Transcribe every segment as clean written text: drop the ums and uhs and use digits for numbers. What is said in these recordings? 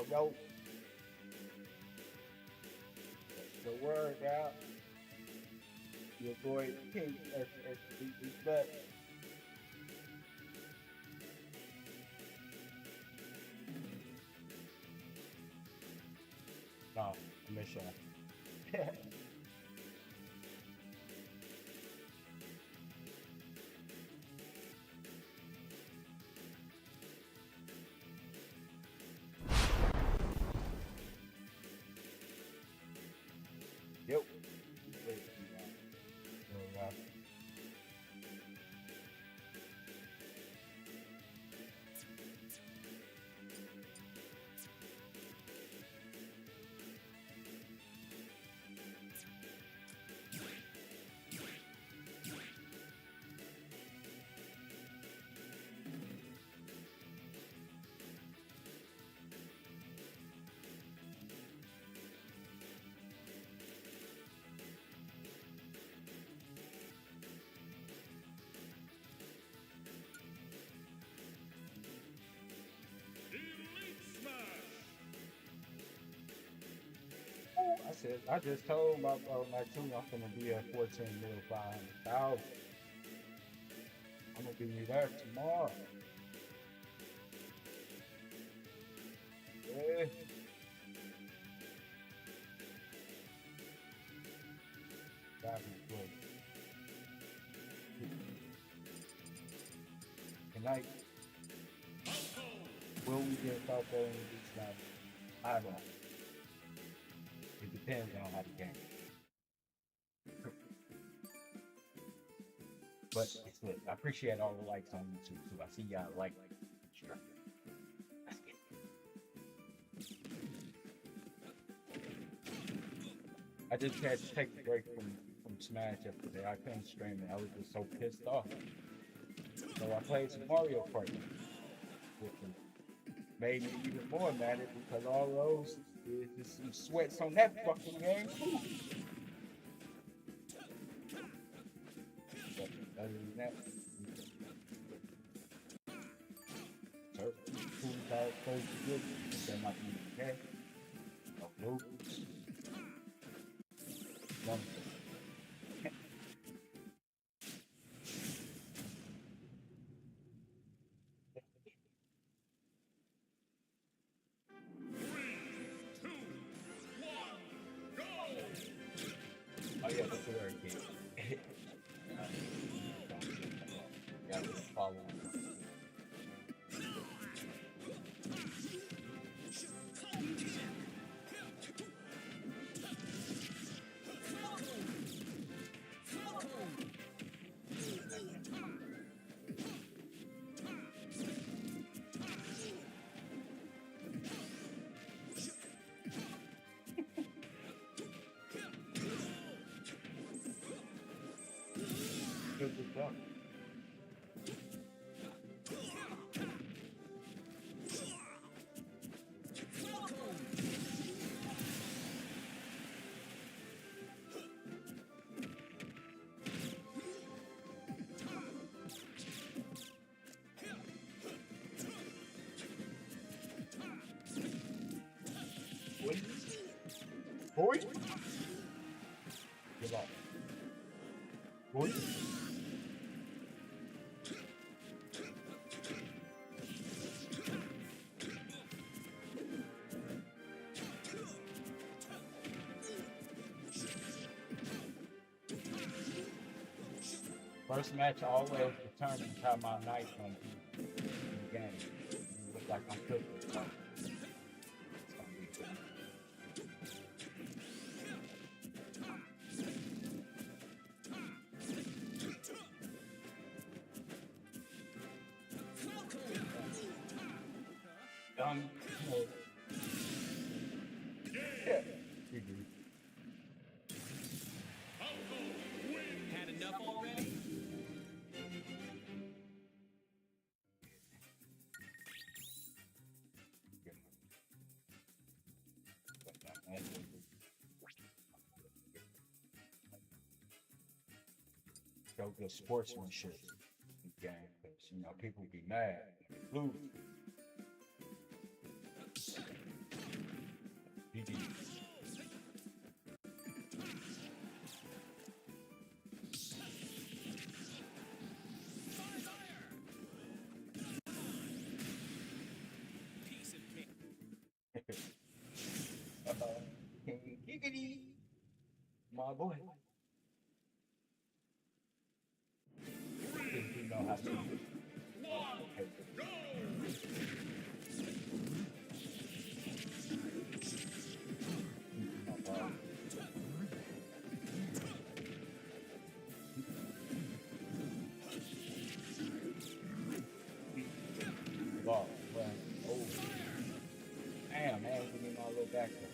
Yo, the word out. Your boy King SSB back. No, mission. Yep. I just told my team I'm gonna be at 14 mil 500,000. I'm gonna be there tomorrow. Yeah, that'd be good. Tonight, will we get Falco in the beach now? I don't know. It depends on how the game. But it's lit. I appreciate all the likes on YouTube too. I see y'all like. Sure. Let's get I just had to take a break from Smash yesterday. I couldn't stream it. I was just so pissed off. So I played some Mario Kart with them. Made me even more mad because all those is just some sweats on that fucking game. But other than that, cool guys, close to good. That might be okay. No, no. Oh yeah, that's a very game. Yeah, just follow. Good stuff. Boy, good luck. Boy. First match always determines how my night's gonna be in the game. It looks like I'm cooking. So it's gonna be good. Um, yeah. Had enough already? Show good sportsmanship in the game, because people be mad. Lose. My boy. Did you know how to? Wow, well, oh, damn, man, give me my little back there.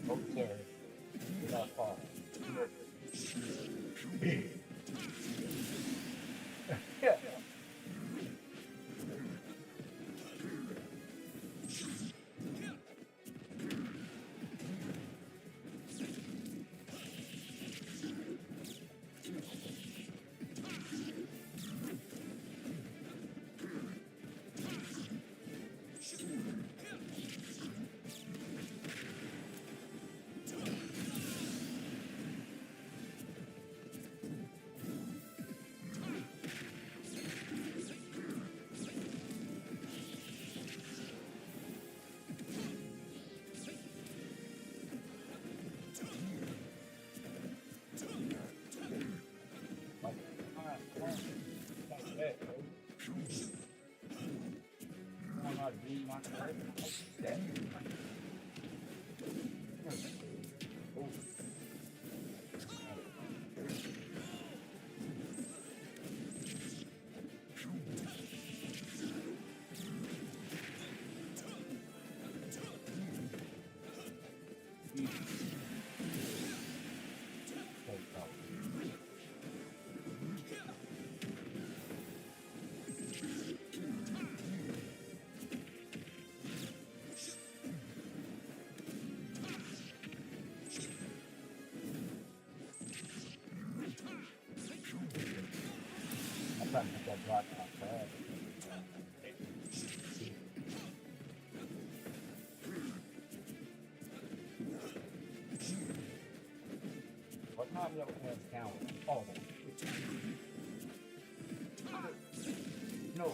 Oh, sorry. Did not fall. Yeah. What time y'all hands down? Oh, no.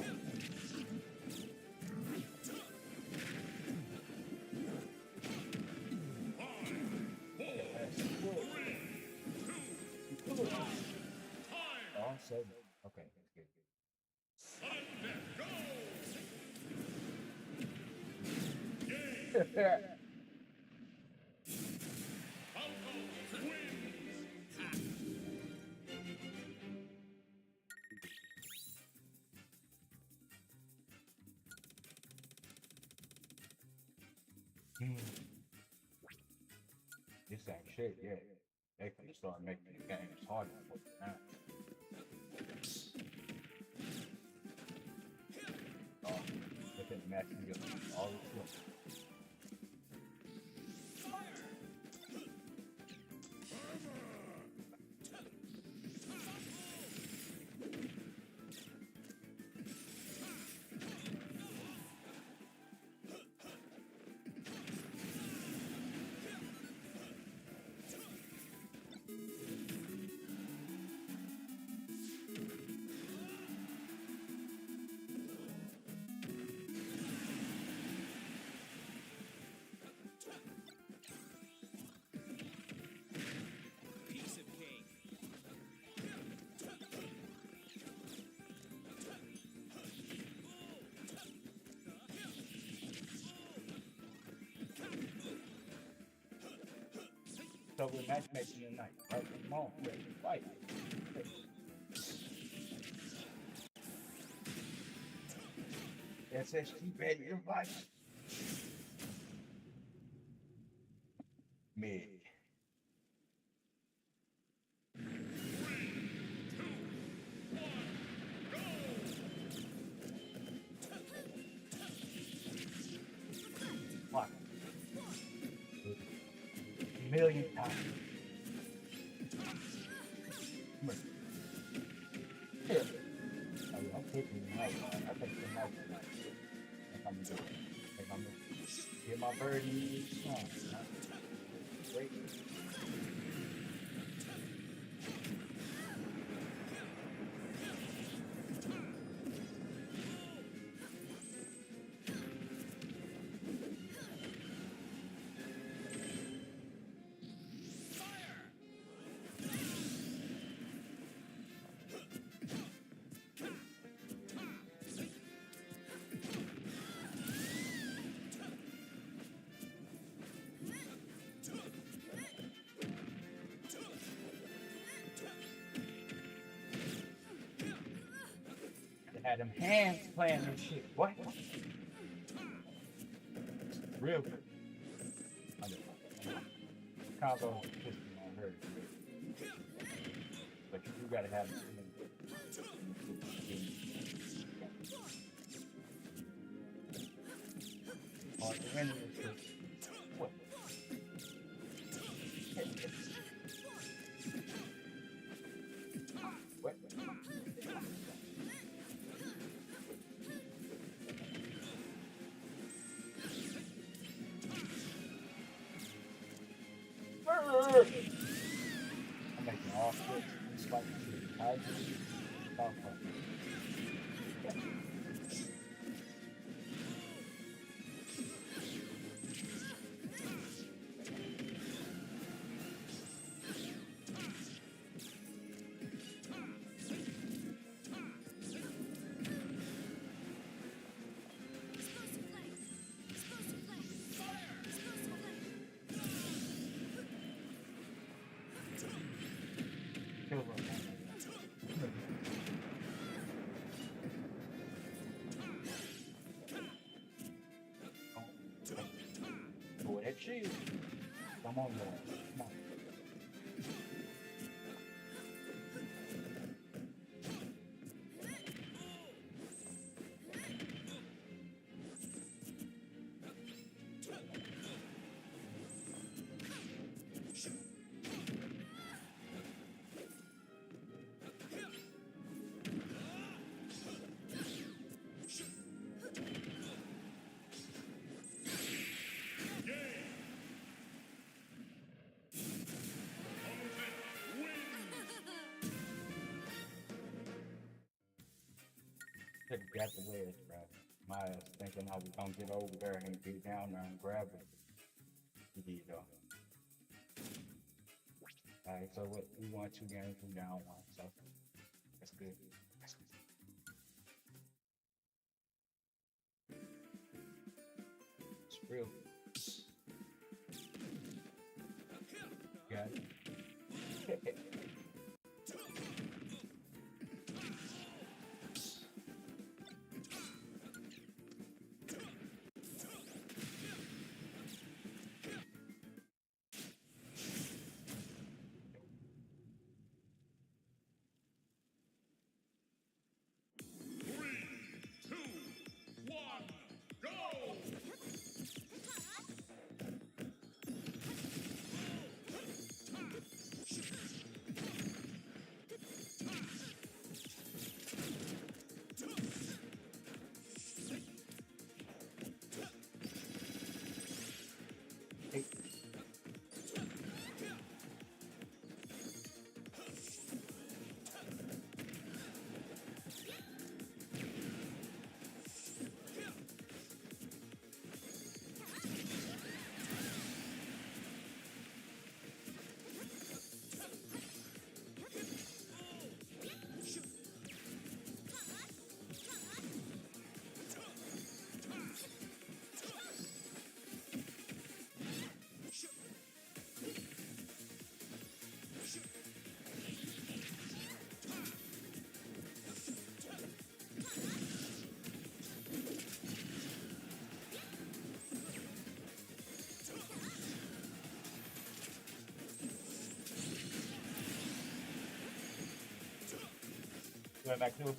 Oh, seven. Okay, that's good. This ain't shit yet. They finna start making the games harder for you now. Oh, they finna match me up all the stuff. Piece of cake. So we're matchmaking tonight, right? Come on, ready to fight. SSG ready to fight. Mid. Fuck. A million times. Come here. Here. I'm taking the knife. I take the knife tonight. I think I'm gonna do it. I think I'm gonna get my birdie. Great. Had them hands playing their shit. What? Real good. Combo system on her. But you do gotta have it. On the end of the trip. What? What? I'm making all flips and spikes. I do. Stop fucking. Kill them. Go ahead, shield. Come on, Lord. Come on. Should have got the wedge, bro. My ass thinking I was gonna get over there and get down there and grab it. He did though. Alright, so what we won 2 games from down 1, so that's good. That's good. It's real. Got it. Going back to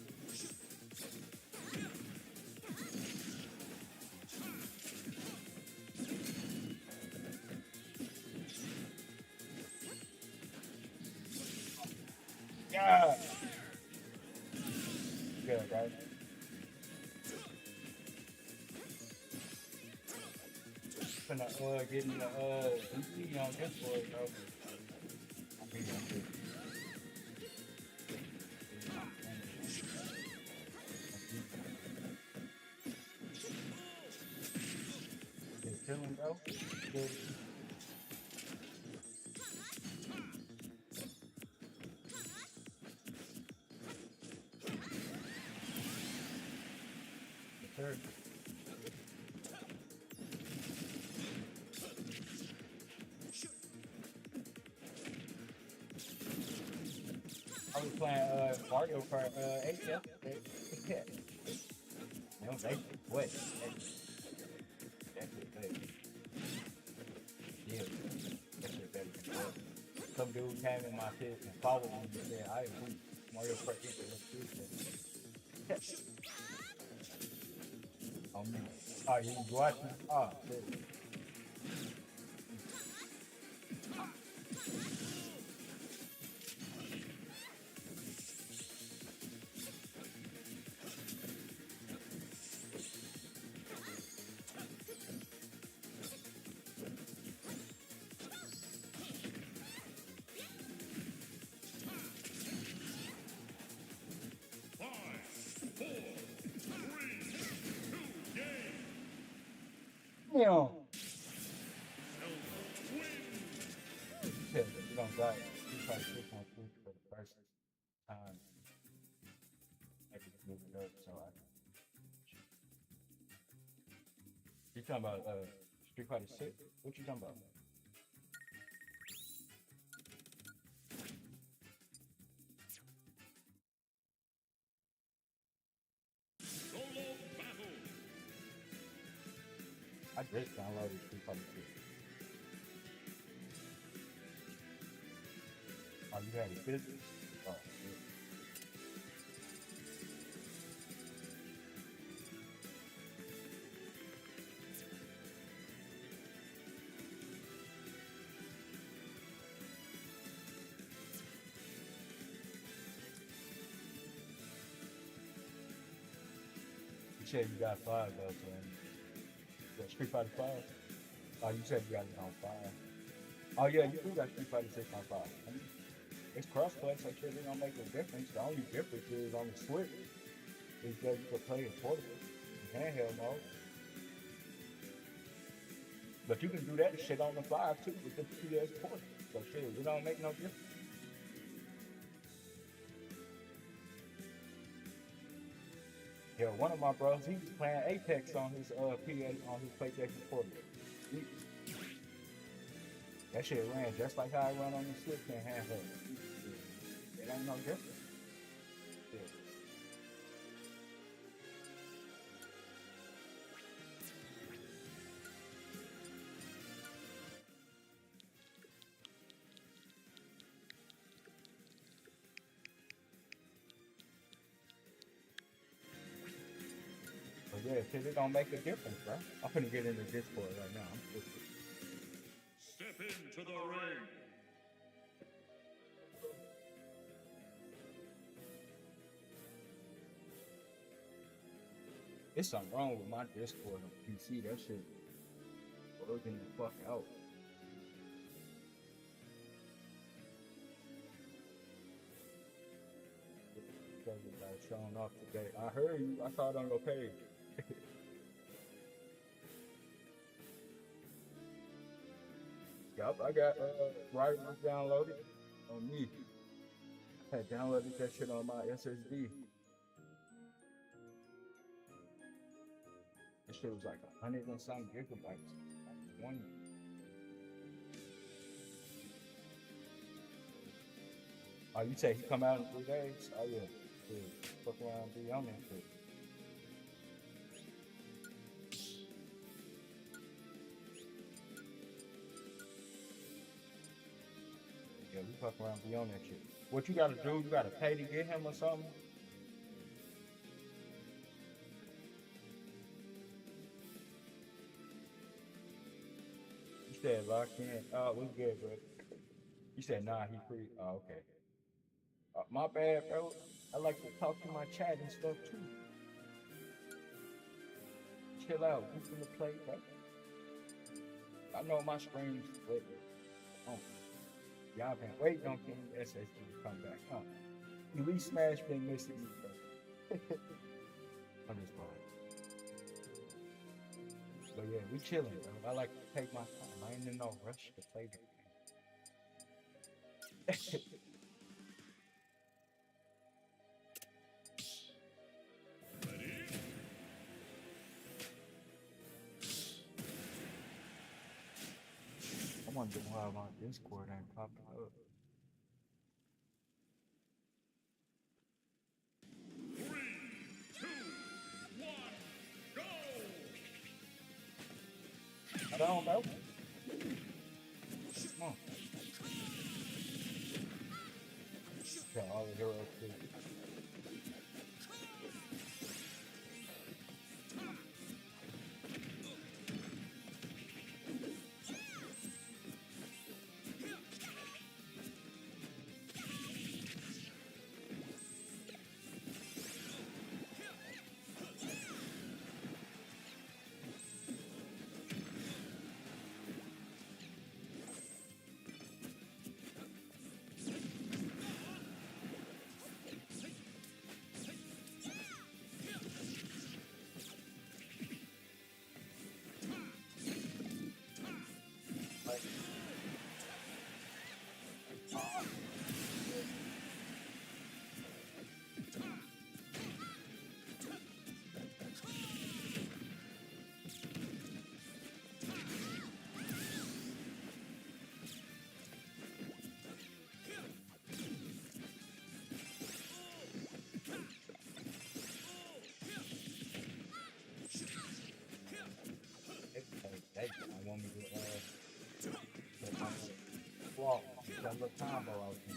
Ah, good, right? Finna getting the VP on this boy, bro. I mean, I'm good. Just chilling, bro. Good. Yes, sir. I was playing Mario Kart 8 yesterday. Yeah. No, they what? That's it, baby. Yeah, that's it, baby. Some dude came in my pit and followed me and said, I agree. Mario Kart 8, let's do this. Oh, man. Oh, you was watching? Oh, shit. Damn. Yeah, you don't die. You try to click on food for the first time. I just move it up so I. You talking about Street Fighter 6? What you talking about? I just downloaded Street Fighter 6. Oh, you had it physical? Oh, shit. You said you got 5 though, so what, Street Fighter 5? Oh, you said you got it on 5. Oh, yeah, you do got Street Fighter 6 on 5. I mean, it's crossplay, so shit, it don't make a difference. The only difference is on the Switch is that you can play it portable, handheld mode. But you can do that shit on the 5 too with the PS Portal. So shit, it don't make no difference. Yeah, one of my bros, he was playing Apex on his on his PlayStation Portal. He- that shit ran just like how I run on the Switch and handheld. It ain't no difference. Yeah. But yeah, shit, it don't make a difference, bro. I'm finna get into Discord right now. Step into the ring. It's something wrong with my Discord on PC. That shit working the fuck out. Because it got showing off today. I heard you. I saw it on your page. Yup, I got Rivals downloaded on me. I had downloaded that shit on my SSD. That shit was like 100 and some gigabytes. Like 20. Oh, you say he come out in 3 days? Oh yeah. Yeah. Fuck around and be on that shit. Yeah, we fuck around and be on that shit. What you gotta do, you gotta pay to get him or something? You said lock in. Oh, we good, bro. You said nah, he free. Oh, okay. My bad, bro. I like to talk to my chat and stuff too. Chill out. You finna play, bro. I know my streams lately. Oh, y'all been waiting on King SSD to come back, huh? Elite Smash been missing me, bro. I'm just playing. But yeah, we chilling, bro. I like to take my time. I ain't in no rush to play the game. I'm wondering why my Discord ain't popping up. 3, 2, 1, go! I don't know. Come on. Yeah, all the heroes too. Hey, I want me to put my walk, that little combo out there.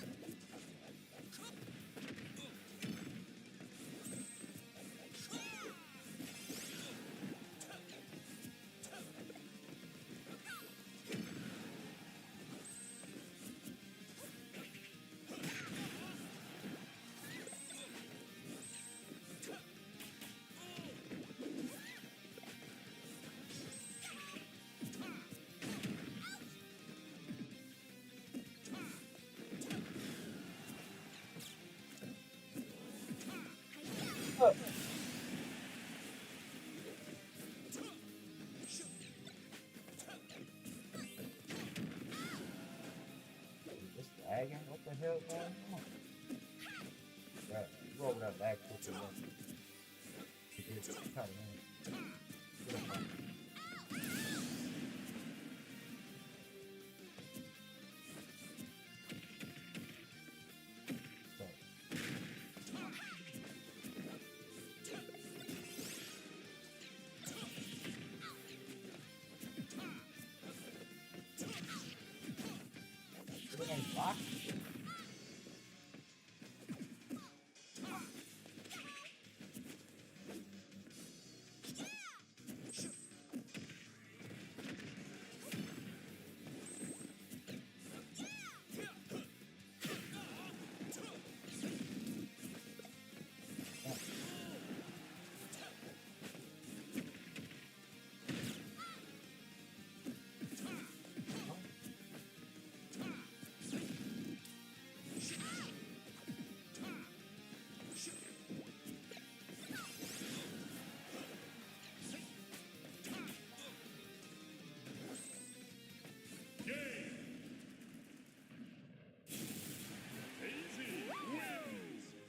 This lagging? What the hell going on? Right, you over that lag quicker than you did. Cut it in. Get up on it. So, it ain't locked.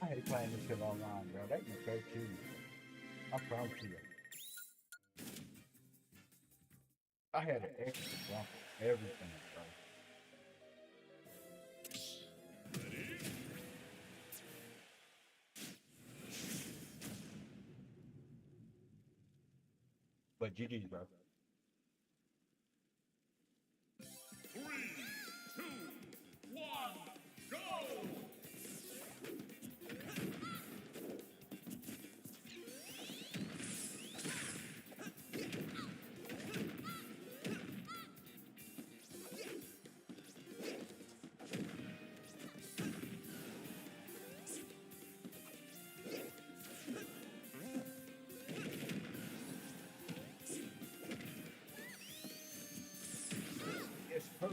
I hate playing this shit online, bro. That is so cute. I promise you. I had an extra bump for everything, bro. But GG's, bro. 3, 2, 1, go!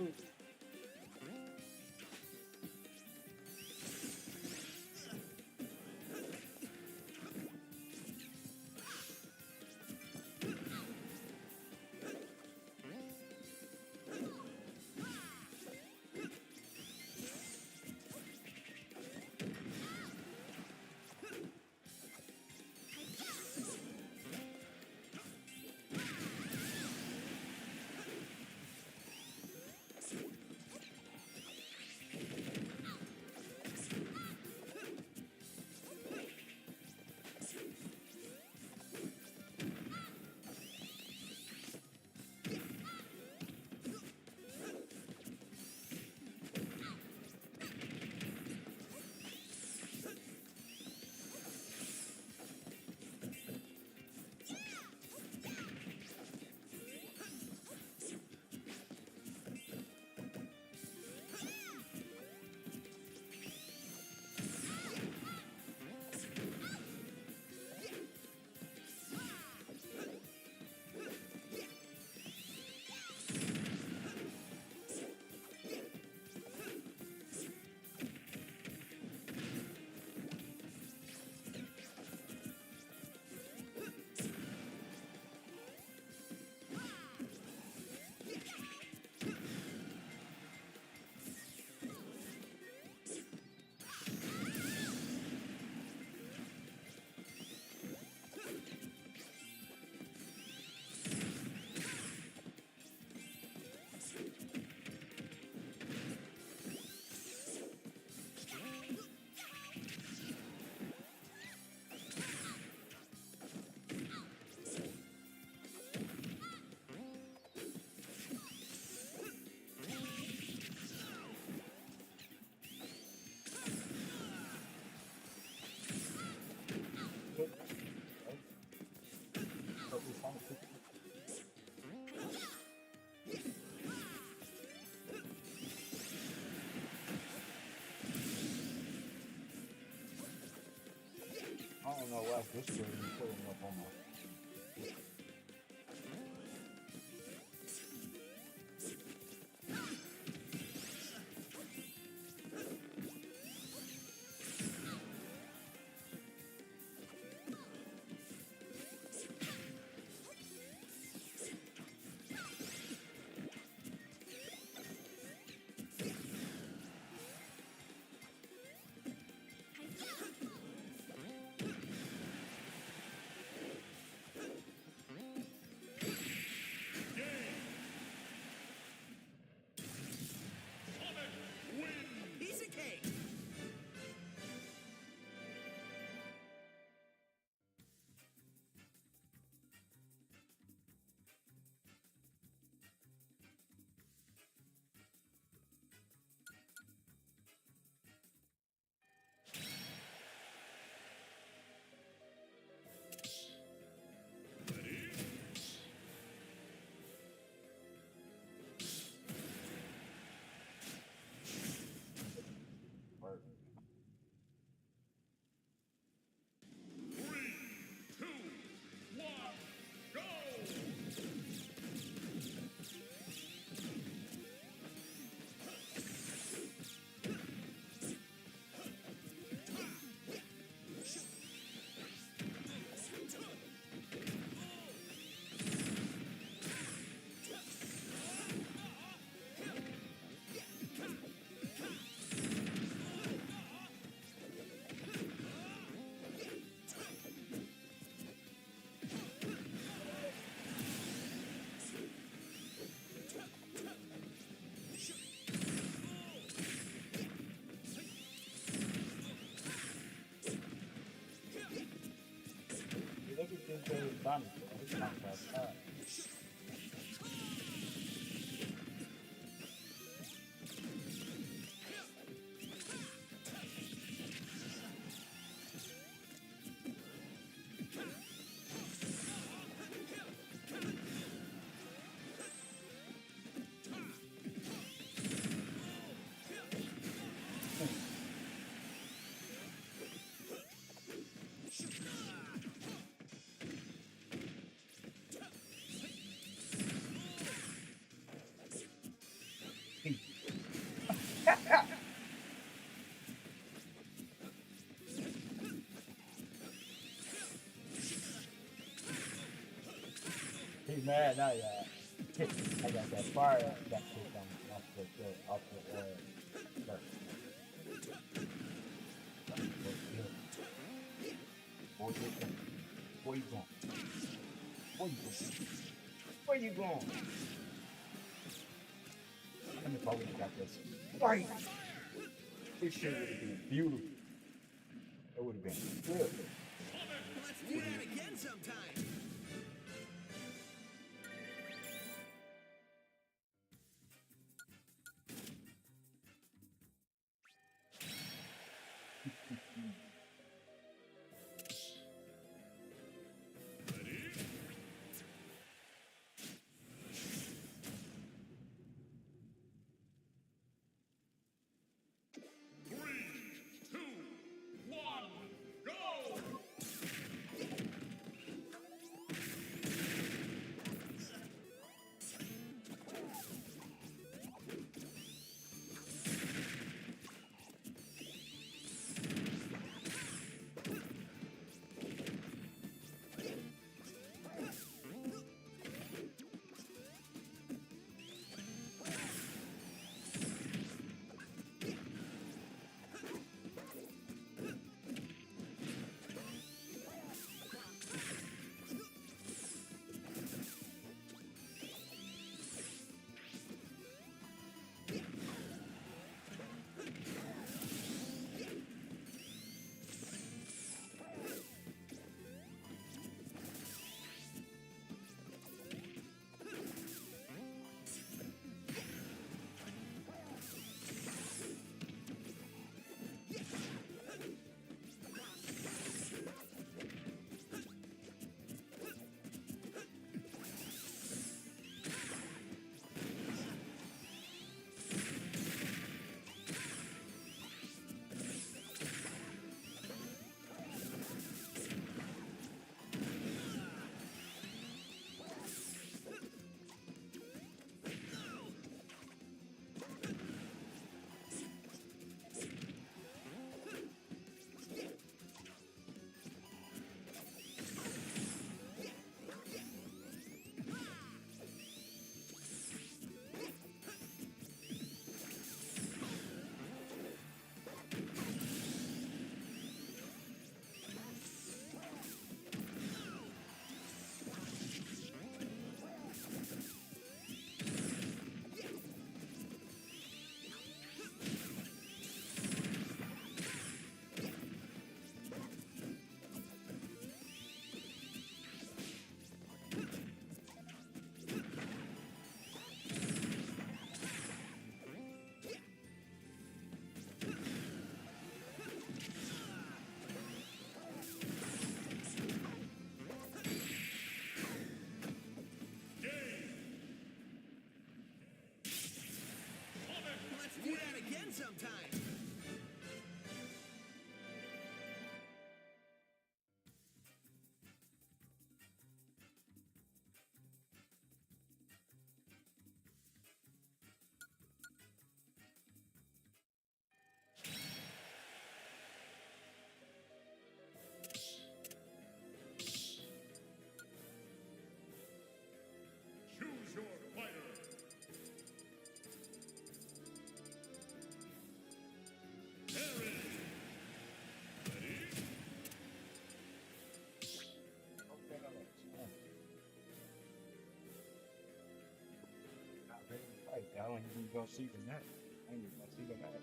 I don't know why this girl is pulling up on my. Piece of cake. Word. 3, 2, 1, go! You look at this dude's Sonic, bro. It's not that bad. Yeah, no, yeah. I got that fire that kick on off the start. Boy, you going? Where you going? Where you going? Where you going? And if I would have got this right, this shit would have been beautiful. It would have been good. Let's do that again sometime. Let's do that again sometime. Choose your fighter. Aaron. Ready? Okay, all right. Not ready to fight. I don't even go see the net. I ain't even gonna see the net.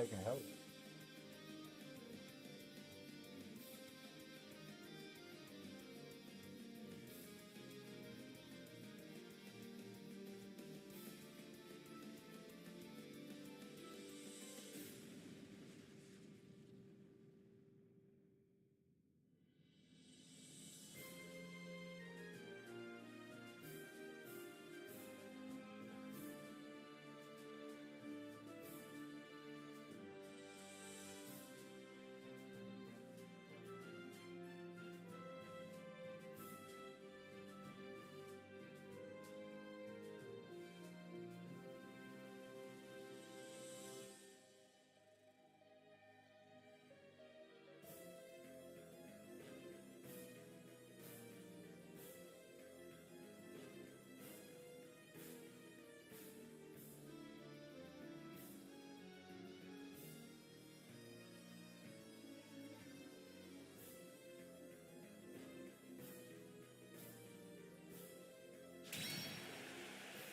taking help.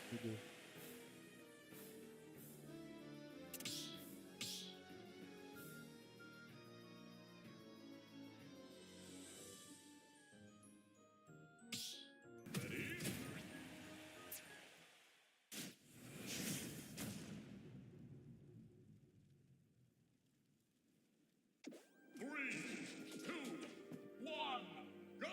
You do. Ready? 3, 2, 1, go!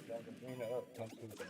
Y'all can bring it up. Come to the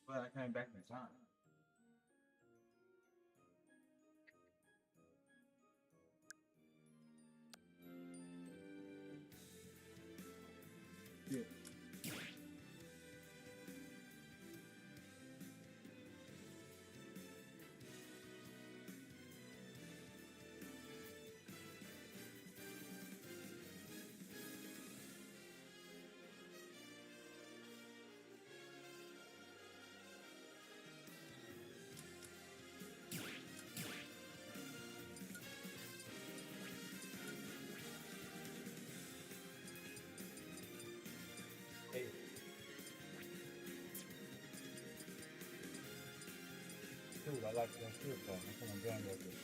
But I came back in time. Yeah. Hey. Dude, I like that shit though. I'm gonna join that shit.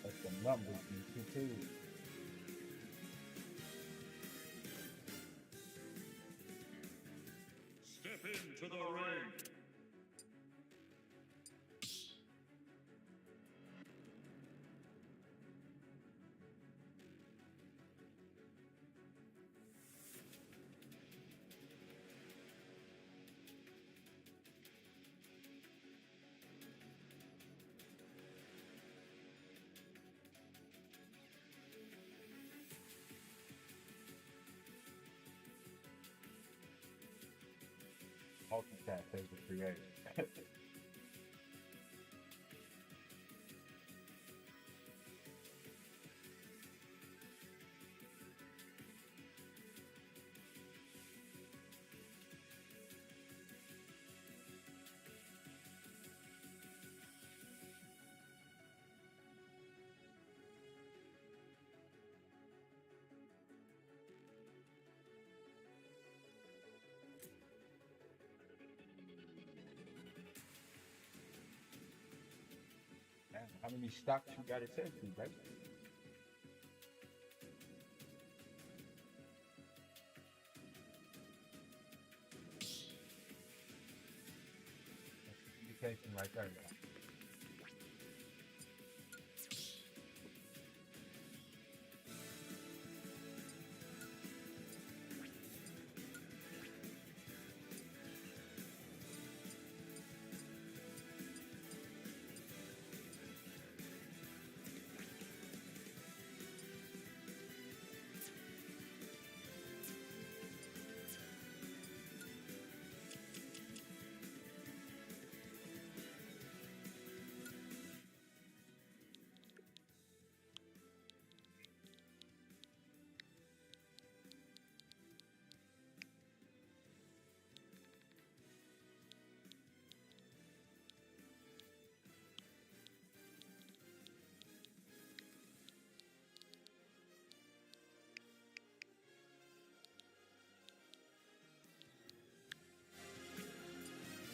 That's the numbers in Q2. Step into the ring. Multi-cat favorite creator. Man, how many stocks you got to send to, baby? Indication right there.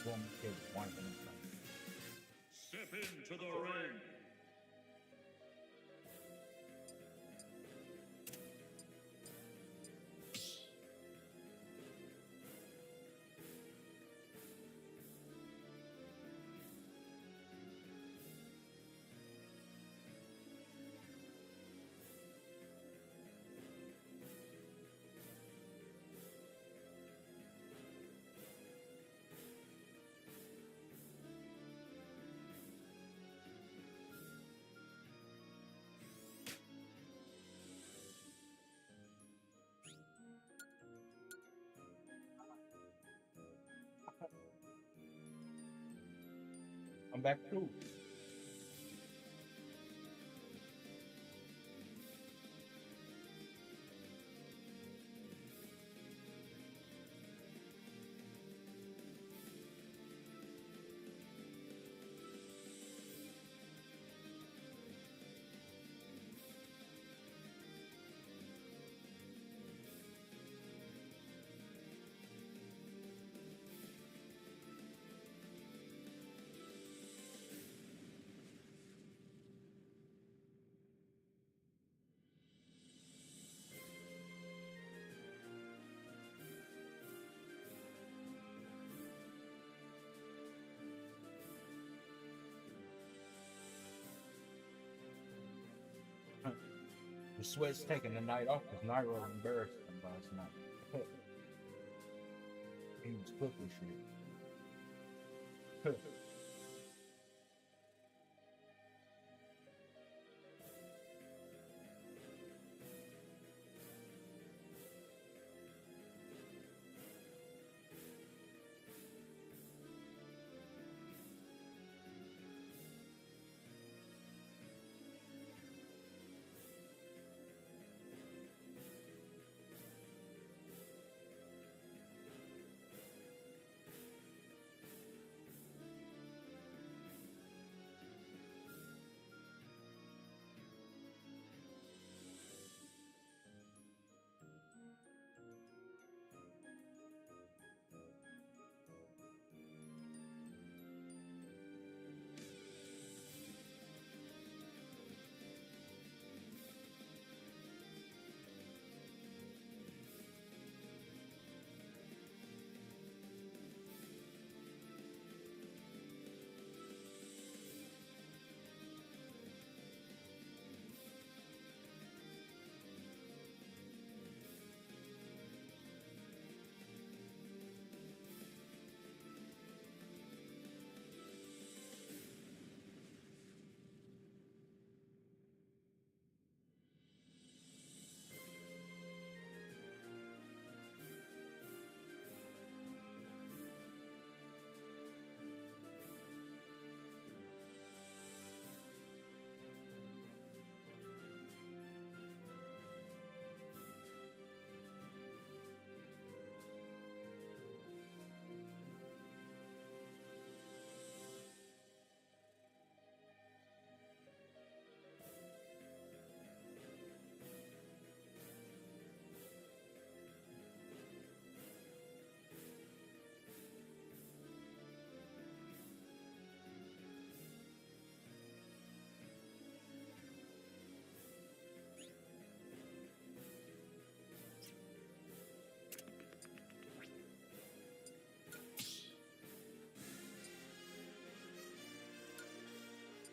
One kid, one of them. Step into the ring. I'm back through. The Sweat's taking the night off because Nairo embarrassed him last night. He was cooking shit.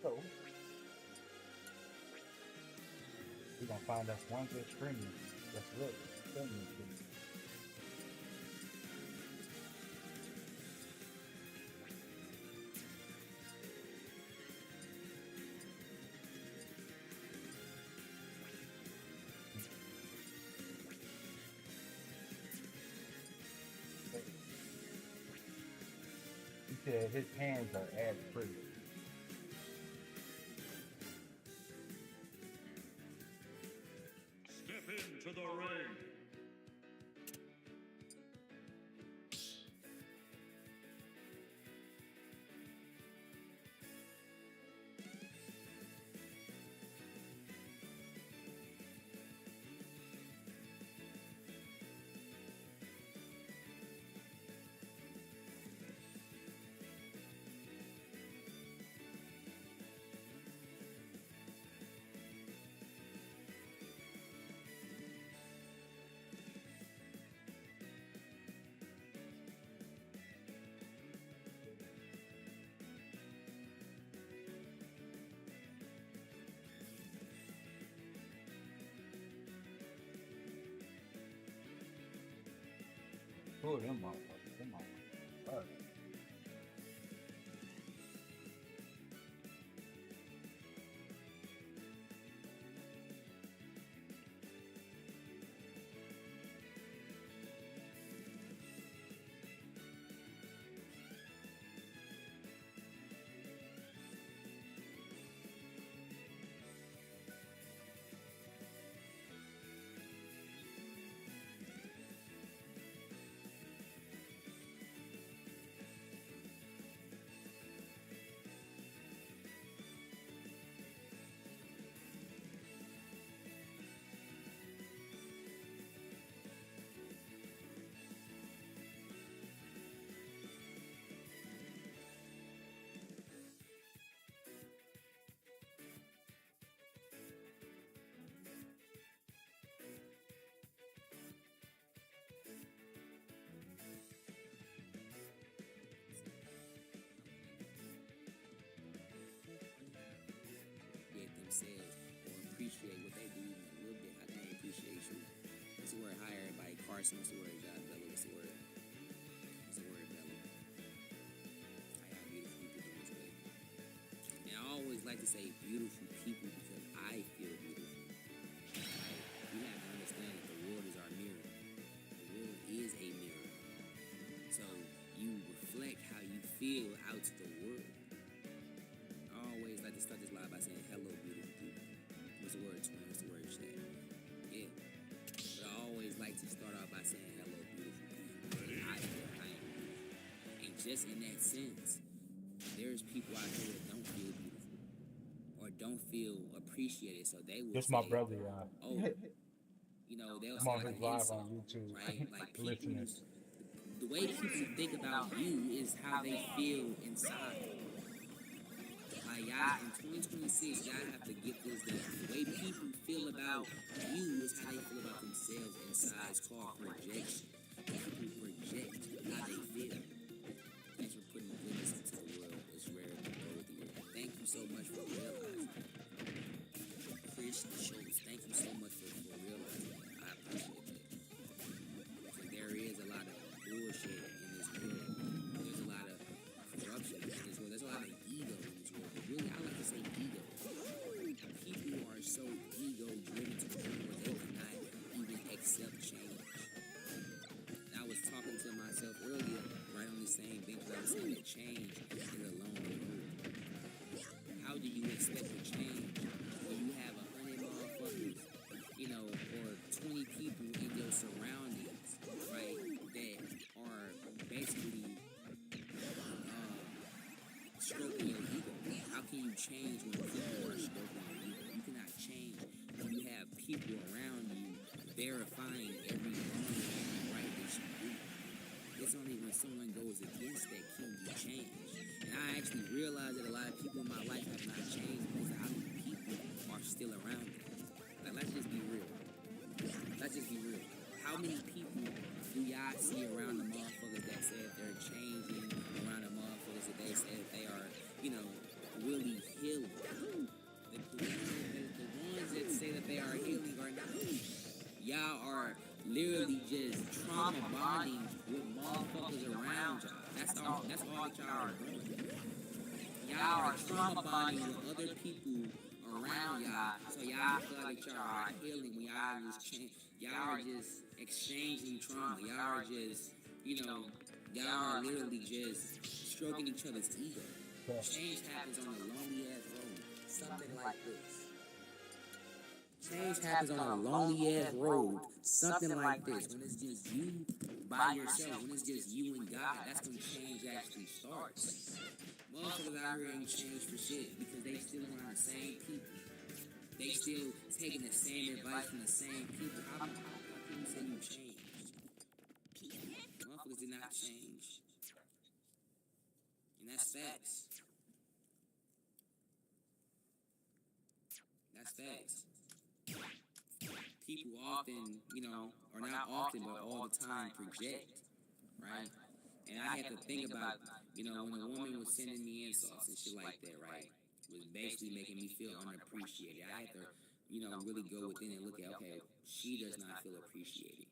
So we're gonna find us one good streamer that's really streaming. He said his hands are ad free. Step into the ring. Two of them motherfuckers. Them motherfuckers. Get themselves or appreciate what they do even a little bit. How can they appreciate you? What's the word? Hire everybody. Carson, what's the word? God, Bella, what's the word? like to say beautiful people because I feel beautiful. Right? You have to understand that the world is our mirror. The world is a mirror. So you reflect how you feel out to the world. I always like to start this live by saying, hello, beautiful people. What's the word, twin? What's the word, chat? Yeah. But I always like to start off by saying, hello, beautiful people. I feel I am beautiful. And just in that sense, there's people out there that don't feel beautiful or don't feel appreciated, so they will This say, my brother, oh, you know, they'll I'm say on like his an live insult, on YouTube. right? Like Listening. the way people think about you is how they feel inside. Like y'all, in 2026, y'all have to get this down. The way people feel about you is how they feel about themselves inside. It's called projection. People project how they feel. Thanks for putting goodness into the world. It's rare to go with you. Thank you so much for realizing. Chris Schultz, thank you so much for realizing. I appreciate that. So there is a lot of bullshit in this world. There's a lot of corruption in this world. There's a lot of ego in this world. But really, I like to say ego. People are so ego-driven to the point where they cannot even accept change. And I was talking to myself earlier, right on the same bench, where I was saying that change is a lonely road. How do you expect to change when you have 100 motherfuckers, you know, or 20 people in your surroundings, right, that are basically stroking your ego? How can you change when people are stroking your ego? You cannot change when you have people around you verifying every wrong and right that you do. It's only when someone goes against that can you change. And I actually realized that a lot of people in my life have not changed because how many people are still around them. Like, let's just be real. Let's just be real. How many people do y'all see around the motherfuckers that say that they're changing, around the motherfuckers that they say that they are, you know, really healing? The ones that say that they are healing are not. Y'all are literally just trauma bonding with motherfuckers around y'all. That's all that y'all are doing. Y'all are trauma bonding with other people around y'all, so y'all feel like y'all are healing when y'all are just exchanging trauma. Y'all are just, you know, y'all are literally just stroking each other's ego. Change happens on a lonely ass road. Something like this. Change happens on a lonely ass road. Something like this. When it's just you by yourself, when it's just you and God, that's when change actually starts. Motherfuckers out here ain't changed for shit because they still around the same people. They still taking the same advice from the same people. How can you say you changed? Motherfuckers did not change. And that's facts. That's facts. People often, you know, or not often, but all the time project, right? And I had to think about, you know, when a woman was sending me insults and shit like that, right? Was basically making me feel unappreciated. I had to, you know, really go within and look at, okay, she does not feel appreciated.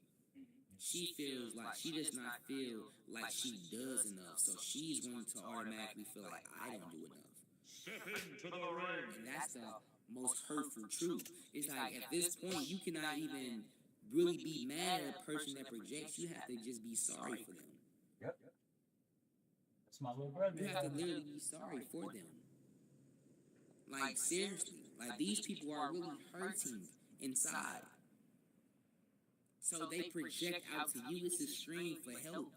She feels like she does not feel like she does enough. So she's going to automatically feel like I don't do enough. Step into the ring. And that's the most hurtful truth. It's like at this point, you cannot even really be mad at a person that projects. You have to just be sorry for them. Yep. That's my little brother. You have to literally be sorry for them. Like, seriously. Like, these people are really hurting inside. So they project out to you. It's a scream for help.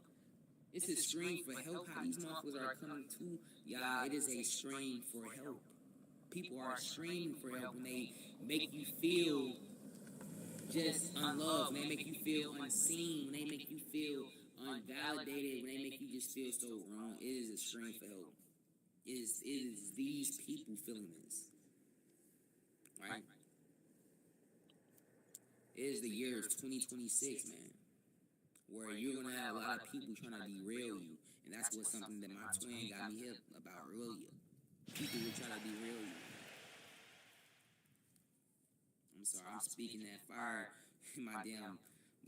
It's a scream for help. How these motherfuckers are coming to y'all, it is a scream for help. People are screaming for help when they make you feel just unloved, when they make you feel unseen, when they make you feel unvalidated, when they make you just feel so wrong. It is a scream for help. It is these people feeling this. Right? It is the year of 2026, man, where you're going to have a lot of people trying to derail you. And that's what something that my twin got me hip about earlier. People will try to derail you. I'm sorry, I'm speaking that fire in my damn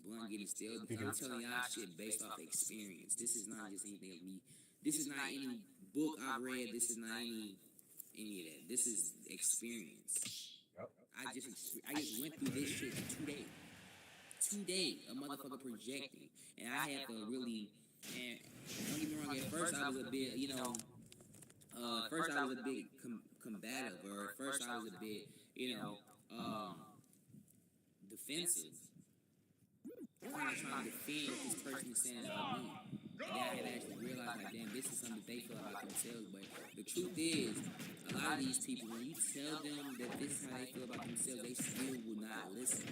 blunt getting still. Because I'm telling y'all shit based off experience. This is not just anything of me. This is not any book I've read. This is not any any of that. This is experience. Yep. I just went through this shit in 2 days. 2 days, a motherfucker projecting, and I had to really. And don't get me wrong. At first, I was a bit, first I was a bit combative, or at first I was a bit, defensive. Kind of trying to defend what this person is saying about me. And then I had actually realized, like, damn, this is something they feel about themselves. But the truth is, a lot of these people, when you tell them that this is how they feel about themselves, they still will not listen.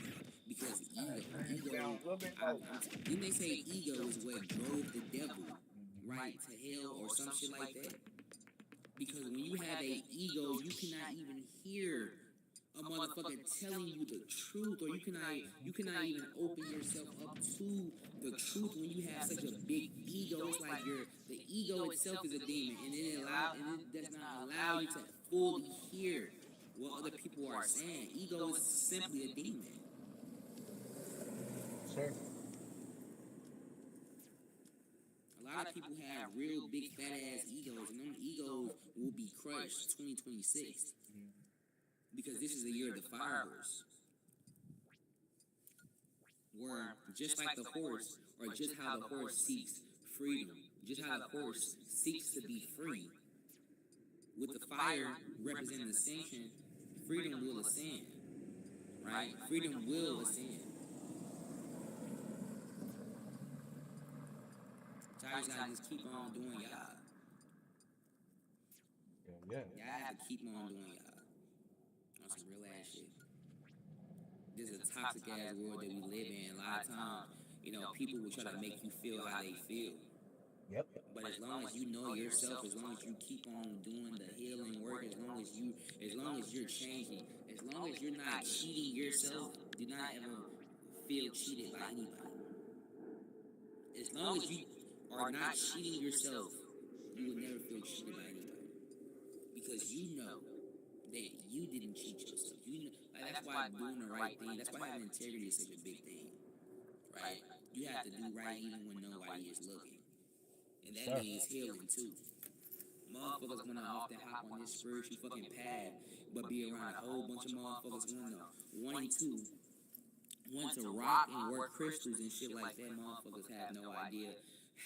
Because ego, didn't they say ego is what drove the devil, right, to hell or some shit like that? Because when you have a ego, you cannot even hear a motherfucker telling you the truth, or you cannot even open yourself up to the truth when you have such a big ego. It's like the ego itself is a demon, and it does not allow you to fully hear what other people are saying. Ego is simply a demon. Sure. A lot of people have real big fat ass egos, and them egos will be crushed 2026. Because this is the year of the fire horse. Where just like the horse, or just how the horse seeks freedom, just how the horse seeks to be free, with the fire representing ascension, freedom will ascend. Right? Freedom will ascend. So I just keep on doing y'all. Yeah. Y'all have to keep on doing y'all. On some real ass shit. This is a toxic ass world that we live in. A lot of times, people will try to make you feel how they feel. Yep. But as long as you know yourself, as long as you keep on doing the healing work, as long as you're changing, as long as you're not cheating yourself, do not ever feel cheated by anybody. As long as you are not cheating yourself, you will never feel cheated by anybody. Because you know that you didn't cheat yourself. That's why doing the right thing, that's why having integrity is such a big thing. Right? You have to do right even when nobody is looking. And that means healing too. Motherfuckers wanna often hop on this spiritual fucking path, but be around a whole bunch of motherfuckers wanting to rock and work crystals and shit like that. Motherfuckers have no idea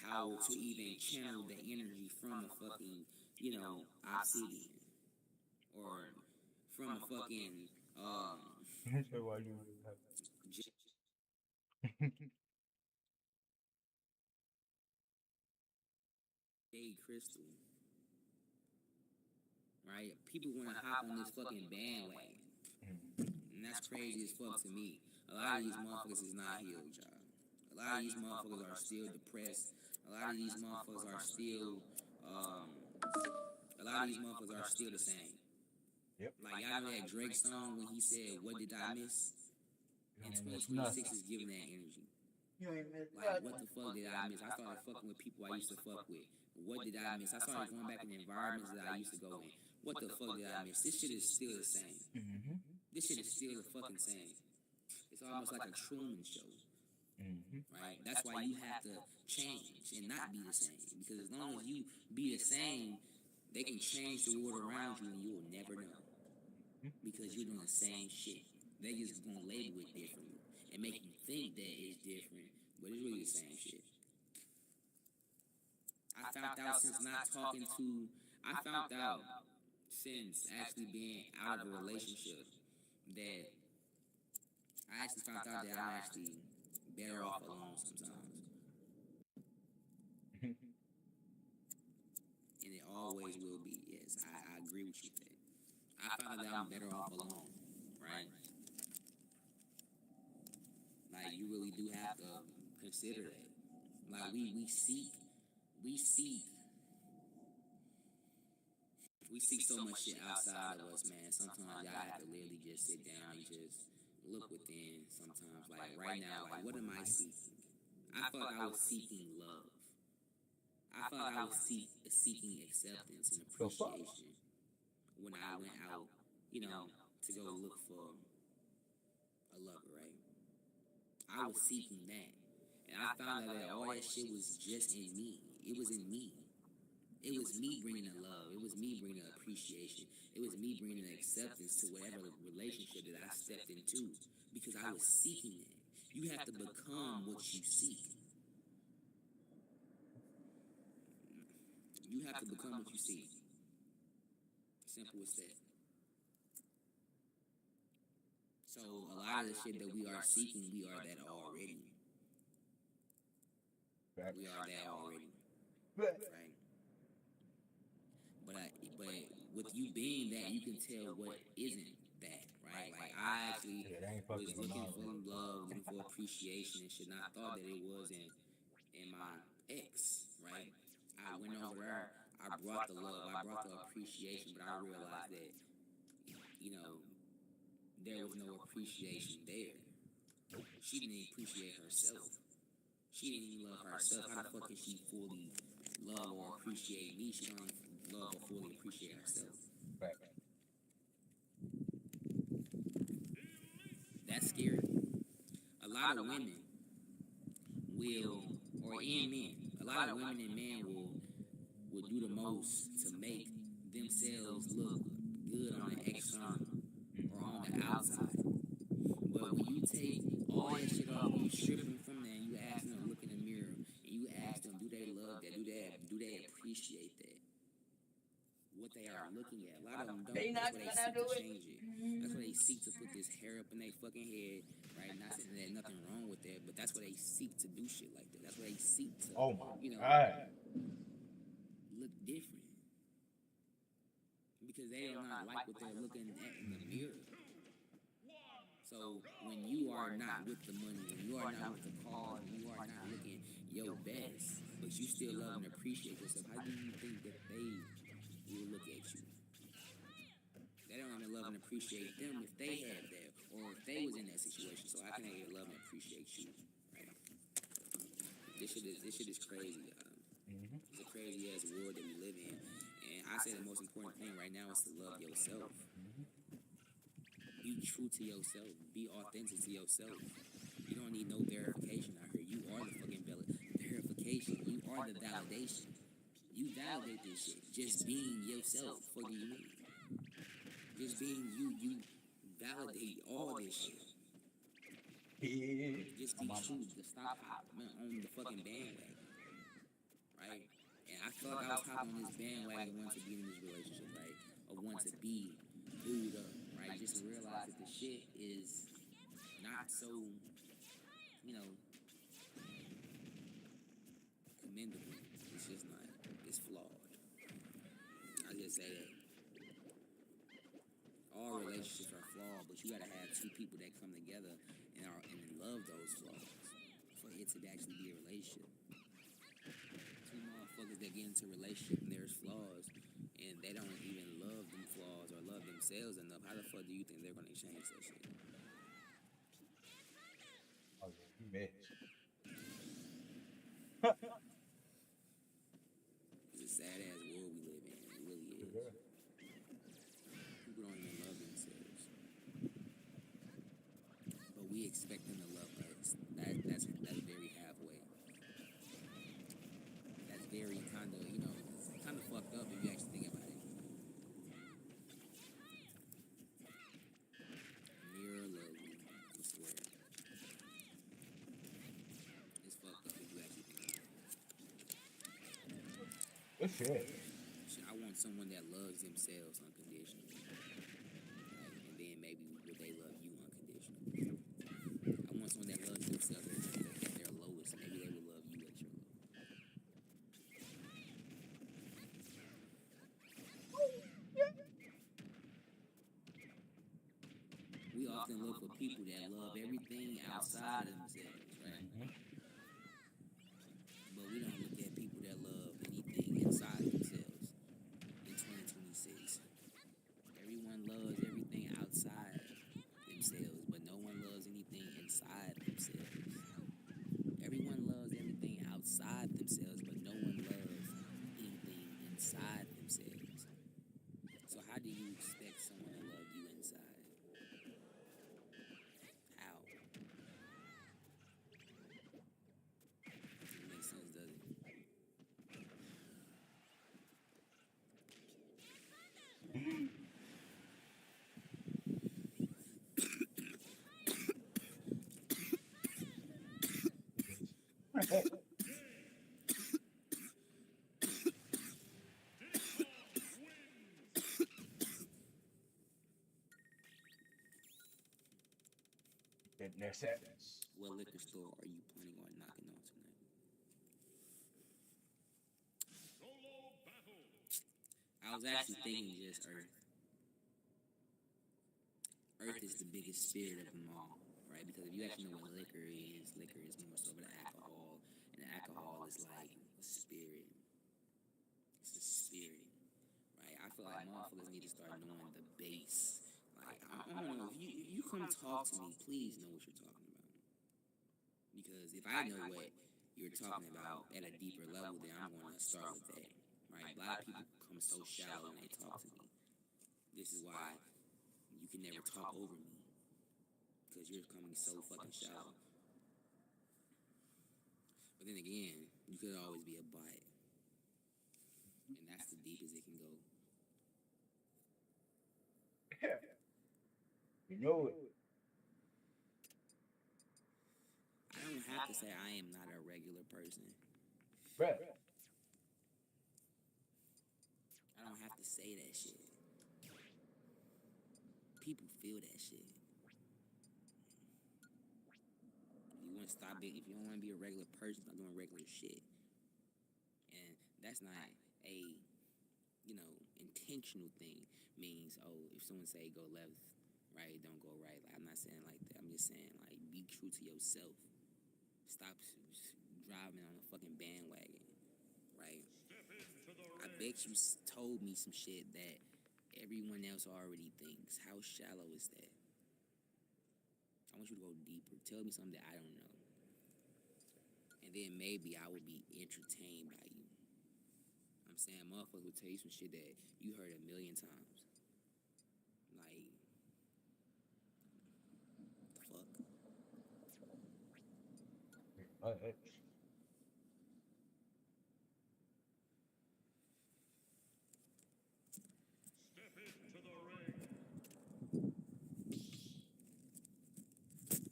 how to even channel the energy from a fucking, obsidian. Or from a fucking, So why you jade crystal. Right? People want to hop on this fucking bandwagon. And that's crazy as fuck to me. A lot of these motherfuckers is not healed, y'all. A lot of these motherfuckers are still depressed. A lot of these motherfuckers are still, the same. Yep. Like, y'all know that Drake song when he said, "What did I miss?" And 2026 is giving that energy. Like, what the fuck did I miss? I started fucking with people I used to fuck with. What did I miss? I started going back in the environments that I used to go in. What the fuck did I miss? This shit is still the same. This shit is still the fucking same. It's almost like a Truman Show. Right? That's why you have to change and not be the same. Because as long as you be the same, they can change the world around you and you will never know. Because you're doing the same shit. They just gonna label it differently and make you think that it's different, but it's really the same shit. I found out since actually being out of a relationship that I actually found out that I'm actually better off alone sometimes. And it always will be. Yes, I agree with you there. I found out that I'm better off alone, right? Like, you really do have to consider that. Like, we seek so much shit outside of us, man. Sometimes y'all have to literally just sit down and just look within sometimes. Like, right now, like, what am I seeking? I felt like I was seeking love. I felt like I was seeking acceptance and appreciation when I went out, to go look for a lover, right? I was seeking that. And I found out that all that shit was just in me. It was in me. It was me bringing the love. It was me bringing the appreciation. It was me bringing the acceptance to whatever relationship that I stepped into because I was seeking it. You have to become what you seek. You have to become what you seek. Simple as that. So a lot of the shit that we are seeking, we are that already. We are that already. Right? But with you being that, you can tell what isn't that, right? Like I actually was looking for love, looking for appreciation and shit, and I thought that it was in my ex, right? I went over there, I brought the love, I brought the appreciation, but I realized that, you know, there was no appreciation there. She didn't appreciate herself. She didn't even love herself. How the fuck can she fully love or appreciate me? She don't love or fully appreciate herself. Right. That's scary. A lot of women will, or in men, a lot of women and men will do the most to make themselves look good on the external or on the outside. But when you take all that shit off, when you strip them from there, and you ask them to look in the mirror, and you ask them, do they love that? Do they appreciate that? What they are looking at. A lot of them don't. That's why they seek to change it. That's why they seek to put this hair up in their fucking head, right? Not saying there's nothing wrong with that, but that's why they seek to do shit like that. That's why they seek to, you know, look different. Because they do not like what they're looking at in the mirror. So when you are not with the money, when you are not with the car, when you are not looking your best, but you still love and appreciate yourself, how do you think that they will look at you? They don't even love and appreciate them if they had that, or if they was in that situation. So how can they love and appreciate you? Right? This shit is crazy. It's a crazy ass world that we live in, and I say the most important thing right now is to love yourself. Be true to yourself. Be authentic to yourself. You don't need no verification out here. You are the fucking verification. You are the validation. You validate this shit. Just being yourself. What do you mean? Just being you validate all this shit. Just be true. To stop hopping on the fucking bandwagon. Right? And I felt like I was hopping on this bandwagon once to be in this relationship, right? Or want to be booed up. Right, just to realize that the shit is not so, you know, commendable. It's just not. It's flawed. I just say that all relationships are flawed, but you gotta have two people that come together and love those flaws for it to actually be a relationship. Two motherfuckers that get into a relationship and there's flaws, and they don't even love them flaws or love themselves enough, how the fuck do you think they're gonna change that shit? Oh, yeah, you bitch. It's a sad ass world we live in. It really is. People don't even love themselves, but we expect them to love us. That's very halfway. That's very kind of, you know, kind of fucked up if you actually think about it. Mirror love you, I swear. It's fucked up if you actually think about it. Good shit. I want someone that loves themselves unconditionally. Right? And then maybe would they love you unconditionally. I want someone that loves themselves at their lowest. Maybe they will love you at your lowest. We often look for people that love everything outside of themselves, right? But we don't look at people that love anything inside themselves in 2026. Everyone loves everything outside themselves, but no one loves anything inside themselves. Everyone loves everything outside themselves, but no one loves anything inside themselves. So how do you expect someone to love you inside? How? Yes, yes. What liquor store are you planning on knocking on tonight? Solo battle. I was actually thinking just Earth. Earth is the biggest spirit of them all, right? Because if you actually know what liquor is more so than alcohol, and alcohol is like a spirit. It's a spirit, right? I feel like motherfuckers need to start knowing the base. Like, I don't know, if you come talk to me, please know what you're talking about. Because if I know what you're talking about at a deeper level, then I'm going to start with that, right? A lot of people come so shallow when they talk to me. This is why you can never talk over me, because you're coming so fucking shallow. But then again, you could always be a bite, and that's the deepest it can go. You know it. I don't have to say I am not a regular person. Bruh. I don't have to say that shit. People feel that shit. If you want to stop being, if you don't want to be a regular person, stop doing regular shit. And that's not a, intentional thing. Means, if someone say go left, right, don't go right. Like, I'm not saying like that. I'm just saying, like, be true to yourself. Stop driving on a fucking bandwagon, right? Step into the I ring. bet you told me some shit that everyone else already thinks. How shallow is that? I want you to go deeper. Tell me something that I don't know. And then maybe I will be entertained by you. I'm saying motherfuckers will tell you some shit that you heard a million times. Like, fuck. Step into the ring.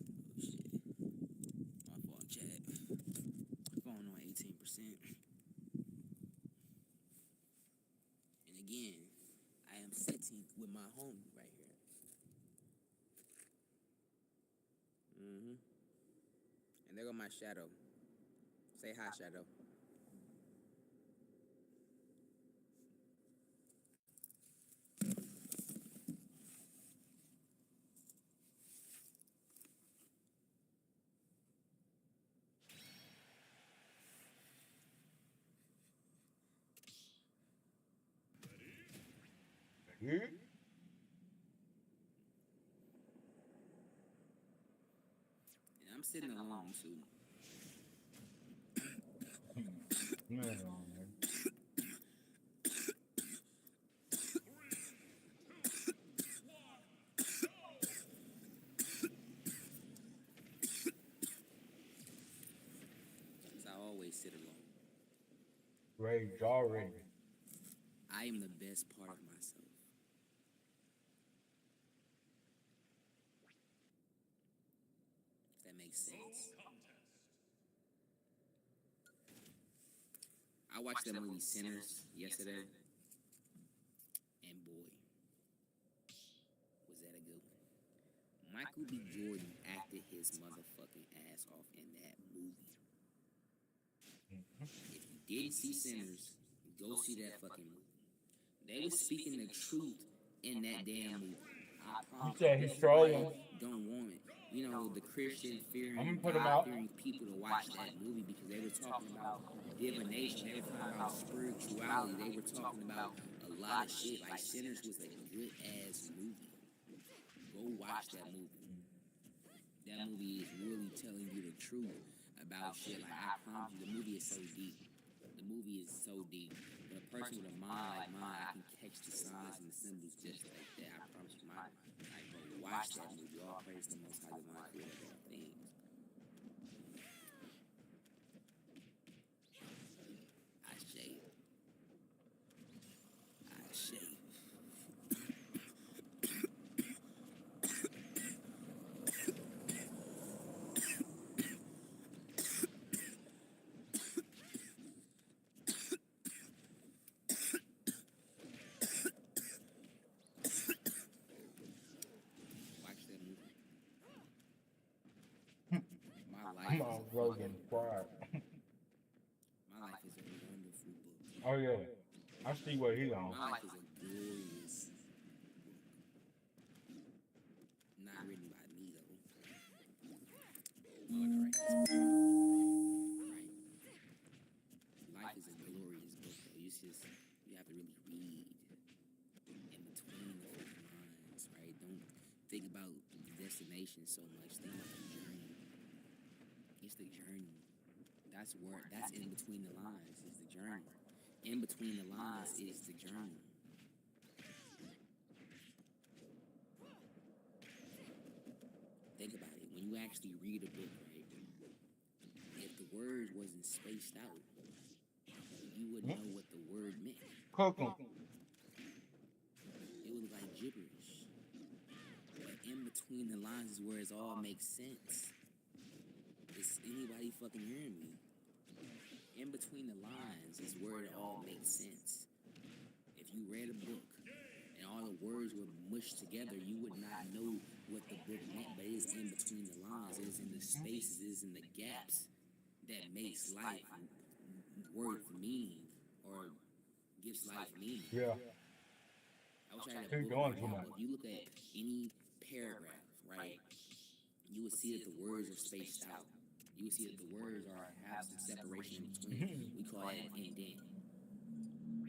Oh shit. My fault, chat. Phone on 18%. And again, I am sitting with my homie right here. And there go my shadow. Say hi, Shadow. Hmm? And I'm sitting alone too. Man. Because I always sit alone. Rage already. I am the best part of myself. If that makes sense. I watched that movie Sinners yesterday. And boy, was that a good one. Michael B. Jordan acted his motherfucking ass off in that movie. If you didn't see Sinners, go see that fucking movie. They was speaking the truth in that damn movie. I You promise said this he's is why trolling. they don't want it. The Christian fearing, I'm gonna put him out. God-fearing people to watch that movie because they were talking about divination, they were talking about spirituality, they were talking about a lot of shit. Like, Sinners was a good-ass movie. Go watch that movie. That movie is really telling you the truth about shit. Like, I promise you, the movie is so deep. The movie is so deep. But a person with a mind like mine, I can catch the signs and the symbols just like that. I promise you, bro, watch that movie. All praise the Most High Divine Creator of all things. I shave. I shave. Watch that movie. Rogan Pride. My life is a wonderful book. Oh yeah, I see what he on. My life is a glorious book. Not written by me though. Oh, alright. Right. Life is a glorious book though. You have to really read in between those lines, right? Don't think about the destination so much. Think about the journey. It's the journey. That's in between the lines is the journey. In between the lines is the journey. Think about it. When you actually read a book, right? If the word wasn't spaced out, you wouldn't know what the word meant. Cook 'em. It was like gibberish. But in between the lines is where it all makes sense. Is anybody fucking hearing me? In between the lines is where it all makes sense. If you read a book and all the words were mushed together, you would not know what the book meant, but it is in between the lines, it is in the spaces, it is in the gaps that makes life worth meaning or gives life meaning. Yeah. I wish I had a Keep book going, right come now, on. but if you look at any paragraph, right, you would see that the words are spaced out. You would see that the words have some separation in between. We call it an indent,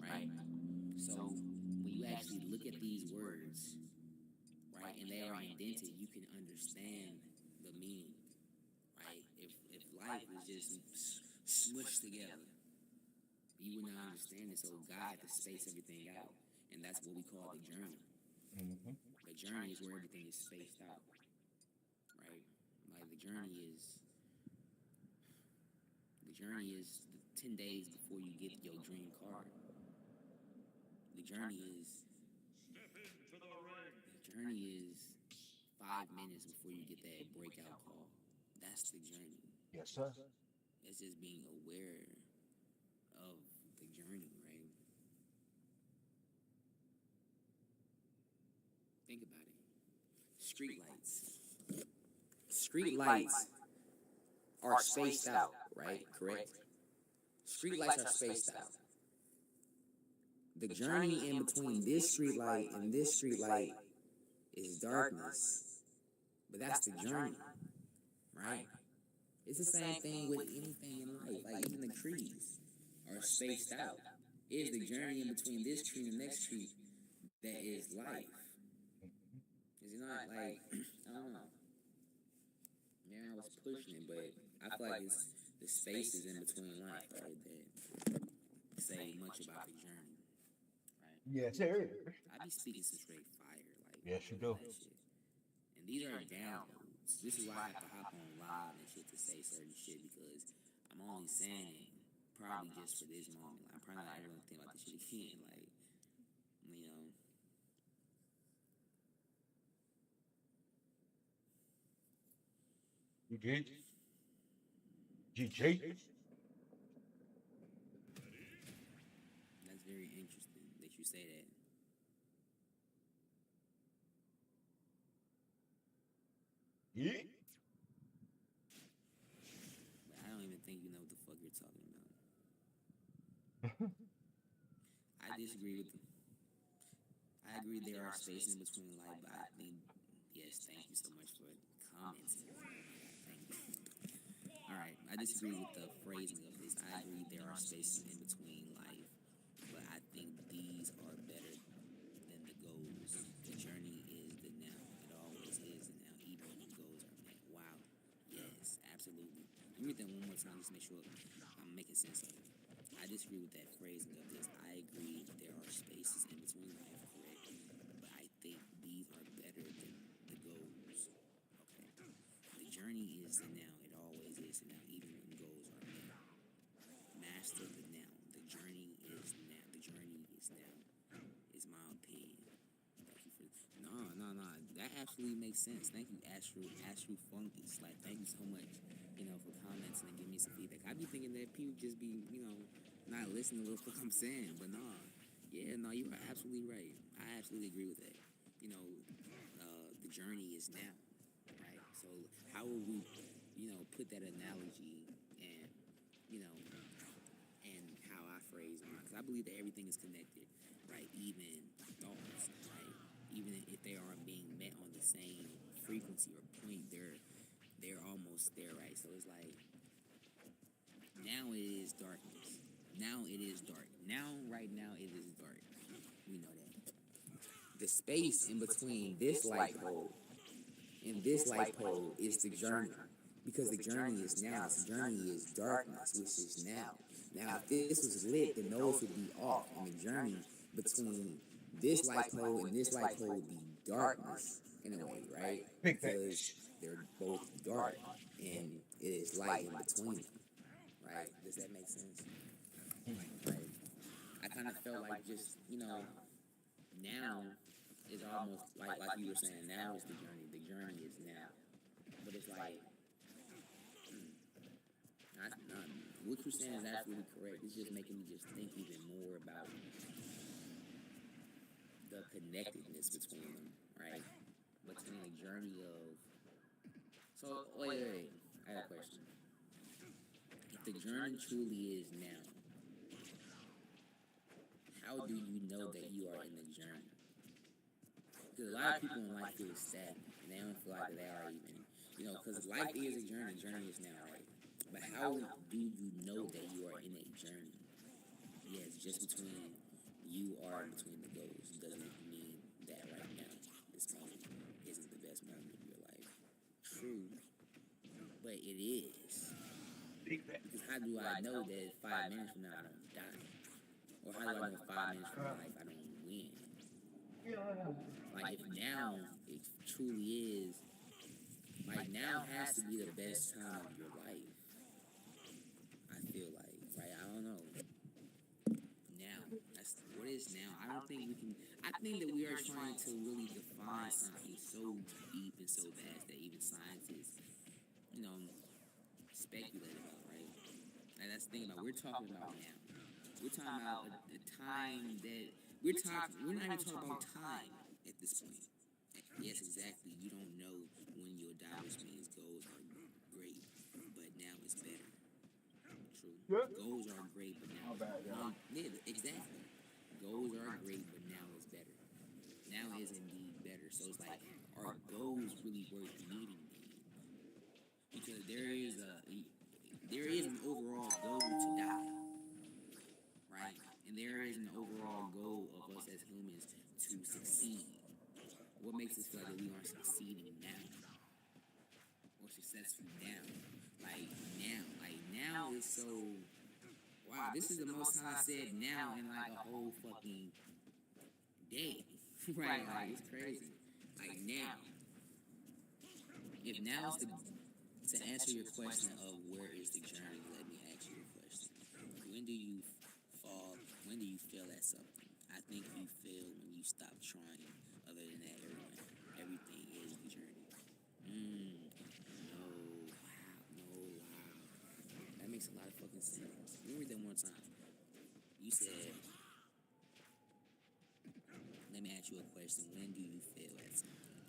right? So when you actually look at these words, right, and they are indented, you can understand the meaning, right? If life was just smushed together, you would not understand it. So God had to space everything out, and that's what we call the journey. Mm-hmm. The journey is where everything is spaced out, right? Like the journey is the 10 days before you get your dream car. The journey is Step into the ring. 5 minutes before you get that breakout call. That's the journey. Yes, sir. It's just being aware of the journey, right? Think about it. Street lights. Street lights are spaced out, right? Correct? Street lights are spaced out. The journey in between this street light and this street light is darkness. But that's the journey, right? It's the same thing with anything in life. Like even the trees are spaced out. It is the journey in between this tree and the next tree that is life. Is it not like, I don't know. Yeah, I was pushing it, but I feel like it's the spaces in between life, right, that say much about the journey, right? Yes, sir. I be speaking some straight fire, like Yes, you do. that shit. And these are downloads. This is why I have to hop on live and shit to say certain shit because I'm only saying it probably just for this moment. Like, I'm probably not ever gonna think about this shit again. Like, you know. You did? GG? That's very interesting that you say that. Yeah. But I don't even think you know what the fuck you're talking about. I disagree with them. I agree there are spaces in between life, but I think, yes, thank you so much for commenting. Thank you. Alright, I disagree with the phrasing of this. I agree there are spaces in between life, but I think these are better than the goals. The journey is the now. It always is the now, even when the goals are met. Wow. Yes, absolutely. Let me read that one more time just to make sure I'm making sense of it. I disagree with that phrasing of this. I agree there are spaces in between life, correct? But I think these are better than the goals. Okay. The journey is the now. It always is the now, even when goals are met. Master the now. The journey is now. The journey is now. Is my opinion. Thank you for no. That absolutely makes sense. Thank you, Astro Fungus. Like, thank you so much, for commenting and giving me some feedback. I be thinking that people just be, not listening to what the fuck I'm saying, but you are absolutely right. I absolutely agree with that. The journey is now, right? So how will we put that analogy and, you know, and how I phrase mine, because I believe that everything is connected, right? Even thoughts, right? Even if they aren't being met on the same frequency or point, they're almost there, right? So it's like, now it is darkness. Now it is dark. Right now it is dark. We know that. The space in between this light pole and this light pole is the journey. Because the journey is now. The journey is darkness, which is now. Now, if this was lit, then those would be off. And the journey between this light pole and this light pole would be darkness, in a way, right? Because they're both dark, and it is light in between them, right? Does that make sense? Right. I kind of felt like just, now is almost like you were saying, now is the journey. The journey is now. But it's like, what you're saying is absolutely correct. It's just making me just think even more about the connectedness between them, right? Between the journey of... So, wait. I got a question. If the journey truly is now, how do you know that you are in the journey? Because a lot of people in life feel stagnant, and they don't feel like they are even, because life is a journey. Journey is now, right? But how do you know that you are in a journey? Yes, just between you are between the goals doesn't mean that right now, this moment isn't the best moment of your life. True, but it is. Because how do I know that 5 minutes from now I don't die? Or how do I know 5 minutes from my life I don't win? Like, if now it truly is, like, now has to be the best time of your life. I feel like, right? I don't know. Now, what is now? I don't think we can. I think that we are trying to really define something so deep and so vast that even scientists, speculate about, right? And that's the thing about. We're talking about now. We're talking about a time that we're not even talking about time at this point. Yes, exactly. You don't know when you'll die, which means goals are great, but now it's better. True. Goals are great, but now exactly. Goals are great, but now it's better. Now is indeed better. So it's like, are goals really worth meeting then? Because there is an overall goal to die, right? And there is an overall goal of us as humans to succeed. What makes us feel like that we aren't succeeding now or successful now? Like now is so. Wow, this is the most time I said now in like a whole fucking day, right? Like, it's crazy. Like, now. If now is to answer your question of where is the journey, let me ask you a question. When do you fall? When do you fail at something? I think you fail when you stop trying. Other than that, everything is the journey. No. That makes a lot of fucking sense. Let me read that one more time. You said, let me ask you a question. When do you fail at something?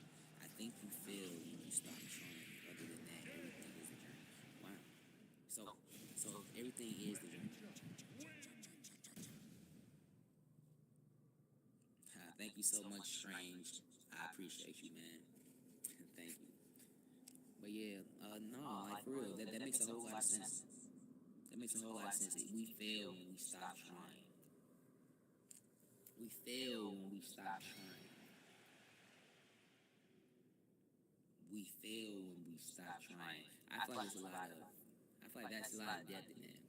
I think you fail when you stop trying. Other than that, everything is the journey. Wow. So everything is the journey. Thank you so much, Strange. I appreciate you, man. Thank you. But yeah, no, like, for real, that makes a whole lot of sense. That makes a whole lot of sense. We fail when we stop trying. We fail when we stop trying. We fail when we stop trying. I feel like that's a lot of depth in that.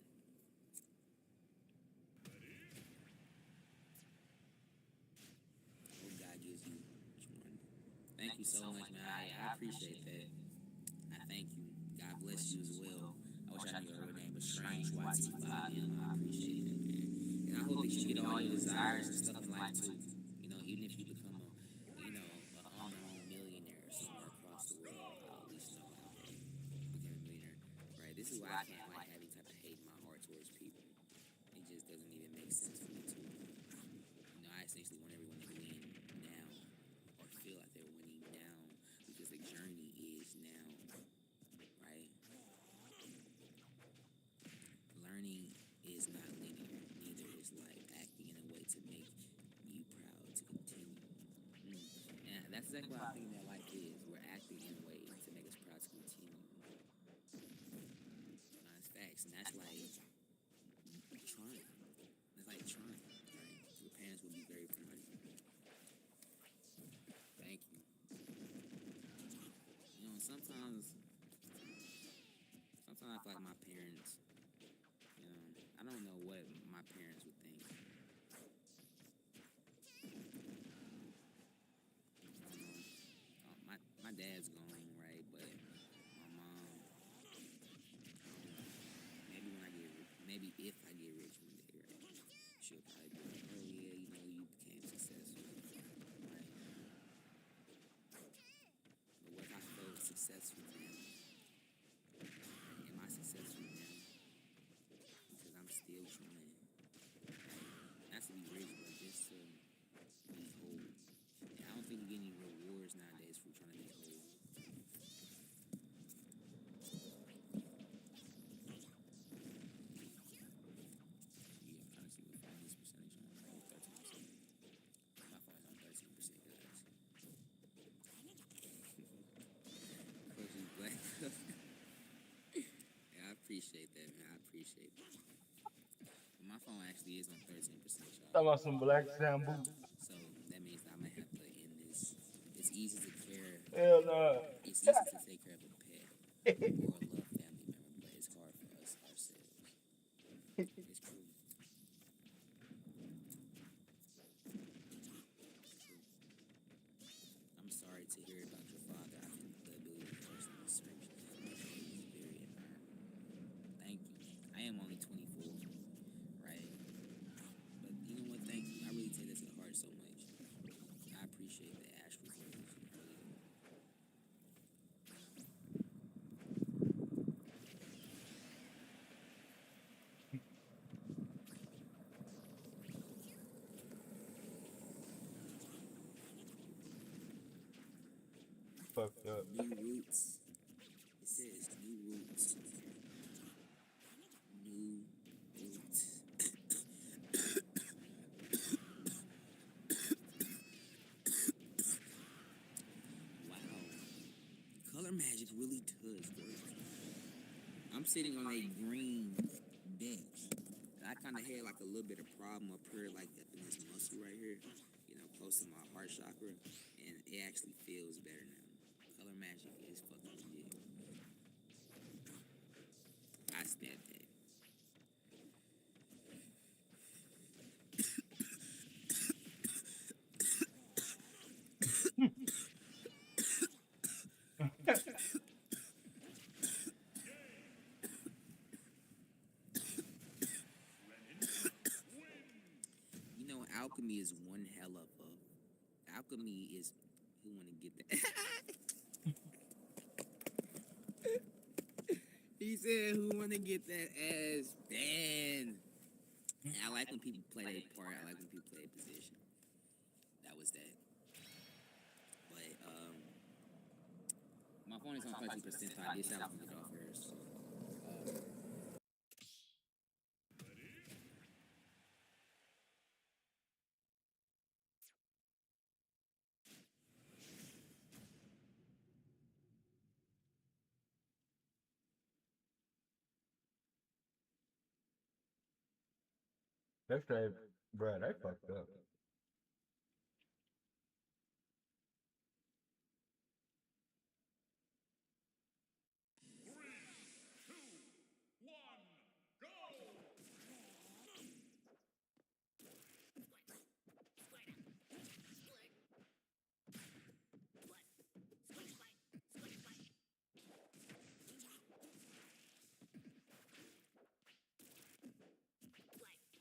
What God gives you. Thank you so much, man. I appreciate that. I thank you. God bless you as well. I wish I knew your name, but Strange YT5M. I appreciate it, man. And I hope that you get all your desires and stuff in life too. Even if you become a unknown millionaire somewhere across the world, I'll at least know how to become a millionaire. Right? This is why I can't like have any type of hate in my heart towards people. It just doesn't even make sense for me to. I essentially want everyone to win now, or feel like they're winning now, because the journey is now, right? what I think that life is. We're acting in ways to make us proud to continue. That's facts, and that's like trying. It's like trying, right? Your parents would be very proud of you. Thank you. You know, sometimes I feel like my parents, you know, I don't know what my parents would think. My dad's gone, right? But my mom, maybe when I get, maybe if I get rich one day, right? She'll probably be like, oh yeah, you know, you became successful, right? But what if I feel successful now? Am I successful now? Because I'm still trying, not to be rich, but just to be whole. And I don't think we get any rewards nowadays for trying to be whole. Yeah, I'm trying to see what finance percentage on. 13%. My phone's on 13%, guys. Coach is black. Yeah, I appreciate that, man. I appreciate that. My phone actually is on 13%, y'all. Talking about some black Sam boots. So that means I might have to end this. It's easy to care. Hell no. It's easy to take care of a pet or a loved family member, but it's hard for us ourselves. It's true. I'm sorry to hear about your father. I think the ability to personally search is very admirable. Thank you. I am only 24, right? But you know what? Thank you. I really take that to the heart so much. I appreciate the actual words. I really do. Fucked up. New roots. It says new roots. New roots. Wow. Color magic really does work. I'm sitting on a green bench. I kind of had like a little bit of problem up here, like up in this muscle right here, you know, close to my heart chakra, and it actually feels better now. Color magic is fucking legit. I stand that. You know, alchemy is one hell of a. Alchemy is. Who want to get that? He said, "Who want to get that ass banned?" I like when people play their part. I like when people play a position. That was that. But my phone is on 13%. So I guess I was gonna get off first. That's that, bro. They fucked up.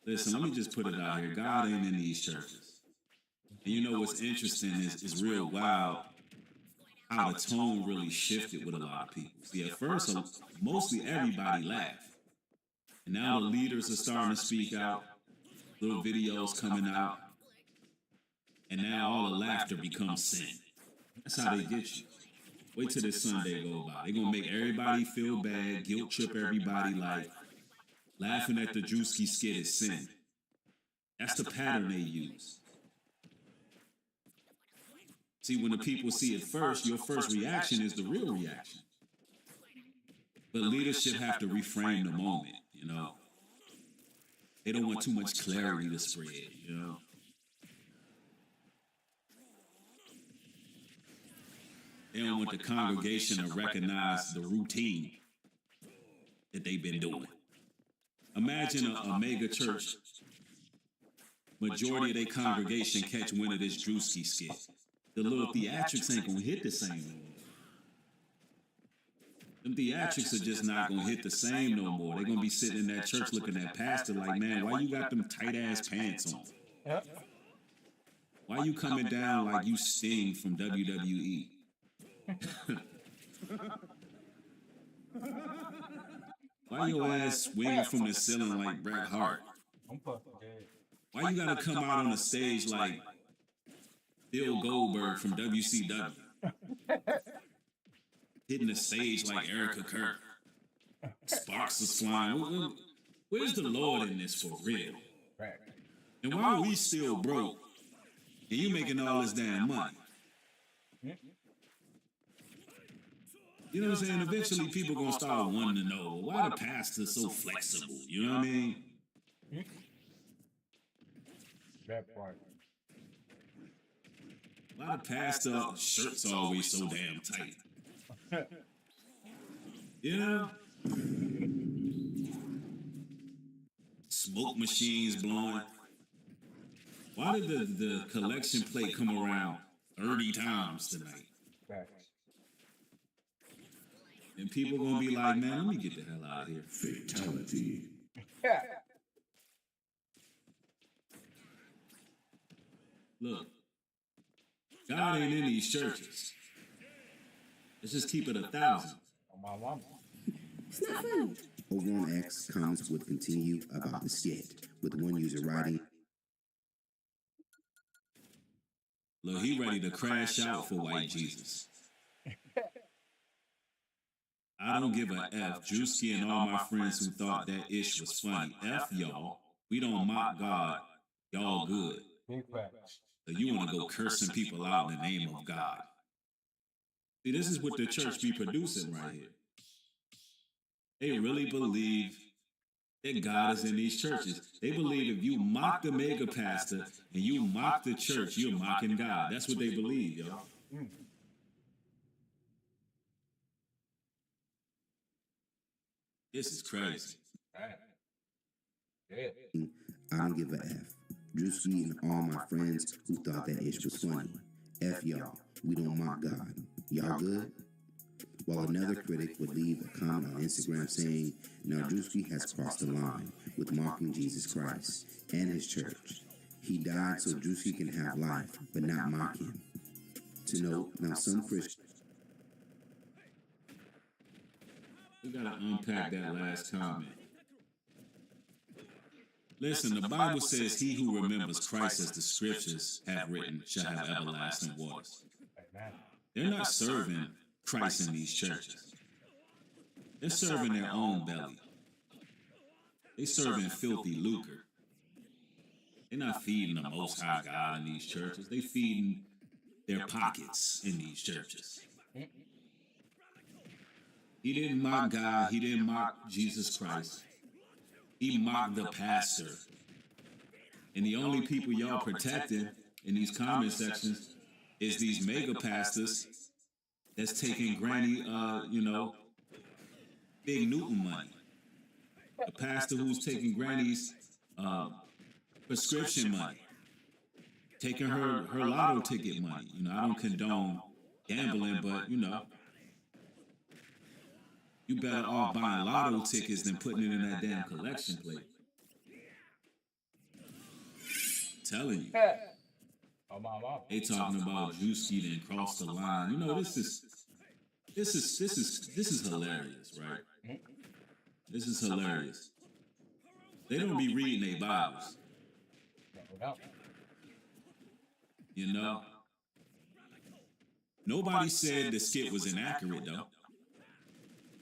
Listen, let me just put it out here. God ain't in these churches. And you know what's interesting is real wild how the tone really shifted with a lot of people. See, at first, mostly everybody laughed. And now the leaders are starting to speak out, little videos coming out. And now all the laughter becomes sin. That's how they get you. Wait till this Sunday go by. They're going to make everybody feel bad, guilt trip everybody like laughing at the Drewski skit is sin. That's the pattern they use. See, when the people see it first, your first reaction is the real reaction. But leadership have to reframe the moment, you know. They don't want too much clarity to spread, you know. They don't want the congregation to recognize the routine that they've been doing. Imagine a mega church, majority of their congregation catch wind of this Drewski skit. The little theatrics ain't gonna hit the same. Them theatrics are just not gonna hit the same no more. They're gonna be sitting in that church looking at pastor like, man, why you got them tight ass pants on? Yep. Why you coming down like you Sting from WWE? Why your ass swinging from the ceiling like Bret Hart? I'm fucking dead. Why you gotta come out on the stage like Bill Goldberg from WCW? Hitting the stage like Erica Kirk. Sparks is flying. Where's the Lord in this for real? Right. And why are we still broke? And you making all this damn money? You know what I'm saying? Eventually people gonna start wanting to know, why the pastor so flexible? You know what I mean? That part. Why the pastor shirt's always so damn tight? You know? Smoke machines blowing. Why did the collection plate come around 30 times tonight? Facts. And people gonna be like, man, let me get the hell out of here. Fatality. Yeah. Look, God ain't in these churches. Let's just keep it 1,000. On my mama. Over on X, comments would continue about the skit, with one user writing, Look, he ready to crash out for white Jesus. I don't give a F. Drewski and all my friends who thought that ish was funny. F y'all. We don't mock God. Y'all good. Big facts. So you want to go cursing people out in the name of God. See, this is what the church be producing right here. They really believe that God is in these churches. They believe if you mock the mega pastor and you mock the church, you're mocking God. That's what they believe, y'all. This is crazy. Right. Yeah. I don't give a F. Drewski and all my friends who thought that ish was funny. F y'all. We don't mock God. Y'all good? While another critic would leave a comment on Instagram saying, now Drewski has crossed the line with mocking Jesus Christ and his church. He died so Drewski can have life, but not mock him. To note, now some Christians We gotta unpack that last comment. Listen, the Bible says, he who remembers Christ as the scriptures have written shall have everlasting waters. Amen. They're not serving Christ in these churches. They're serving their own belly. They're serving filthy lucre. They're not feeding the Most High God in these churches. They're feeding their pockets in these churches. He didn't mock God. He didn't mock Jesus Christ. He mocked the pastor. And the only people y'all protecting in these comment sections is these mega pastors that's taking granny, Big Newton money. The pastor who's taking granny's prescription money. Taking her lotto ticket money. You know, I don't condone gambling, but, you better off buying lotto tickets than putting it in that damn collection plate. Telling you. On my mama. They talking about Drewski didn't cross the line. You know, this is hilarious, right? This is hilarious. They don't be reading their Bibles. No doubt. You know? Nobody said the skit was inaccurate, though.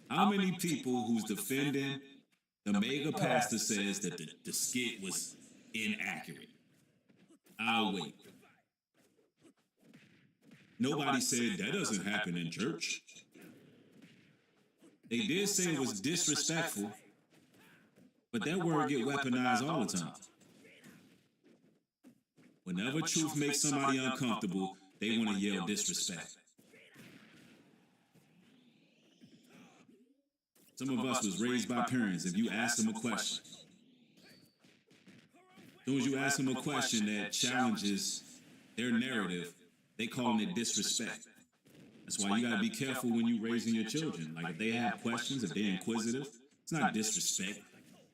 How many people who's defending the mega pastor says that the skit was inaccurate? I'll wait. Nobody said that doesn't happen in church. They did say it was disrespectful, but that word get weaponized all the time. Whenever truth makes somebody uncomfortable, they want to yell disrespect. Some of us was raised by parents. If you ask them a question, as soon as you ask them a question that challenges their narrative, they calling it disrespect. That's why you gotta be careful when you raising your children. Like if they have questions, if they're inquisitive, it's not disrespect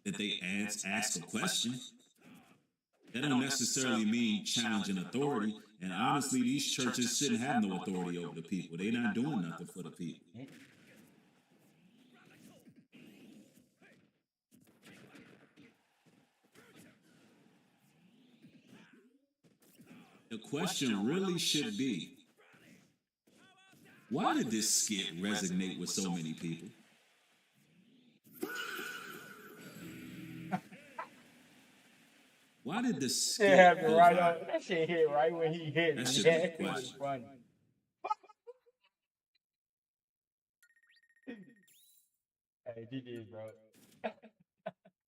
that they ask a question. That don't necessarily mean challenging authority. And honestly, these churches shouldn't have no authority over the people. They're not doing nothing for the people. The question really should be, why did this skit resonate with so many people? Why did the skit It happened go right viral? on. That shit hit right when he hit. That it. shit Yeah, was it was question. funny. Hey, he did, bro.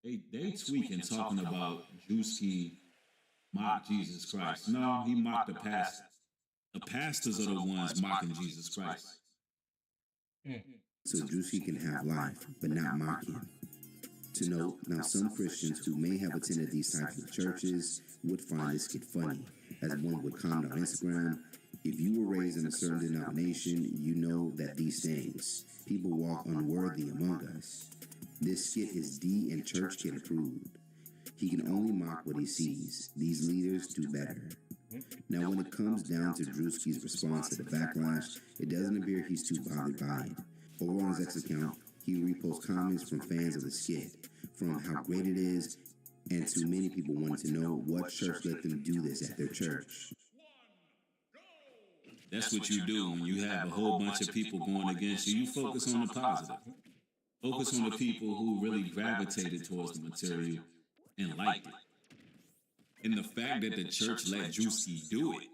They tweaking talking about Drewski mocked Jesus Christ. No, he mocked the pastor. The pastors are the ones mocking Jesus Christ. So Drewski can have life, but not mock him. To note, now some Christians who may have attended these types of churches would find this skit funny, as one would comment on Instagram, if you were raised in a certain denomination, you know that these things, people walk unworthy among us. This skit is D and church kid approved. He can only mock what he sees. These leaders do better. Now when it comes down to Drewski's response to the backlash, it doesn't appear he's too bothered by it. Over on his X account, he reposts comments from fans of the skit, from how great it is, and to many people wanting to know what church let them do this at their church. That's what you do when you have a whole bunch of people going against you. You focus on the positive. Focus on the people who really gravitated towards the material and liked it. And the fact that the church let Drewski do it,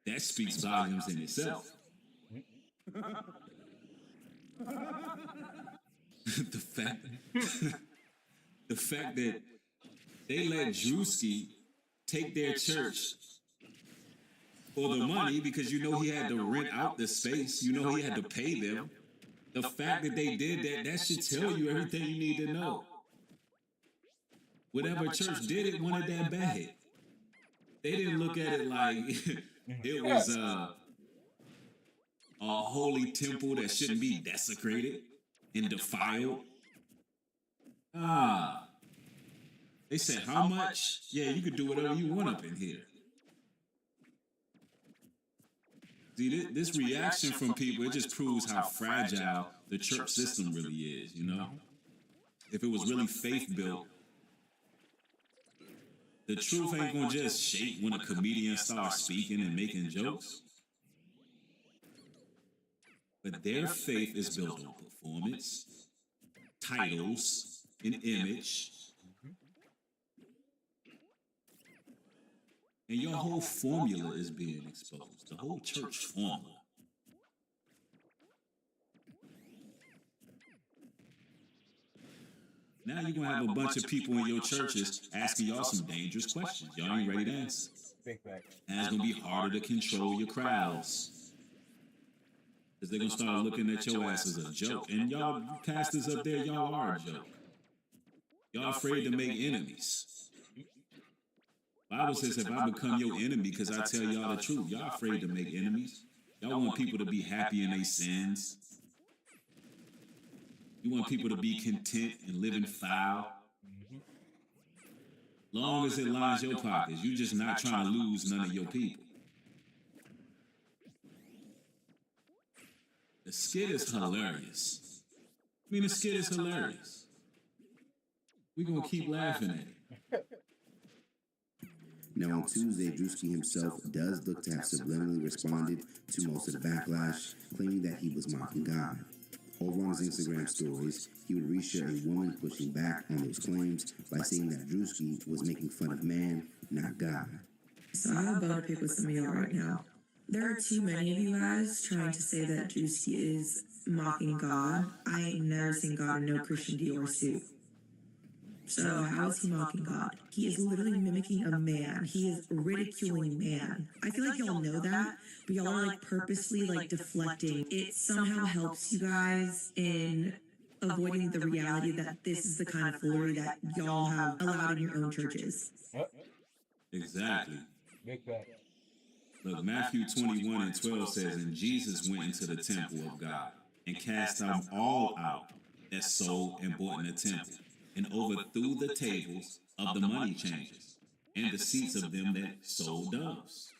that speaks volumes in itself. the fact that they let Drewski take their church for the money, because you know he had to rent out the space, you know he had to pay them. The fact that they did that, that should tell you everything you need to know. Whatever church did it wanted that bad. They didn't look at it like it was a holy temple that shouldn't be desecrated and defiled. They said, how much? Yeah, you could do whatever you want up in here. See, this reaction from people, it just proves how fragile the church system really is, you know? If it was really faith-built, the truth ain't gonna just shake when a comedian starts speaking and making jokes. But their faith is built on performance, titles, and image. And your whole formula is being exposed. The whole church formula. Now you're going to have a bunch of people in your churches asking y'all some dangerous questions. Y'all ain't ready to answer. Big facts. And it's going to be harder to control your crowds. Because they're going to start looking at your ass as a joke. And y'all pastors up there, y'all are a joke. Y'all afraid to make enemies. Bible says if I become your enemy because I tell y'all the truth, y'all afraid to make enemies. Y'all want people to be happy in their sins. You want people to be content and living foul. Long as it lines your pockets, you just not trying to lose none of your people. The skit is hilarious. I mean, the skit is hilarious. We're going to keep laughing at it. Now on Tuesday, Drewski himself does look to have subliminally responded to most of the backlash, claiming that he was mocking God. Over on his Instagram stories, he would reshare a woman pushing back on those claims by saying that Drewski was making fun of man, not God. So I'm about to pick with some of y'all right now. There are too many of you guys trying to say that Juicy is mocking God. I ain't never seen God in no Christian Dior suit. So how is he mocking God? He is literally mimicking a man. He is ridiculing man. I feel like y'all know that, but y'all are like purposely like deflecting. It somehow helps you guys in avoiding the reality that this is the kind of foolery that y'all have allowed in your own churches. Yep. Exactly. Big fact. Look, Matthew 21:12 says, "And Jesus went into the temple of God and cast them all out that sold and bought in the temple, and overthrew the tables of the money changers and the seats of them that sold doves."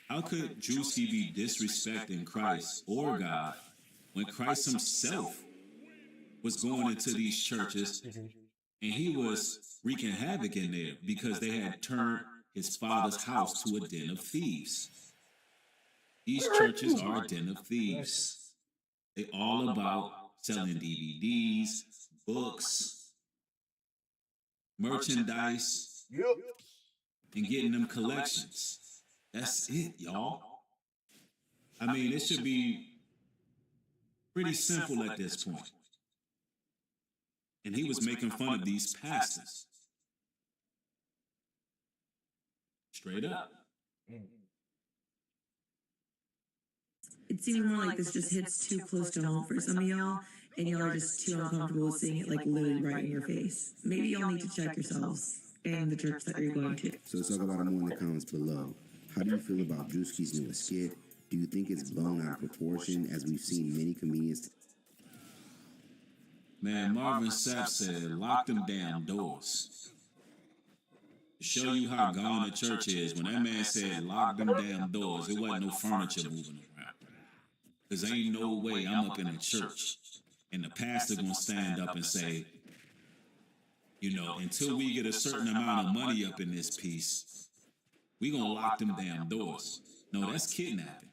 How could Drewski be disrespecting Christ or God when Christ himself was going into these churches and he was wreaking havoc in there because they had turned his father's house to a den of thieves? These churches are a den of thieves. They all about selling DVDs, books, merchandise, Yep. and getting them collections. That's it, y'all. I mean, it should be pretty simple at this point. And he was making fun of these pastors. Straight up. It seems more like this just hits too close to home for some of y'all, and y'all are just too uncomfortable with seeing it like literally right in your face. Maybe y'all need to check yourselves and the church that you're going to. So let's talk about it more in the comments below. How do you feel about Drewski's newest skit? Do you think it's blown out of proportion, as we've seen many comedians? Man, Marvin Sapp said, "Lock them damn doors." To show you how gone the church is, when that man said, "Lock them damn doors," it wasn't no furniture moving around. Because ain't no way I'm up in a church and the pastor gonna stand up and say, you know, until we get a certain amount of money up in this piece, we gonna lock them damn doors. No, that's kidnapping.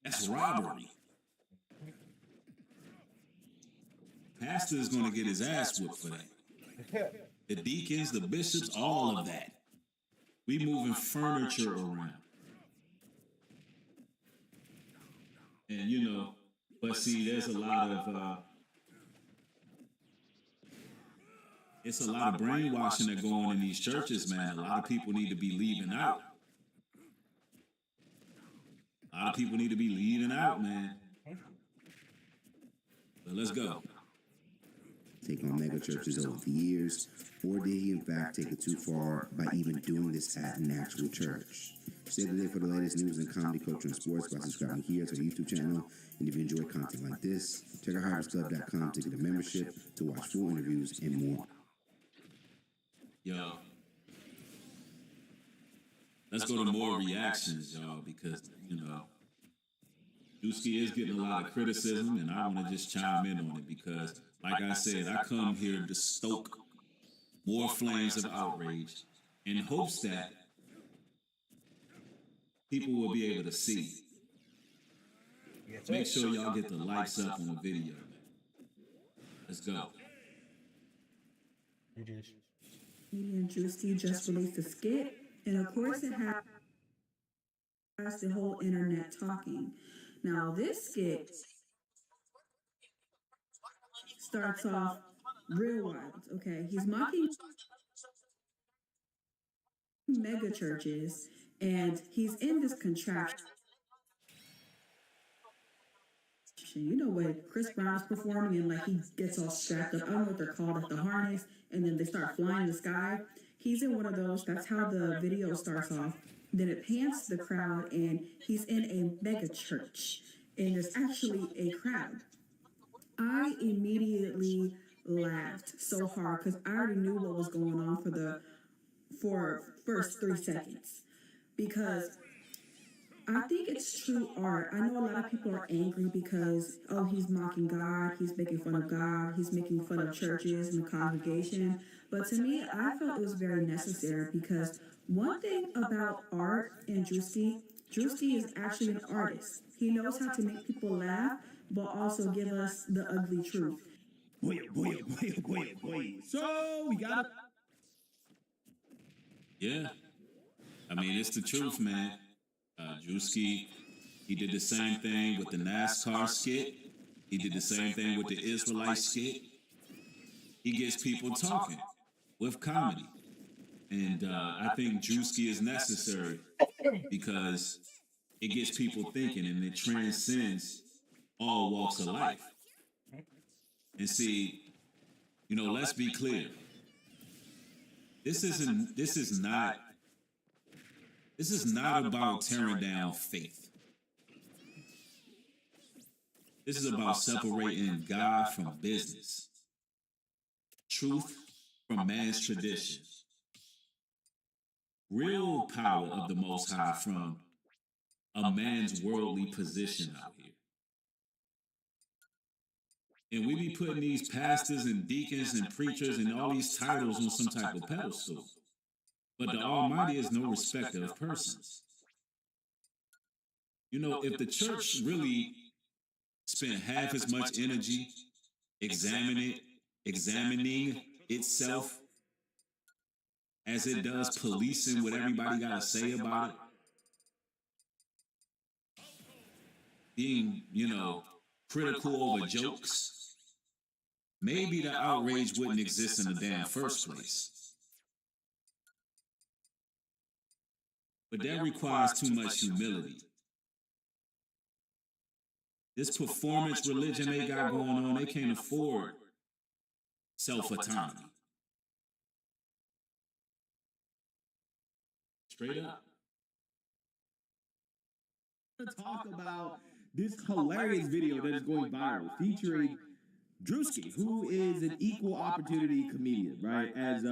That's robbery. Pastor is gonna get his ass whooped for that. The deacons, the bishops, all of that. We moving furniture around. And you know, but see, there's a lot of it's a lot of brainwashing that go on in these churches, man. A lot of people need to be leaving out. A lot of people need to be leaving out, man. But let's go. Take on mega churches over the years, or did he in fact take it too far by even doing this at an actual church? Stay today for the latest news in comedy, culture, and sports by subscribing here to our YouTube channel. And if you enjoy content like this, check out HypersClub.com to get a membership, to watch full interviews, and more. Yo, let's go to more reactions, y'all, because, you know, Drewski is getting a lot of criticism, and I want to just chime in on it because, like I said, I come here to stoke more flames of outrage in hopes that people will be able to see. Make sure y'all get the likes up on the video. Let's go. Comedian Juicy just released a skit, and of course it has the whole internet talking. Now this skit starts off real wild, okay? He's mocking mega churches, and he's in this contraption. You know when Chris Brown's performing and like he gets all strapped up, I don't know what they're called, like the harness, and then they start flying in the sky. He's in one of those. That's how the video starts off. Then it pans to the crowd, and he's in a mega church, and there's actually a crowd. I immediately laughed so hard because I already knew what was going on for first 3 seconds, because I think it's true art. I know a lot of people are angry because, oh, he's mocking God, he's making fun of God, he's making fun of churches and the congregation. But to me, I felt it was very necessary because one thing about art and Drewski is actually an artist. He knows how to make people laugh, but also give us the ugly truth. Boy. So we got it. Yeah. I mean, it's the truth, man. Drewski, he did the same thing with the NASCAR skit. He did the same thing with the Israelite skit. He gets people talking with comedy. And I think Drewski is necessary because it gets people thinking and it transcends all walks of life. And see, you know, let's be clear. This is not about tearing down faith. This is about separating God from business, truth from man's tradition, real power of the Most High from a man's worldly position out here. And we be putting these pastors and deacons and preachers and all these titles on some type of pedestal. But the Almighty is no respecter of persons. You know, if the church really spent half as much energy examining itself as it does policing what everybody got to say about it, being, you know, critical over jokes, maybe the outrage wouldn't exist in the damn first place. But that requires too much humility. This performance religion they got going on, they can't afford self-autonomy. Straight up. To talk about this hilarious video that is going viral featuring Drewski, who is an equal opportunity comedian, right? As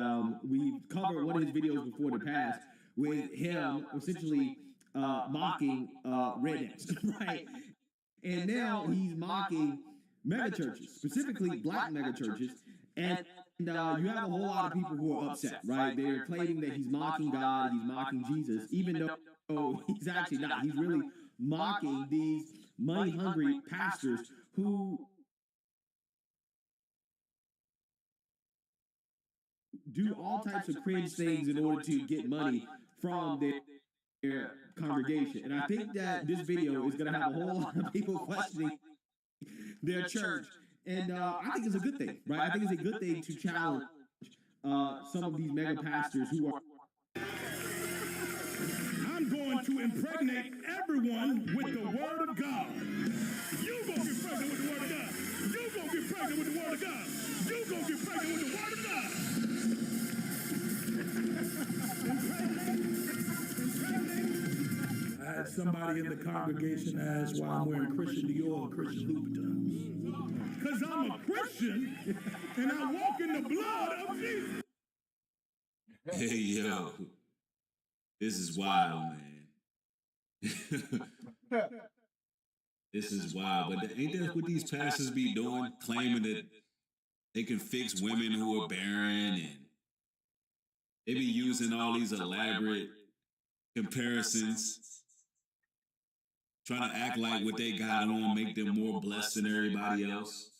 we covered one of his videos before the past with him essentially mocking rednecks, right? And now he's mocking megachurches, specifically black megachurches. And you have a whole lot of people who are upset, right? They're claiming that he's mocking God, he's mocking Jesus, even though he's actually not. He's really mocking these money-hungry pastors who do all types of cringe things in order to get money from their congregation. And I think that this video is going to have a whole lot of people questioning their church. And I think it's a good thing, right? I think it's a good thing to challenge some of these mega pastors who are. I'm going to impregnate everyone with the word of God. You gonna get pregnant with the word of God. You gonna get pregnant with the word of God. You gonna get pregnant with the word of God. I had somebody in the congregation ask why I'm wearing Christian Dior and Christian Louboutin. Because I'm a Christian and I walk in the blood of Jesus. Hey, yo. This is wild, man. This is wild. But ain't that what these pastors be doing? Claiming that they can fix women who are barren, and they be using all these elaborate comparisons, trying to act like what they got on make them more blessed than everybody else.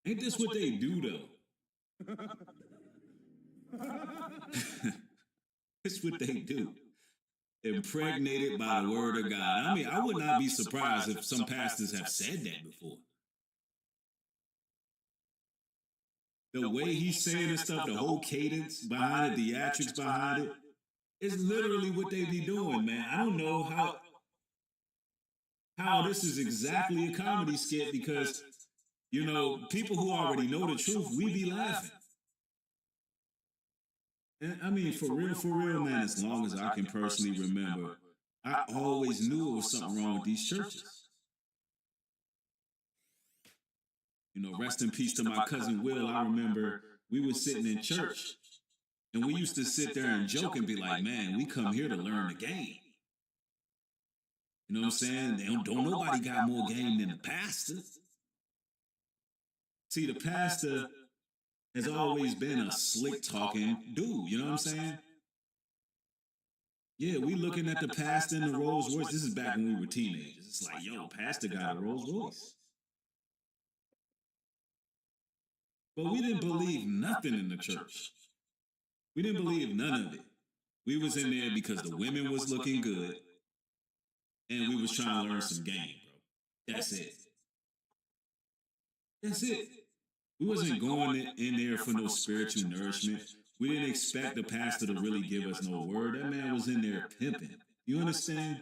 Ain't this what they do, though? It's what they do. Impregnated by the word of God. I mean, I would not be surprised if some pastors have said that before. The way he's saying this stuff, the whole cadence behind it, the theatrics behind it, is literally what they be doing, man. I don't know how this is exactly a comedy skit because, you know, people who already know the truth, we be laughing. And I mean, for real, man, as long as I can personally remember, I always knew there was something wrong with these churches. You know, rest in peace to my cousin Will. I remember we were sitting in church, and we used to sit there and joke and be like, man, we come here to learn the game. You know what I'm saying? Don't nobody got more game than the pastor. See, the pastor has always been a slick-talking dude, you know what I'm saying? Yeah, we looking at the pastor in the Rolls Royce. This is back when we were teenagers. It's like, yo, pastor got a Rolls Royce. But we didn't believe nothing in the church. We didn't believe none of it. We was in there because the women was looking good, and we was trying to learn some game, bro. That's it. That's it. We wasn't going in there for no spiritual nourishment. We didn't expect the pastor to really give us no word. That man was in there pimping. You understand?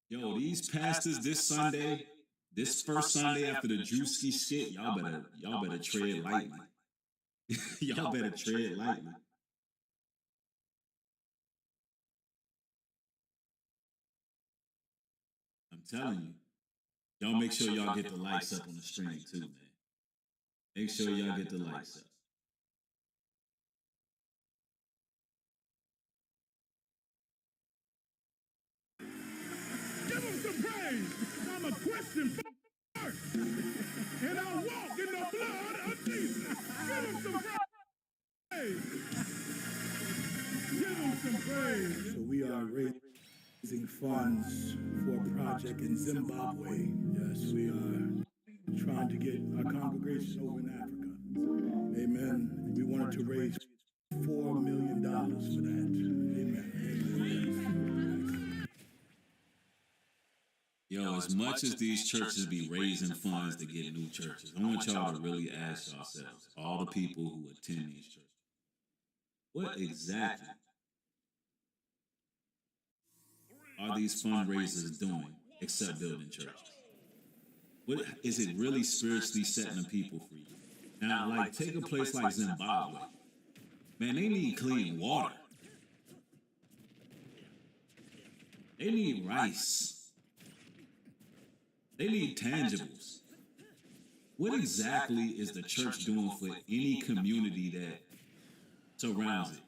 Yo, these pastors this Sunday, this first Sunday after the Drewski shit, y'all better tread lightly. Y'all better tread lightly. I'm telling you. Y'all make sure y'all get the likes up on the stream too, man. Make sure y'all get the likes up. Give him some praise. I'm a question first. And I walk in the blood of Jesus. Give him some praise. Give him some praise. So we are raising funds for a project in Zimbabwe. Yes, we are trying to get our congregation over in Africa. Amen. We wanted to raise $4 million for that. Amen. Yo, as much as these churches be raising funds to get new churches, I want y'all to really ask yourselves, all the people who attend these churches, what exactly are these fundraisers doing except building churches? What is it really spiritually setting the people free? Now, like, take a place like Zimbabwe. Man, they need clean water. They need rice. They need tangibles. What exactly is the church doing for any community that surrounds it?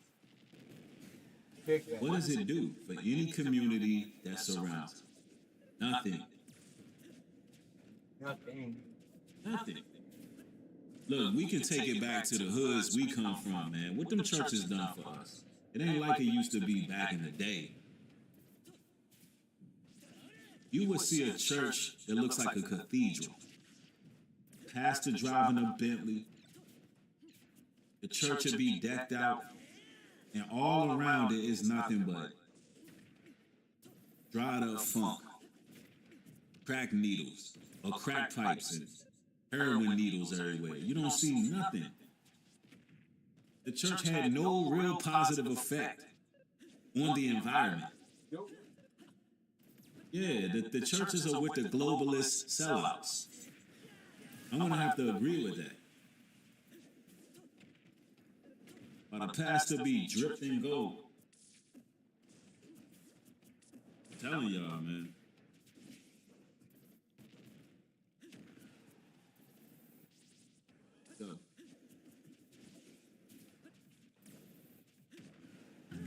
What does it do for any community that surrounds it? Nothing. Nothing. Look, we can take it back to the hoods we come from, man. What them churches done for us? It ain't like it used to be back in the day. You would see a church that looks like a cathedral. Pastor driving a Bentley. The church would be decked out. And all around it is nothing but dried up funk, crack needles, or crack pipes, and heroin needles everywhere. You don't see nothing. The church had no real positive effect on the environment. Yeah, the churches are with the globalist sellouts. I'm going to have to agree with that. But the pastor be dripped in gold. I'm telling y'all, man. So.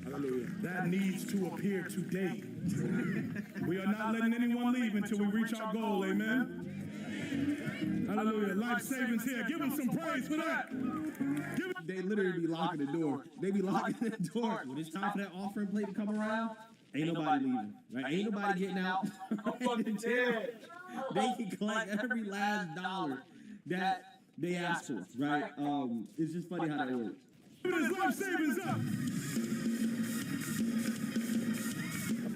Hallelujah. That needs to appear today. We are not letting anyone leave until we reach our goal. Amen. Hallelujah. Life savings here. Give them some praise for that. They literally be locking the door. They be locking the door. When it's time for that offering plate to come around, ain't nobody leaving. Right? Ain't nobody getting out. They can collect every last dollar that they ask for. Right? It's just funny how that works. His life savings up.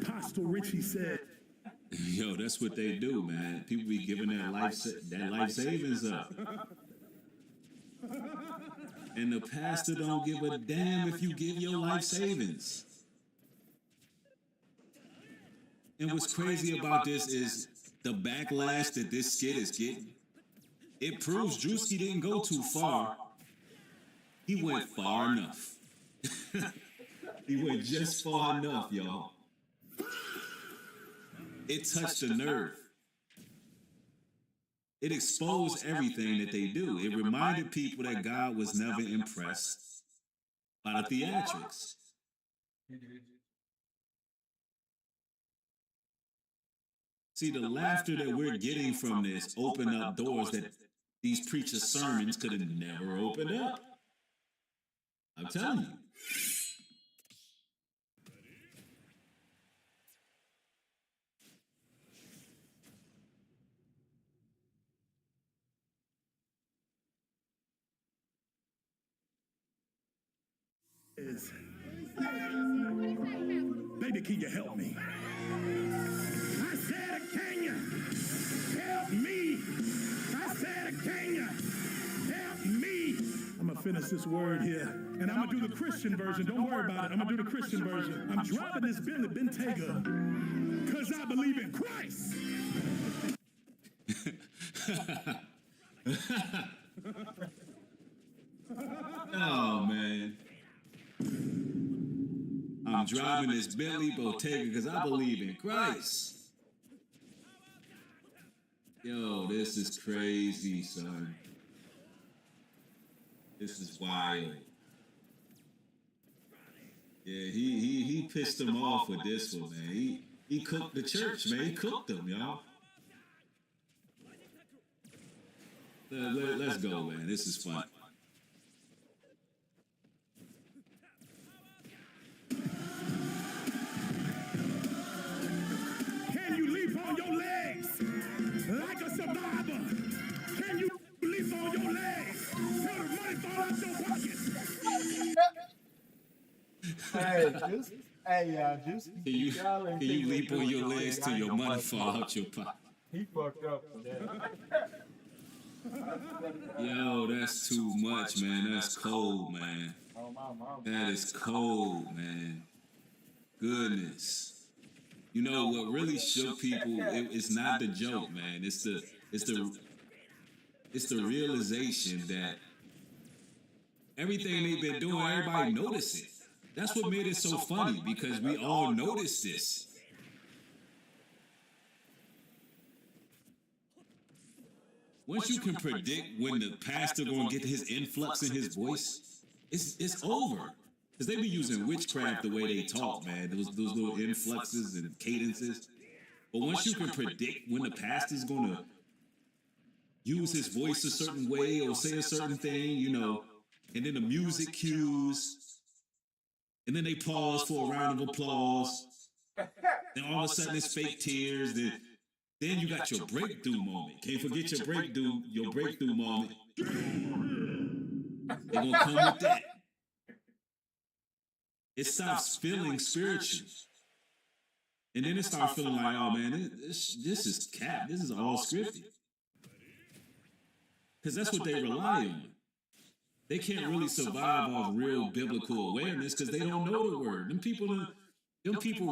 Apostle Richie said. Yo, that's what they do, man. People be giving that life savings up. And the pastor don't give a damn if you give your life savings. And what's crazy about this is the backlash that this skit is getting. It proves Drewski didn't go too far. He went far enough. He went just far enough, y'all. It touched a nerve. It exposed everything that they do. It reminded people that God was never impressed by the theatrics. See, the laughter that we're getting from this opened up doors that these preachers' sermons could have never opened up. I'm telling you. is, baby, can you help me? I said, can you help me? I said, can you help me? I'm gonna finish this word here, and I'm gonna do the Christian version. Don't worry about it. I'm gonna do the Christian version. I'm driving this Bentley Bentayga because I believe in Christ. Oh man. I'm driving this Bentley Bottega because I believe in Christ. Yo, this is crazy, son. This is wild. Yeah, he pissed him off with this one, man. He cooked the church, man. He cooked them, y'all. Let's go, man. This is fun. Can you leap on your legs like a survivor? Can you leap on your legs till the money fall out your pockets? Juicy. Can you leap on your legs till your money fall out your pocket? He fucked up for that. Yo, that's too much, man. That's cold, man. Oh, my mom. That is cold, man. Goodness. You know what really shook people? It's not the joke, man. It's the realization that everything they've been doing, everybody noticed it. That's what made it so funny, because we all noticed this. Once you can predict when the pastor gonna get his influx in his voice, it's over. Because they be using witchcraft the way they talk, man. Those little influxes and cadences. But once you can predict when the pastor's gonna use his voice a certain way or say a certain thing, you know, and then the music cues, and then they pause for a round of applause. Then all of a sudden it's fake tears. Then you got your breakthrough moment. Can't forget your breakthrough moment. They're gonna come with that. It stops feeling spiritual. And then it starts feeling like, oh man, this is cap. This is all scripted. Because that's what they rely on. They can't really survive off real biblical awareness because they don't know the word. Them people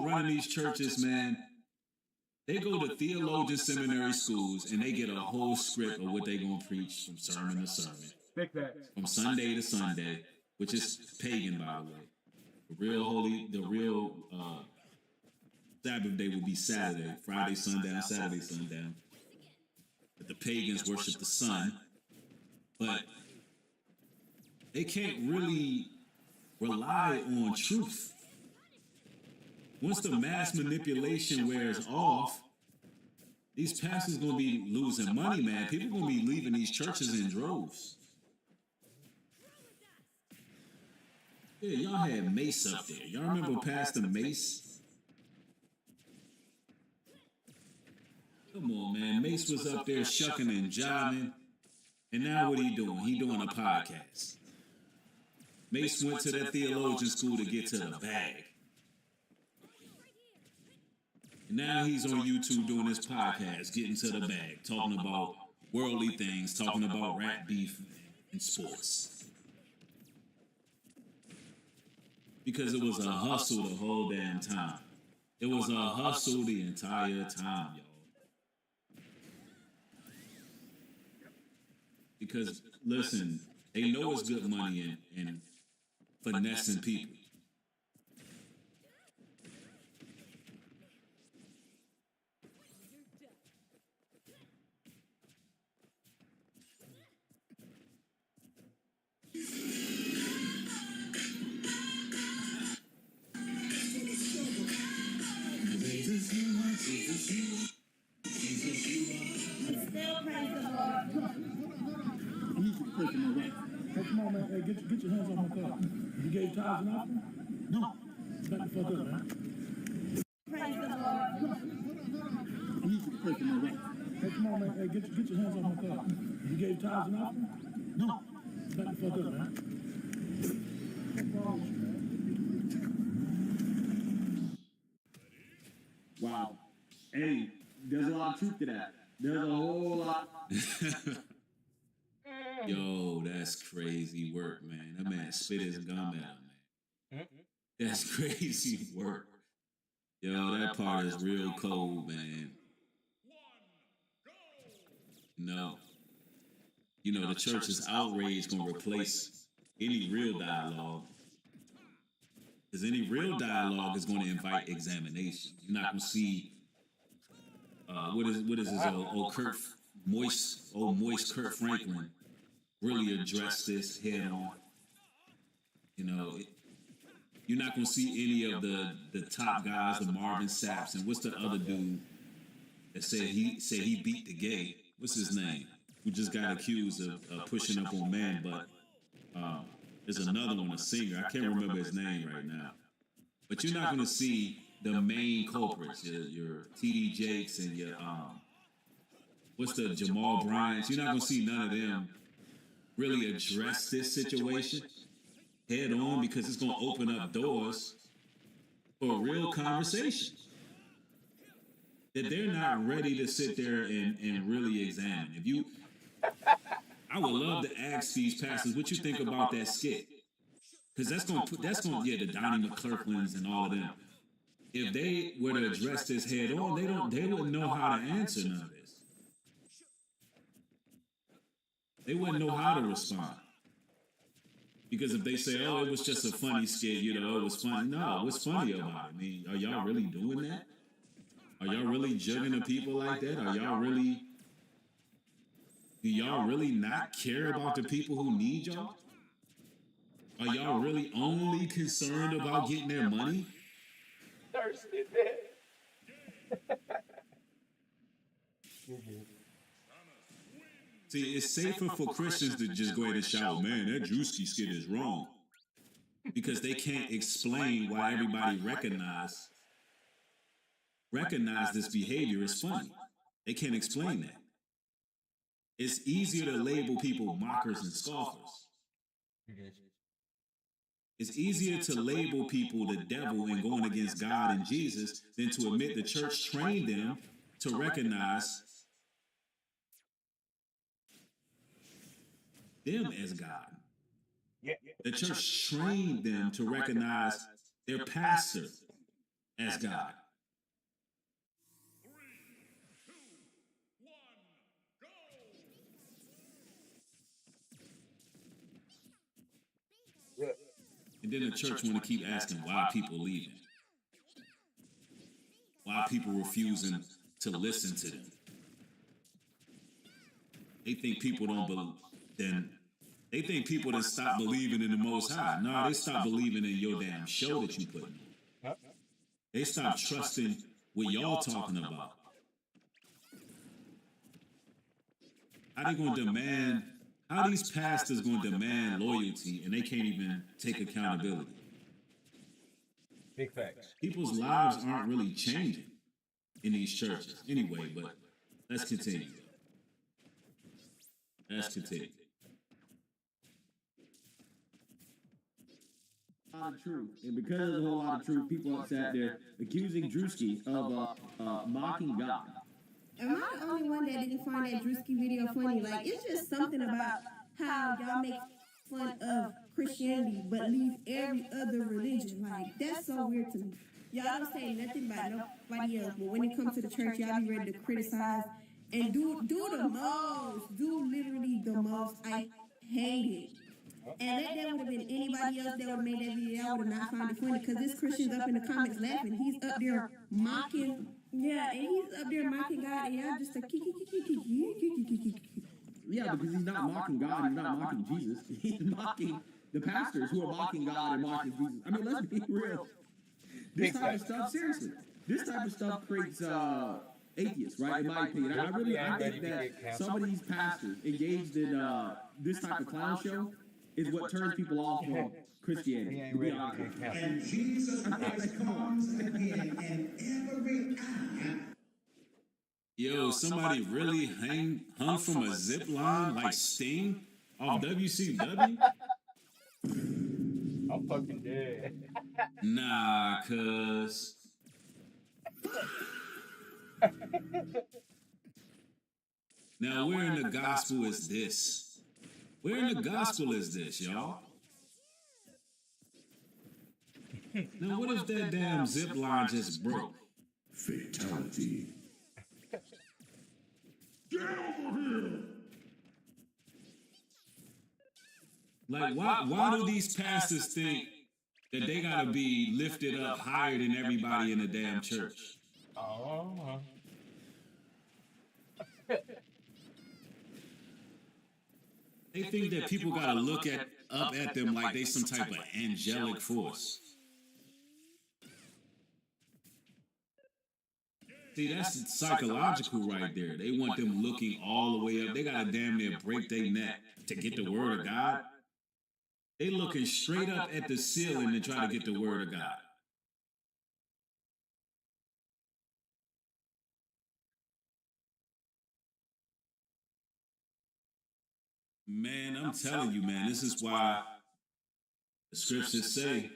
running these churches, man, they go to theologian seminary schools and they get a whole script of what they're going to preach from sermon to sermon. From Sunday to Sunday, which is pagan, by the way. The real Sabbath day would be Saturday, Friday, sundown, Saturday, sundown. But the pagans worship the sun. But they can't really rely on truth. Once the mass manipulation wears off, these pastors gonna be losing money, man. People gonna be leaving these churches in droves. Yeah, y'all had Mace up there. Y'all remember Pastor Mace? Come on, man. Mace was up there shucking and jiving. And now what he doing? He doing a podcast. Mace went to that theologian school to get to the bag. And now he's on YouTube doing his podcast, getting to the bag, talking about worldly things, talking about rat beef and sports. Because it was a hustle the whole damn time. It was a hustle the entire time, y'all. Because, listen, they know it's good money in finessing people. Come on, man. Hey, get your hands off my car. You gave tithes and offering? No. Back the fuck up, man. Praise the Lord. I need you to pray for my wife. Hey, come on, man. Hey, get your hands off my car. You gave tithes and offering? No. Back the fuck up, man. What's wrong with you, man? Wow. Hey, there's a lot of truth to that. There's a whole lot. Yo, that's crazy work, man. That man spit his gum at him, man. That's crazy work. Yo, that part is real cold, man. No. You know, the church's outrage gonna replace any real dialogue. Because any real dialogue is gonna invite examination. You're not gonna see what is his old moist Kurt Franklin really address this head on. You know, you're not gonna see any of the top guys, the Marvin Saps, and what's the other dude that said he beat the gay? What's his name? Who just got accused of pushing up on man, but there's another one, a singer. I can't remember his name right now. But you're not gonna see the main culprits, your T.D. Jakes and your what's the Jamal Bryants. You're not gonna see none of them really address this situation head on, because it's gonna open up doors for a real conversation that they're not ready to sit there and really examine. I would love to ask these pastors what you think about that skit, because that's gonna the Donnie McClurkins and all of them. If they were to address this head on, they wouldn't know how to answer none of this. They wouldn't know how to respond. Because if they say, oh, it was just a funny skit, you know, it was funny. No, what's funny about it? I mean, are y'all really doing that? Are y'all really judging the people like that? Do y'all really not care about the people who need y'all? Are y'all really only concerned about getting their money? Thirsty there. See, it's safer for Christians to just go ahead and shout, man, that Drewski skit is wrong. Because they can't explain why everybody recognize this behavior as funny. They can't explain that. It's easier to label people mockers and scoffers. It's easier to label people the devil and going against God and Jesus than to admit the church trained them to recognize them as God. The church trained them to recognize their pastor as God. And then the church want to keep asking why people leaving. Why people refusing to listen to them. They think people don't believe. They think people that stop believing in the Most High. No, they stop believing in your damn show that you put in. They stop trusting what y'all talking about. How they gonna demand? How these pastors gonna demand loyalty and they can't even take accountability? Big facts. People's lives aren't really changing in these churches anyway. But let's continue. Let's continue. A lot of truth, and because there's a whole lot of truth, people upset there accusing Drewski of mocking God. Am I the only one that didn't find that Drewski video funny? Like, it's just something about how y'all make fun of Christianity but leave every other religion. Like, that's so weird to me. Y'all don't say nothing about nobody else, but when it comes to the church, y'all be ready to criticize and do the most. Do literally the most. I hate it. And if that would have been anybody else that would have made that video, I would have not found it funny, because this Christian's up in the comments laughing. He's up there mocking. Yeah, and he's up there mocking God, and y'all just like, yeah, because he's not mocking God, he's not mocking Jesus. He's mocking the pastors who are mocking God and mocking Jesus. I mean, let's be real. This type of stuff, seriously, this type of stuff creates atheists, right? In my opinion, I think that some of these pastors engaged in this type of clown show is what turns people off from Christianity. And Jesus Christ comes again, and every eye. Yo, somebody really hung from a zip line like Sting off WCW? I'm fucking dead. Nah, cuz. Now, where in the gospel is this? Where in the gospel is this, y'all? Now, what if that damn zip line just broke? Fatality. Get over here! Like, why do these pastors think that they gotta be lifted up higher than everybody in the damn church? Oh. They think that people gotta look up at them like they some type of angelic force. See, that's psychological right there. They want them looking all the way up. They gotta damn near break their neck to get the word of God. They looking straight up at the ceiling to try to get the word of God. Man, I'm telling you, man, this is why the scriptures say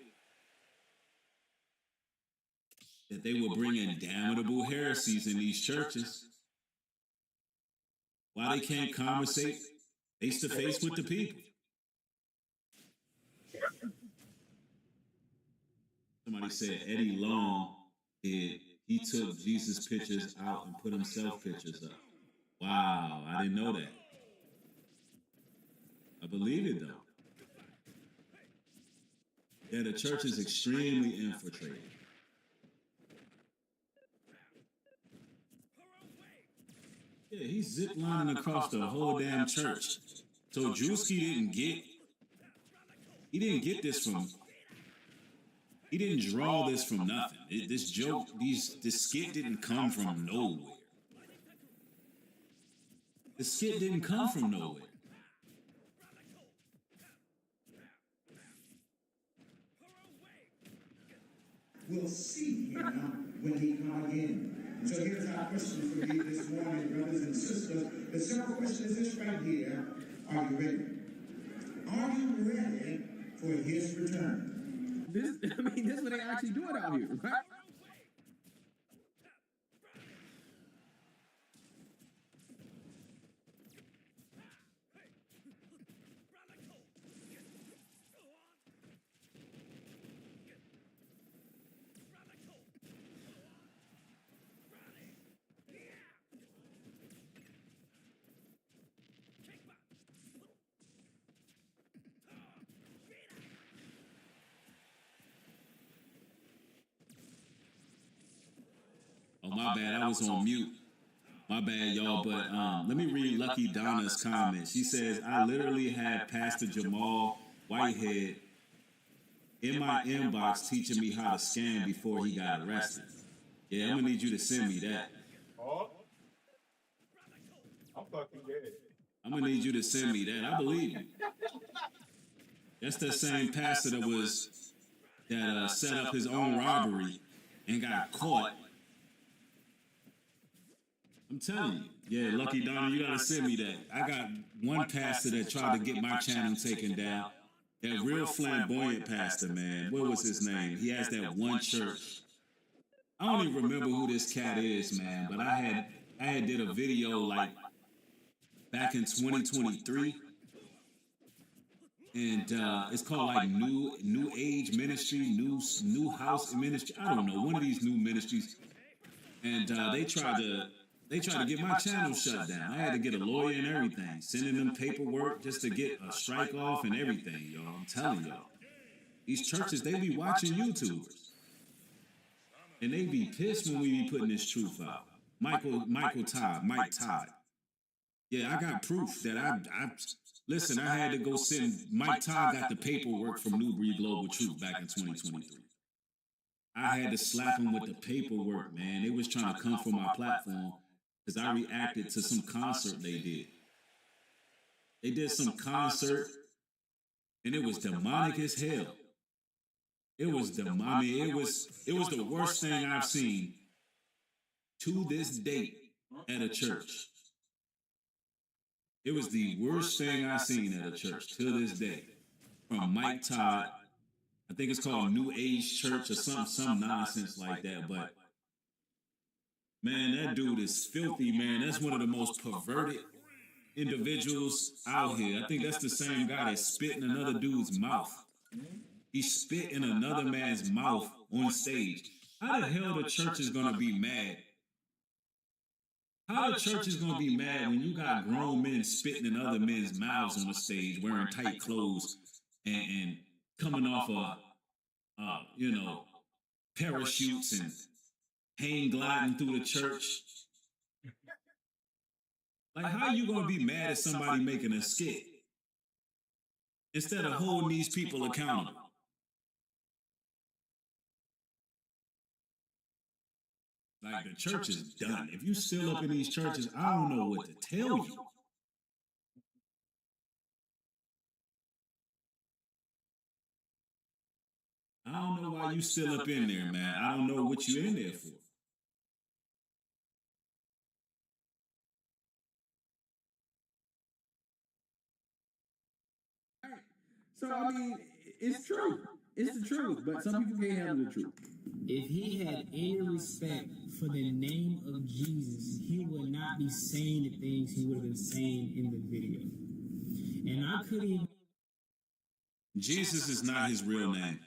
that they will bring in damnable heresies in these churches. Why they can't conversate face to face with the people. Somebody said Eddie Long he took Jesus pictures out and put himself pictures up. Wow, I didn't know that. I believe it though. Yeah, the church is extremely infiltrated. Yeah, he's ziplining across the whole damn church. So Drewski didn't get this from. He didn't draw this from nothing. This joke, this skit didn't come from nowhere. The skit didn't come from nowhere. We'll see him when he come again. So here's our question for you this morning, brothers and sisters. The simple question is this right here. Are you ready? Are you ready for his return? This is what they actually doing out here, right? Oh, my bad. I was on mute. My bad, y'all. But let me read Lucky Donna's comment. She says, I literally had Pastor Jamal Whitehead in my inbox teaching me how to scam before he got arrested. Yeah, I'm going to need you to send me that. Oh. I'm fucking dead. I'm going to need you to send me that. I believe you. That's the same pastor that set up his own robbery and got caught. I'm telling you. Yeah, Lucky Donna, you gotta send me that. I got one pastor that tried to get my channel taken down. That real flamboyant pastor, man. What was his name? He has that one church. I don't even remember who this cat is, man. But I had did a video like back in 2023. And it's called like New Age Ministry, New House Ministry. I don't know, one of these new ministries. And they tried to get my channel shut down. I had to get a lawyer and everything, sending them paperwork just to get a strike off and everything, y'all. I'm telling y'all. These churches, they be watching YouTubers. And they be pissed when we be putting this truth out. Mike Todd. Yeah, I got proof that listen, I had to go send, Mike Todd got the paperwork from New Breed Global Truth back in 2023. I had to slap him with the paperwork, man. They was trying to come for my platform because I reacted to some concert they did. They did some concert, and it was demonic as hell. It was demonic. It was the worst thing I've seen to this date at a church. It was the worst thing I've seen at a church to this day. From Mike Todd. I think it's called New Age Church or some nonsense like that. But Man, that dude is filthy, man. That's one of the most perverted individuals out here. I think that's the same guy that spit in another dude's mouth. He spit in another man's mouth on stage. How the hell the church is gonna be mad? How the church is gonna be mad when you got grown men spitting in other men's mouths on the stage, wearing tight clothes and coming off parachutes and hang gliding through the church? Like, how you gonna be mad at somebody making a skit instead of holding these people accountable? Like, the church is done. If you still up in these churches, I don't know what to tell you. I don't know why you still up in there, man. I don't know what you in there for. So, I mean, it's true. It's the truth, but some people can't handle the truth. If he had any respect for the name of Jesus, he would not be saying the things he would have been saying in the video. And I couldn't even... Jesus is not his real name.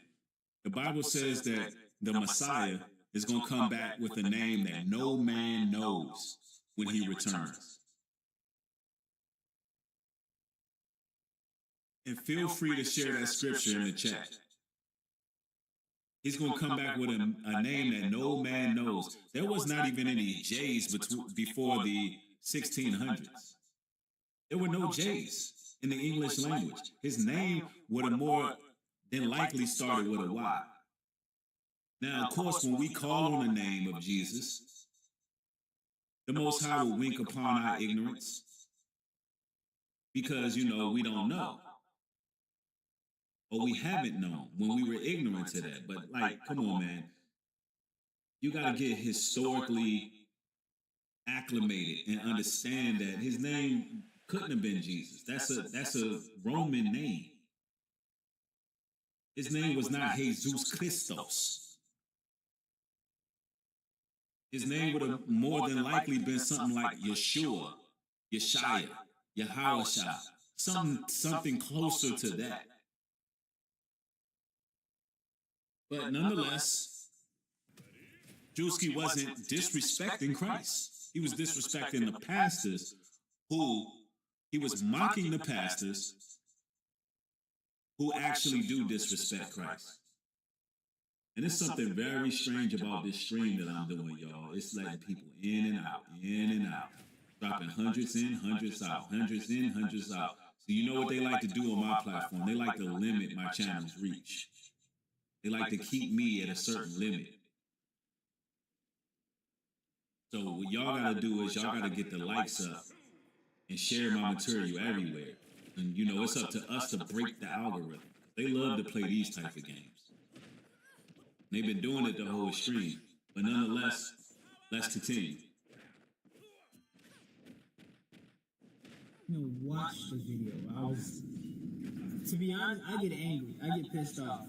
The Bible says that the Messiah is going to come back with a name that no man knows when he returns. And feel free to share that scripture in the chat. He's going to come back with a name that no man knows. There was not even any J's before the 1600s. There were no J's in the English language. His name would have more than likely started with a Y. Now, of course, when we call on the name of Jesus, the Most High will wink upon our ignorance because, we don't know. Or we haven't known when we were ignorant to that. But, come on, man. You got to get historically acclimated and understand that his name couldn't have been Jesus. That's a Roman name. His name was not Jesus Christos. His name would have more than likely been something like Yeshua, Yeshaya, Yahawashah, something closer to that. But nonetheless, Drewski wasn't disrespecting Christ. He was disrespecting the pastors he was mocking the pastors who actually do disrespect Christ. And there's something very strange about this stream that I'm doing, y'all. It's letting people in and out, dropping hundreds in, hundreds out, hundreds in, hundreds out. So you know what they like to do on my platform? They like to limit my channel's reach. They like to keep me at a certain limit. So what y'all gotta do is y'all gotta get the likes up and share my material everywhere. And it's up to us to break the algorithm. They love to play these type of games. They've been doing it the whole stream. But nonetheless, let's continue. Watch the video. To be honest, I get angry. I get pissed off.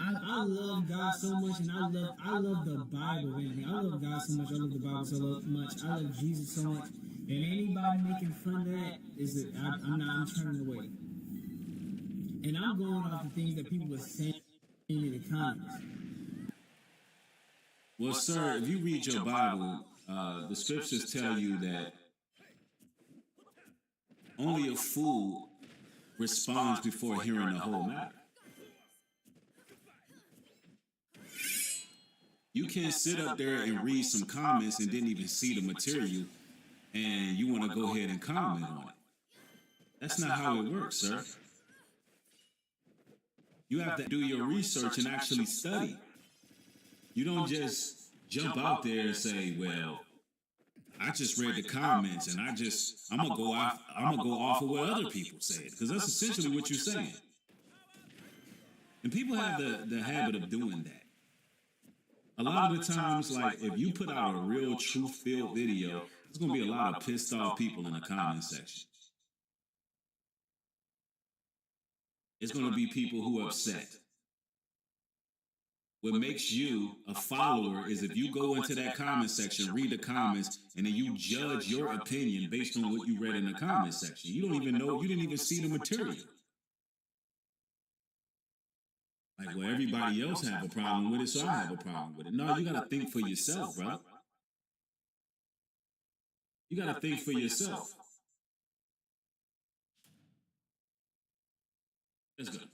I love God so much, and I love the Bible. And I love God so much. I love the Bible so much. I love Jesus so much. And anybody making fun of that I'm turning away. And I'm going off the things that people were saying in the comments. Well, sir, if you read your Bible, the scriptures tell you that only a fool responds before hearing the whole matter. You can't sit up there and read some comments and didn't even see the material, and you want to go ahead and comment on it. That's not how it works, sir. You have to do your research and actually study. You don't just jump out there and say, well, I just read the comments and I'm gonna go off of what other people said, because that's essentially what you're saying. And people have the habit of doing that. A lot of the times, if you put out a real truth-filled video, there's going to be a lot of pissed off people in the comment section. It's going to be people who are upset. what makes you a follower is if you go into that comment section, read the comments, and then you judge your opinion based on what you read in the comment section. You don't even know, you didn't even see the material. Like, well, everybody else have a problem with it, so I have a problem with it. No, you got to think for yourself, bro. You got to think for yourself. Let's go.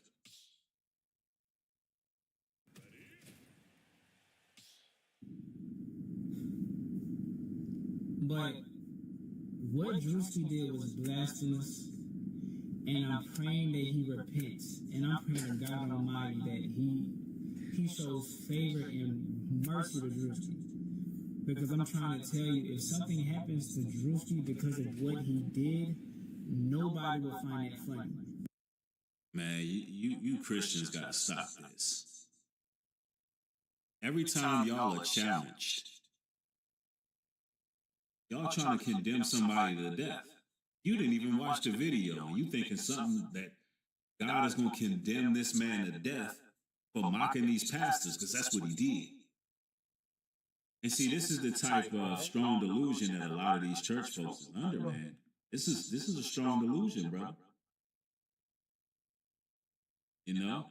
But what Drewski did was blasphemous, and I'm praying that he repents, and I'm praying to God Almighty that he shows favor and mercy to Drewski. Because I'm trying to tell you, if something happens to Drewski because of what he did, nobody will find it funny. Man, you Christians gotta stop this. Every time y'all are challenged, y'all trying to condemn somebody to death. You didn't even watch the video, and you thinking something that God is gonna condemn this man to death for mocking these pastors, because that's what he did. And see, this is the type of strong delusion that a lot of these church folks are under, man. This is a strong delusion, bro. You know?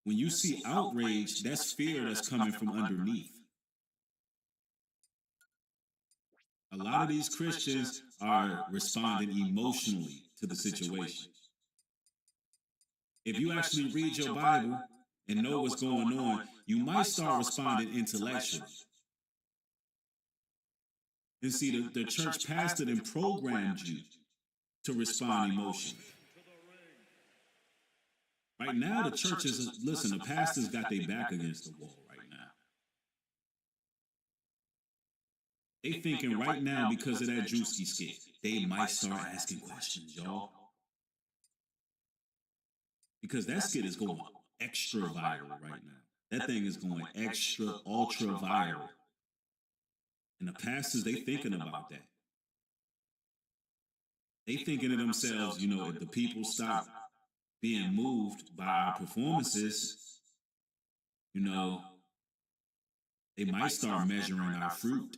When you see outrage, that's fear that's coming from underneath. A lot of these Christians are responding emotionally to the situation. If you actually read your Bible and know what's going on, you might start responding intellectually. And see, the church pastor then programmed you to respond emotionally. Right now, the church is, listen, the pastors got their back against the wall right now. They thinking right now, because of that Drewski skit, they might start asking questions, y'all. Because that skit is going extra viral right now. That thing is going extra, ultra viral. And the pastors, they thinking about that. They thinking to themselves, you know, if the people stop being moved by our performances, you know, they might start measuring our fruit.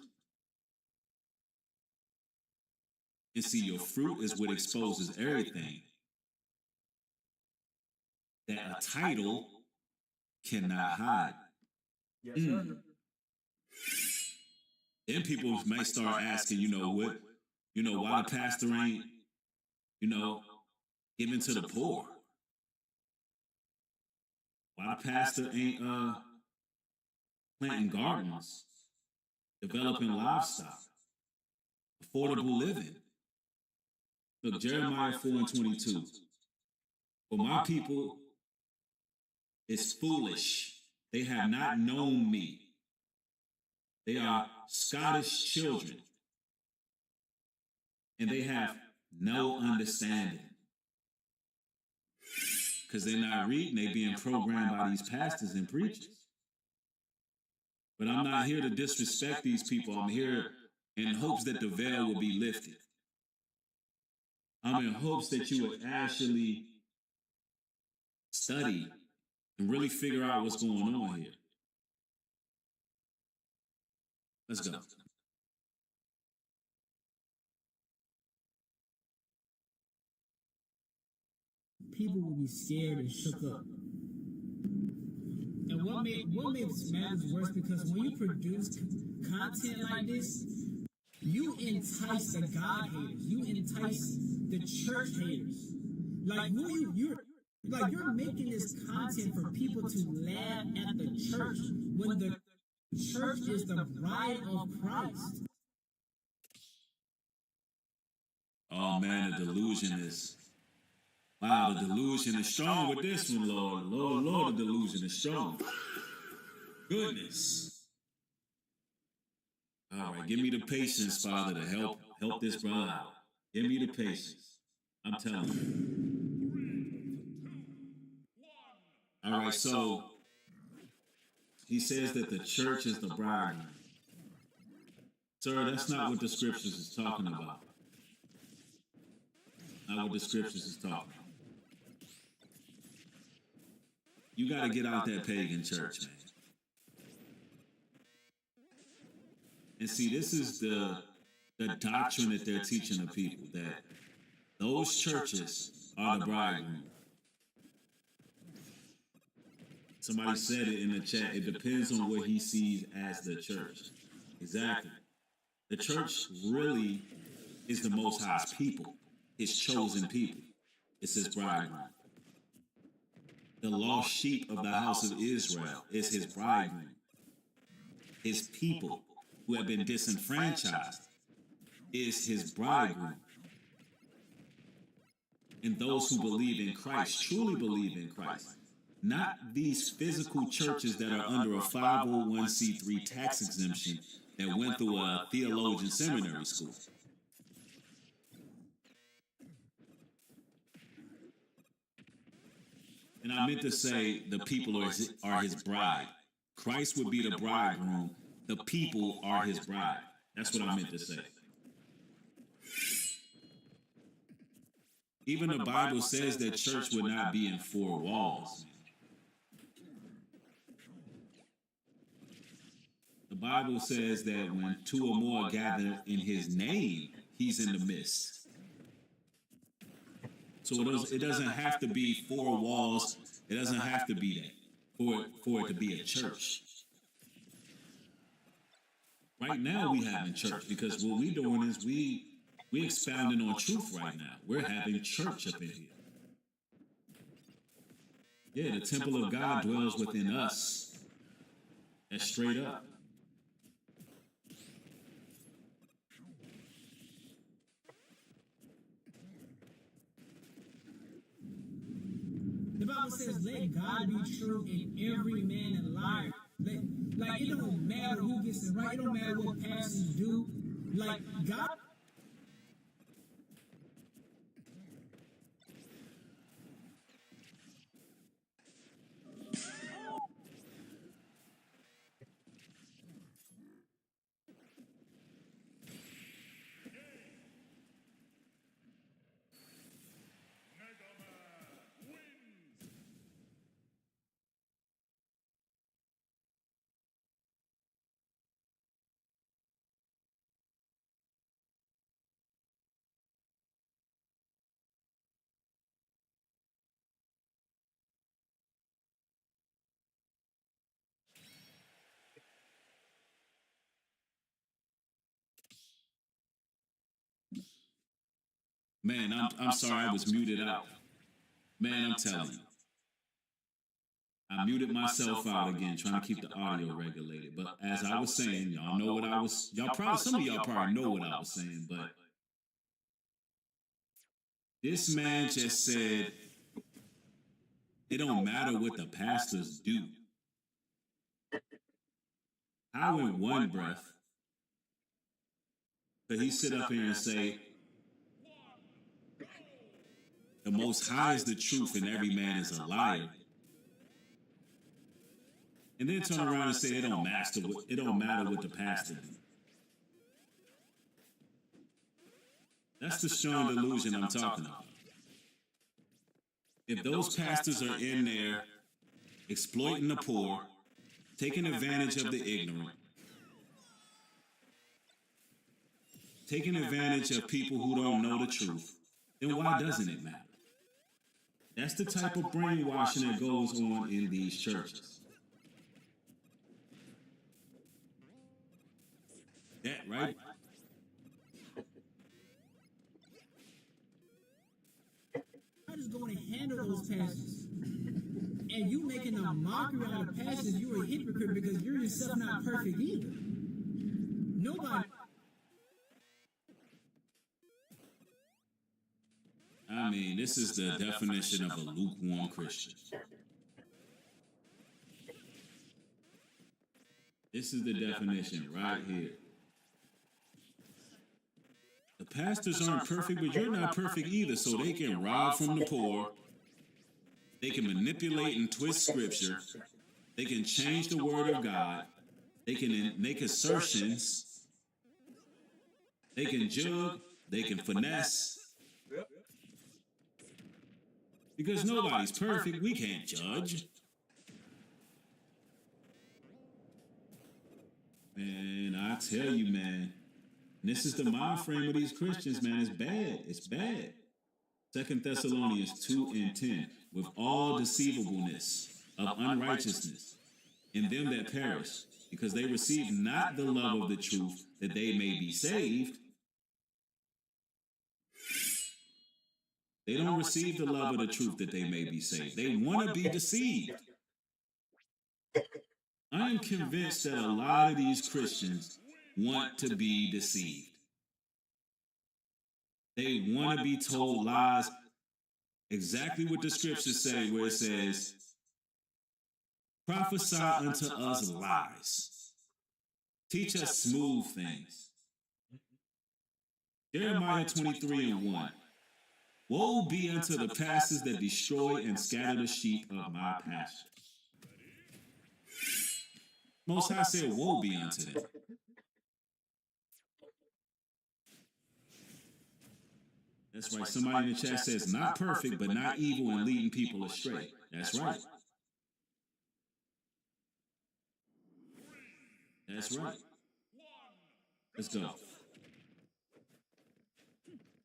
And see, your fruit is what exposes everything that a title cannot hide. Yes, sir. Then people might start asking, you know, what, you know, why the pastor ain't, you know, giving to the poor? Why the pastor ain't planting gardens, developing livestock, affordable living? Look, Jeremiah 4:22. For my people is foolish. They have not known me. They are Scottish children, and they have no understanding. Because they're not reading, they're being programmed by these pastors and preachers. But I'm not here to disrespect these people. I'm here in hopes that the veil will be lifted. I'm in hopes that you would actually study and really figure out what's going on here. Let's go. People will be scared and shook up. And what makes matters worse, because when you produce content like this, you entice the God haters. You entice the church haters. Like you're making this content for people to laugh at the church when the church is the bride of Christ. Oh man, the delusion is, wow, the delusion is strong with this one, Lord. Lord, the delusion is strong. Goodness. All right, give me the patience, Father, to help this brother out. Give me the patience. I'm telling you. All right, so he says that the church is the bride. Sir, that's not what the scriptures is talking about. Not what the scriptures is talking about. You got to get out that pagan church, man. And see, this is the doctrine that they're teaching the people, that those churches are the bridegroom. Somebody said it in the chat. It depends on what he sees as the church. Exactly. The church really is the Most High's people, his chosen people. It's his bridegroom. The lost sheep of the house of Israel is his bridegroom. His people who have been disenfranchised is his bridegroom. And those who believe in Christ, truly believe in Christ. Not these physical churches that are under a 501c3 tax exemption that went through a theologian seminary school. And I meant to say the people are his bride. Christ would be the bridegroom. The people are his bride. That's what I meant to say. Even the Bible says that church would not be in four walls. The Bible says that when two or more gather in his name, he's in the midst. So it doesn't have to be four walls. It doesn't have to be that for it to be a church. Right now we having church because what we're doing is we expounding on truth right now. We're having church up in here. Yeah, the temple of God dwells within us. That's straight up. The Bible says, let God be true and every man a liar. Like, it don't matter who gets it right. It don't matter what pastors do. Like, God. Man, I'm sorry I was muted out. Man, I'm telling you. I muted myself out again, trying to keep the audio regulated. But as I was saying, y'all know what I was, some of y'all probably know what I was saying, but this man just said, it don't matter what the pastors do. How in one breath could he sit up here and say, the Most High is the truth and every man is a liar? And then turn around and say it don't matter what the pastor do. That's the strong delusion I'm talking about. If those pastors are in there exploiting the poor, taking advantage of the ignorant, taking advantage of people who don't know the truth, then why doesn't it matter? That's the type of brainwashing that goes on in these churches. That right? God is going to handle those pastors. And you making a mockery out of pastors, you're a hypocrite because you're yourself not perfect either. Nobody. I mean, this is the definition of a lukewarm Christian. This is the definition right here. The pastors aren't perfect, but you're not perfect either, so they can rob from the poor. They can manipulate and twist scripture. They can change the word of God. They can make assertions. They can jug. They can finesse. Because nobody's perfect, we can't judge. Man, I tell you, man, this is the mind frame of these Christians, man. It's bad. It's bad. 2 Thessalonians 2 and 10. With all deceivableness of unrighteousness in them that perish, because they receive not the love of the truth, that they may be saved. They don't receive the love of the truth that they may be saved. They want to be deceived. I am convinced that a lot of these Christians want to be deceived. They want to be told lies, exactly what the scriptures say, where it says, prophesy unto us lies. Teach us smooth things. Jeremiah 23 and 1. Woe be unto the pastors that destroy and scatter the sheep of my pasture. Most High said, woe be unto them. That's right. Somebody in the chat says, not perfect, but not evil and leading people astray. That's right. That's right. Let's go.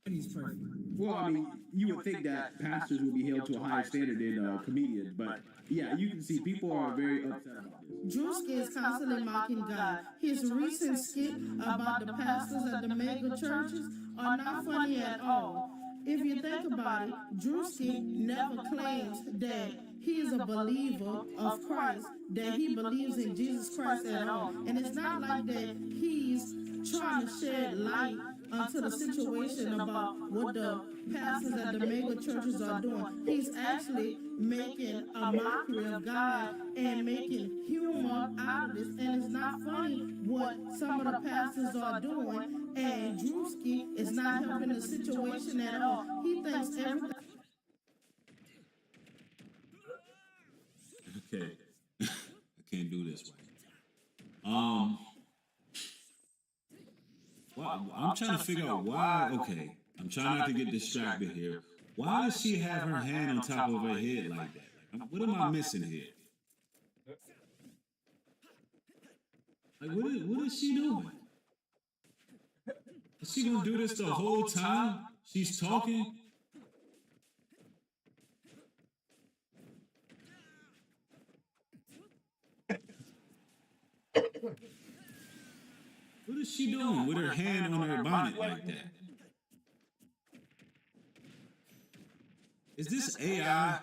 He's perfect. Well, I mean, you would think that pastors would be held to a higher standard than comedians, but yeah, you can see people are very upset about this. Drewski is constantly mocking God. His recent skit about the pastors at the mega churches are not funny at all. If you think about it, Drewski never claims that he is a believer of Christ, that he believes in Jesus Christ at all. And it's not like that he's trying to shed light onto the situation about what the pastors at the mega churches are doing. He's actually making a mockery of God and making humor out of this. And it's not funny what some of the pastors are doing. And Drewski is not helping the situation at all. He thinks everything. Okay. I can't do this right. Well, I'm trying to figure out why. Okay, I'm trying not to get distracted here. Why does she have her hand on top of her head like that? Like, what am I missing here? Like, what is she doing? Is she gonna do this the whole time she's talking? What is she doing with her hand on her bonnet like that? Is this AI?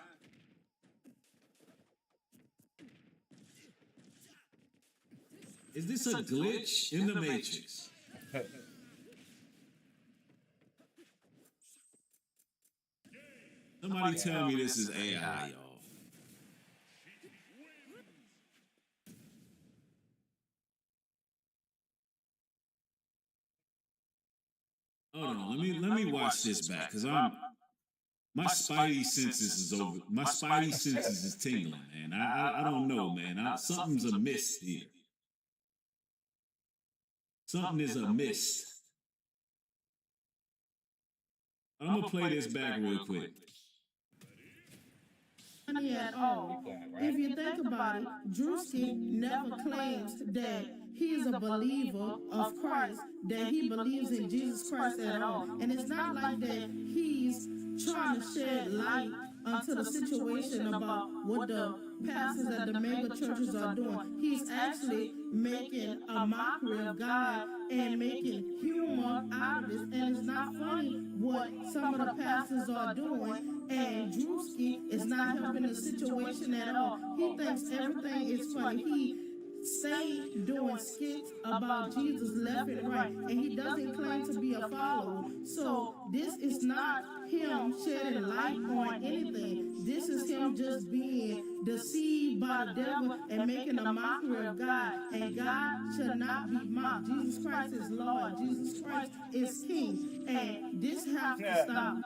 Is this a glitch in the Matrix? Somebody tell me this is AI, y'all. Hold on, let me watch this back, because my spidey senses is over. My spidey senses is tingling, man. I don't know, man. Something's amiss here. Something is amiss. I'm gonna play this back real quick. Funny at all. If you think about it, Drewski never claims that he is a believer of Christ, that he believes in Jesus Christ at all. And it's not like that he's trying to shed light onto the situation about what the pastors at the mega churches are doing. He's actually making a mockery of God and making humor out of this. And it's not funny what some of the pastors are doing. And Drewski is not helping the situation at all. He thinks everything is funny. He doing skits about Jesus left and right, and he doesn't claim to be a follower. So this is not him shedding light on anything. This is him just being deceived by the devil and making a mockery of God. And God shall not be mocked. Jesus Christ is Lord. Jesus Christ is King. And this has to stop.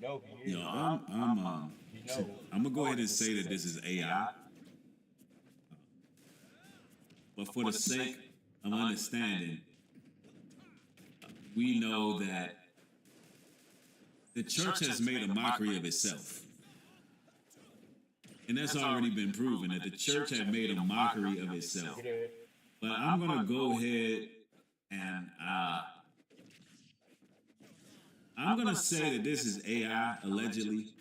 Yo, I'm gonna go ahead and say that this is AI. But for the sake of understanding, we know that the church has made a mockery of itself. And that's already been proven that the church had made a mockery of itself. But I'm going to go ahead and I'm going to say that this is AI, allegedly.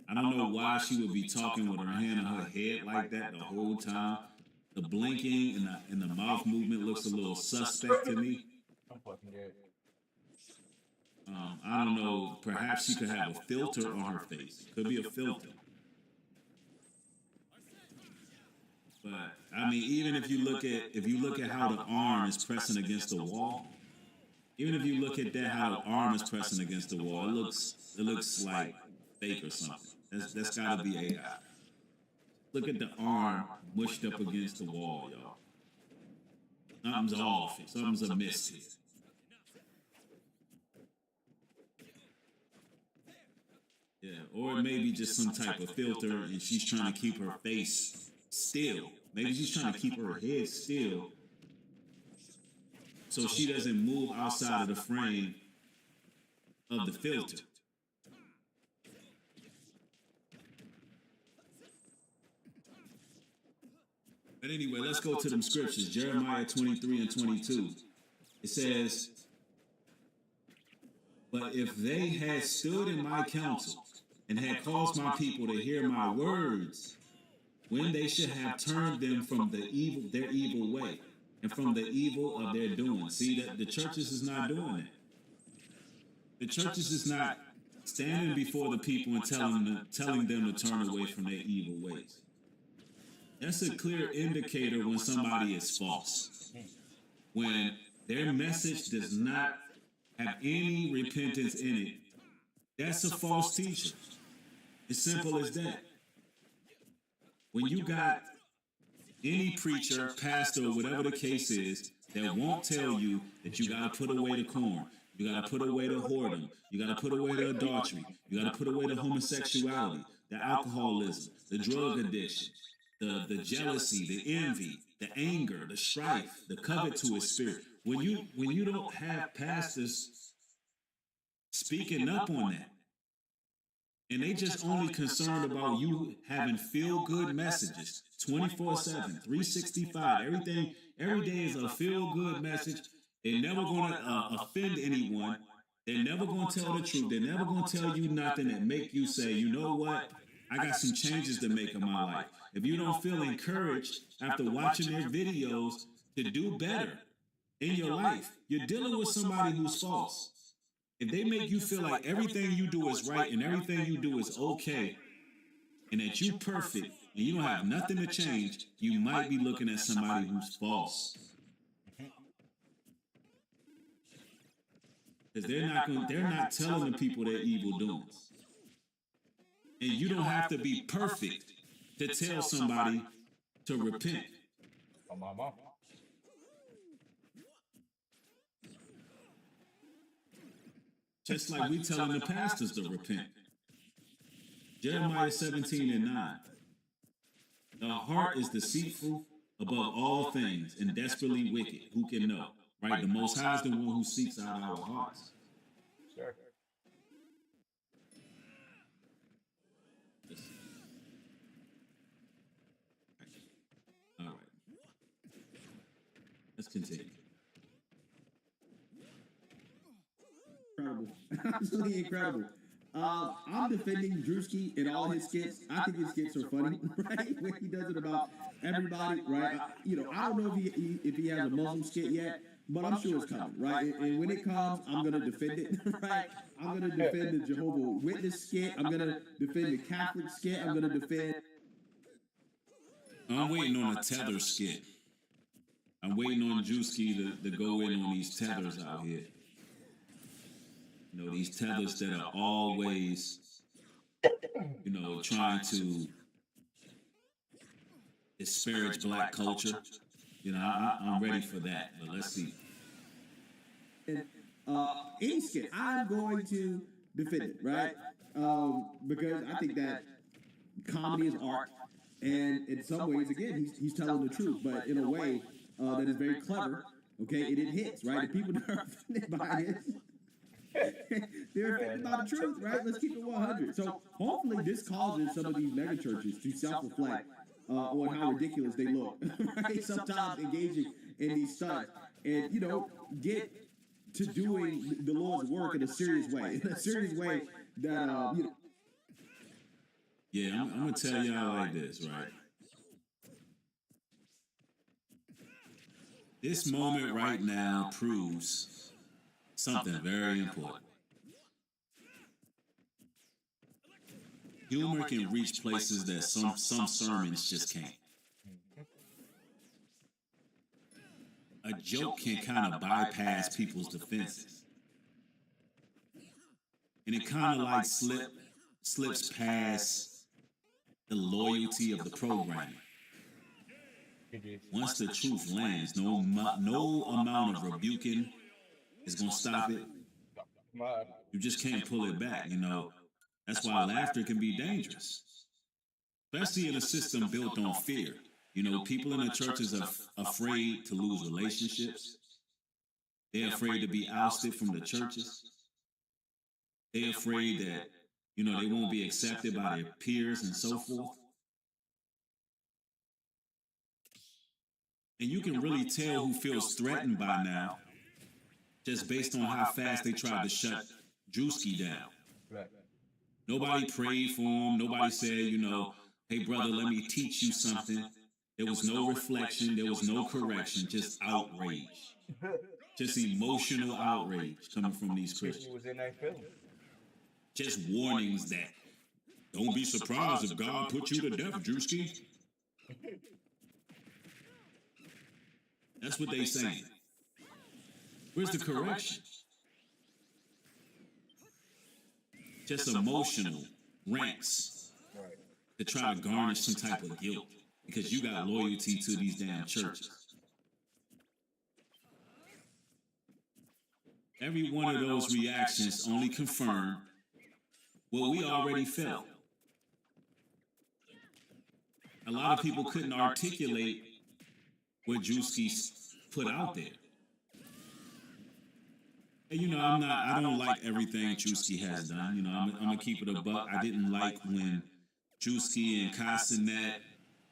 I don't know why she would be talking with her hand on her head like that the whole time. The blinking and the mouth movement looks a little suspect to me. I'm fucking dead. I don't know. Perhaps she could have a filter on her face. Could be a filter. But I mean, even if you look at how the arm is pressing against the wall, even if you look at that, how the arm is pressing against the wall, it looks like fake or something. That's got to be AI. Look at the arm mushed up against the wall, y'all. Something's off. Something's amiss here. Yeah, or it may be just some type of filter, and she's trying to keep her face still. Maybe she's trying to keep her head still so she doesn't move outside of the frame of the filter. But anyway, let's go to them scriptures. Jeremiah 23 and 22. It says, "But if they had stood in my counsel and had caused my people to hear my words, when they should have turned them from their evil way and from the evil of their doing." See, that the churches is not doing that. The churches is not standing before the people and telling them to turn away from their evil ways. That's a clear indicator when somebody is false. When their message does not have any repentance in it, that's a false teacher. As simple as that. When you got any preacher, pastor, or whatever the case is, that won't tell you that you got to put away the corn, you got to put away the whoredom, you got to put away the adultery, you got to put away the homosexuality, the alcoholism, the drug addiction, the jealousy, the envy, the anger, the strife, the covetous spirit. When you don't have pastors speaking up on that, and they just only concerned about you having feel-good messages 24/7, 365, everything, every day is a feel-good message. They're never going to offend anyone. They're never going to tell the truth. They're never going to tell you nothing that make you say, you know what, I got some changes to make in my life. If you don't feel encouraged after watching their videos to do better in your life, you're dealing with somebody who's false. If they make you feel like everything you do is right and everything you do is okay, and that you're perfect and you don't have nothing to change, you might be looking at somebody who's false. Because they're not telling the people their evil doings. And you don't have to be perfect to tell somebody to repent. Oh, my mom. Just like we telling the pastors to repent. Jeremiah 17 and 9. The heart is deceitful above all things and desperately wicked. Who can know? Right? The Most High is the one who seeks out our hearts. Sure. All right. Let's continue. Incredible. Absolutely incredible. I'm defending Drewski in all his skits. I think his skits are funny, right? When he does it about everybody, right? I don't know if he has a Muslim skit yet, but I'm sure it's coming, right? And when it comes, I'm gonna defend it, right? I'm gonna defend the Jehovah's Witness skit. I'm gonna defend the Catholic skit. I'm gonna defend. I'm waiting on a tether skit. I'm waiting on Drewski to go in on these tethers out here. These tethers that are always, trying to disparage black culture. I'm ready for that, but let's see. And any skit, I'm going to defend it, right? Because I think that comedy is art, and in some ways, again, he's telling the truth, but in a way that is very clever. Okay, it hits, right? The people that are offended by it, They're offended by the truth, right? Let's keep it 100. So hopefully this causes some of these mega churches to self-reflect on how ridiculous they look, right? Sometimes engaging in these stunts and, you know, get to doing the Lord's work in a serious way that, you know. Yeah, I'm going to tell y'all like this, right? This moment right now proves something very important. Humor can reach places that some sermons just can't. A joke can kind of bypass people's defenses. And it kind of like slips past the loyalty of the programming. Once the truth lands, no amount of rebuking is going to stop it. You just can't pull it back, you know. That's why laughter can be dangerous, especially in a system built on fear. You know, people in the churches are afraid to lose relationships. They're afraid to be ousted from the churches. They're afraid that, you know, they won't be accepted by their peers and so forth. And you can really tell who feels threatened by now just based on how fast they tried to shut Drewski down. Right. Nobody prayed for him. Nobody said, you know, hey, brother, let me teach you something. There was no reflection. There was no correction, just outrage. Just emotional outrage coming from these Christians. Was in that film. Just warnings that don't be surprised if God put you to death, Drewski. That's what they saying. Where's the correction? Just emotional rants to try to garnish some type of guilt because you got loyalty to these damn churches. Every one of those reactions only confirm what we already felt. A lot of people couldn't articulate what Drewski put out there. And you know, I don't like everything Drewski has done. You know, I'm gonna keep it a buck. I didn't like when Drewski and Castanet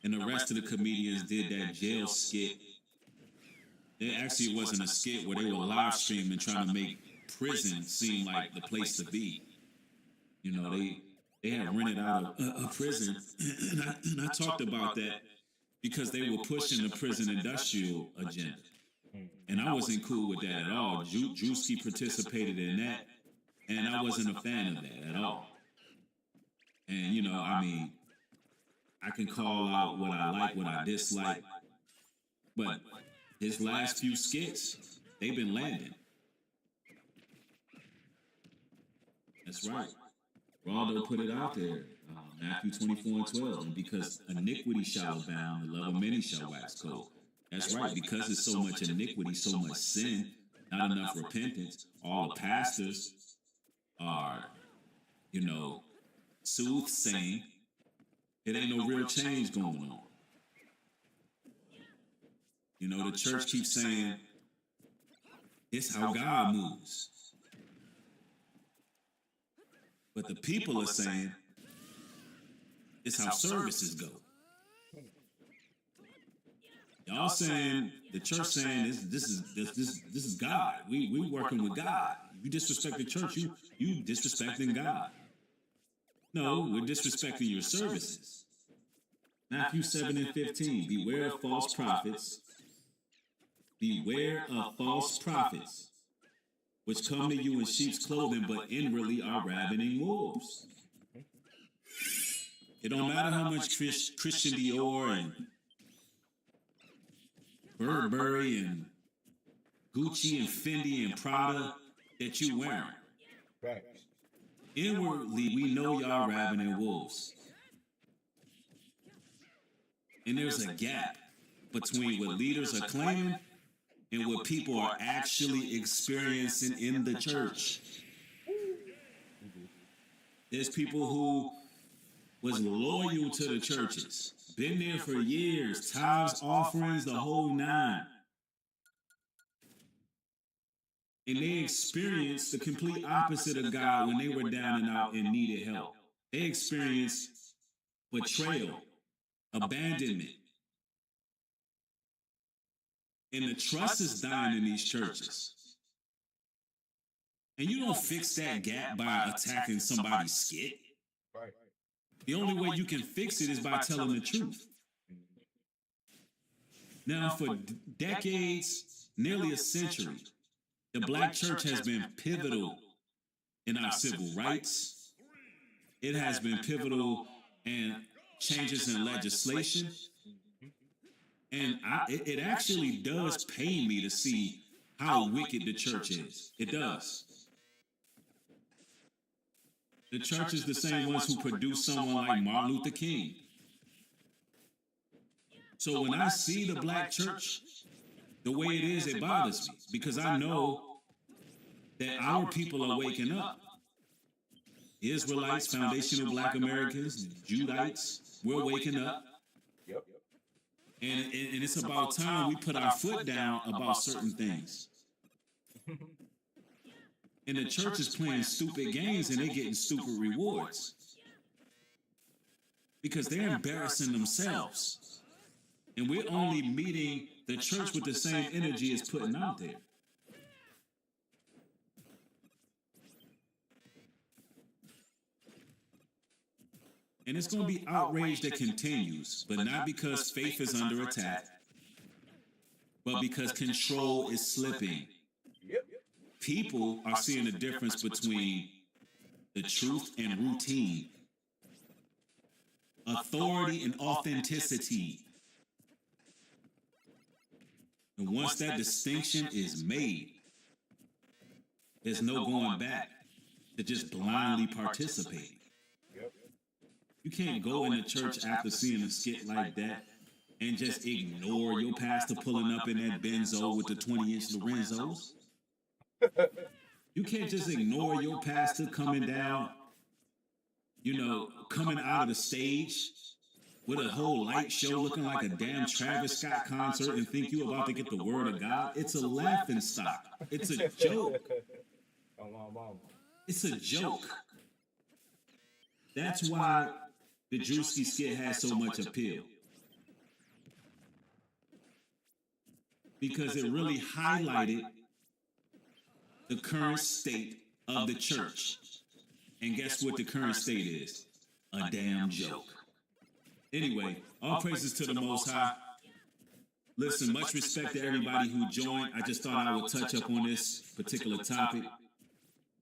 and the rest of the comedians did that jail skit. It wasn't a skit where they were live streaming trying to make prison seem like the place to be. You know, they had rented out a prison, and I talked about that because they were pushing the prison industrial agenda. And I wasn't cool with that at all. Drewski participated in that, and I wasn't a fan of that at all. And, you know, I mean, I can call out what I like, what I dislike, but his last few skits, they've been landing. That's right. Waldo put it out there, Matthew 24:12, and because iniquity shall abound, the love of many shall wax cold. That's right, because there's so much iniquity, so much sin, not enough repentance, all the pastors are, you know, soothsaying. It ain't no real change going on. You know, the church keeps saying, it's how God moves. But the people are saying, it's how services go. Y'all saying, the church saying, this is God. We working with God. You disrespect the church, you disrespecting God. No, we're disrespecting your services. Matthew 7:15, beware of false prophets. Beware of false prophets, which come to you in sheep's clothing, but inwardly are ravening wolves. It don't matter how much Christian Dior and Burberry and Gucci and Fendi and Prada that you wearing. Right. Inwardly, we know y'all ravening wolves. And there's a gap between what leaders are claiming and what people are actually experiencing in the church. There's people who was loyal to the churches, been there for years, tithes, offerings, the whole nine. And they experienced the complete opposite of God when they were down and out and needed help. They experienced betrayal, abandonment. And the trust is dying in these churches. And you don't fix that gap by attacking somebody's skit. Right. The only way you can fix it is by telling the truth. Now, for decades, nearly a century, the Black church has been pivotal in our civil rights. It has been pivotal in changes in legislation. And it actually does pain me to see how wicked the church is. It does. The church is the same ones who produced someone like Martin Luther King. So when I see the Black church the way it is, it bothers me, because I know that our people are waking up. Israelites, foundational Black Americans, Judites, we're waking up. Yep. And it's about time we put our foot down about certain things. And the church is playing stupid games and they're getting stupid rewards. Because they're embarrassing themselves. And we're only meeting the church with the same energy it's putting out there. And it's going to be outrage that continues, but not because faith is under attack, but because control is slipping. People are seeing the difference between the truth and routine, authority and authenticity. And once that distinction is made, there's no going back to just blindly participating. You can't go in the church after seeing a skit like that and just ignore your pastor pulling up in that Benzo with the 20-inch Lorenzos. You can't just ignore your pastor coming down, coming out of the stage with a whole light show looking like a damn Travis Scott concert and think you about to get the word of God. It's a laughing stock. It's a joke. It's a joke. That's why the Drewski skit has so much appeal. Because it really highlighted the current state of the church. And guess what the current state is? A damn joke. Anyway, all praises to the Most High. Listen, much respect to everybody who joined. I just thought I would touch up on this particular topic.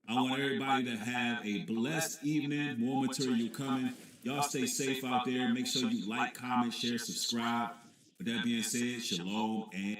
I want everybody to have a blessed evening. More material coming. Y'all stay safe out there. Make sure you like, comment, share, subscribe. With that being said, shalom and...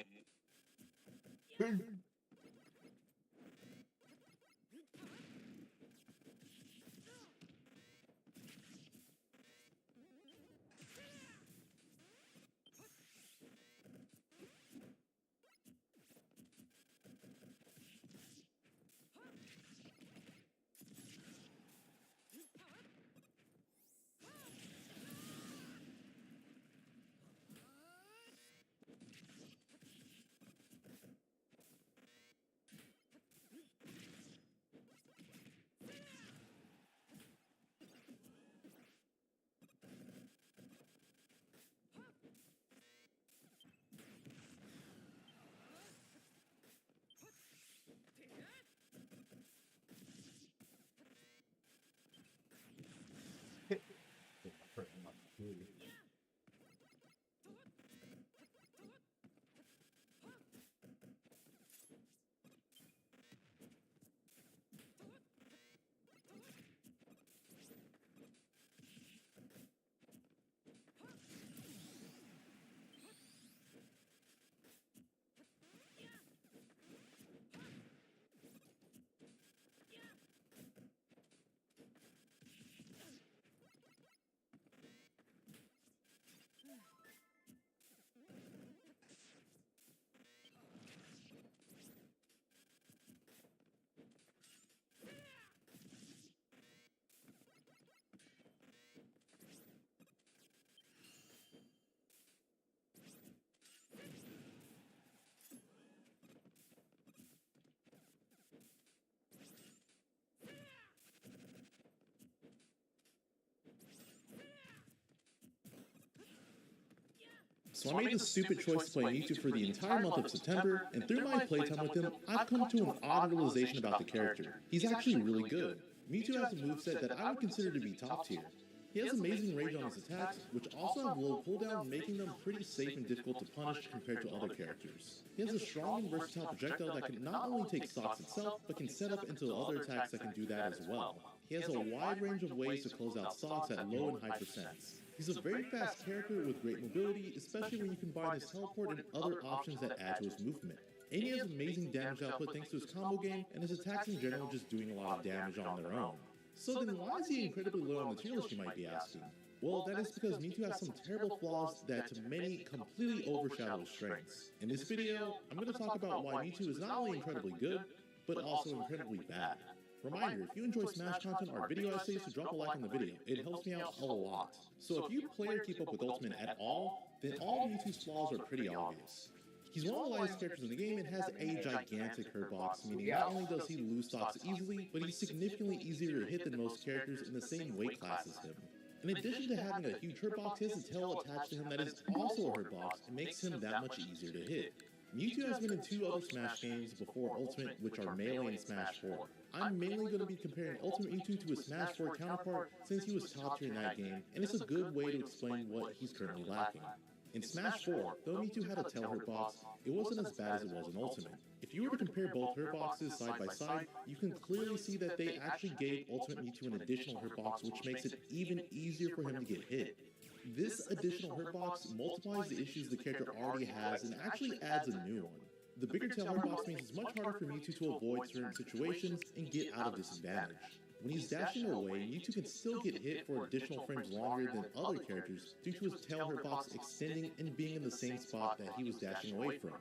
So I made the stupid choice to play Mewtwo for the entire month of September, and through my playtime with him, I've come to an odd realization about the character. He's actually really good. Mewtwo has a moveset that I would consider to be top tier. He has amazing range on his attacks, which also have low cooldown, making them pretty safe and difficult to punish compared to other characters. He has a strong and versatile projectile that can not only take stocks itself, but can set up into other attacks that can do that as well. He has a wide range of ways to close out stocks at low and high percents. He's a very fast character with great mobility, especially when you combine his teleport and other options that add to his movement. And he has amazing damage output thanks to his combo game, and his attacks in general just doing a lot of damage on their own. So then why is he incredibly low on the tier list, you might be asking? Well, that is because Mewtwo has some terrible flaws that to many completely overshadow his strengths. In this video, I'm going to talk about why Mewtwo is not only incredibly good, but also incredibly bad. Reminder, if you enjoy Smash content or video essays, to drop a like on the video. It helps me out a lot. So if you play or keep up with Ultimate at all, then all of Mewtwo's flaws are pretty obvious. He's one of the lightest characters in the game and has a gigantic hurt box, meaning not only does he lose stocks easily, but he's significantly easier to hit than most characters in the same weight class as him. In addition to having a huge hurt box, he has a tail attached to him that is also a hurt box and makes him that much easier to hit. Mewtwo has been in 2 other Smash games before Ultimate, which are Melee and Smash 4. I'm mainly going to be comparing Ultimate Mewtwo to his Smash 4 counterpart since he was top tier in that game, and it's a good way to explain what he's currently lacking. In Smash 4, though Mewtwo had a tail hurt box, it wasn't as bad as it was in Ultimate. If you were to compare both hurt boxes side by side, you can clearly see that they actually gave Ultimate Mewtwo an additional hurt box, which makes it even easier for him to get hit. This additional hurt box multiplies the issues the character already has and actually adds a new one. The bigger tail hurt box means it's much harder for Mewtwo to avoid certain situations and get out of disadvantage. When he's dashing away, Mewtwo can still get hit for additional frames longer than other characters due to his tail hurt box extending and being in the same spot that he was dashing away from.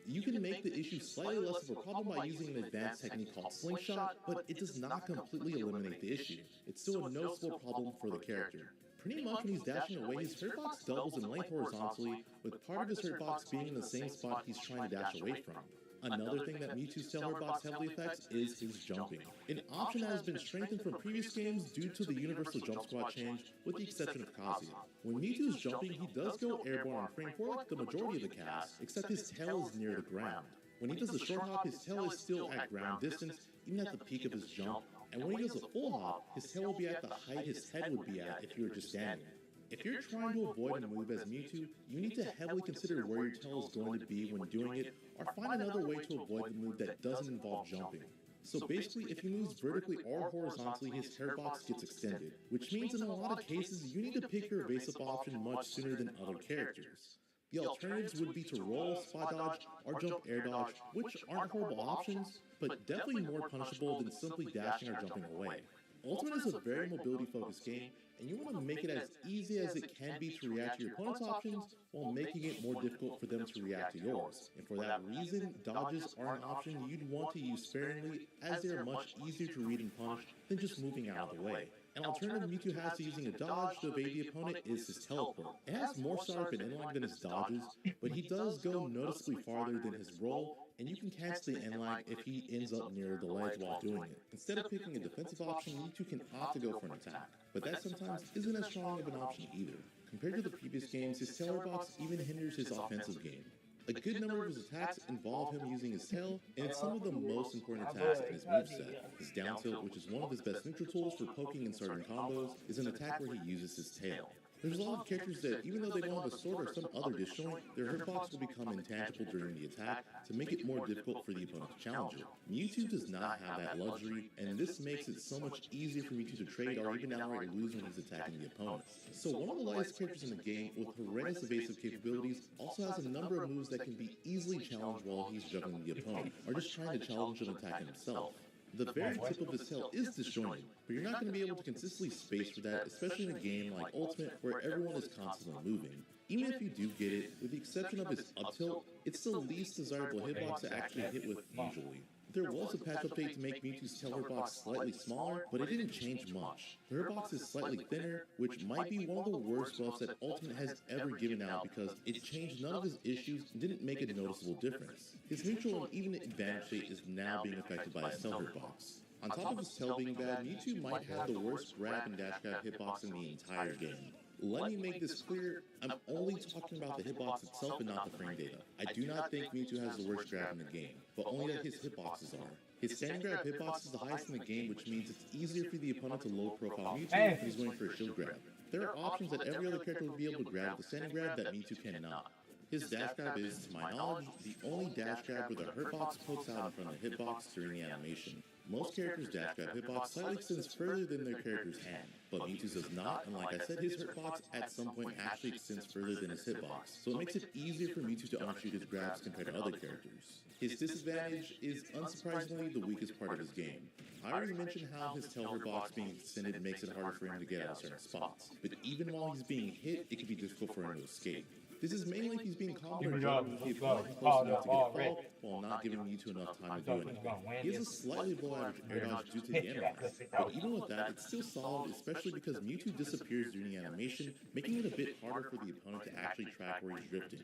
You can make the issue slightly less of a problem by using an advanced technique called Slingshot, but it does not completely eliminate the issue. It's still a noticeable problem for the character. Pretty much when he's dashing away, his hurt box doubles in length horizontally, with part of his hurt box being in the same spot he's trying to dash away from. Another thing that Mewtwo's tail hurt box heavily affects is his jumping, an option that has been strengthened from previous games due to the universal jump squat change, with the exception of Kazuya. When Mewtwo is jumping, he does go airborne on frame 4 like the majority of the cast, except his tail is near the ground. When he does the short hop, his tail is still at ground distance, even at the peak of his jump, and when he does a full hop, his tail will be at the height his head would be at if you were just standing. If you're trying to avoid a move as Mewtwo, you need to heavily consider where your tail is going to be when doing it, or find another way to avoid the move that doesn't involve jumping. So basically, if he moves vertically or horizontally, his hair box gets extended, which means in a lot of cases, you need to pick your evasive option much sooner than other characters. The alternatives would be to roll, spot dodge, or jump air dodge, which aren't horrible options, but definitely more punishable than simply dashing or jumping away. Ultimate is a very mobility-focused game, and you want to make it as easy as it can be to react to your opponent's options while making it more difficult for them to react to yours. And for that reason, dodges are an option you'd want to use sparingly, as they are much easier to read and punish than just moving out of the way. An alternative Mewtwo has to using a dodge to evade the opponent is his teleport. It has more startup and inline than his dodges, but he does go noticeably farther than his roll, and you can cancel the inline if he ends up near the ledge while doing it. Instead of picking a defensive option, Mewtwo can opt to go for an attack, but that sometimes isn't as strong of an option either. Compared to the previous games, his tail box even hinders his offensive game. A good number of his attacks involve him using his tail, and it's some of the most important attacks in his moveset. His down tilt, which is one of his best neutral tools for poking and starting combos, is an attack where he uses his tail. There's a lot of characters that, even though they don't have a sword or some other disjoint, their hitbox will become intangible during the attack to make it more difficult for the opponent to challenge it. Mewtwo does not have that luxury, and this makes it so much easier for Mewtwo to trade or even outright lose when he's attacking the opponent. So one of the lightest characters in the game with horrendous evasive capabilities also has a number of moves that can be easily challenged while he's juggling the opponent, or just trying to challenge and attack himself. The very tip of his tail is disjointed, but you're not going to be able to consistently space for that, especially in a game like Ultimate where everyone is constantly moving. Even if you do get it, with the exception of his up tilt, it's the least desirable hitbox to actually hit with usually. There was a patch update to make Mewtwo's tail hitbox slightly smaller, but it didn't change much. The hitbox is slightly thinner, which might be one of the worst buffs that Ultimate has ever given out because it changed none of his issues and didn't make a noticeable difference. His neutral and even advantage state is now being affected by his tail hitbox. On top of his tail being bad, Mewtwo might have the worst grab and dash grab hitbox in the entire game. Let me make this clear, I'm only talking about the hitbox itself and not the frame data. I do not think Mewtwo has the worst grab in the game, but only that his hitboxes are. His standing grab hitbox is the highest in the game, which means it's easier for the opponent to low profile Mewtwo if he's going for a shield grab. There are options that every other character would be able to grab with the standing grab that Mewtwo cannot. His dash grab is, to my knowledge, the only dash grab where the hurt box pokes out in front of the hitbox during the animation. Most characters' dash grab hitbox slightly extends further than their character's hand, but Mewtwo's does not, and like I said, his hitbox at some point actually extends further than his hitbox, so it makes it easier for Mewtwo to undershoot his grabs compared to other characters. His disadvantage is unsurprisingly the weakest part of his game. I already mentioned how his tail hitbox being extended makes it harder for him to get out of certain spots, but even while he's being hit, it can be difficult for him to escape. This is mainly if he's being comboed or jumped with the opponent close enough to get a fall while not giving Mewtwo enough time to do anything. He has a slightly below average air dodge due to the analyze, but even with that, it's still solid, especially because Mewtwo disappears during the animation, making it a bit harder for the opponent to actually track where he's drifting.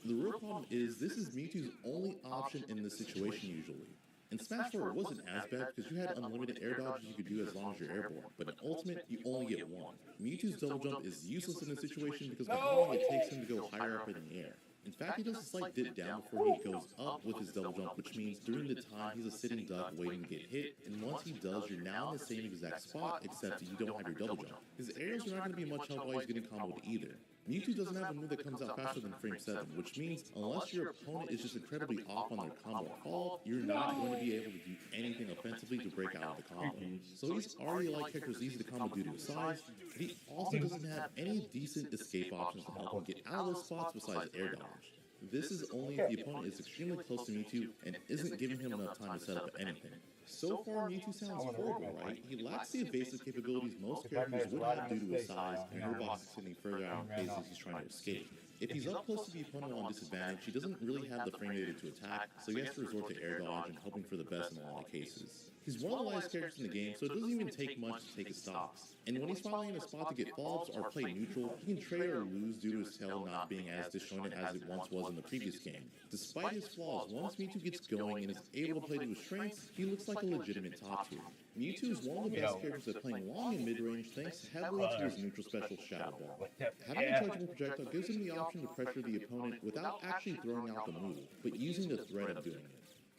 The real problem is this is Mewtwo's only option in this situation usually. In Smash 4 it wasn't as bad because you had unlimited air dodges you could do as long as you're airborne, but in Ultimate you only get one. Mewtwo's double jump is useless in this situation because of how long it takes him to go higher up in the air. In fact, he does a slight dip down before he goes up with his double jump, which means during the time he's a sitting duck waiting to get hit, and once he does, you're now in the same exact spot, except you don't have your double jump. His aerials are not going to be much help while he's getting comboed either. Mewtwo doesn't have a move that comes out faster than frame 7, which means unless your opponent is just incredibly off on their combo or fall, you're not going to be able to do anything offensively to break out of the combo. So he's already like characters easy to combo due to his size, but he also doesn't have any decent escape options to help him get out of those spots besides air dodge. This is only if the opponent is extremely close to Mewtwo and isn't giving him enough time to set up anything. So far, Mewtwo sounds horrible, right? He lacks the evasive capabilities most characters would have due to his size and her box extending further out in phases he's trying to escape. If he's up close to the opponent while on disadvantage, he doesn't really have the frame data to attack, so he has to resort to air dodge and hoping for the best in a lot of cases. He's one of the lightest characters in the game, so it doesn't even take much to take his stocks. And when he's finally in a spot to get follow-ups or play neutral, he can trade or lose due to his tail not being as disjointed as it once was in the previous game. Despite his flaws, once Mewtwo gets going and is able to play to his strengths, he looks like a legitimate top tier. Mewtwo is one of the best characters at playing long and mid-range thanks heavily to his neutral special Shadow Ball. Having a chargeable projectile gives him the option to pressure the opponent without actually throwing out the move, but using the threat of doing it.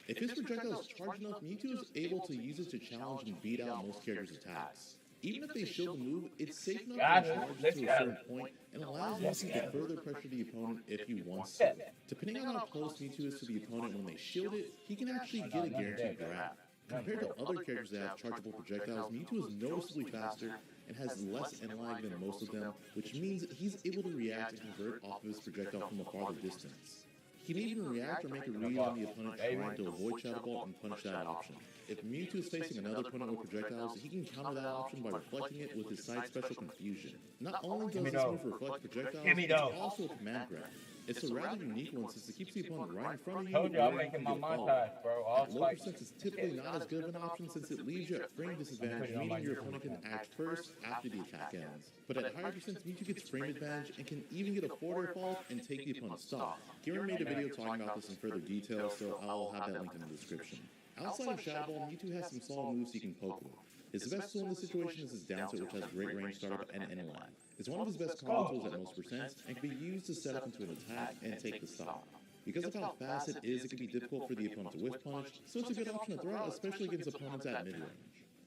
If his projectile is charged enough, Mewtwo is able to use it to challenge and beat out most characters' attacks. Even if they shield the move, it's safe enough to charge to a certain point and allows Mewtwo to further pressure the opponent if he wants to. Depending on how close Mewtwo is to the opponent when they shield it, he can actually get a guaranteed grab. Compared to other characters that have chargeable projectiles, Mewtwo is noticeably faster and has less lag than most of them, which means he's able to react and convert off of his projectile from a farther distance. He can even react or make a read on the opponent trying to avoid Shadow Ball and punish that option. If Mewtwo is facing another opponent with projectiles, he can counter that option by reflecting it with his side special Confusion. Not only does this move reflect projectiles, it's also a command grab. It's a rather unique one since it keeps the opponent right in front of you. Told you I'm making my montage, bro. At low percents, it's typically not as good of an option since it leaves you at frame disadvantage, meaning your opponent can act first after the attack ends. But at higher percents, Mewtwo gets frame advantage and can even get a forward fall and take the opponent's stock. Kieran made a video talking about this in further detail, so I'll have that link in the description. Outside of Shadow Ball, Mewtwo has some solid moves he can poke with. His best tool in this situation is his down tilt, which has great range startup and end lag. It's one of his best combo tools at most percents, and can be used to set up into an attack and take the stock. Because of how fast it is, it can be difficult for the opponent to whiff punish, so it's a good option to throw out, especially against opponents at mid-range.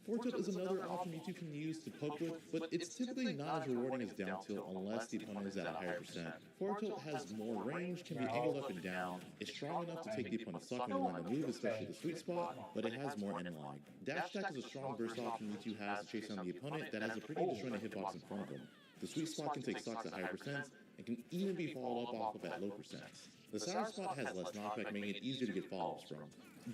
Forward tilt is another option Mewtwo can use to poke with, but it's typically not as rewarding as down tilt unless the opponent is at a higher percent. Forward tilt has more range, can be angled up and down, is strong enough to take the opponent's stock when you land the move, especially the sweet spot, but it has more end lag. Dash attack is a strong burst option Mewtwo has to chase down the opponent that has a pretty disjointed hitbox in front of him. The sweet spot can take stocks at higher percents, and can even be followed up off of at low percents. The sour spot has less knockback, making it easier to get follow-ups from.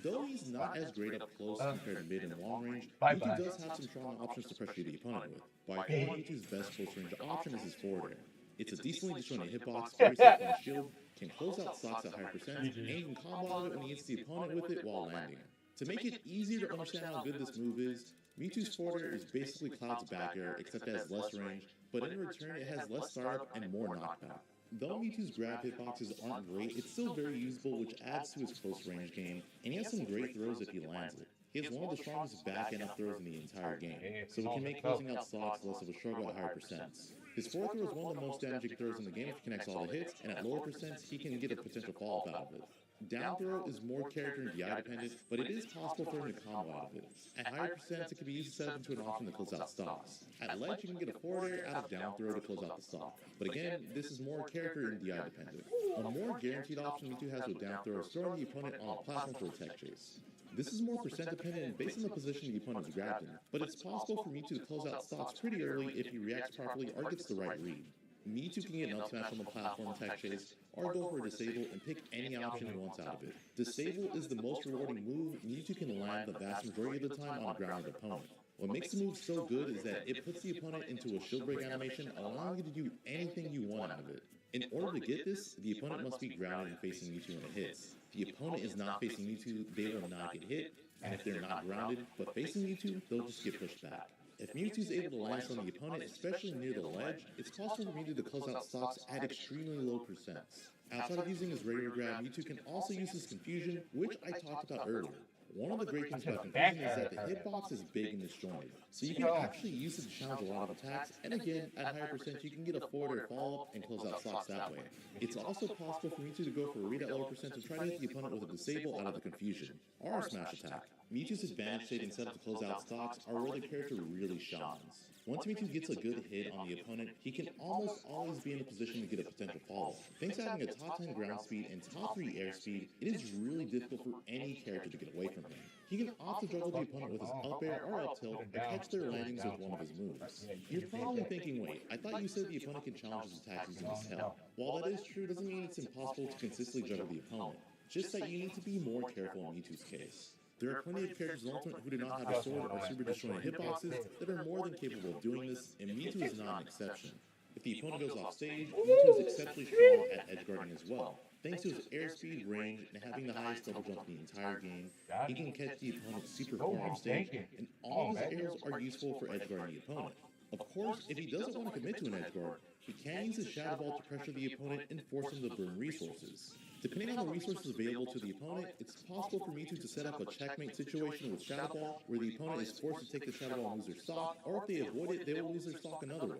Though he's not as great up close compared to mid and long range, Mewtwo does have some strong options to pressure the opponent with. By far, Mewtwo's best close range option is his forward air. It's a decently disjointed hitbox, very safe on the shield, can close out stocks at higher percents, and can combo out it when he hits the opponent with it while landing. To make it easier to understand how good this move is, Mewtwo's forward air is basically Cloud's back air, except it has less range, but in return it has less startup and more knockback. Though Mewtwo's grab hitboxes aren't great, it's still very usable, which adds to his close range game, and he has some great throws if he lands it. He has one of the strongest back end throws in the entire game, so he can make closing out stocks less of a struggle at higher percents. His forward throw is one of the most damaging throws in the game if he connects all the hits, and at lower percents, he can get a potential follow-up out of it. Down throw is more character and DI dependent, but it is possible for him to combo out of it. At higher percents, it can be used to set up into an option to close out stocks. At ledge, you can get a forward air out of down throw to close out the stock. But again, this is more character and DI dependent. A more guaranteed option Mewtwo has with down throw is throwing the opponent on a platform for a tech chase. This is more percent dependent and based on the position the opponent is grabbed in, but it's possible for Mewtwo to close out stocks pretty early if he reacts properly or gets the right read. Mewtwo can get an up smash on the platform tech chase, or go for a disable and pick any option he wants out of it. Disable is the most rewarding move Mewtwo can land the vast majority of the time on a grounded opponent. What makes the move so good is that it puts the opponent into a shield break animation, allowing you to do anything you want out of it. In order to get this, the opponent must be grounded and facing Mewtwo when it hits. If the opponent is not facing Mewtwo, they will not get hit, and if they're not grounded but facing Mewtwo, they'll just get pushed back. If Mewtwo is able to land on the opponent, especially near the ledge, it's possible for Mewtwo to close out stocks at extremely low percents. Outside of using his regular grab, Mewtwo can also use his confusion, which I talked about earlier. One of the great things about confusion is that the hitbox is big and disjointed, so you can actually use it to challenge a lot of attacks, and again, at higher percent, you can get a forward or follow-up and close out stocks that way. It's also possible for Mewtwo to go for a read at lower percent to try to hit the opponent with a disable out of the confusion, or a smash attack. Mewtwo's advantage state and setup to close out stocks are where the character really shines. Once Mewtwo gets a good hit on the opponent, he can almost always be in a position to get a potential follow. Thanks to having a top 10 ground speed and top 3 air speed, it is really difficult for any character to get away from him. He can opt to juggle the opponent with his up air or up tilt and catch their landings with one of his moves. You're probably thinking, wait, I thought you said the opponent can challenge his attacks using his tail. While that is true, doesn't mean it's impossible to consistently juggle the opponent. Just that you need to be more careful in Mewtwo's case. There are plenty of characters in Ultimate who do not have a sword or super destroying hitboxes that are more than capable of doing this, and Mewtwo is not an exception. If the opponent goes off stage, Mewtwo is exceptionally strong at edge guarding as well. Thanks to his airspeed, range, and having the highest double jump in the entire game, he can catch the opponent super far off stage, and all of his arrows are useful for edge guarding the opponent. Of course, if he doesn't want to commit to an edge guard, he can use his Shadow Ball to pressure the opponent and force him to burn resources. Depending on the resources available to the opponent, it's possible for Mewtwo to set up a checkmate situation with Shadow Ball, where the opponent is forced to take the Shadow Ball and lose their stock, or if they avoid it, they will lose their stock another way.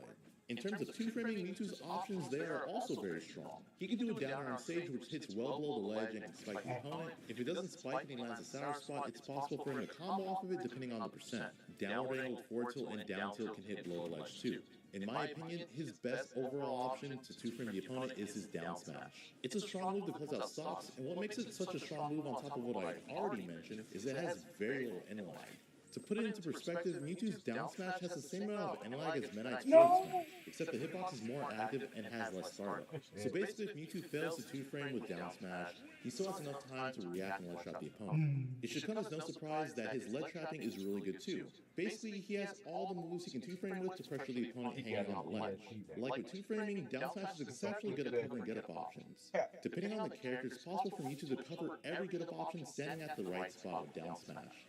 In terms of two-framing, Mewtwo's options there are also very strong. He can do a down air on stage which hits well below the ledge and can spike the opponent. If it doesn't spike and he lands a sour spot, it's possible for him to combo off of it depending on the percent. Downward angle with forward tilt and down tilt can hit below the ledge too. In my opinion, his best overall option to two-frame the opponent is his down smash. It's a strong move to close out stocks, and what makes it such a strong move on top of what I already mentioned is it has very little end lag. To put it into perspective, Mewtwo's down smash has the same amount of end lag as Meta Knight's forward smash, except the hitbox is more active and has less startup. So basically, if Mewtwo fails to two-frame with down smash, he still has enough time to react and ledge trap the opponent. It should come as no surprise that his ledge trapping is really good too. Basically, he has all the moves he can two-frame with to pressure the opponent hanging on the ledge. Like with two-framing, down smash is exceptionally good at covering get-up options. Depending on the character, it's possible for Mewtwo to cover every get-up option standing at the right spot with down smash.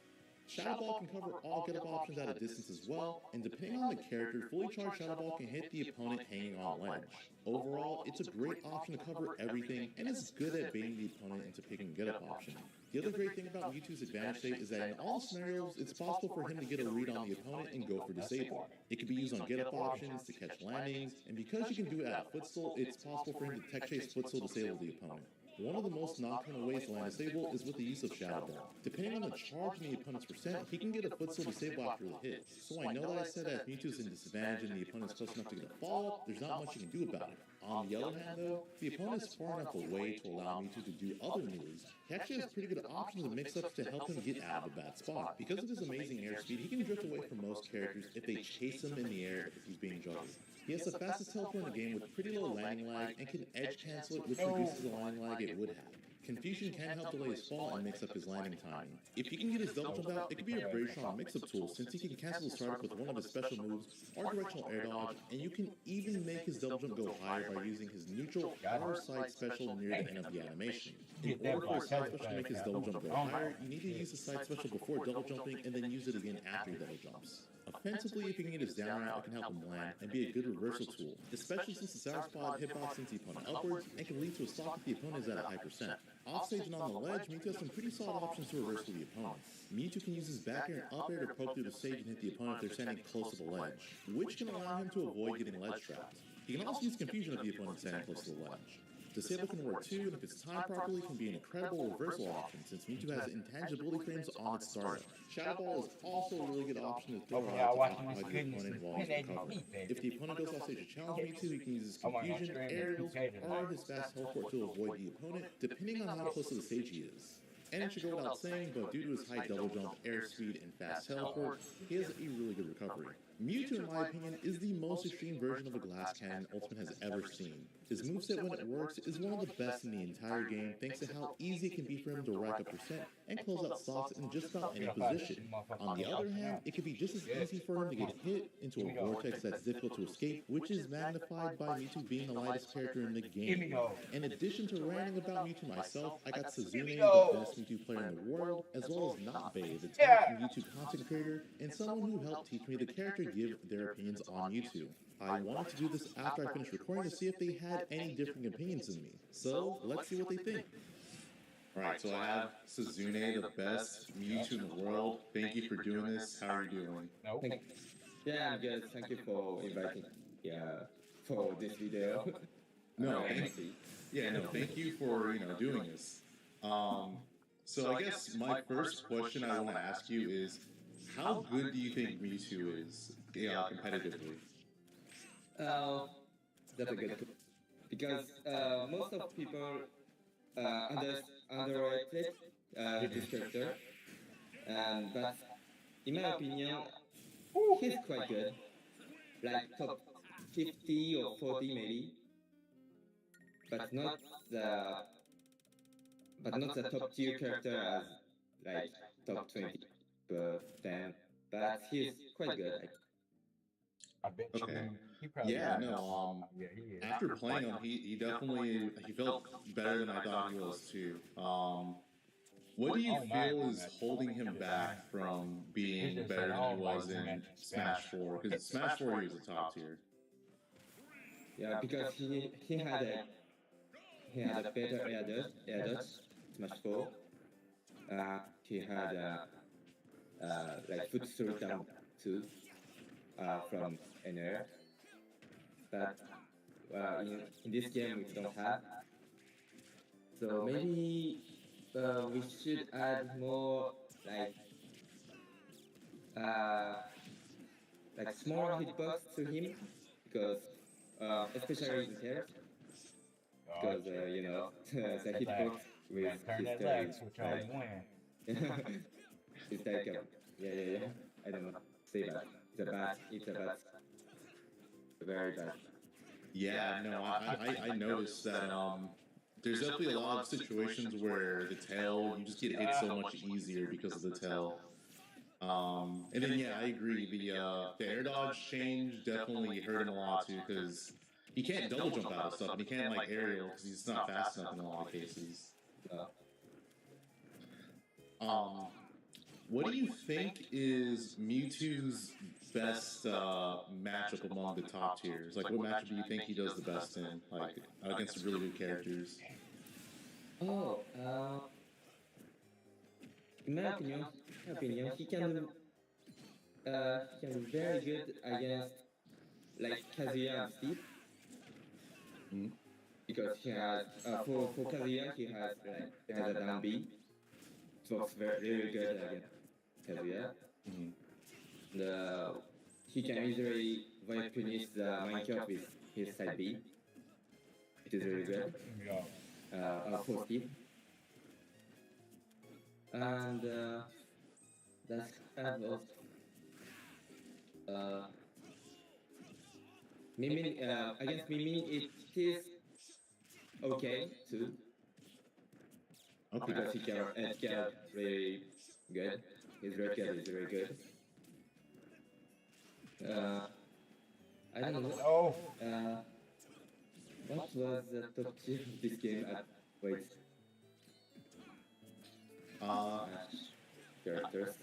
Shadow Ball can cover all get-up options at a distance as well, and depending on the character, fully charged Shadow Ball can hit the opponent hanging on a ledge. Overall, it's a great option to cover everything, and it's good at baiting the opponent into picking a get-up option. The other great thing about Mewtwo's advantage state is that in all scenarios, it's possible for him to get a read on the opponent and go for disable. It can be used on get-up options to catch landings, and because you can do it at footstool, it's possible for him to tech chase footstool disable the opponent. One of the most nocturnal ways to land disable is with the use of Shadow Ball. Depending on the charge in the opponent's percent, he can get a footstool disable after the hit. So I know that I said that if Mewtwo's in disadvantage and the opponent's close enough to get a follow-up, there's not much you can do about it. On the other hand though, if the opponent is far enough away to allow Mewtwo to do other moves, he actually has pretty good options and mix-ups to help him get out of a bad spot. Because of his amazing airspeed, he can drift away from most characters if they chase him in the air if he's being juggled. He has the fastest teleport in the game with pretty low landing lag and can edge cancel it, which reduces the landing lag it would have. Confusion can help delay his fall and mix up his landing timing. If he can get his double jump out, it can be a very strong mix-up tool since he can cancel the startup with one of his special moves or directional air dodge, and you can even make his double jump go higher by using his neutral or side special near the end of the animation. In order for a side special to make his double jump go higher, you need to use the side special before double jumping and then use it again after he double jumps. Offensively, if you can get his down right, it can help him land and be a good reversal tool, especially since the sour spot hitboxes the opponent upwards and can lead to a stock if the opponent is at a high percent. Offstage and on the ledge, Mewtwo has some pretty solid options to reverse to the opponent. Mewtwo can use his back air and up air to poke through the stage and hit the opponent if they're standing close to the ledge, which can allow him to avoid getting ledge trapped. He can also use confusion if the opponent is standing close to the ledge. Disable can work too, and if it's timed properly, can be an incredible reversal option since Mewtwo has intangibility frames on its startup. Shadow Ball is also a really good option to throw out to occupy the opponent while he's recovering. If the opponent goes off stage to challenge Mewtwo, he can use his confusion, aerials, or his fast teleport to avoid the opponent, depending on how close to the stage he is. And it should go without saying, but due to his high double jump, air speed, and fast teleport, he has a really good recovery. Mewtwo, in my opinion, is the most extreme version of a glass cannon Ultimate has ever seen. His moveset, when it works, is one of the best in the entire game thanks to how easy it can be for him to rack up percent and close out stocks in just about any position. On the other hand, it can be just as easy for him to get hit into a vortex that's difficult to escape, which is magnified by Mewtwo being the lightest character in the game. In addition to ranting about Mewtwo myself, I got Suzune, the best Mewtwo player in the world, as well as Notbay, the top Mewtwo content creator, and someone who helped teach me the character give their opinions on Mewtwo. I wanted to do this after I finished recording to see if they had any differing opinions than me. So, let's see what they think. Alright, so I have Suzune, the best Mewtwo in the world. Thank you for doing this. How are you doing? Yeah, I'm good. Thank you for inviting for this video. Thank you for, doing this. So I guess my first question I want to ask you is, how good do you think Mewtwo is competitively? That's a good because most of people underrated this character, but in my opinion, he's quite good, like top 50 or 40 maybe, but not the top tier character as like top 20, but then, but he's quite good. Okay. After playing him, he definitely felt better than I thought he was too. What do you feel is holding him back from being better than he was in Smash 4? Because Smash 4 he was a top tier. Yeah, because he had a better air dodge, Smash 4. He had like foot throw down too from an air. But in this game we don't have. So maybe we should add more like small hitbox to him, because especially in terrace, because the hitbox with his terrace, it's like I don't know, say that it's a bad, very bad. Yeah, no, I noticed that there's definitely a lot of situations where the tail, you just get hit so much easier because of the tail. And then I agree, the air dodge change definitely hurt him a lot too, because he can't double jump out of stuff, and he can't like aerial because he's not fast enough in a lot of cases. What do you think is Mewtwo's best matchup among the top tiers? Like, what matchup do you think he does the best in, like, against really good characters? In my opinion, he can be very good against like Kazuya and Steve. Because he has for Kazuya he has a down B. It works very good against Kazuya. He can easily punish the Minecraft with his side B. It is really good. For Steve. And that's kind of Mimi, against Mimi it is okay too. Because he can edge guard really good. His red guard is very good. I don't know. What was the top tier of this game? Wait. characters.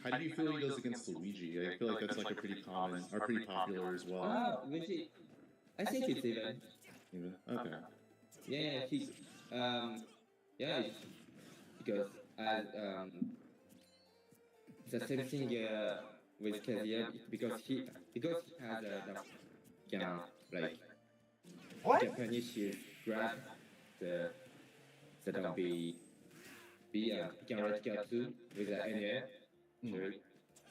How do you feel he does against Luigi? I feel like that's like a pretty common or pretty popular as well. Luigi, I think it's even. Even? Okay. Yeah, he's yeah, because the same thing with Kazuya because he has can like Japanese grab the that be can right too with the NA. Sure.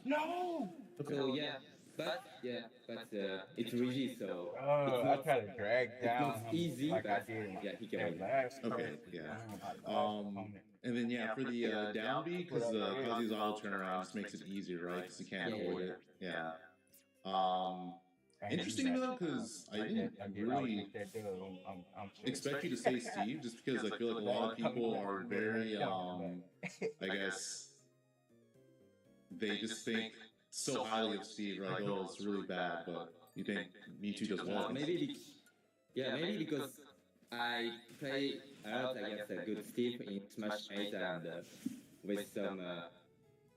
No. So but it's Luigi, so I it's try to drag it's down not him easy, like I but did. yeah, he can in win. last Okay, fight. yeah. And then for the down B, because Kazuya's auto turnaround just makes it easier, right? Because you can't avoid it. Yeah. Interesting though, because I didn't really expect you to say Steve, just because I feel like a lot of people are very, I guess, they just think so highly of Steve, right? Oh, it's really bad, but you think Mewtwo does well. Maybe because I play a lot against a good Steve in Smash 8 and with some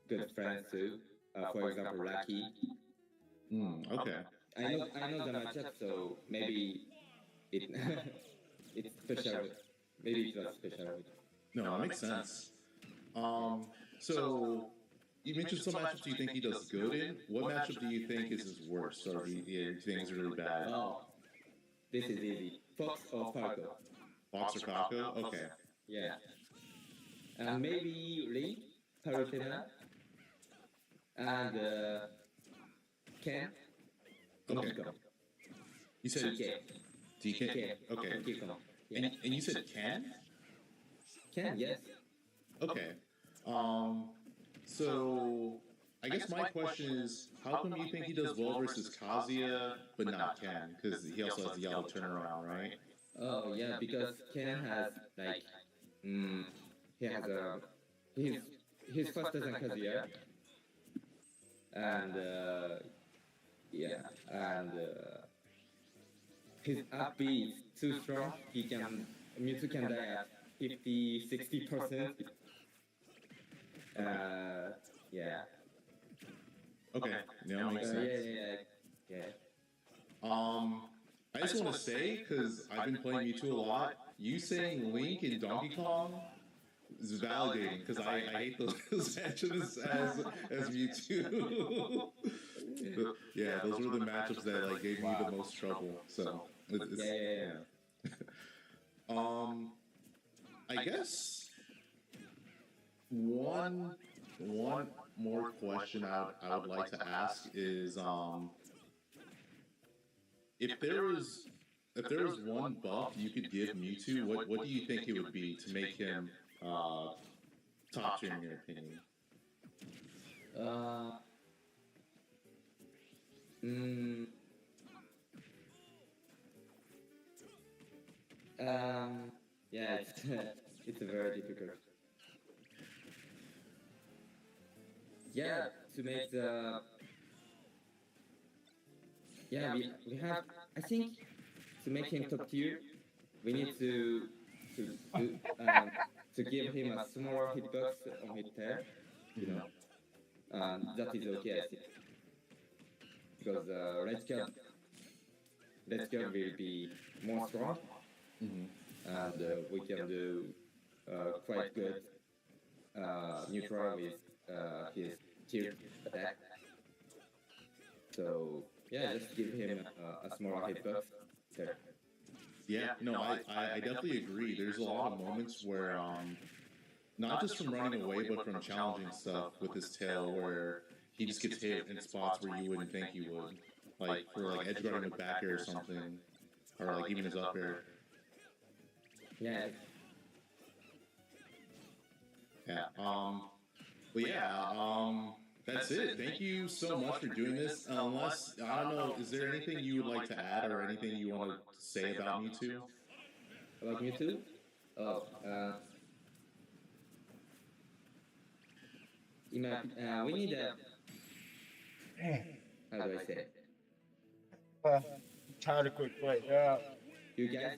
good friends too. For example, Lucky. Okay. I know the matchup, so maybe it it's special. Maybe it was special. No, that makes sense. So you mentioned some matchups you think he does good in. What matchup do you think is his worst, or do you think is really bad? Oh, this is easy. Fox or Falco. Fox or Falco? Okay. Yeah. And maybe Link, Palutena, and Ken. Okay. You said DK. DK? Okay. Yeah. And you said Ken? Ken, yes. Okay. So I guess my question is, how come you think he does well versus Kazuya but not Ken? Because he also has the yellow turnaround, right? Oh yeah, because Ken has like, he has he's faster than Kazuya, and and his up B is too strong. Mewtwo can die at 50-60%. Yeah. Okay. Yeah, makes sense. Yeah. I just want to say, because I've been playing Mewtwo a lot, you saying Link and Donkey Kong is validating, because I hate those matchups as Mewtwo. But, yeah, those were the matchups that like gave me the most trouble. So it's. I guess one more question I would like to ask is if there was one buff you could give Mewtwo, what do you think it would be to make him top tier in your opinion? Yeah, it's very difficult. Yeah, to make the we have. I think to make him top tier, we need to give him a smaller hitbox on his tail. You know, that is okay, I think, because red card will be more strong, and we can do quite good neutral with his tier attack. So yeah, just give him a smaller hitbox there. Yeah, no, I definitely agree. There's a lot of moments where, not just from running away, but from challenging stuff with his tail, where he just gets hit in spots where you wouldn't think he would. Like, for like edge guarding with back air or something, or like even his up air. Yeah. Yeah, but yeah, that's it. Thank you so much for doing this. Unless, I don't know, is there anything you would like to add or anything you want to say about Mewtwo? About Mewtwo? Oh, we need a... How do I say it? Tired of quick play. You guys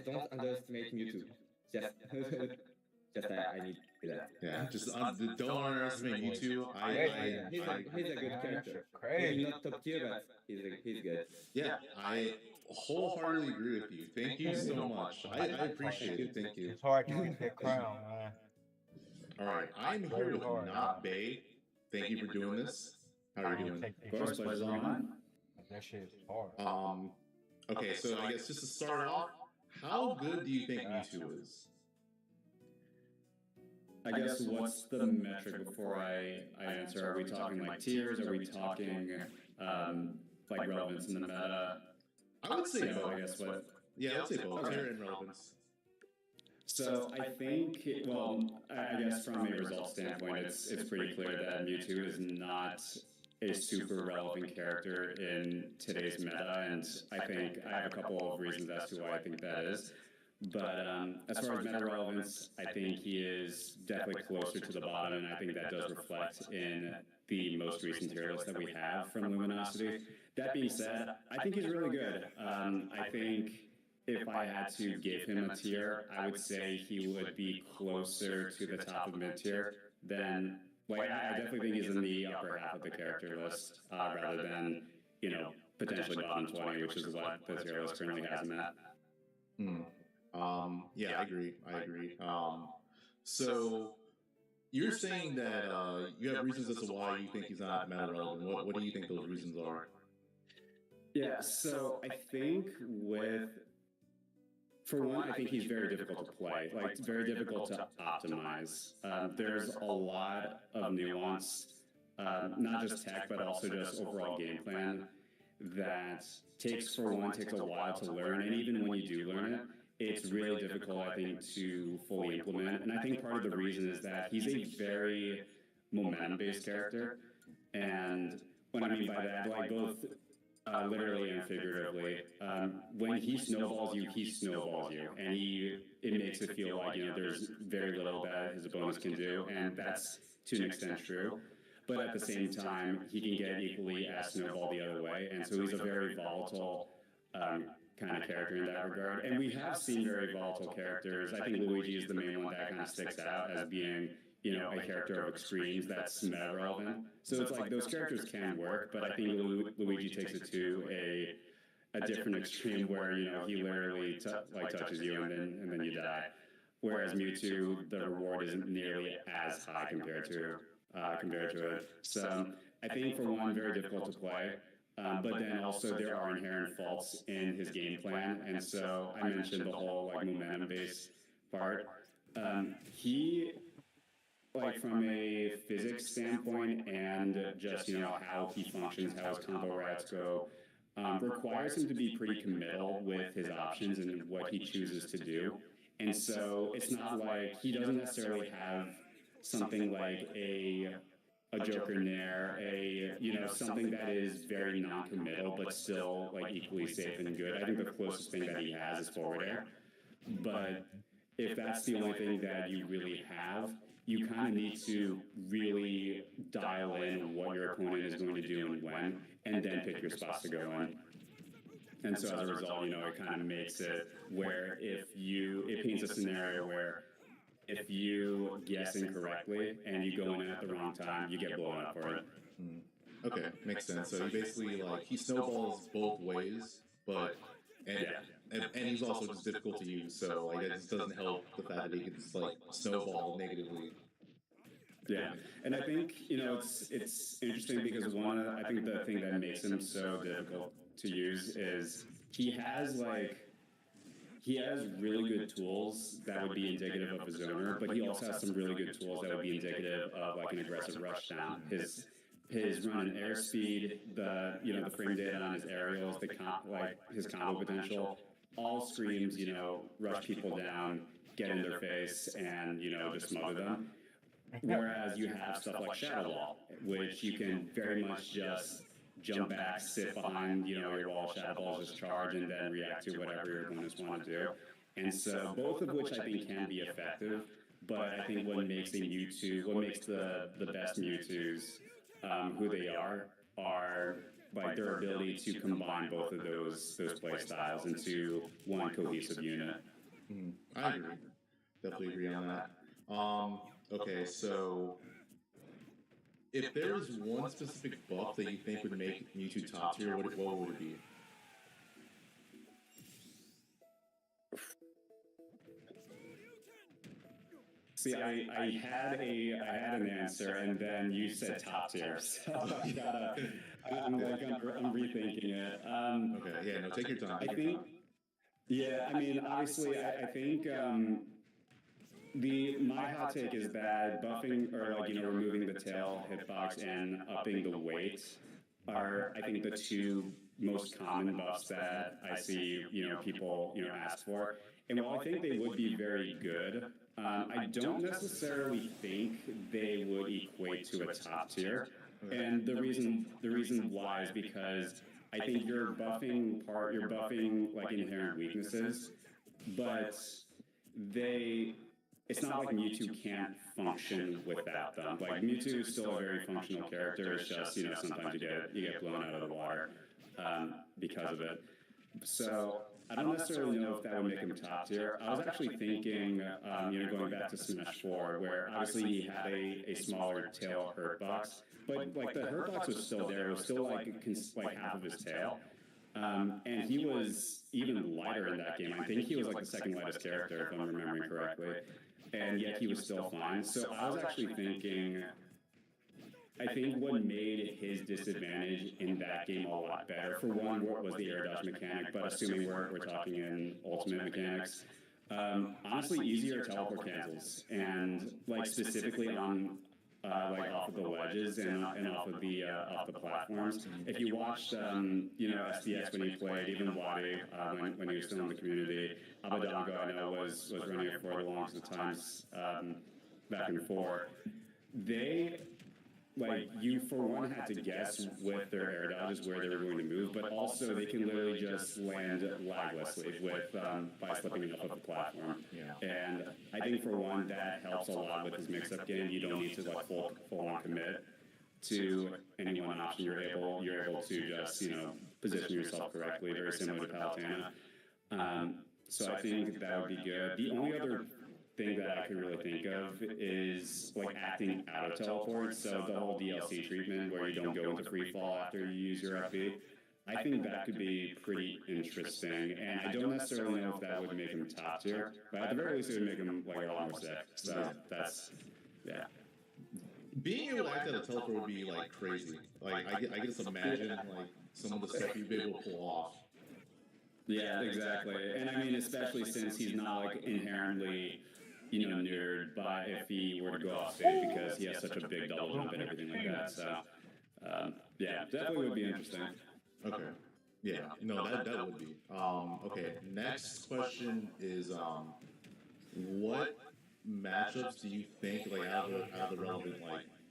don't underestimate Mewtwo. Just I need that. Yeah, just don't underestimate Mewtwo. He's a good character. Crazy. Maybe not top tier, but he's good. Yeah, I wholeheartedly agree with you. Thank you so much. I appreciate it. Thank you. It's hard to get that crown, man. All right, I'm here with Not Bay. Thank you for doing this. How are you doing? First place on. That shit is hard. Okay, so I guess just to start off, how good do you think Mewtwo is? I guess what's the metric before I answer? Are we talking like tiers? Are we talking like relevance in the meta? I would say both. I guess what? Yeah, I would say both. Tier and relevance. So I think, well, I guess from a result standpoint, it's pretty clear that Mewtwo is not a super relevant character in today's meta, and I think I have a couple of reasons as to why I think that is. But as far as meta relevance, I think he is definitely closer to the bottom, and I think that does reflect in the most recent tier list that we have from Luminosity. That being said, I think he's really good. I think if I had to give him a tier, I would say he would be closer to the top of mid-tier than, like, I definitely think he's in the upper half of the character list, rather than, you know, potentially bottom 20, which is what the tier list currently has him at. Yeah, I agree. So you're saying that you have reasons as to why you think he's not meta relevant. What do you think those reasons are? Yeah, so I think for one, I think he's very difficult to play. Like, it's very difficult to optimize. There's a lot of nuance, not just tech, but also just overall game plan that takes a while to learn. And even when you do learn it, it's really difficult, I think, to fully implement. And I think part of the reason is that he's a very momentum-based character. And what I mean by that, like, both literally and figuratively, when he snowballs you, and it makes it feel like, you know, there's very little that his opponents can do, and that's to an extent true. But at the same time, he can get equally as snowballed the other way, and so he's a very volatile kind of character in that regard. And we have seen very volatile characters. I think Luigi is the main one that kind of sticks out as being, you know, a character of extremes that's meta relevant. So it's like those characters can work, but I think Luigi takes it to a different extreme where, you know, he literally touches you and then you die. Whereas Mewtwo, the reward isn't nearly as high compared to it. So I think for one, very difficult to play. But then also there are inherent faults in his game plan, and so I mentioned the whole like momentum-based part. He, like, from a physics standpoint and just, you know, how he functions, how his combo routes go, requires him to be pretty committal with his options and what he chooses to do. And so it's not like he doesn't necessarily have something like a Joker Nair, something that is very non-committal but still like equally safe and good. I think the closest thing that he has is forward air. But if that's the only thing that you really have, you kind of need to really dial in what your opponent is going to do and when, and then pick your spots to go in. And so as a result, you know, it kind of makes it where it paints a scenario where if you guess incorrectly and you go in at the wrong time, you get blown up for it. Okay, makes sense. So he basically, like, he snowballs both ways, but and he's also just difficult to use. So like, it just doesn't help the fact that he can just like snowball negatively. Yeah, and I think, you know, it's interesting because I think the thing that makes him so difficult to use is he has really good tools that would be indicative of a zoner, but he also has some really good tools that would be indicative of like an aggressive rush down. His run and airspeed, the frame data on his aerials, his combo potential, all screams, you know, rush people down, get in their face, and, you know, just smother them. Whereas you have stuff like Shadow Wall, which you can very much just jump back, sit behind, you know, your wall, Shadow Ball, just charge, and then react to whatever your opponents want to do. And so both of which I think can be effective, but I think what makes the best Mewtwo's who they are like their ability to combine both of those play styles into one cohesive unit. I agree. Definitely agree on that. Okay, so if there was one specific buff that you think would make Mewtwo top tier, what would it be? See, I had an answer, and then you said top tier, so I'm rethinking it. Okay, yeah, no, take your time. I think, yeah, I mean, obviously, I think my hot take is that buffing or removing the tail hitbox and upping the weight are, I think, the two most common buffs that I see people ask for. And while I think they would be very good, I don't necessarily think they would equate to a top tier. And the reason why is because I think you're buffing like inherent weaknesses, but it's not like Mewtwo can't function without them. Like Mewtwo is still a very functional character. It's just sometimes you get blown out of the water because of it. So I don't necessarily know if that would make him top tier. I was actually thinking, going back to Smash 4, where obviously he had a smaller tail hurt box, but like the hurt box was still there. It was still like half of his tail. And he was even lighter in that game. I think he was like the second lightest character, if I'm remembering correctly. And yet he was still fine. So I was actually thinking, I think what made his disadvantage in that game a lot better, for one, was the air dodge mechanic, but assuming we're talking in ultimate mechanics, honestly, easier teleport cancels. And like specifically on off of the ledges and off of the platforms. If you watched SDX when he played, even Wadi when he was still in the community, Abadango I know was running it for the longest of times back and forth. They you for one had to guess with their air dodges where they were going to move, but also they can literally just land laglessly with by slipping off of the platform. Yeah. And I think for one that helps a lot with his mix-up game. You don't need to full on commit to any one option. You're able to just position yourself correctly, very similar to Palutena. So I think that would be good. The only other thing that I could really think of is acting out of teleport. So the whole DLC treatment where you don't go into free fall after you use your FB. I think that could be pretty interesting. And I don't necessarily know if that would make him top tier, but at the very least it would make him a lot more sick. So that's, yeah. Being able to act out of teleport would be crazy. I just imagine some of the stuff you'd be able to pull off. Yeah, exactly. And I mean, especially since he's not inherently nerd by if he were to go off stage because he has such a big double jump and everything like that. So, yeah, definitely would be interesting. Okay. Yeah, no, that would be. Okay, next question is, what matchups do you think, out of the relevant,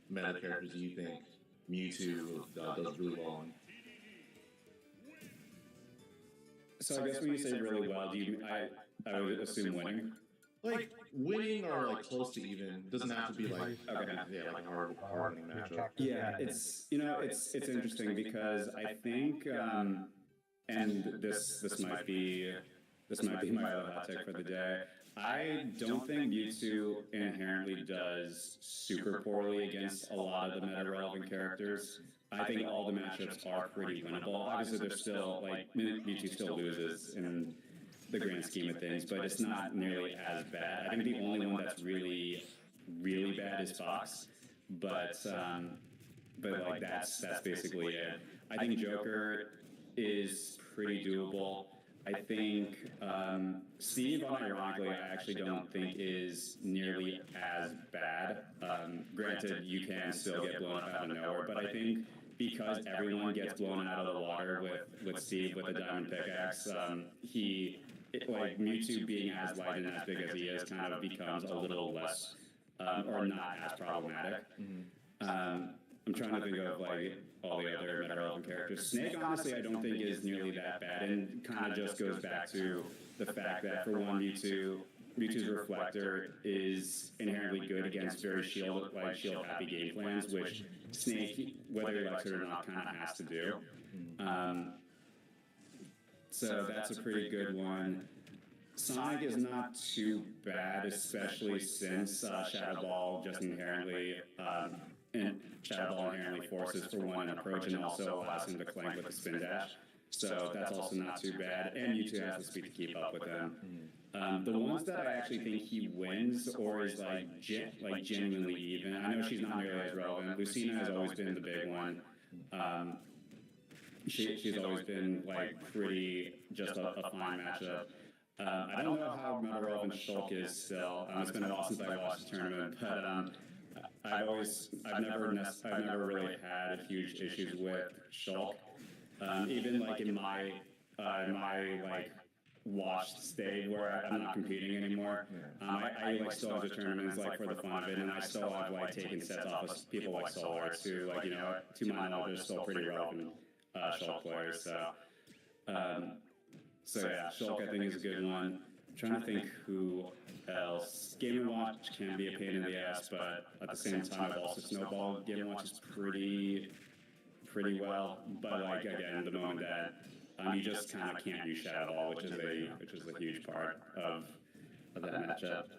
meta characters, do you think Mewtwo does really well in? So I guess when you say really well, I would assume winning? Winning or close to even. Doesn't have to be a hard winning matchup. Yeah, it's interesting because I think and this might be my other hot take for the day. I don't think Mewtwo inherently does super poorly against a lot of the meta relevant characters. I think all the matchups are pretty winnable. Obviously, they're still Mewtwo still loses in the grand scheme of things, but it's not nearly as bad. I think the only one that's really, really bad is Fox, but that's basically it. I think Joker is pretty doable. I think Steve, unironically, I actually don't think is nearly as bad. Granted, you can still get blown up out of nowhere, but I think because everyone gets blown out of the water with Steve with a diamond pickaxe, Mewtwo being as light and as big as he is kind of becomes a little less or not as problematic. I'm trying to think of all the other meta relevant characters. Snake, honestly, I don't think is nearly that bad, and kind of just goes back to the fact that for one, Mewtwo's Reflector is inherently good against very shield happy game plans, which Snake, whether he likes it or not, kind of has to do. So that's a pretty good one. Sonic is not too bad, especially since Shadow Ball just inherently forces for one an approach and also allows him to clank with a spin dash. So that's also not too bad, and Mewtwo has the speed to keep up with him. The ones that I actually think he wins or is like genuinely even. I know she's not nearly as relevant. Lucina has always been the big one. She's always been like pretty just a fine matchup. I don't know how meta relevant Shulk is still. It's been a while since I watched the tournament, but I've never really had huge issues with Shulk. Even like in my like watched state where I'm not competing anymore, I like still have the tournaments like for the fun of it, and I still have like taken sets off of people like Solar too. Like, you know, to my knowledge, they're still pretty relevant Shulk players. So yeah, Shulk I think is a good one. I'm trying to think who else. Game & Watch can be a pain in the ass, but at the same time, I've also snowballed Game & Watch is pretty well. But like again, the moment that you just kind of can't use Shadow Ball, which is a huge part of that matchup.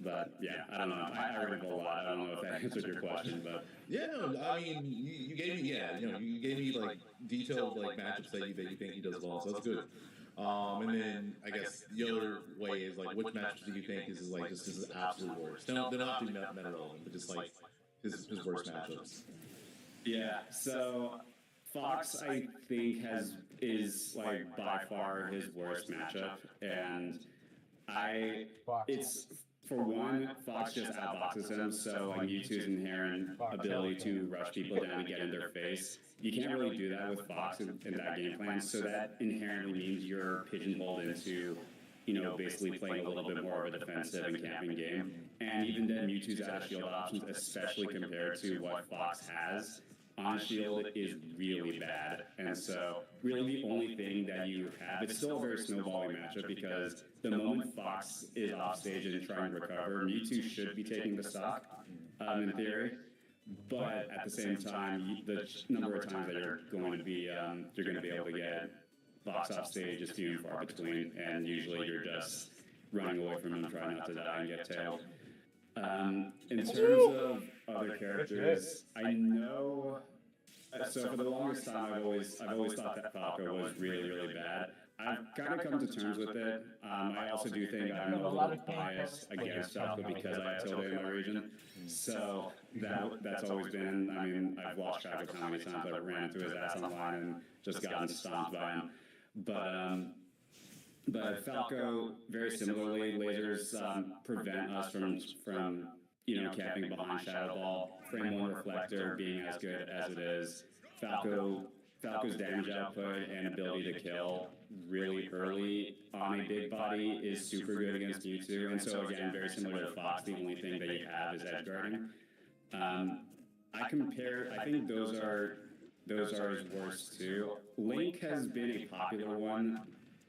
But yeah, I don't know. I read a lot. I don't know if that answered your question, but yeah, no, I mean, you gave me you gave me like detailed like matchups that you think he does well, so that's good. And then I guess the other way is like, which matchups do you think is like just his absolute worst? They're not meta relevant, but just like his worst matchups. Yeah. So Fox, I think is like by far his worst matchup, and it's for one, Fox just outboxes him, so like Mewtwo's inherent ability to rush people down and get in their face. You can't really do that with Fox in that game plan, so that inherently means you're pigeonholed into, you know, basically playing a little bit more of a defensive and camping game. And even then, Mewtwo's out of shield options, especially compared to what Fox has on shield, is really bad. And so really the only thing that you have, it's still a very snowballing matchup because the moment Fox is off stage and trying to recover, Mewtwo should be taking the stock, in theory. But at the same time, the number of times that you're going to be able to get Fox off stage is few and far between, and usually you're just running away from him, trying not to die and get tailed. In terms of other characters, I know. So for the longest time, I've always thought that Falco was really bad. I've kind of come to terms with it. I also do think I'm a little biased against Falco because I have Tilde in my region. So that's always been. I mean, I've lost track of how many times I ran into his ass online and just gotten stomped by him. But Falco, very similarly, lasers prevent us from camping behind Shadow Ball. Frame 1 Reflector being as good as it is. Falco's damage output and ability to kill really early on a big body is super good against Mewtwo. And so again, very similar to Fox, the only thing that you have is edge guarding. I think those are his worst too. Link has been a popular one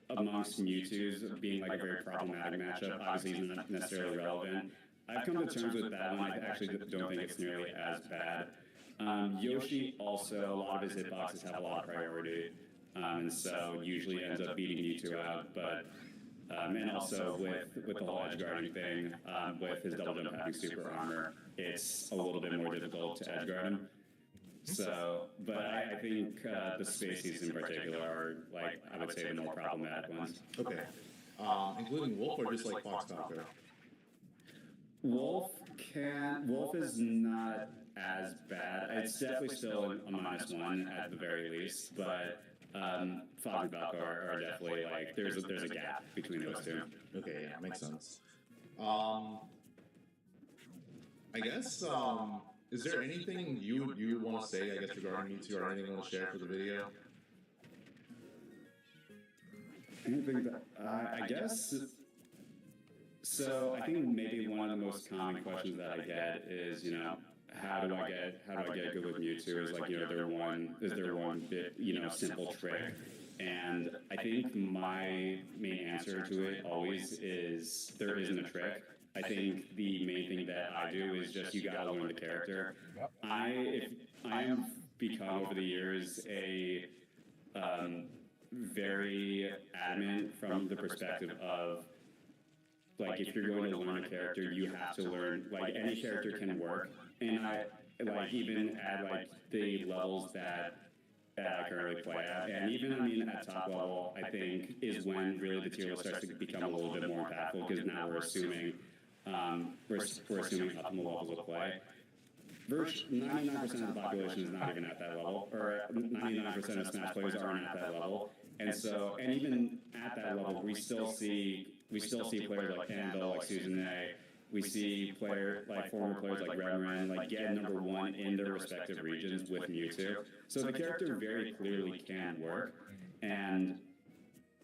amongst Mewtwo's, being like a very problematic matchup. Obviously, he's not necessarily relevant. I've come to terms with that one. I actually don't think it's nearly as bad. Yoshi also, a lot of his hitboxes have a lot of priority, and so usually ends up beating Mewtwo out. But and also with the whole edge guarding thing, with his double jump having super armor, it's a little bit more difficult to edge guard him. So, but I think the Spaceys in particular are, like, I would say, the more problematic ones. Okay. Including Wolf or just like Fox Falco? Wolf is not as bad. It's definitely still a -1 at the very least, but Fox and Falco are definitely, like, there's a gap between those two. Okay, yeah, makes sense. I guess, is there anything you want to say, I guess, regarding Mewtwo, or anything you want to share for the video? Anything that, I guess, so I think maybe one of the most common questions that I get is, how do I get good with Mewtwo? Is like, is there one bit, simple trick? And I think my main answer to it always is there isn't a trick. I think the main thing that I do is just you gotta learn the character. I have become over the years a very adamant from the perspective of like if you're going to learn a character, you have to learn, like any character can work, and I like even at like the levels that I currently play at, and even I mean at top level, I think is when really the tier list starts to become a little bit more impactful, because now we're assuming we're assuming optimal levels of play. 99% of the population is not even at that level, or 99% of Smash players aren't at that level, and so, and even at that level, we still see players like Anvil, like Susan A. We see former players like Reverend, like get number one in their respective regions with Mewtwo. So the character very clearly can work, and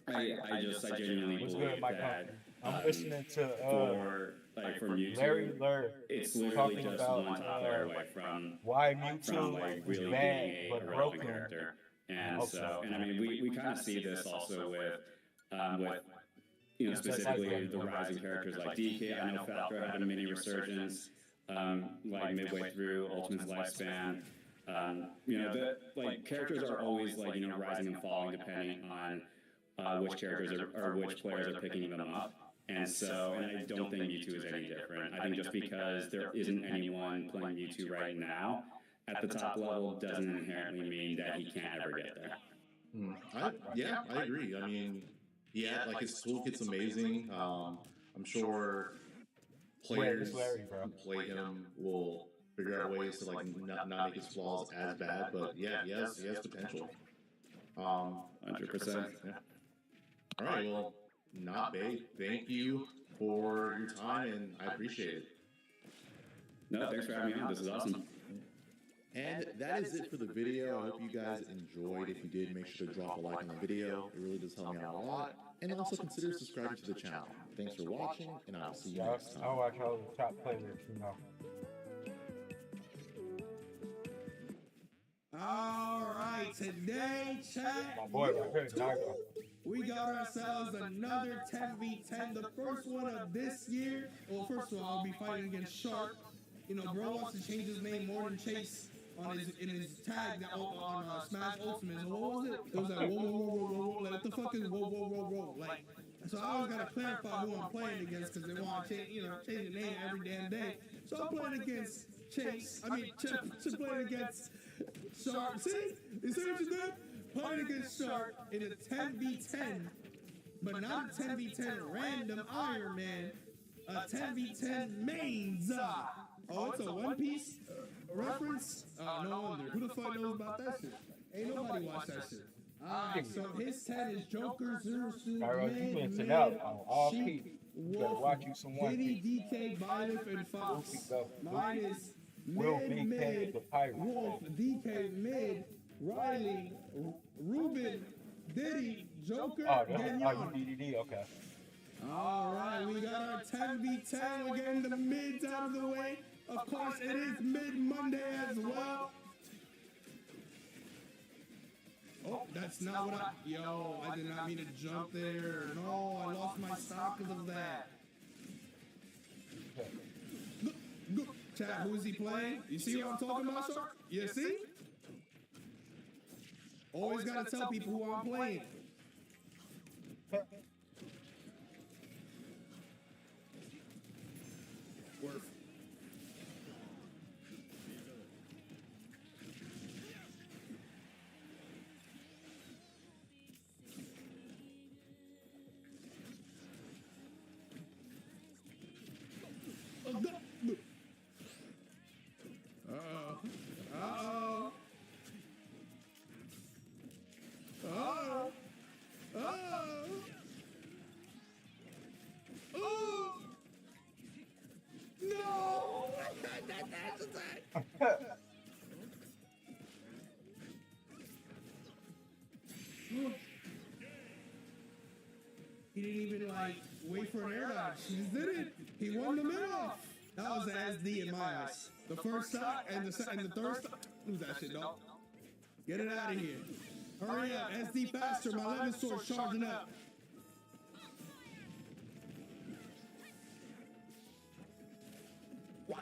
I genuinely believe that I'm listening to for Mewtwo, Larry Lurr. It's literally just one top player away from why Mewtwo like really is being bad a but relevant broken. character. And so, and I mean, we kind of see this also with you know, specifically the rising characters like DK. I know Falco had a mini resurgence like midway through Ultimate's lifespan. You know, like characters are always like, you know, rising and falling depending on which characters or which players are picking them up. And so, and I don't think Mewtwo is any different. I think just because there isn't anyone playing Mewtwo right now at the top level doesn't inherently mean that he can't ever get there. I agree. I mean, yeah, like his toolkit's amazing. I'm sure players who play him will figure out ways to like not make his flaws as bad. But yeah, he has potential. 100%. Yeah. All right, well, Not Bae, thank you for your time, and I appreciate it. No, thanks for having me on. This is awesome. And that is it for the video. I hope you guys enjoyed. If you did, make sure to drop a like on the video. It really does help me out a lot. And also consider subscribing to the channel. Thanks for watching, and I'll see you next time. I'll watch all the top players, you know. All right, today, chat. My boy, right here, Nago. We got ourselves another 10v10, the first one of this year. Well, first of all, I'll be fighting against Shark. You know, bro wants to change his name more than Chase on in his tag on Smash Ultimate. So what was it? It was like whoa, whoa, whoa, whoa, whoa, whoa. Like, what the fuck is whoa, whoa, whoa, whoa? Like, so I always gotta clarify who I'm playing against, because they want to change, you know, change the name every damn day. So I'm playing against Chase. I mean, Chip playing against Shark. See? You see what you did? Playing against Shark in a 10v10, but not a 10v10 random Iron Man, a 10v10 mains. Oh, it's a One Piece reference? No wonder. Who the fuck knows about that shit? Ain't nobody watch that shit. Alright, so his 10 is Joker, Zuru, Alright, you missing out on all Sheep, Wolf, watch you some One Diddy, Piece. DK, Byleth, and Fox. Mine is Will Mid, BK, the pirate. Wolf, DK, Mid, Riley, Ruben, Diddy, Joker, Gagnon. DDD, okay. Alright, we got our 10v10. We're getting the mids out of the way. Of course, it is mid-Monday as well. Oh, that's not what Yo, I did not mean to jump there. No, I lost my stock because of that. Chat, who is he playing? You see what I'm talking about, Shark? You see? Always gotta tell people who I'm playing. Worth. He didn't even like wait for an air dodge. He just did it. He won the mid off. That was the SD in my eyes. The first stock and the third stock. Who's that shit, dog? Get it out of here. Hurry up, SD faster. My 11 sword charging up. What?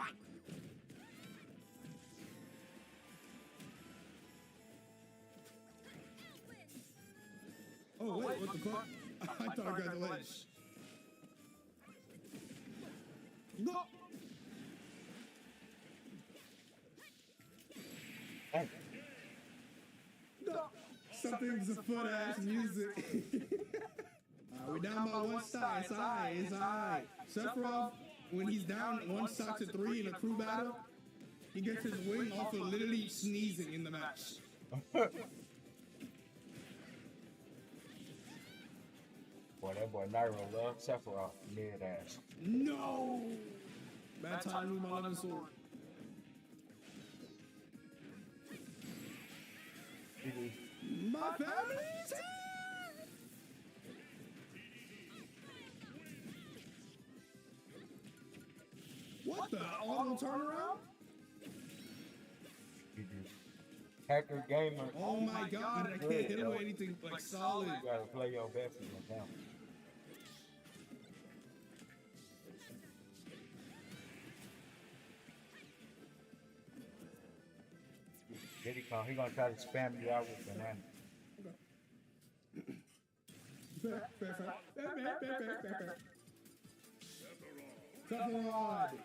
Oh wait, what the fuck? I thought I grabbed the ledge. Go. Hey. Go. Something's afoot ass music. We're down by one stock. It's alright. It's alright. Sephiroth, when he's down one stock to 3 in a crew battle, he gets his win off of literally sneezing in the match. Boy, that boy Nairo loves Sephiroth mid ass. No! Bad time with my 11 sword. My family's here! What the auto turnaround? Hacker gamer. Oh my god, I can't hit him with anything like solid. You gotta play your best in the town. Diddy Kong, he gonna try to spam you out with banana. Sephiroth.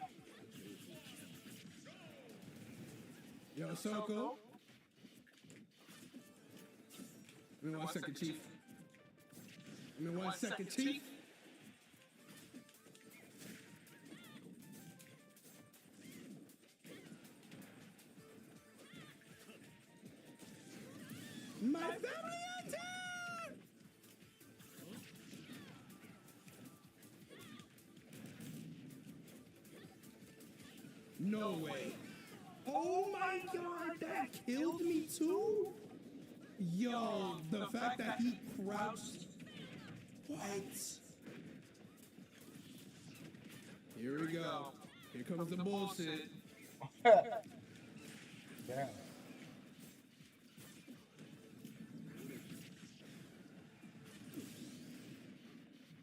Yo, Soko. Give me 1 second, Chief. Give me 1 second, Chief. My family attack! No way. Oh my god, that killed me too? Yo, the fact that he crouched. What? Here we go. Here comes the bullshit. Damn.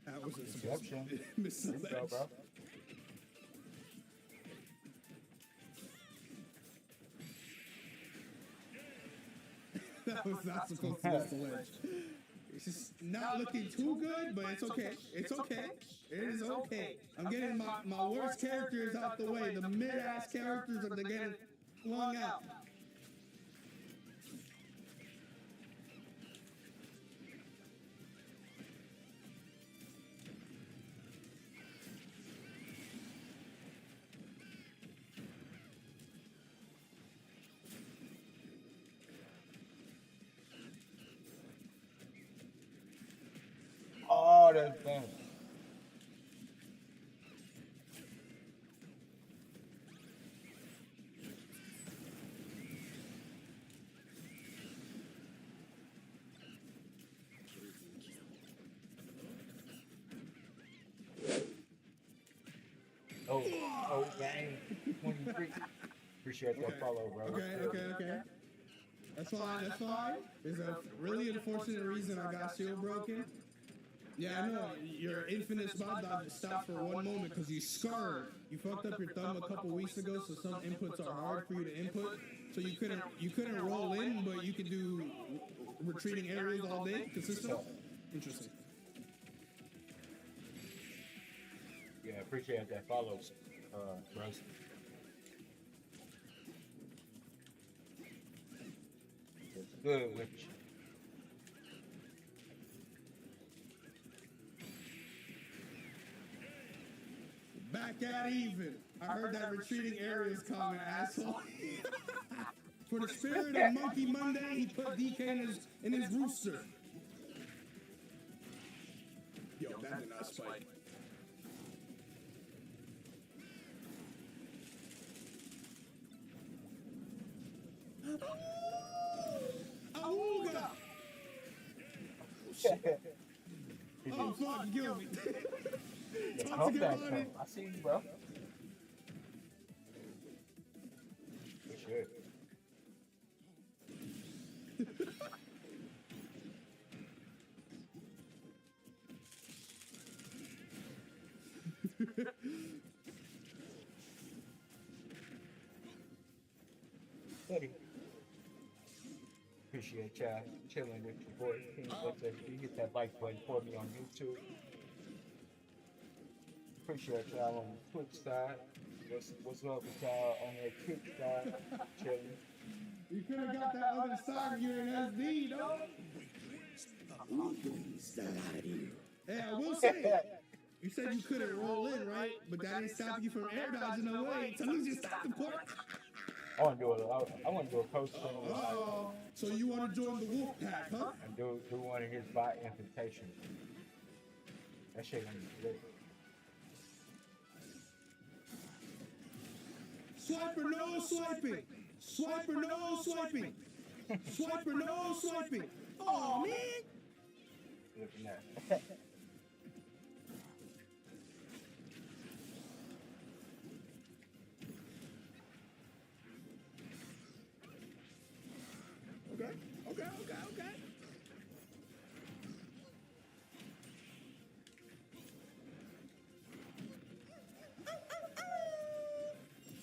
That wasn't supposed to be misselect. Bro. That was not supposed to miss the ledge. It's just not looking too good, but it's okay. It's okay. It is okay. I'm getting my worst characters out the way. The mid-ass characters are getting flung out. Oh, that's bad. Oh, gang. 23. Appreciate that follow, bro. Okay. That's fine. There's a really unfortunate reason I got shield broken. Yeah, I know. Your infinite spot dodge stopped for one moment because you scarred. You fucked up your thumb a couple weeks ago, so some inputs are hard for you to input. So you couldn't roll in, but you can do retreating areas all day consistently. Interesting. Yeah, appreciate that follows, bros. It's good with you. Back at even. I heard that retreating area is coming, asshole. For the spirit of Monkey Monday, he put DK in his rooster. Yo, that did not spike. Awooga! Oh fuck, you killed me. Toxic I see you, bro. Shit. Buddy. Appreciate y'all chilling with your boy. King Flex HD. Hit that like button for me on YouTube. appreciate y'all on the Twitch side. What's up with y'all on the Kick side? Chilling. You could have got that other sock here in SD, dog. Yeah, I will say, you said you couldn't roll in, right? But that didn't stop you from air dodging away. So you just stopped the port. I want to do a post stream. Oh, so you want to join the wolf pack, huh? And do one of his bot invitations. That shit gonna be lit. Swiper, no swiping. Swiper, no swiping. Swiper, no swiping. Oh, man. Looking at. Okay.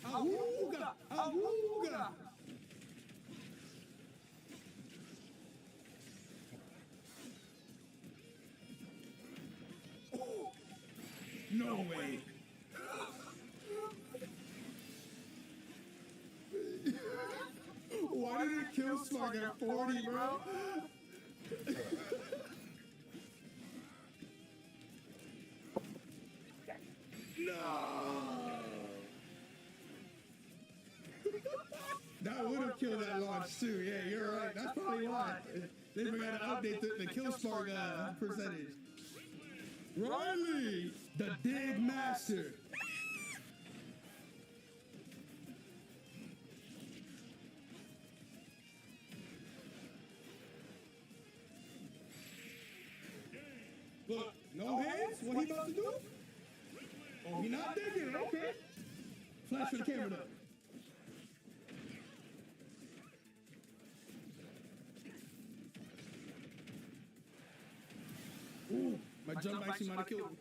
Awooga! Oh, no way! Why did it kill Smug at 40, bro? No! That would have killed that launch too. Yeah, you're right. That's probably why. They forgot to update the kill spark percentage. Riley, the dig master. Look, no hands? What he about to do? Oh, he not digging, okay. Flash for the camera though. Ooh, my jump actually might have killed me.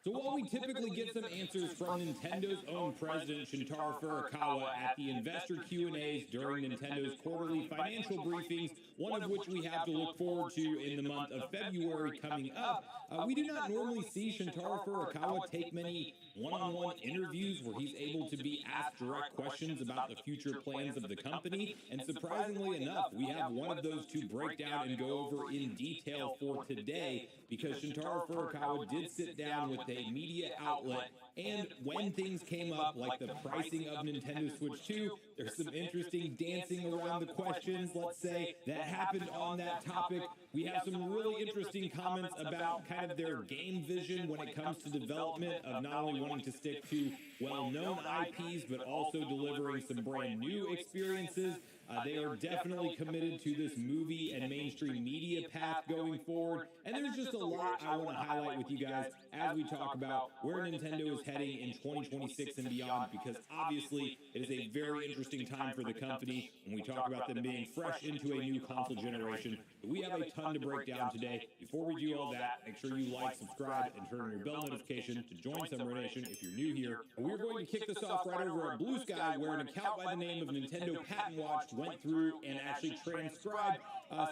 So while we typically get some answers from Nintendo's own president Shintaro Furukawa at the investor Q&As during Nintendo's quarterly financial briefings, one of which we have to look forward to in the month of February coming up, we do not normally see Shintaro Furukawa take many one-on-one interviews where he's able to be asked direct questions about the future plans of the company, and surprisingly enough, we have one of those to break down and go over in detail for today, because Shintaro Furukawa did sit down with a media outlet, and when things came up, like the pricing of Nintendo Switch 2, there's some interesting dancing around the questions, let's say, that happened on that topic. We have some really interesting comments about kind of their game vision when it comes to development of not only wanting to stick to well-known IPs, but also delivering some brand new experiences. They are definitely committed to this movie and mainstream media path going forward. And there's just a lot I want to highlight with you guys as we talk about where Nintendo is heading in 2026 and beyond, because obviously it is a very interesting time for the company when we talk about them being fresh into a new console generation. But we have a ton to break down today. Before we do all that, make sure you like, subscribe, and turn on your bell notification to join Samurai Nation if you're new here. And we're going to kick this off right over at Blue Sky, where an account by the name of Nintendo Patent Watch went through and actually transcribed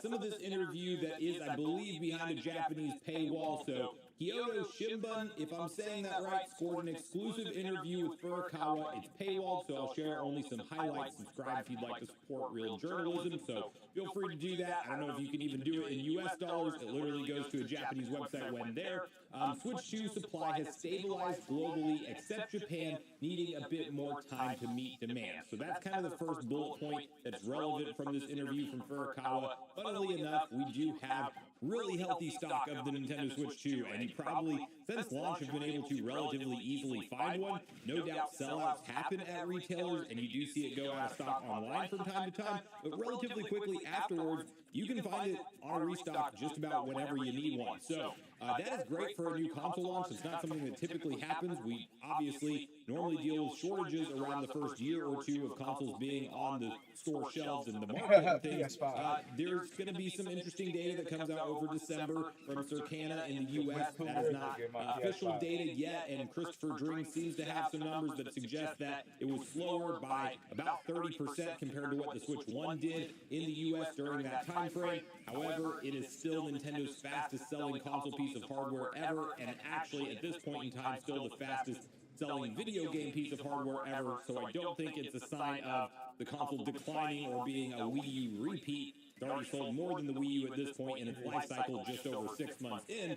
some of this interview that is, I believe, behind a Japanese paywall. So Kyoto Shimbun, if I'm saying that right, scored an exclusive interview with Furukawa. It's paywalled, so I'll share only some highlights. Subscribe if you'd like to support real journalism, so feel free to do that. I don't know if you can even do it in US dollars. It literally goes to a Japanese website when there. Switch 2 supply has stabilized globally, except Japan needing a bit more time to meet demand. So that's kind of the first bullet point that's relevant from this interview from Furukawa. Funnily enough, we do have really healthy stock of the Nintendo Switch 2, and you probably, since launch, have been able to relatively easily find one. No doubt sellouts happen at retailers, and you do see it go out of stock online from time to time, but relatively quickly afterwards, you can find it on a restock just about whenever you need one. So That is great for a new console launch. It's not something that typically happens. We obviously normally deal with shortages around the first year or two of consoles being on the store shelves and the market and things. There's going to be some interesting data that comes out over December from Circana in the U.S. That is not official data yet, and Christopher Dream seems to have some numbers that suggest that it was slower by about 30% compared to what the Switch 1 did in the U.S. during that time frame. However, it is still Nintendo's fastest selling console piece of hardware ever, and actually at this point in time still the fastest selling video game piece of hardware ever, so I don't think it's a sign of the console declining or being a Wii U repeat. It's already sold more than the Wii U at this point in its life cycle, just over 6 months in.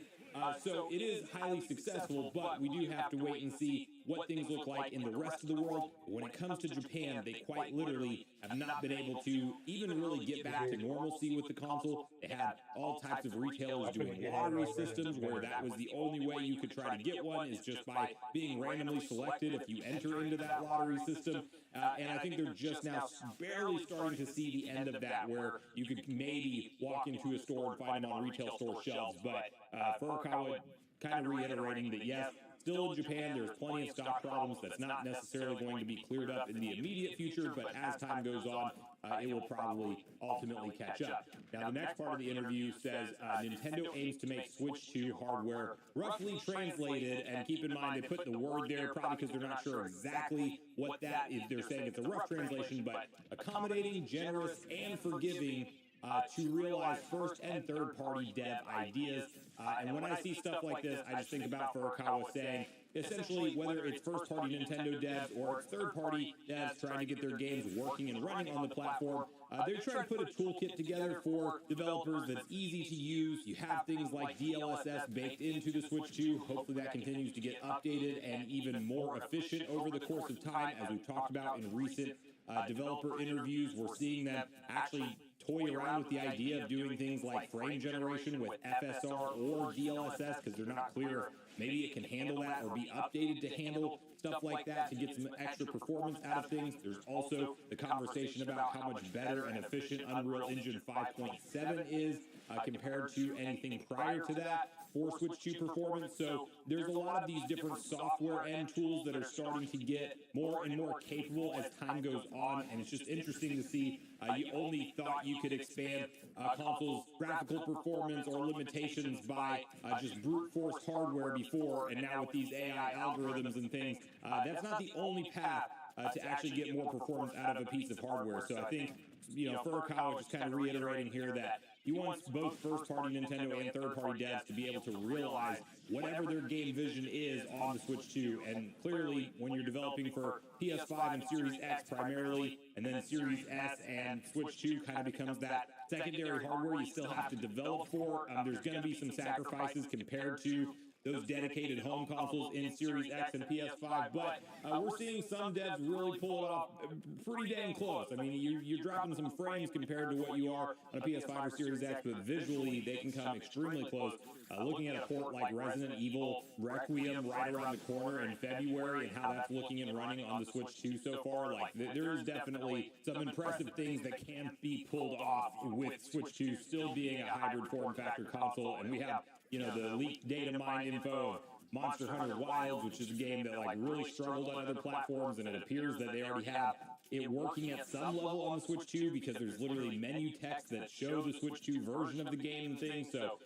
So it is highly successful, but we do have to wait and see what things look like in the rest of the world. When it comes to Japan, they quite literally have not been able to even really get back to normalcy with the console. They had all types of retailers doing lottery systems where that was the only way you could try to get one, is just by being randomly selected if you enter into that lottery system. And I think they're just now barely starting to see the end of that, where you could maybe walk into a store and find them on retail store shelves. But Furukawa kind of reiterating that, yes, still in Japan, there's plenty of stock problems. That's not necessarily going to be cleared up in the immediate future, but as time goes on, it will probably ultimately catch up. Now, the next part of the interview says Nintendo aims to make Switch 2 hardware roughly translated, and keep in mind they put the word there probably because they're not sure exactly what that is. They're saying it's a rough translation, but accommodating, generous, and forgiving to realize first and third party dev ideas. And when I see stuff like this, I just think about Furukawa saying, essentially, whether it's first party Nintendo devs or it's third party devs trying to get their games working and running on the platform, they're trying to put a toolkit together for developers that's easy to use. You have things like DLSS baked into the Switch 2. Hopefully that continues to get updated and even more efficient over the course of time. As we've talked about in recent developer interviews, we're seeing them actually toy around with the idea of doing things like frame generation with FSR or DLSS, because they're not clear maybe it can handle that or be updated to handle stuff like that to get some extra performance out of things. There's also the conversation about how much better and efficient Unreal Engine 5.7 is compared to anything prior to that for Switch 2 performance. So there's a lot of these different software and tools that are starting to get more and more capable as time goes on, and it's just interesting to see. You only thought you could expand consoles' graphical performance or limitations by just brute force hardware before, and now with these AI algorithms and things, that's not the only path to actually get more performance out of a piece of hardware. So I think, Furukawa just kind of reiterating here that he wants both first-party Nintendo and third-party devs to be able to realize whatever their game vision is on the Switch 2. And clearly, when you're developing for PS5 and Series X primarily, and then Series S and Switch 2 kind of becomes that secondary hardware you still have to develop for. There's going to be some sacrifices compared to those dedicated home consoles in Series X and PS5, but we're seeing some devs really pull it off pretty dang close. I mean, you're dropping some frames compared to what you are on a PS5 or Series X, but visually they can come extremely close. Looking at a port like Resident Evil Requiem right around the corner in February and how that's looking and running on the Switch 2 so far, like there is definitely some impressive things that can be pulled off with Switch 2 still being a hybrid form factor console, and we have the leaked data mine info of Monster Hunter Wilds, which is a game that really struggled on other platforms, and it appears that they already have it working at some level on the Switch 2 because there's literally menu text that show the Switch 2 version of the game and things. So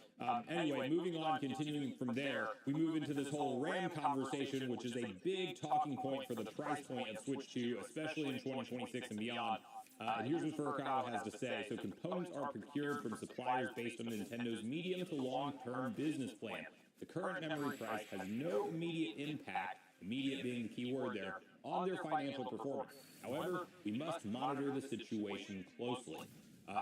anyway, moving on, continuing from there, we move into this whole RAM conversation, which is a big talking point for the price point of Switch 2, especially in 2026 and beyond. And here's what Furukawa has to say. So components are procured from suppliers based on Nintendo's medium to long-term business plan. The current memory price has no immediate impact, immediate being the key word there, on their financial performance. However, we must monitor the situation closely.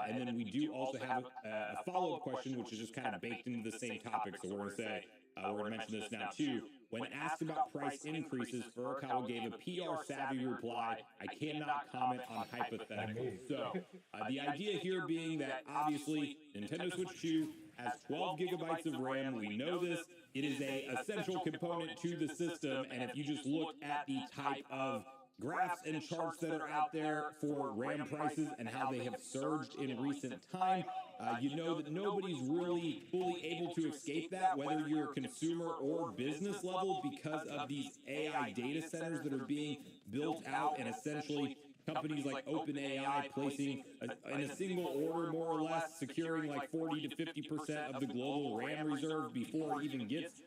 And then we do also have a follow-up question, which is just kind of baked into the same topic. So we're going to say, we're going to mention this now too. When asked about price increases, Furukawa gave a PR-savvy reply, "I cannot comment on hypotheticals." So the idea here being that obviously Nintendo Switch 2 has 12 gigabytes of RAM. We know this. It is an essential component to the system. And if you just look at the type of graphs and charts that are out there for RAM prices and how they have surged in recent time, you know that nobody's really fully able to escape that, whether you're consumer or business level, because of these AI data centers that are being built out, and essentially companies like OpenAI placing in a single order, more or less, securing like 40 to 50% of the global RAM reserve before it even gets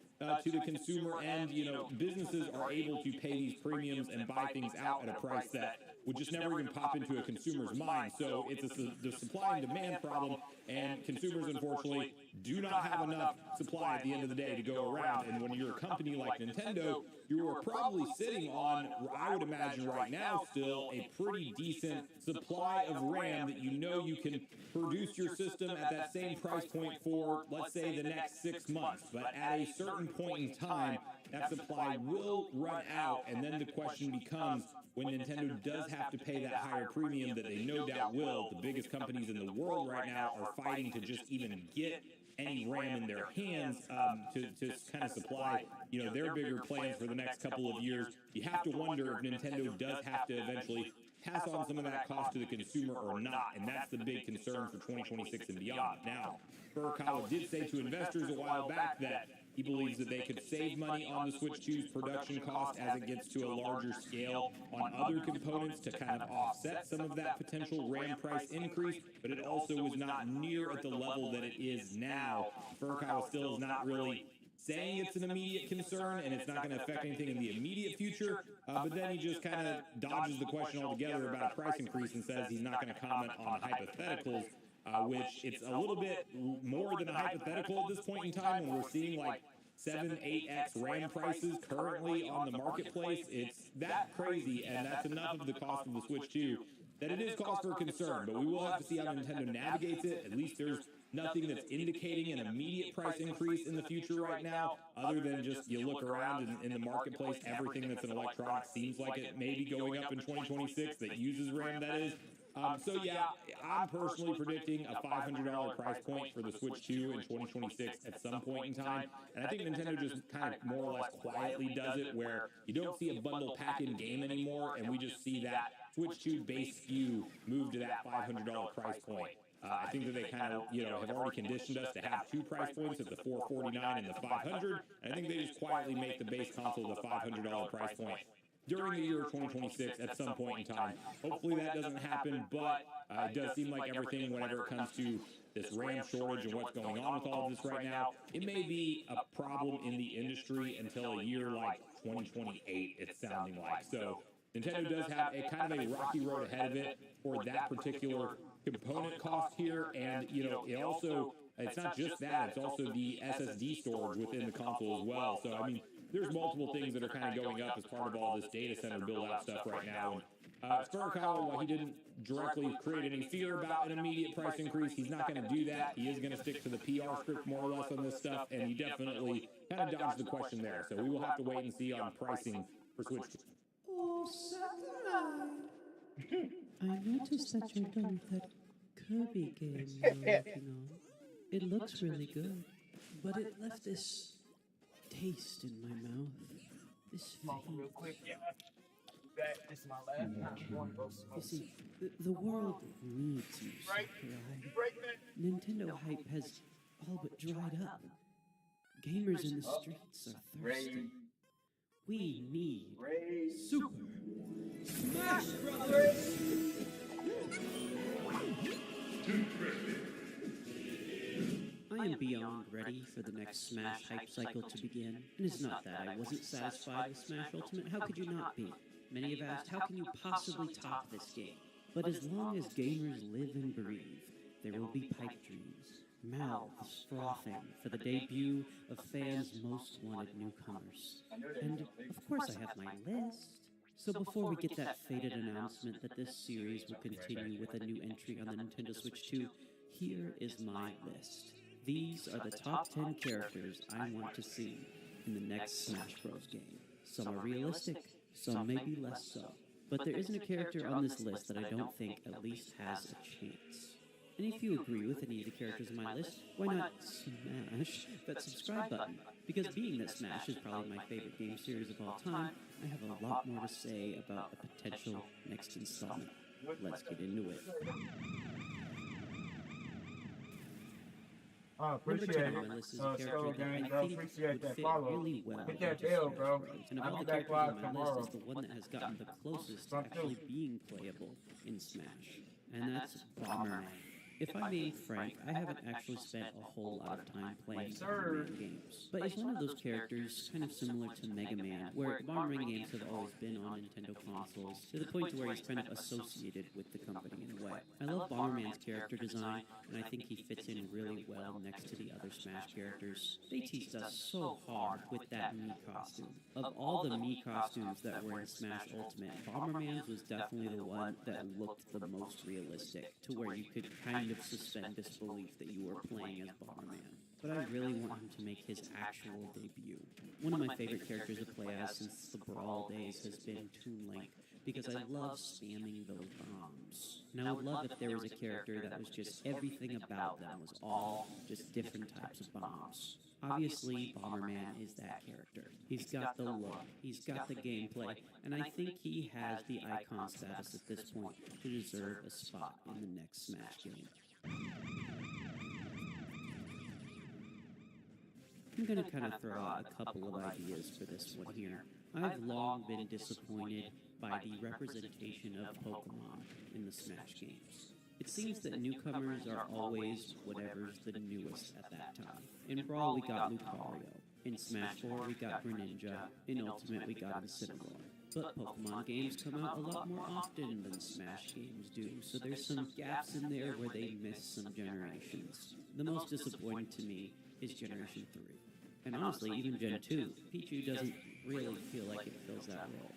to the consumer. And, you know, businesses are able to pay these premiums and buy things out at a price that would just never even pop into a consumer's mind. So it's the supply and demand problem, and consumers, unfortunately, do not have enough supply at the end of the day to go around. And when you're a company like Nintendo, you are probably sitting on, I would imagine right now still, a pretty decent supply of RAM that you know you can produce your system at that same price point for, let's say, the next 6 months. But at a certain point in time, that supply will run out, and then the question becomes, when Nintendo does have to pay that higher premium that they no doubt will, the biggest companies in the world right now are fighting to just even get any RAM in their hands to kind of supply, you know, their bigger plans for the next couple of years. You have to wonder if Nintendo does have to eventually pass on some of that cost to the consumer or not, and that's the big concern for 2026 and beyond. Now, Furukawa did say to investors a while back that he believes that they could save money on the Switch 2's production cost as it gets to a larger scale on other components to kind of offset some of that potential RAM price increase, but it also was not near at the level that it is now. Furukawa still is not really saying it's an immediate concern and it's not going to affect anything in the immediate future, but then he just kind of dodges the question altogether about a price increase and says he's not going to comment on hypotheticals, which it's a little bit more than a hypothetical at this point in time when we're seeing like 7-8x RAM prices currently on the marketplace. It's that crazy, and that's enough of the cost of the Switch 2 that it is cause for concern, but we will have to see how Nintendo navigates it. At least there's nothing that's indicating an immediate price increase in the future right now, other than just you look around in the marketplace, everything that's an electronic seems like it may be going up in 2026 that uses RAM, that is. So yeah, I'm personally predicting a $500 price point for the Switch 2 in 2026 at some point in time, and I think Nintendo just kind of more or less quietly does it where you don't see a bundle pack-in game anymore, and we just see that Switch 2 base SKU move to that $500 price point. I think that they kind of, you know, have already conditioned us to have two price points at the $449 and the $500, and I think they just quietly make the base console the $500 price point during the year of 2026 at some point in time. Hopefully that doesn't happen, but it does seem like everything, whenever it comes to this RAM shortage and what's going on with all of this right now, it may be a problem in the industry until a year like 2028, it's sounding like. So Nintendo does have a kind of a rocky road ahead of it for that particular component cost here, and you know, it also, it's not just that, it's also the SSD storage within the console as well. So I mean, there's multiple things that are kind of going up as part of all this data center build-out stuff right now. And Furukawa, while he didn't directly create any fear about an immediate price increase, he's not going to do that. He is going to stick to the PR script more or less on this stuff, and he definitely kind of dodged the question there. So we will have to wait and see on pricing for Switch 2. Oh, Satellite! I noticed that you're done with that Kirby game you're working on. It looks really good, but it left this taste in my mouth. This real quick, yeah. This is my last one. You see, the world needs you, Sakurai. Nintendo hype has all but dried up. Gamers in the streets are thirsty. We need Super Smash Brothers! I am beyond ready for the next Smash hype cycle to begin, and it's not that I wasn't satisfied with Smash Ultimate. How could you not be? Many have asked, how can you possibly top this game? But as long as gamers live and breathe, there will be pipe dreams, mouths frothing for the debut of fans' most wanted newcomers. And of course I have my list. So before we get that fated announcement that this series will continue with a new entry on the Nintendo Switch 2, here is my list. These are the top 10 characters I want to see in the next Smash Bros. Game. Some are realistic, some may be less so. But there isn't a character on this list that I don't think at least has a chance. And if you agree with any of the characters on my list, why not smash that subscribe button? Because being that Smash is probably my favorite game series of all time, I have a lot more to say about the potential next installment. Let's get into it. I appreciate it. Skull Gang, bro. Appreciate that follow. Really well Hit that bell, bro. And of I'll all be the back characters live on my tomorrow. list is the one that has gotten the closest to actually being playable in Smash, and that's Bomberman. If I'm being frank, I haven't actually spent a whole lot of time playing Bomberman games. But it's one of those characters kind of similar to Mega Man, where Bomberman games have always been on Nintendo consoles, to the point where he's kind of associated with the company in a way. I love Bomberman's character design, and I think he fits in really well next to the other Smash characters. They teased us so hard with that Mii costume. Of all the Mii costumes that were in Smash Ultimate, Bomberman's was definitely the one that looked the most realistic, to where you could kind of suspend disbelief that you were playing as Bomberman. But I really want him to make his actual debut. One of my favorite characters to play as since the Brawl days has been Toon Link, because I love spamming those bombs. And I would love if there was a character that was just everything about them was all just different types of bombs. Obviously, Bomberman is that character. He's got the look, he's got the gameplay, and I think he has the icon status at this point to deserve a spot in the next Smash game. I'm going to kind of throw out a couple of ideas for this one here. I've long been disappointed by the representation of Pokemon in the Smash games. It seems that newcomers are always whatever's the newest at that time. In Brawl, we got Lucario. In Smash 4, we got Greninja. In Ultimate, we got Incineroar. But Pokemon games come out a lot more often than Smash games do, so there's some gaps in there where they miss some generations. The most disappointing to me is Generation 3. And honestly, even Gen 2, Pichu doesn't really feel like it fills that role.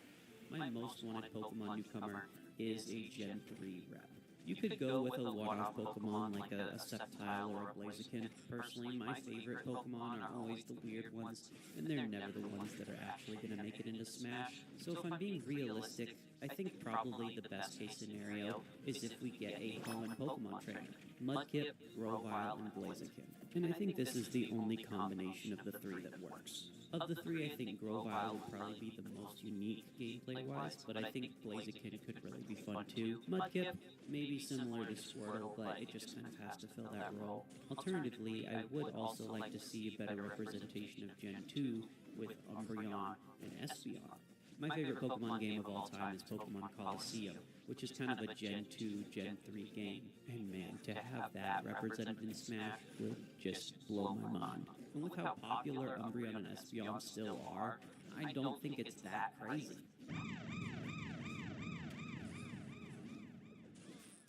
My most wanted Pokemon newcomer is a Gen 3 rep. You could go with a one-off Pokemon like a Sceptile or a Blaziken. Personally, my favorite Pokemon are always the weird ones, and they're never the ones that are actually going to make it into Smash. So if I'm being realistic, I think probably the best case scenario is if we get a Hoenn Pokemon trainer. Mudkip, Grovyle, and Blaziken. And I think this is the only combination of the three that works. Of the three, I think Grovyle would probably be the most unique gameplay-wise, but I think Blaziken could really be fun too. Mudkip, maybe similar to Squirtle, but it just kind of has to fill that role. Alternatively, I would also like to see a better representation of Gen 2 with Umbreon and Espeon. My favorite Pokemon game of all time is Pokemon Colosseum, which is kind of a Gen 2, Gen 3 game. And man, to have that represented in Smash would just blow my mind. And with how popular Umbreon and Espeon still are, I don't think it's that crazy.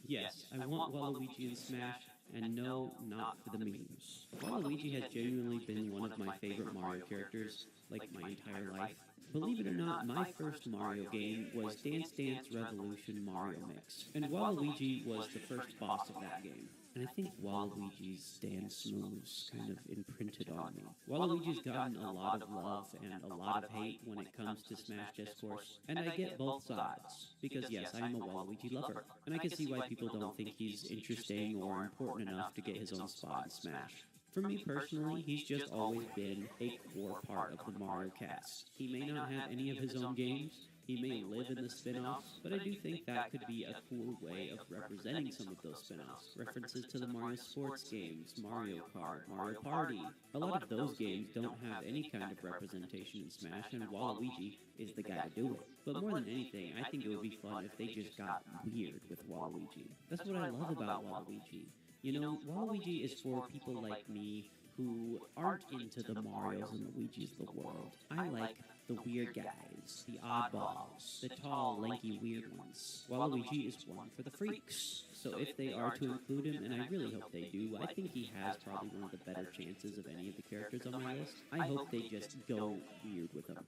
Yes, I want Waluigi in Smash, and no, not for the memes. Waluigi has genuinely been one of my favorite Mario characters, like my entire life. Believe it or not, my first Mario game was Dance Dance Revolution Mario Mix, and Waluigi was the first boss of that game. And I think Waluigi's dance moves kind of imprinted on me. Waluigi's gotten a lot of love and a lot of hate when it comes to Smash discourse, and I get both sides. Because yes, I am a Waluigi lover, and I can see why people don't think he's interesting or important enough to get his own spot in Smash. For me personally, he's just always been a core part of the Mario cast. He may not have any of his own games, he may live in the spin-offs, but I do think that could be a cool way of representing some of those spin-offs. References to the Mario sports games, Mario Kart, Mario Party. A lot of those games don't have any kind of representation in Smash, and Waluigi is the guy to do it. But more than anything, I think it would be fun if they just got weird with Waluigi. That's what I love about Waluigi. You know, Waluigi is for people like me who aren't into the Marios and Luigis of the world. I like the weird guys, the oddballs, the tall, lanky, weird ones. Waluigi is one for the freaks. So if they are to include him, and I really hope they do, I think he has probably one of the better chances of any of the characters on my list. I hope they just go weird with him.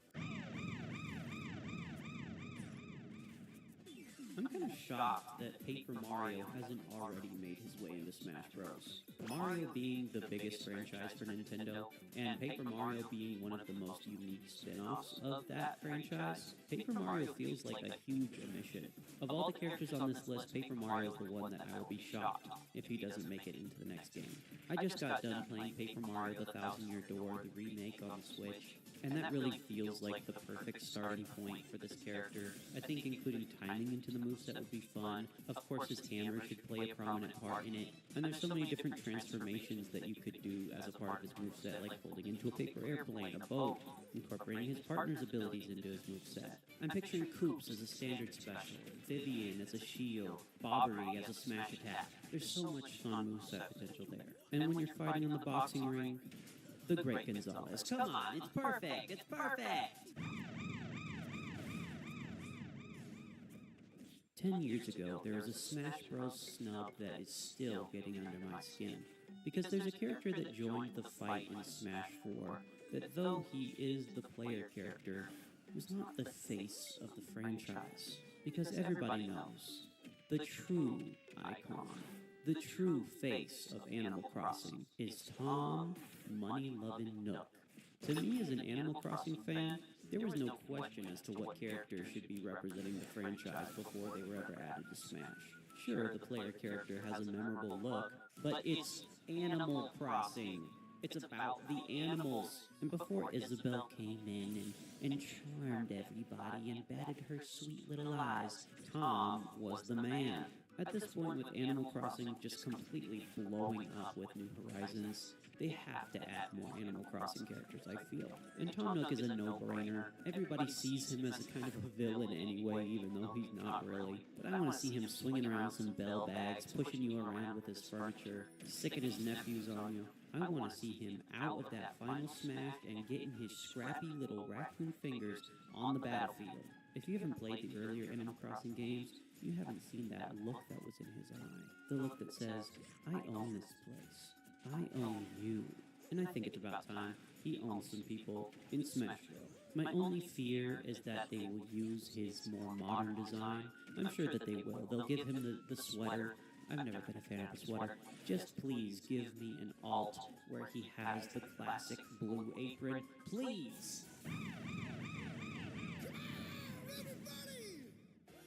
I'm kind of shocked that Paper Mario hasn't already made his way into Smash Bros. Mario being the biggest franchise for Nintendo, and Paper Mario being one of the most unique spin-offs of that franchise, Paper Mario feels like a huge omission. Of all the characters on this list, Paper Mario is the one that I will be shocked if he doesn't make it into the next game. I just got done playing Paper Mario The Thousand Year Door, the remake on the Switch, and that really feels like the perfect starting point for this character. I think including timing into the moveset would be fun. Of course, his hammer should play a prominent part in it. And there's so many different transformations that you could do as a part of his moveset, like folding into a paper airplane, a boat, incorporating his partner's abilities into his moveset. I'm picturing Koops as a standard special, Vivian as a shield, Bobbery as a smash attack. There's so much fun moveset potential there. And when you're fighting in the boxing ring, the Great Gonzalez. Come on, it's perfect! It's perfect! 10 years ago, there was a Smash Bros. Snub that is still getting under my skin. Because there's a character that joined the fight in Smash 4 that, though he is the player character, was not the face of the franchise. Because everybody knows, the true icon, the true face of Animal Crossing is Tom Money-Lovin' Nook. To me, as an Animal Crossing fan, there was no question as to what character should be representing the franchise before they were ever added to Smash. Sure, the player character has a memorable look, but it's Animal Crossing. It's about the animals. And before Isabelle came in and charmed everybody and batted her sweet little eyes, Tom was the man. At this point, with Animal Crossing just completely blowing up with New Horizons, they have to add more Animal Crossing characters, I feel. And Tom Nook is a no-brainer. Everybody sees him as a kind of a villain anyway, even though he's not really. But I want to see him swinging around some bell bags, pushing you around with his furniture, sicking his nephews on you. I want to see him out of that final smash and getting his scrappy little raccoon fingers on the battlefield. If you haven't played the earlier Animal Crossing games, you haven't seen that look that was in his eye. The look that says, I own this place. I own you. And I think it's about time he owns some people in Smash Bros. My only fear is that they will use his more modern design. I'm sure that they will. They'll give him the sweater. I've never been a fan of the sweater. Just please give me an alt where he has the classic blue apron. Please!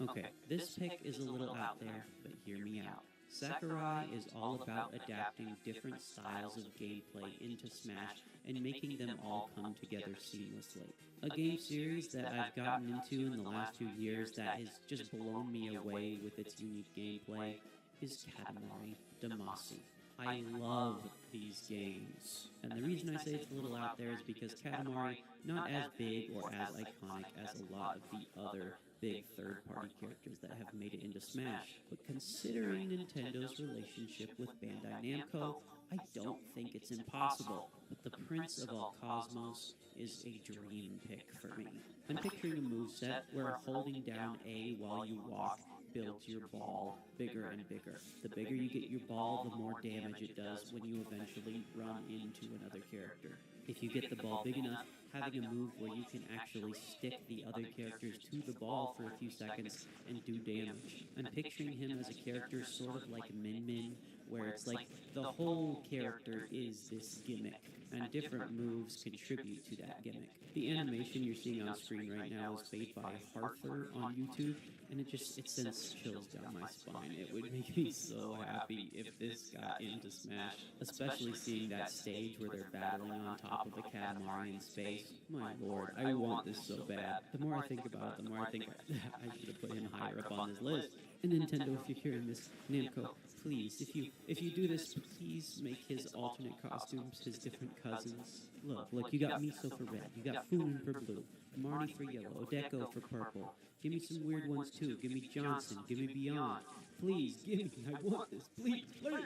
Okay, this pick is a little out there, but hear me out. Sakurai is all about adapting different styles of gameplay into Smash and making them all come together seamlessly. A game series that I've gotten into in the last 2 years that has just blown me away with its unique gameplay is Katamari Damacy. I love these games. And the reason I say it's a little out there is because Katamari, not as big or as iconic as a lot of the other big third-party characters that have made it into Smash, but considering Nintendo's relationship with Bandai Namco, I don't think it's impossible. But the Prince of All Cosmos is a dream pick for me. I'm picturing a moveset where holding down A while you walk builds your ball bigger and bigger. The bigger you get your ball, the more damage it does when you eventually run into another character. If you get the ball big enough, having a move where you can actually stick the other characters to the ball for a few seconds and do damage. I'm picturing him as a character sort of like Min Min, where it's like the whole character is this gimmick, and different moves contribute to that gimmick. The animation you're seeing on screen right now is made by Harther on YouTube, and it sends chills down my spine. It would make me so happy if this got into Smash, especially seeing that stage where they're battling on top of the Katamari in space. My lord, I want this so bad. The more I think about it, the more I think I should have put him higher up on this list. And Nintendo, if you're hearing this, Namco, please, if you do this, please make his alternate costumes his different cousins. Look, you got Miso for red, you got Funin for blue, Marnie for yellow, Odeko for purple. Give me some weird ones too. Give me Johnson, give me Beyond. Please, give me, I want this, please, please,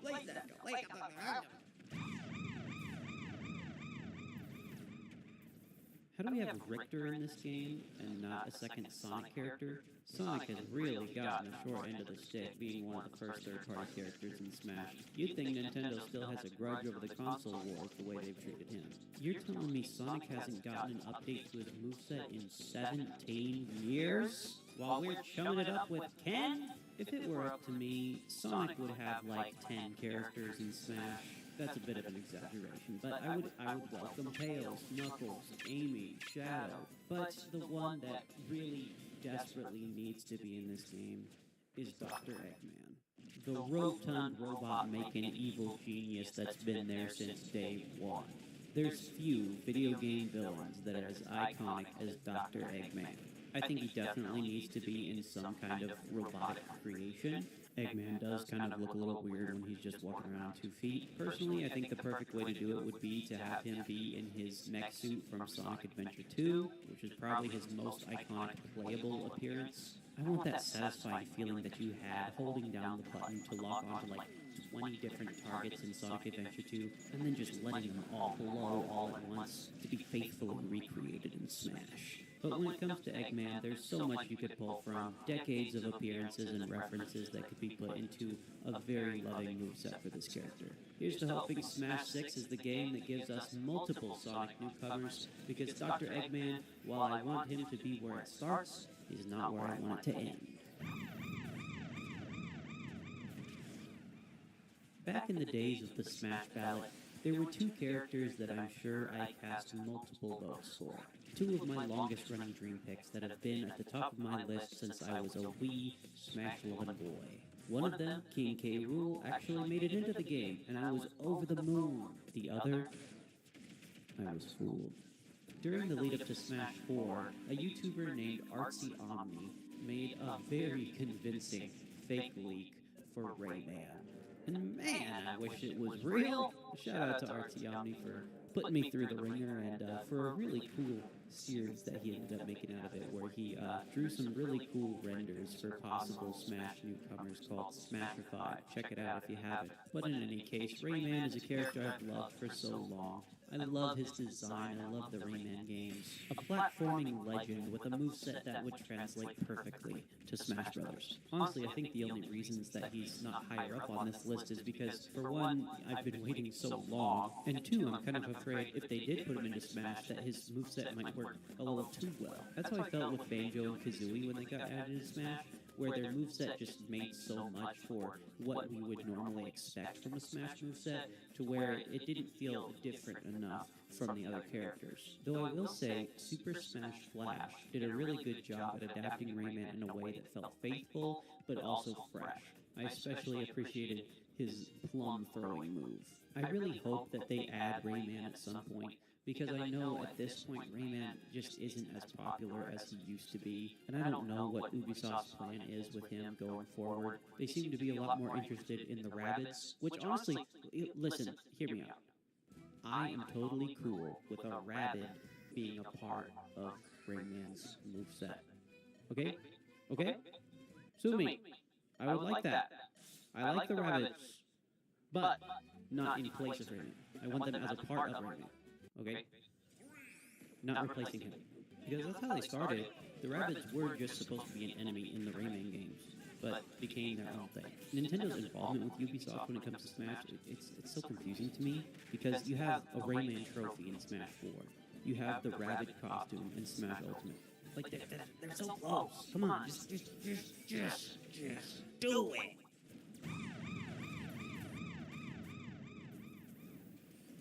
please, How do we have Richter in this game and not a second Sonic character? Sonic has really gotten a short end of the stick, being one of the first third-party characters in Smash. You'd think Nintendo still has a grudge over the console wars the way they've treated him. You're telling me Sonic hasn't gotten an update to his moveset in 17 years? while we're chumming it up with Ken? If it were up to me, Sonic would have like 10 characters in Smash. That's a bit of an exaggeration, but I would welcome Tails, Knuckles, Amy, Shadow. But the one that really desperately needs to be in this game is Dr. Eggman. The rotund robot-making evil genius that's been there since day one. There's few video game villains that are as iconic as Dr. Eggman. I think he definitely needs to be in some kind of robotic creation. Eggman does kind of look a little weird when he's just walking around on 2 feet. Personally, I think the perfect way to do it would be to have him be in his mech suit from Sonic Adventure 2, which is probably his most iconic playable appearance. I want that satisfying feeling that you had holding down the button to lock onto like 20 different targets in Sonic Adventure 2, and then just letting them all blow all at once to be faithfully recreated in Smash. But when it comes to Eggman, there's so much you could pull from, decades of appearances and references that could be put into a very loving moveset for this character. Here's to hoping Smash 6 is the game that gives us multiple Sonic newcomers, because Dr. Eggman, while I want him to be where it starts, is not where I want it to end. Back in the days of the Smash ballot, there were 2 characters that I'm sure I cast multiple votes for. 2 of my longest running dream picks that have been at the top of my list since I was a wee Smash-loving boy. One of them, King K. Rool, actually made it into the game, and I was over the moon. The other, I was fooled. During the lead up to Smash 4, a YouTuber named Artsy Omni made a very convincing fake leak for Rayman. And man, I wish it was real. Shout out to Artsy Omni for putting me through the ringer and for a really cool series that he ended up making out of it, where he drew some really cool renders for possible Smash newcomers called Smashified. Check it out if you haven't. But in any case, Rayman is a character I've loved for so long. I love his design, I love the Rayman games. A platforming legend with a moveset that would translate perfectly to Smash Brothers. Honestly, I think the only reasons that he's not higher up on this list is because, for one, I've been waiting so long, and 2, I'm kind of afraid if they did put him into Smash that his moveset might work a little too well. That's how I felt with Banjo and Kazooie when they got added to Smash, where their moveset just made so much for what we would normally expect from a Smash moveset, to where it didn't feel different enough from the other characters. Though I will say, Super Smash Flash did a really good job at adapting Rayman in a way that felt faithful, but also fresh. I especially appreciated his plum throwing move. I really hope that they add Rayman at some point, because I know at this point Rayman just isn't as popular as he used to be, and I don't know what Ubisoft's plan is with him going forward. They seem to be a lot more interested in the Rabbids, which honestly, listen, hear me out. I am totally cool with a Rabbid being a part of Rayman's moveset. Okay? Okay? Sue me. I would like that. I like the Rabbids, but not in place of Rayman. I want them as a part of Rayman. Okay? Not replacing him. Because that's how they started. The Rabbids were just supposed to be an enemy in the Rayman games, but became their own thing. Nintendo's involvement with Ubisoft when it comes to Smash, it's so confusing to me, because you have a Rayman trophy in Smash 4. You have the Rabbid costume in Smash Ultimate. Like, they're so close. Come on, just do it.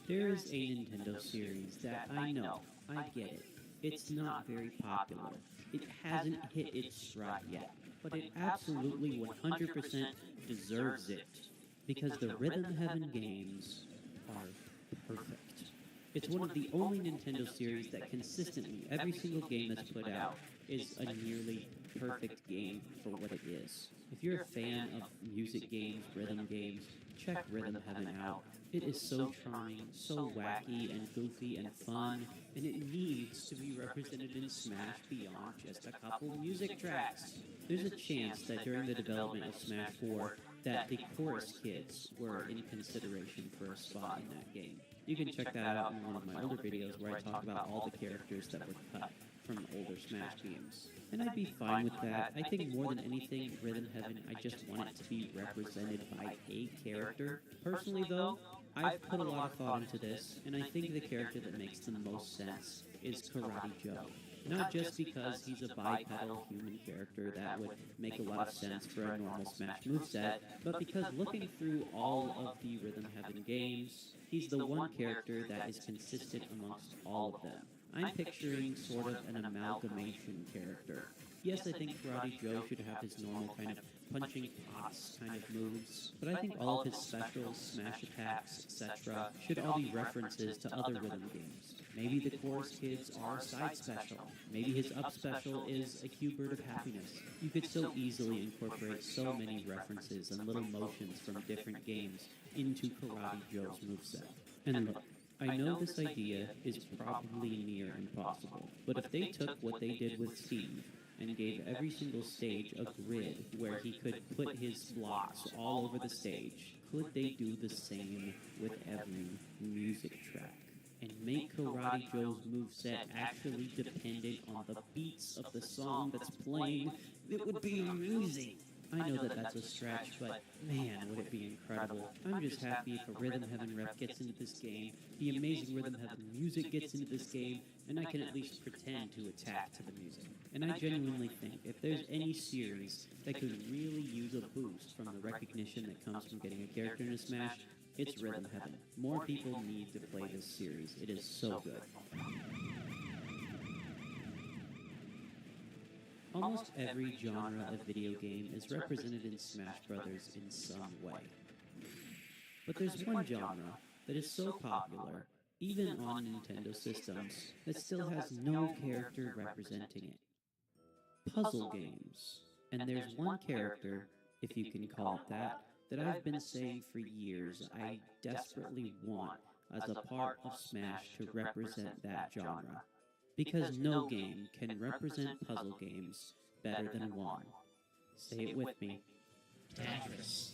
There is a Nintendo series that I know, I get it, it's not very popular. It hasn't hit its stride yet, but it absolutely 100% deserves it, because the Rhythm Heaven games are perfect. It's one of the only Nintendo series that consistently, every single game that's put out, is a nearly perfect game for what it is. If you're a fan of music games, rhythm games, check Rhythm Heaven out. It is so charming, so wacky and goofy and fun, and it needs to be represented in Smash beyond just a couple music tracks. There's a chance that during the development of Smash 4, that the chorus kids were in consideration for a spot in that game. You can check that out in one of my older videos where I talk about all the characters that were cut from older Smash games. And I'd be fine with that. I think more than anything, Rhythm Heaven, I just want it to be represented by a character. Personally though, I've put a lot of thought into this, and I think the character that makes the most sense is Karate Joe. Not just because he's a bipedal human character that would make a lot of sense for a normal Smash moveset, but because looking through all of the Rhythm Heaven games, he's the one character that is consistent amongst all of them. I'm picturing sort of an amalgamation character. Yes, I think Karate Joe should have his normal kind of punching pots kind of moves, but I think all of his specials, smash attacks, etc. should all be references to other rhythm games. Maybe the Chorus Kids are a side special. Maybe his up special is a Q-Bird of Happiness. You could so easily incorporate so many references and little motions from different games into Karate Joe's moveset. And look, I know this idea is probably near impossible, but if they took what they did with Steve and gave every single stage a grid where he could put his blocks all over the stage, could they do the same with every music track? And make Karate Joe's moveset actually dependent on the beats of the song that's playing? It would be amazing! I know that that's a stretch, but man, would it be incredible. I'm just happy if a Rhythm Heaven rep gets into this game, the amazing Rhythm Heaven music gets into this game, and I can at least pretend to attack to the music. And I genuinely think if there's any series that could really use a boost from the recognition that comes from getting a character in a Smash, it's Rhythm Heaven. More people need to play this series. It is so good. Almost every genre of video game is represented in Smash Bros. In some way. But there's one genre that is so popular, even on Nintendo systems, that still has no character representing it. Puzzle games. And there's one character, if you can call it that I've been saying for years I desperately want as a part of Smash to represent that genre. Because no game can represent puzzle games better than one. Say it with me. Tetris.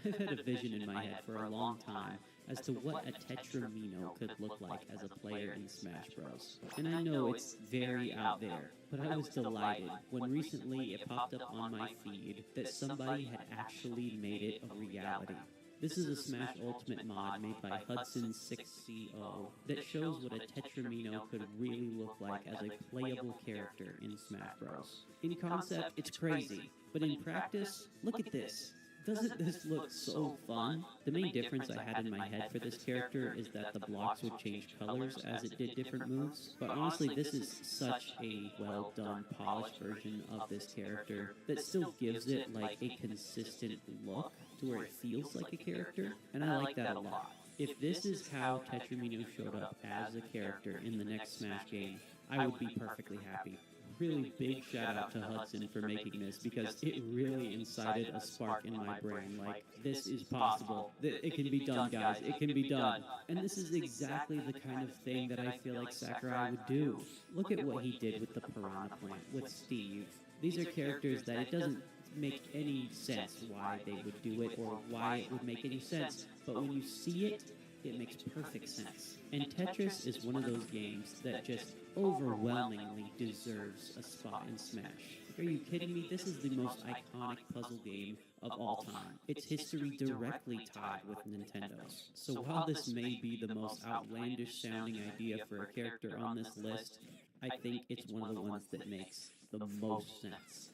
I've had a vision in my head for a long time as to what a Tetramino could look like as a player in Smash Bros. And I know it's very out there, but I was delighted when recently it popped up on my feed that somebody had actually made it a reality. This is a Smash Ultimate mod made by Hudson6CO that shows what a Tetramino could really look like as a playable character in Smash Bros. In concept, it's crazy, but in practice, look at this. Doesn't this look so fun? The main difference I had in my head for this character is that the blocks would change colors as it did different moves, but honestly this is such a well done, polished version of this character that still gives it like a consistent look to where it feels like a character, and I like that a lot. If this is how Tetramino showed up as a character in the next Smash game, I would be perfectly happy. Really big shout out to Hudson for making this because it really incited a spark in my brain like, this is possible. It can be done, guys. It can be done. And this is exactly the kind of thing that I feel like Sakurai would do. Look at what he did with the Piranha Plant, with Steve. These are characters that it doesn't make any sense why they would do it or why it would make any sense, but when you see it, it makes perfect sense. And Tetris is one of those games that just overwhelmingly deserves a spot in Smash. Are you kidding me? This is the most iconic puzzle game of all time. Its history directly tied with Nintendo's. So while this may be the most outlandish sounding idea for a character on this list, I think it's one of the ones that makes the most sense.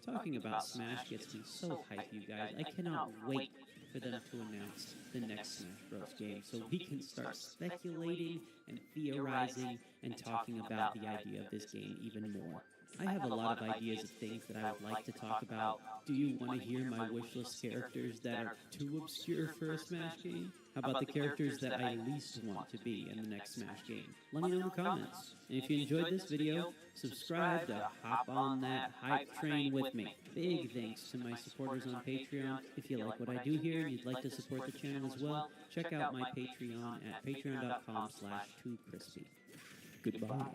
Talking about Smash gets me so hyped, you guys. I cannot wait for them to announce the next Smash Bros. Game so we can start speculating and theorizing and talking about the idea of this game even more. I have a lot of ideas of things that I would like to talk about. Do you want to hear my wishlist characters that are too obscure for a Smash game? How about the characters that I least want to be in the next Smash game? Let me know in the comments. And if you enjoyed this video, subscribe to hop on that hype train with me. Big thanks to my supporters on Patreon. If you like what I do here and you'd like to support the channel as well, check out my Patreon at patreon.com/TooCrispy. Goodbye.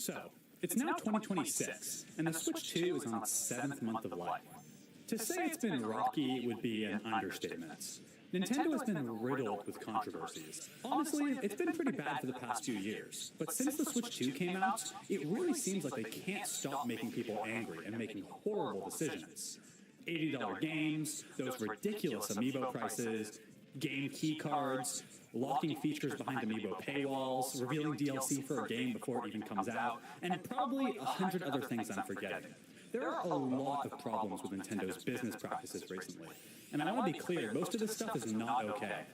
So, it's now 2026, and the Switch 2 is on its 7th month of life. To say it's been rocky would be an understatement. Nintendo has been riddled with controversies. Honestly, it's been pretty bad for the past few years, but since the Switch 2 came out, it really seems like they can't stop making people angry and making horrible decisions. $80 games, those ridiculous amiibo prices, game key cards, locking features behind amiibo paywalls, revealing DLC for a game before it even comes out, and probably 100 other things I'm forgetting. There are a lot of problems with Nintendo's business practices recently, and I want to be clear, most of this stuff is not okay.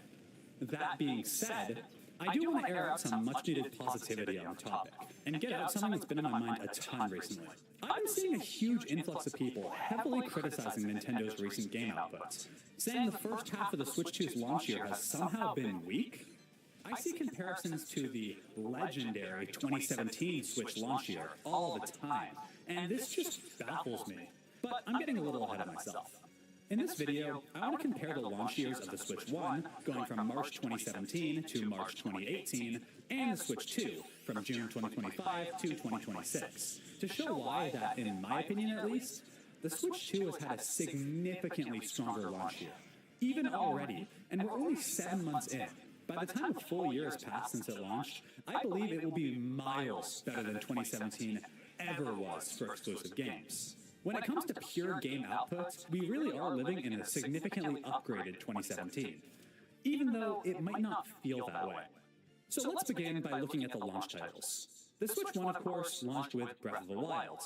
That being said, I do want to air out some much-needed positivity on the topic, and get out something that's been on my mind a ton recently. I've been seeing a huge influx of people heavily criticizing Nintendo's recent game outputs, saying the first half of the Switch 2's launch year has somehow been weak. I see comparisons to the legendary 2017 Switch launch year all the time, and this just baffles me. But I'm getting a little ahead of myself. In this video, I want to compare the launch years of the Switch 1, going from March 2017 to March 2018, and the Switch 2, from June 2025 to 2026, to show why that, in my opinion at least, the Switch 2 has had a significantly stronger launch year. Even already, and we're only 7 months in. By the time a full year has passed since it launched, I believe it will be miles better than 2017 ever was for exclusive games. When it comes to pure game output, we really are living in a significantly upgraded 2017, even though it might not feel that way. So let's begin by looking at the launch titles. The Switch 1, of course, launched with Breath of the Wild,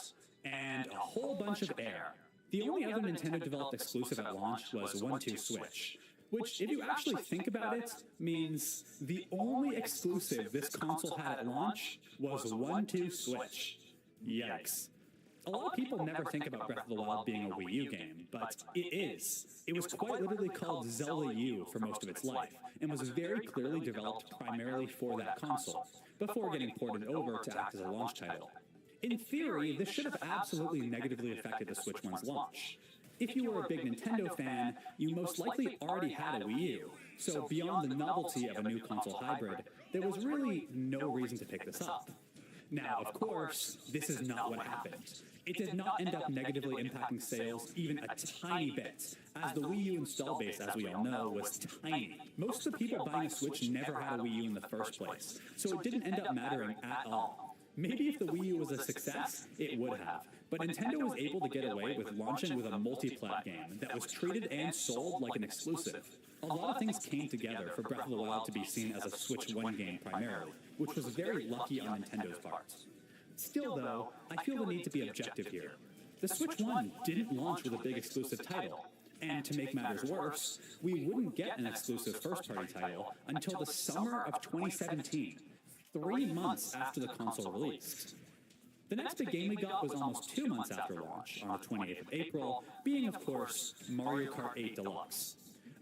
and a whole bunch of Air. The only other Nintendo-developed exclusive at launch was 1-2 Switch, which, if you actually think about it, means the only exclusive this console had at launch was 1-2 Switch. Yikes. A lot of people never think about Breath of the Wild being a Wii U game, but it is. It was quite literally called Zelda U for most of its life, and was very clearly developed primarily for that console, before getting ported over to act as a launch title. In theory, this should have absolutely negatively affected the Switch 1's launch. If you were a big Nintendo fan, you most likely already had a Wii U, so beyond the novelty of a new console hybrid, there was really no reason to pick this up. Now, of course, this is not what happened. It did not end up negatively impacting sales even a tiny bit, as the Wii U install base, as we all know, was tiny. Most of the people buying a Switch never had a Wii U in the first place, so it didn't end up mattering at all. Maybe if the Wii U was a success, it would have, but Nintendo was able to get away with launching with a multi-plat game that was treated and sold like an exclusive. A lot of things came together for Breath of the Wild to be seen as a Switch 1 game primarily, which was very lucky on Nintendo's part. Still, though, I feel the need to be objective here. The Switch 1 didn't launch with a big exclusive title, and to make matters worse, we wouldn't get an exclusive first-party title until the summer of 2017, 3 months after the console released. The next big game we got was almost 2 months after launch, on the 28th of April, being, of course, Mario Kart 8 Deluxe.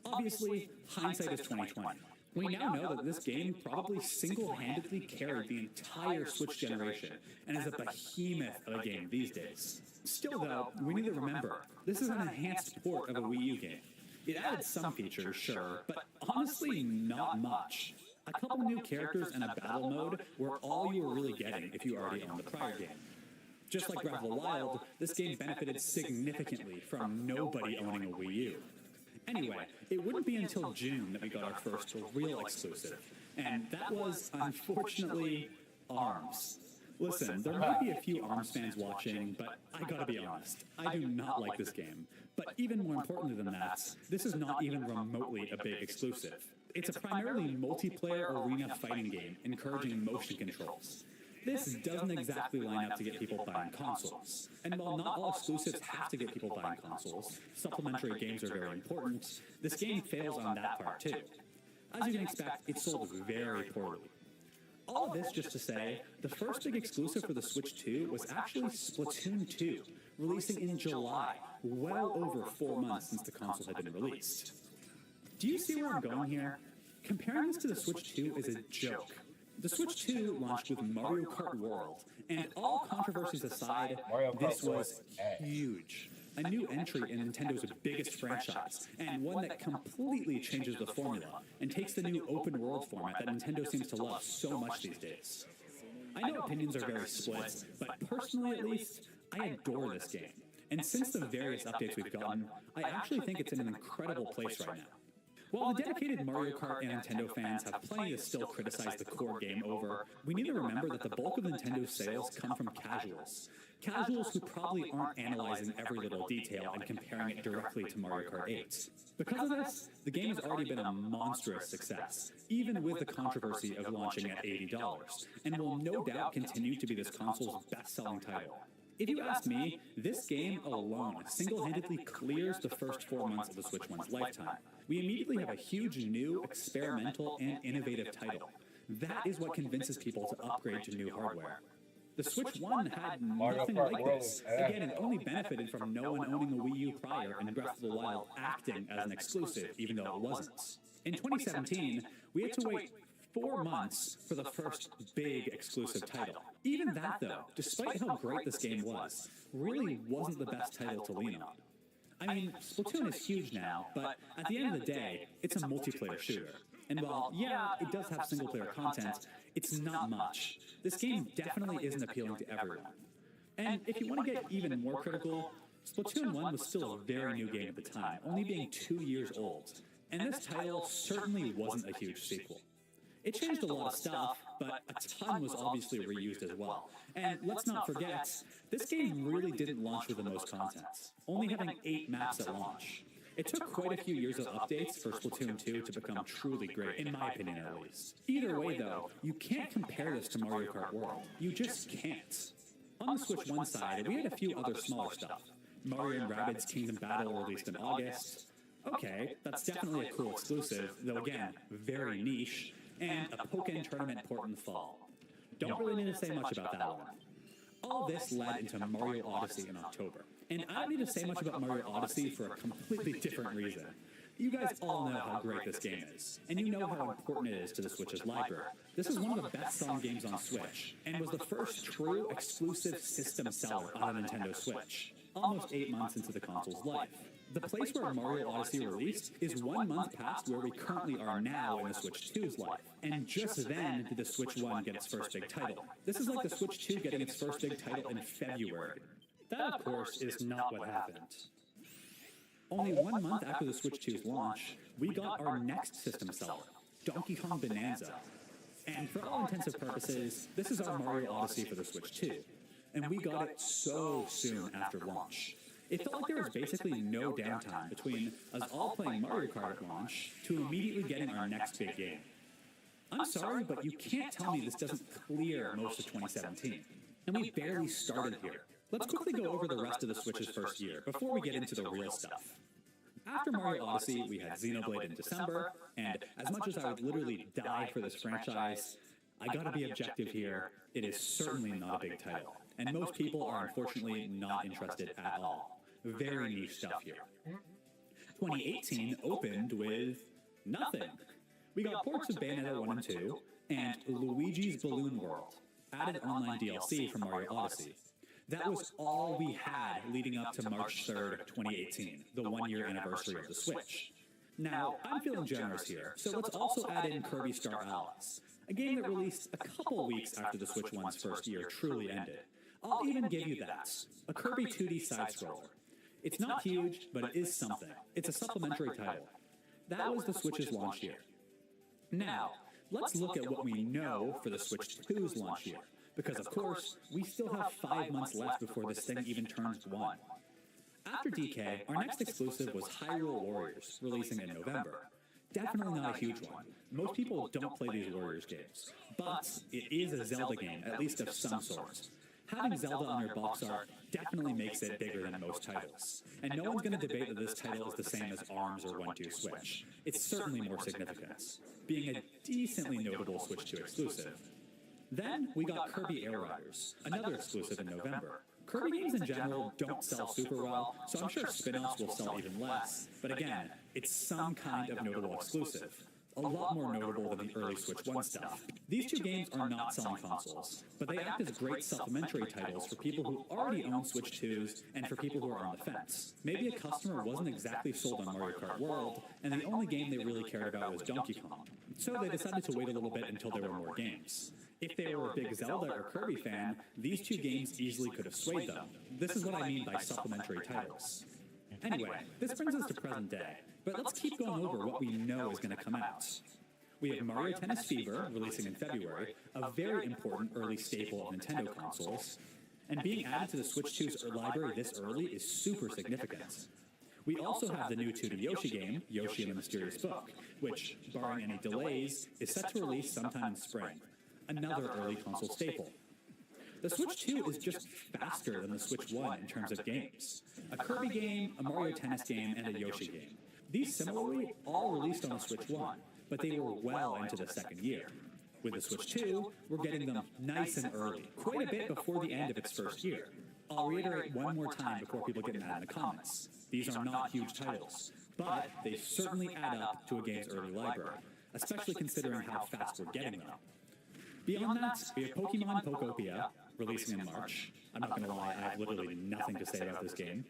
Obviously, hindsight is 2020. We now know that this game probably single-handedly carried the entire Switch generation, and is a behemoth of a game these days. Still, though, we need to remember, this is an enhanced port of a Wii U game. It added some features, sure, but honestly, not much. A couple new characters and a battle mode were all you were really getting if you already owned the prior game. Just like Breath of the Wild, this game benefited significantly from nobody owning a Wii U. Anyway, it wouldn't be until June that we got our first real exclusive, and that was, unfortunately, ARMS. Listen, there might be a few ARMS fans watching, but I gotta be honest, I do not like this game. But even more importantly than that, this is not even remotely a big exclusive. It's a primarily multiplayer arena fighting game, encouraging motion controls. This doesn't exactly line up to get people buying consoles. And while not all exclusives have to get people buying consoles, supplementary games are very important, this game fails on that part too. As you can expect, it sold very poorly. All of this just to say, the first big exclusive for the Switch 2 was actually Splatoon 2, releasing in July, well over 4 months since the console had been released. Do you see where I'm going here? Comparing this to the Switch 2 is a joke. The Switch 2 launched with Mario Kart World, and all controversies aside, this was huge. A new entry in Nintendo's biggest franchise, and one that completely changes the formula, and takes the new open world format that Nintendo seems to love so much these days. I know opinions are very split, but personally at least, I adore this game. And since the various updates we've gotten, I actually think it's in an incredible place right now. While the dedicated Mario Kart and Nintendo fans have plenty to still criticize the core game over, we need to remember that the bulk of Nintendo's sales come from casuals. Casuals who probably aren't analyzing every little detail and comparing it directly to Mario Kart 8. Because of this, the game has already been a monstrous success, even with the controversy of launching at $80, and will no doubt continue to be this console's best-selling title. If you ask me, this game alone single-handedly clears the first 4 months of the Switch One's lifetime. We immediately have a huge new, experimental, and innovative title. That is what convinces people to upgrade to new hardware. The Switch One had nothing like this. Again, it only benefited from no one owning a Wii U prior and Breath of the Wild acting as an exclusive, even though it wasn't. In 2017, we had to wait 4 months for the first big exclusive title. Even that, though, despite how great this game was, really wasn't the best title to lean on. I mean, Splatoon is huge now, but at the end of the day, it's a multiplayer shooter. And while, yeah, it does have single-player content, it's not much. This game definitely isn't appealing to everyone. And if you want to get even more critical, Splatoon 1 was still a very new game at the time, only being 2 years old. And this title certainly wasn't a huge sequel. It changed a lot of stuff, but a ton was obviously reused as well. And let's not forget, this game really didn't launch with the most content, only having 8 maps at launch. It took quite a few years of updates for Splatoon 2 to become truly great, in my opinion at least. Either way though, you can't compare this to Mario Kart World. You just can't. On the Switch 1 side, we had a few other smaller stuff. Mario & Rabbids Kingdom Battle released in August. Okay, that's definitely a cool exclusive, though again, very niche. And a Pokken Tournament port in the fall. Don't really need to say much about that one. All this led into Mario Odyssey in October. And I don't need to say much about Mario Odyssey for a completely different reason. You guys all know how great this game is, and you know how important it is to the Switch's library. This is one of the best-selling games on Switch, and was the first true exclusive system seller on a Nintendo Switch, almost 8 months into the console's life. The place where Mario Odyssey released is 1 month past where we currently are now in the Switch 2's life. And just then did the Switch 1 get its first big title. This is like the Switch 2 getting its first big title in February. That, of course, is not what happened. Only 1 month after the Switch 2's launch, we got our next system seller, Donkey Kong Bonanza. And for all intents and purposes, this is our Mario Odyssey for the Switch 2. And we got it so soon after launch. It felt like there was basically no downtime between us all playing Mario Kart at launch to immediately getting our next big game. I'm sorry, but you can't tell me this doesn't clear most of 2017. And we barely started here. Let's quickly go over the rest of the Switch's first year before we get into the real stuff. After Mario Odyssey, we had Xenoblade in December, and as much as I would literally die for this franchise, I gotta be objective here, it is certainly not a big title. And most people are unfortunately not interested at all. Very niche stuff here. 2018 opened with nothing. We got ports of Bayonetta 1 and 2, and Luigi's Balloon World, added online DLC for Mario Odyssey. That was all we had leading up to March 3rd, 2018, the 1-year anniversary of the Switch. Now, I'm feeling generous here, so let's also add in Kirby Star Allies, a game that released a couple weeks after the Switch 1's first year truly ended. I'll even give you that, a Kirby 2D side-scroller. It's not huge, but it is something. It's a supplementary title. That was the Switch's launch year. Now, let's look at what we know for the Switch 2's launch year, because of course, we still have 5 months left before this thing even turns 1. After DK, our next exclusive was Hyrule Warriors, releasing in November. Definitely not a huge one. Most people don't play these Warriors games, but it is a Zelda game, at least of some sort. Having Zelda on your box art definitely makes it bigger than most titles. And no one's going to debate that this title is the same as ARMS or 1-2 Switch. It's certainly more significant, being a decently notable Switch 2 exclusive. Then we got Kirby Air Riders, another exclusive in November. Kirby games in general don't sell super well, so I'm sure spin-offs will sell even less. But again, it's some kind of notable exclusive. A lot more notable than the early Switch 1 stuff. These 2 games are not selling consoles, but they act as great supplementary titles for people who already own Switch 2s and for people who are on the fence. Maybe a customer wasn't exactly sold on Mario Kart World, and the only game they really cared about was Donkey Kong. So they decided to wait a little bit until there were more games. If they were a big Zelda or Kirby fan, these two games easily could have swayed them. This is what I mean by supplementary titles. Anyway, this brings us to present day, but let's keep going over what we know is going to come out. We have Mario Tennis Fever, releasing in February, a very important early staple of Nintendo consoles, and being added to the Switch 2's library this early is super significant. We also have the new 2D Yoshi game, Yoshi and the Mysterious Book, which, barring any delays, is set to release sometime in spring. Another early console staple. The Switch 2 is just faster than the Switch 1 in terms of games. A Kirby game, a Mario Tennis game, and a Yoshi game. These similarly all released on the Switch 1, but they were well into the second year. With the Switch 2, we're getting them nice and early, quite a bit before the end of its first year. I'll reiterate one more time before people get mad in the comments. These are not huge titles, but they certainly add up to a game's early library, especially considering how fast we're getting them. Beyond that, we have Pokemon Pokopia, releasing in March. I'm not going to lie, I have literally nothing to say about this game.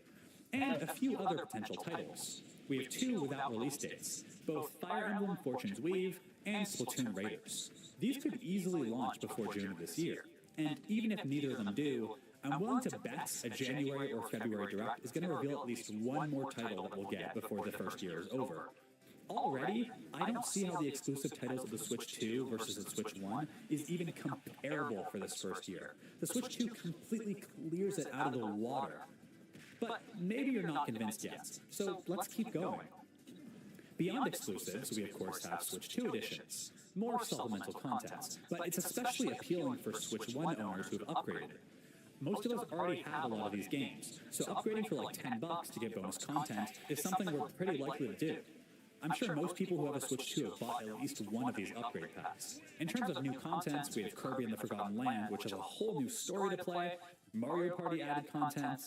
And a few other potential titles. We have two without release dates, both Fire Emblem Fortune's Weave and Splatoon Raiders. These could easily launch before June of this year, and even if neither of them do, I'm willing to bet a January or February Direct is going to reveal at least one more title that we'll get before the first year is over. Already, I don't see how the exclusive titles of the Switch 2 versus the Switch 1 is even comparable for this first year. The Switch 2 completely clears it out of the water. But maybe you're not convinced yet, so let's keep going. Beyond exclusives, we of course have Switch 2 editions, more supplemental content, but it's especially appealing for Switch 1 owners who have upgraded. Most of us already have a lot of these games, so upgrading for like $10 to get bonus content is something we're pretty likely to do. I'm sure most people who have a Switch 2 have bought at least one of these upgrade packs. In terms of new content, we have Kirby and the Forgotten Land, which has a whole new story to play, Mario Party added content.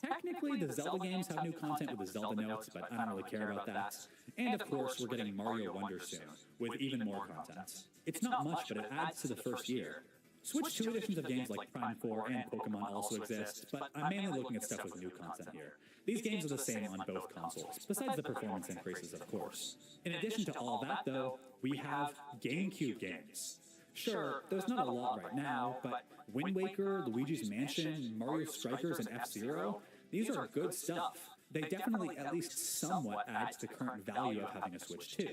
Technically, the Zelda games have new content with the Zelda notes, but I don't really care about that. And of course, we're getting Mario Wonder soon, with even more content. It's not much, but it adds to the first year. Switch 2 editions of games like Prime 4 and Pokemon also exist, but I'm mainly looking at stuff with new content here. These games are the same on both consoles, besides the performance increases, of course. In addition to all that, though, we have GameCube games. Sure, there's not a lot right now, but Wind Waker, Luigi's Mansion, Mario Strikers, and F-Zero, these are good stuff. They definitely at least somewhat add to the current value of having a Switch 2.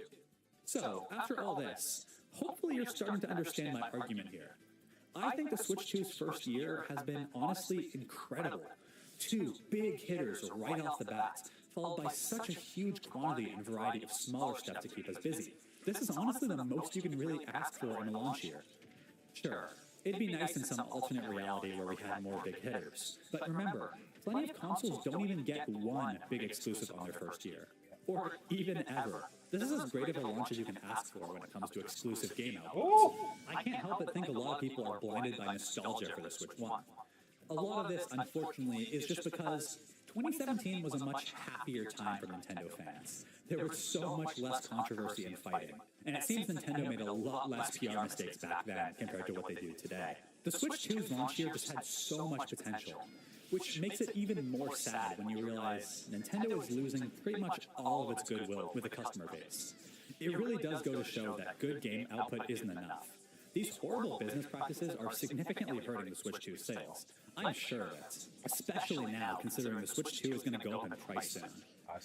So, after all this, hopefully you're starting to understand my argument here. I think the Switch 2's first year has been honestly incredible. Two big hitters right off the bat, followed by such a huge quantity and variety of smaller stuff to keep us busy. This is honestly the most you can really ask for in a launch year. Sure, it'd be nice in some alternate reality where we had more big hitters. But remember, plenty of consoles don't even get one big exclusive on their first year. Or even ever. This is as great of a launch as you can ask for when it comes to exclusive game outputs. I can't help but think a lot of people are blinded by nostalgia for the Switch 1. A lot of this, unfortunately, is just because 2017 was a much happier time for Nintendo fans. There was so much less controversy and fighting, and it seems Nintendo made a lot less PR mistakes back then compared to what they do today. The Switch 2's launch year just had so much potential, which makes it even more sad when you realize Nintendo is losing pretty much all of its goodwill with the customer base. It really does go to show that good game output isn't enough. These horrible business practices are significantly hurting the Switch 2 sales. I'm sure of it, especially now considering the Switch 2 is going to go up in price soon.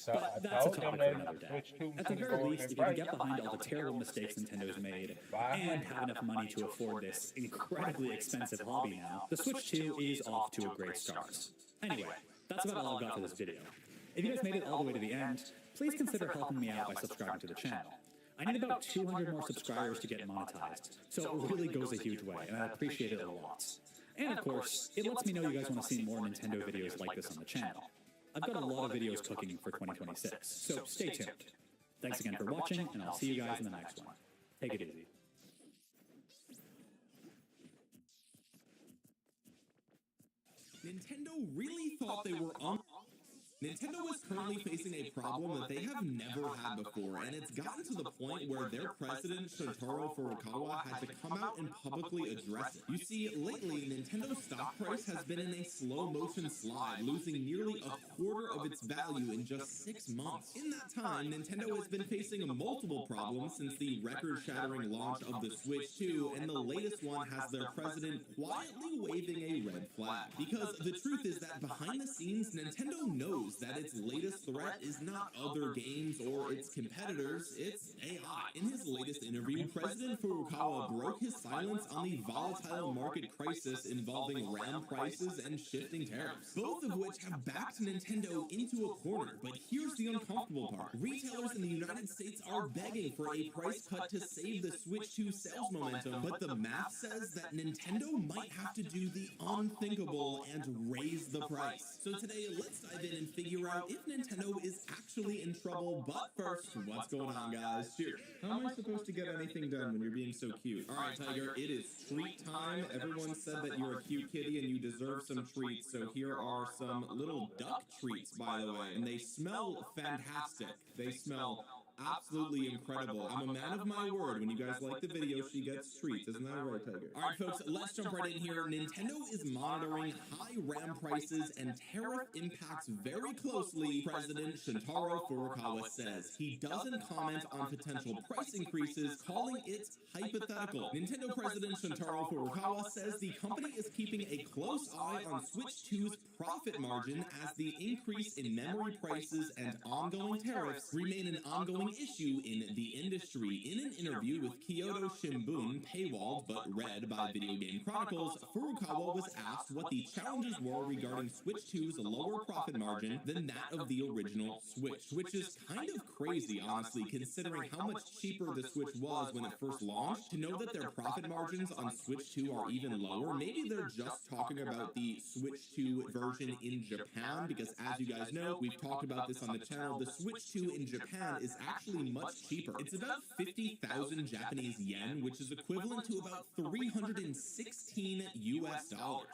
But that's a topic for another day. At the very least, if you can get behind all the terrible mistakes Nintendo's made and have enough money to afford this incredibly expensive hobby now, the Switch 2 is off to a great start. Anyway, that's about all I've got for this video. If you guys made it all the way to the end, please consider helping me out by subscribing to the channel. I need about 200 more subscribers to get monetized, so it really goes a huge way, and I appreciate it a lot. And of course, it lets me know you guys want to see more Nintendo videos like this on the channel. I've got a lot of videos cooking for 2026, so stay tuned. Thanks again for watching, and I'll see you guys in the next one. Take it easy. Nintendo really thought they were on Nintendo is currently facing a problem that they have never had before, and it's gotten to the point where their president, Shuntaro Furukawa, had to come out and publicly address it. You see, lately, Nintendo's stock price has been in a slow-motion slide, losing nearly a quarter of its value in just 6 months. In that time, Nintendo has been facing multiple problems since the record-shattering launch of the Switch 2, and the latest one has their president quietly waving a red flag. Because the truth is that behind the scenes, Nintendo knows that its latest threat is not other games or its competitors, it's AI. In his latest interview, President Furukawa broke his silence on the volatile market crisis involving RAM prices and shifting tariffs, both of which have backed Nintendo into a corner. But here's the uncomfortable part. Retailers in the United States are begging for a price cut to save the Switch 2 sales momentum, but the math says that Nintendo might have to do the unthinkable and raise the price. So today, let's dive in and figure out if Nintendo is actually in trouble. But first, what's going on, guys? Cheers. How am I supposed to get anything done when you're being so cute? All right, Tiger, it is treat time. Everyone said that you're a cute kitty and you deserve some treats, so here are some little duck treats, by the way, and they smell fantastic. They smell absolutely incredible. I'm a man of my word. When you guys like the video, she gets treats. Isn't that right, Tiger? All right, folks, let's jump right in here. Nintendo is monitoring high RAM prices and tariff impacts very closely, President Shuntaro Furukawa says. He doesn't comment on potential price increases, calling it hypothetical. Nintendo President Shuntaro Furukawa says the company is keeping a close eye on Switch 2's profit margin as the increase in memory prices and ongoing tariffs remain an ongoing issue in the industry. In an interview with Kyoto Shimbun, paywalled but read by Video Game Chronicles, Furukawa was asked what the challenges were regarding Switch 2's lower profit margin than that of the original Switch, which is kind of crazy, honestly, considering how much cheaper the Switch was when it first launched. To know that their profit margins on Switch 2 are even lower, maybe they're just talking about the Switch 2 version in Japan, because as you guys know, we've talked about this on the channel, the Switch 2 in Japan is actually much cheaper. It's about 50,000 Japanese yen, which is equivalent to about $316 US.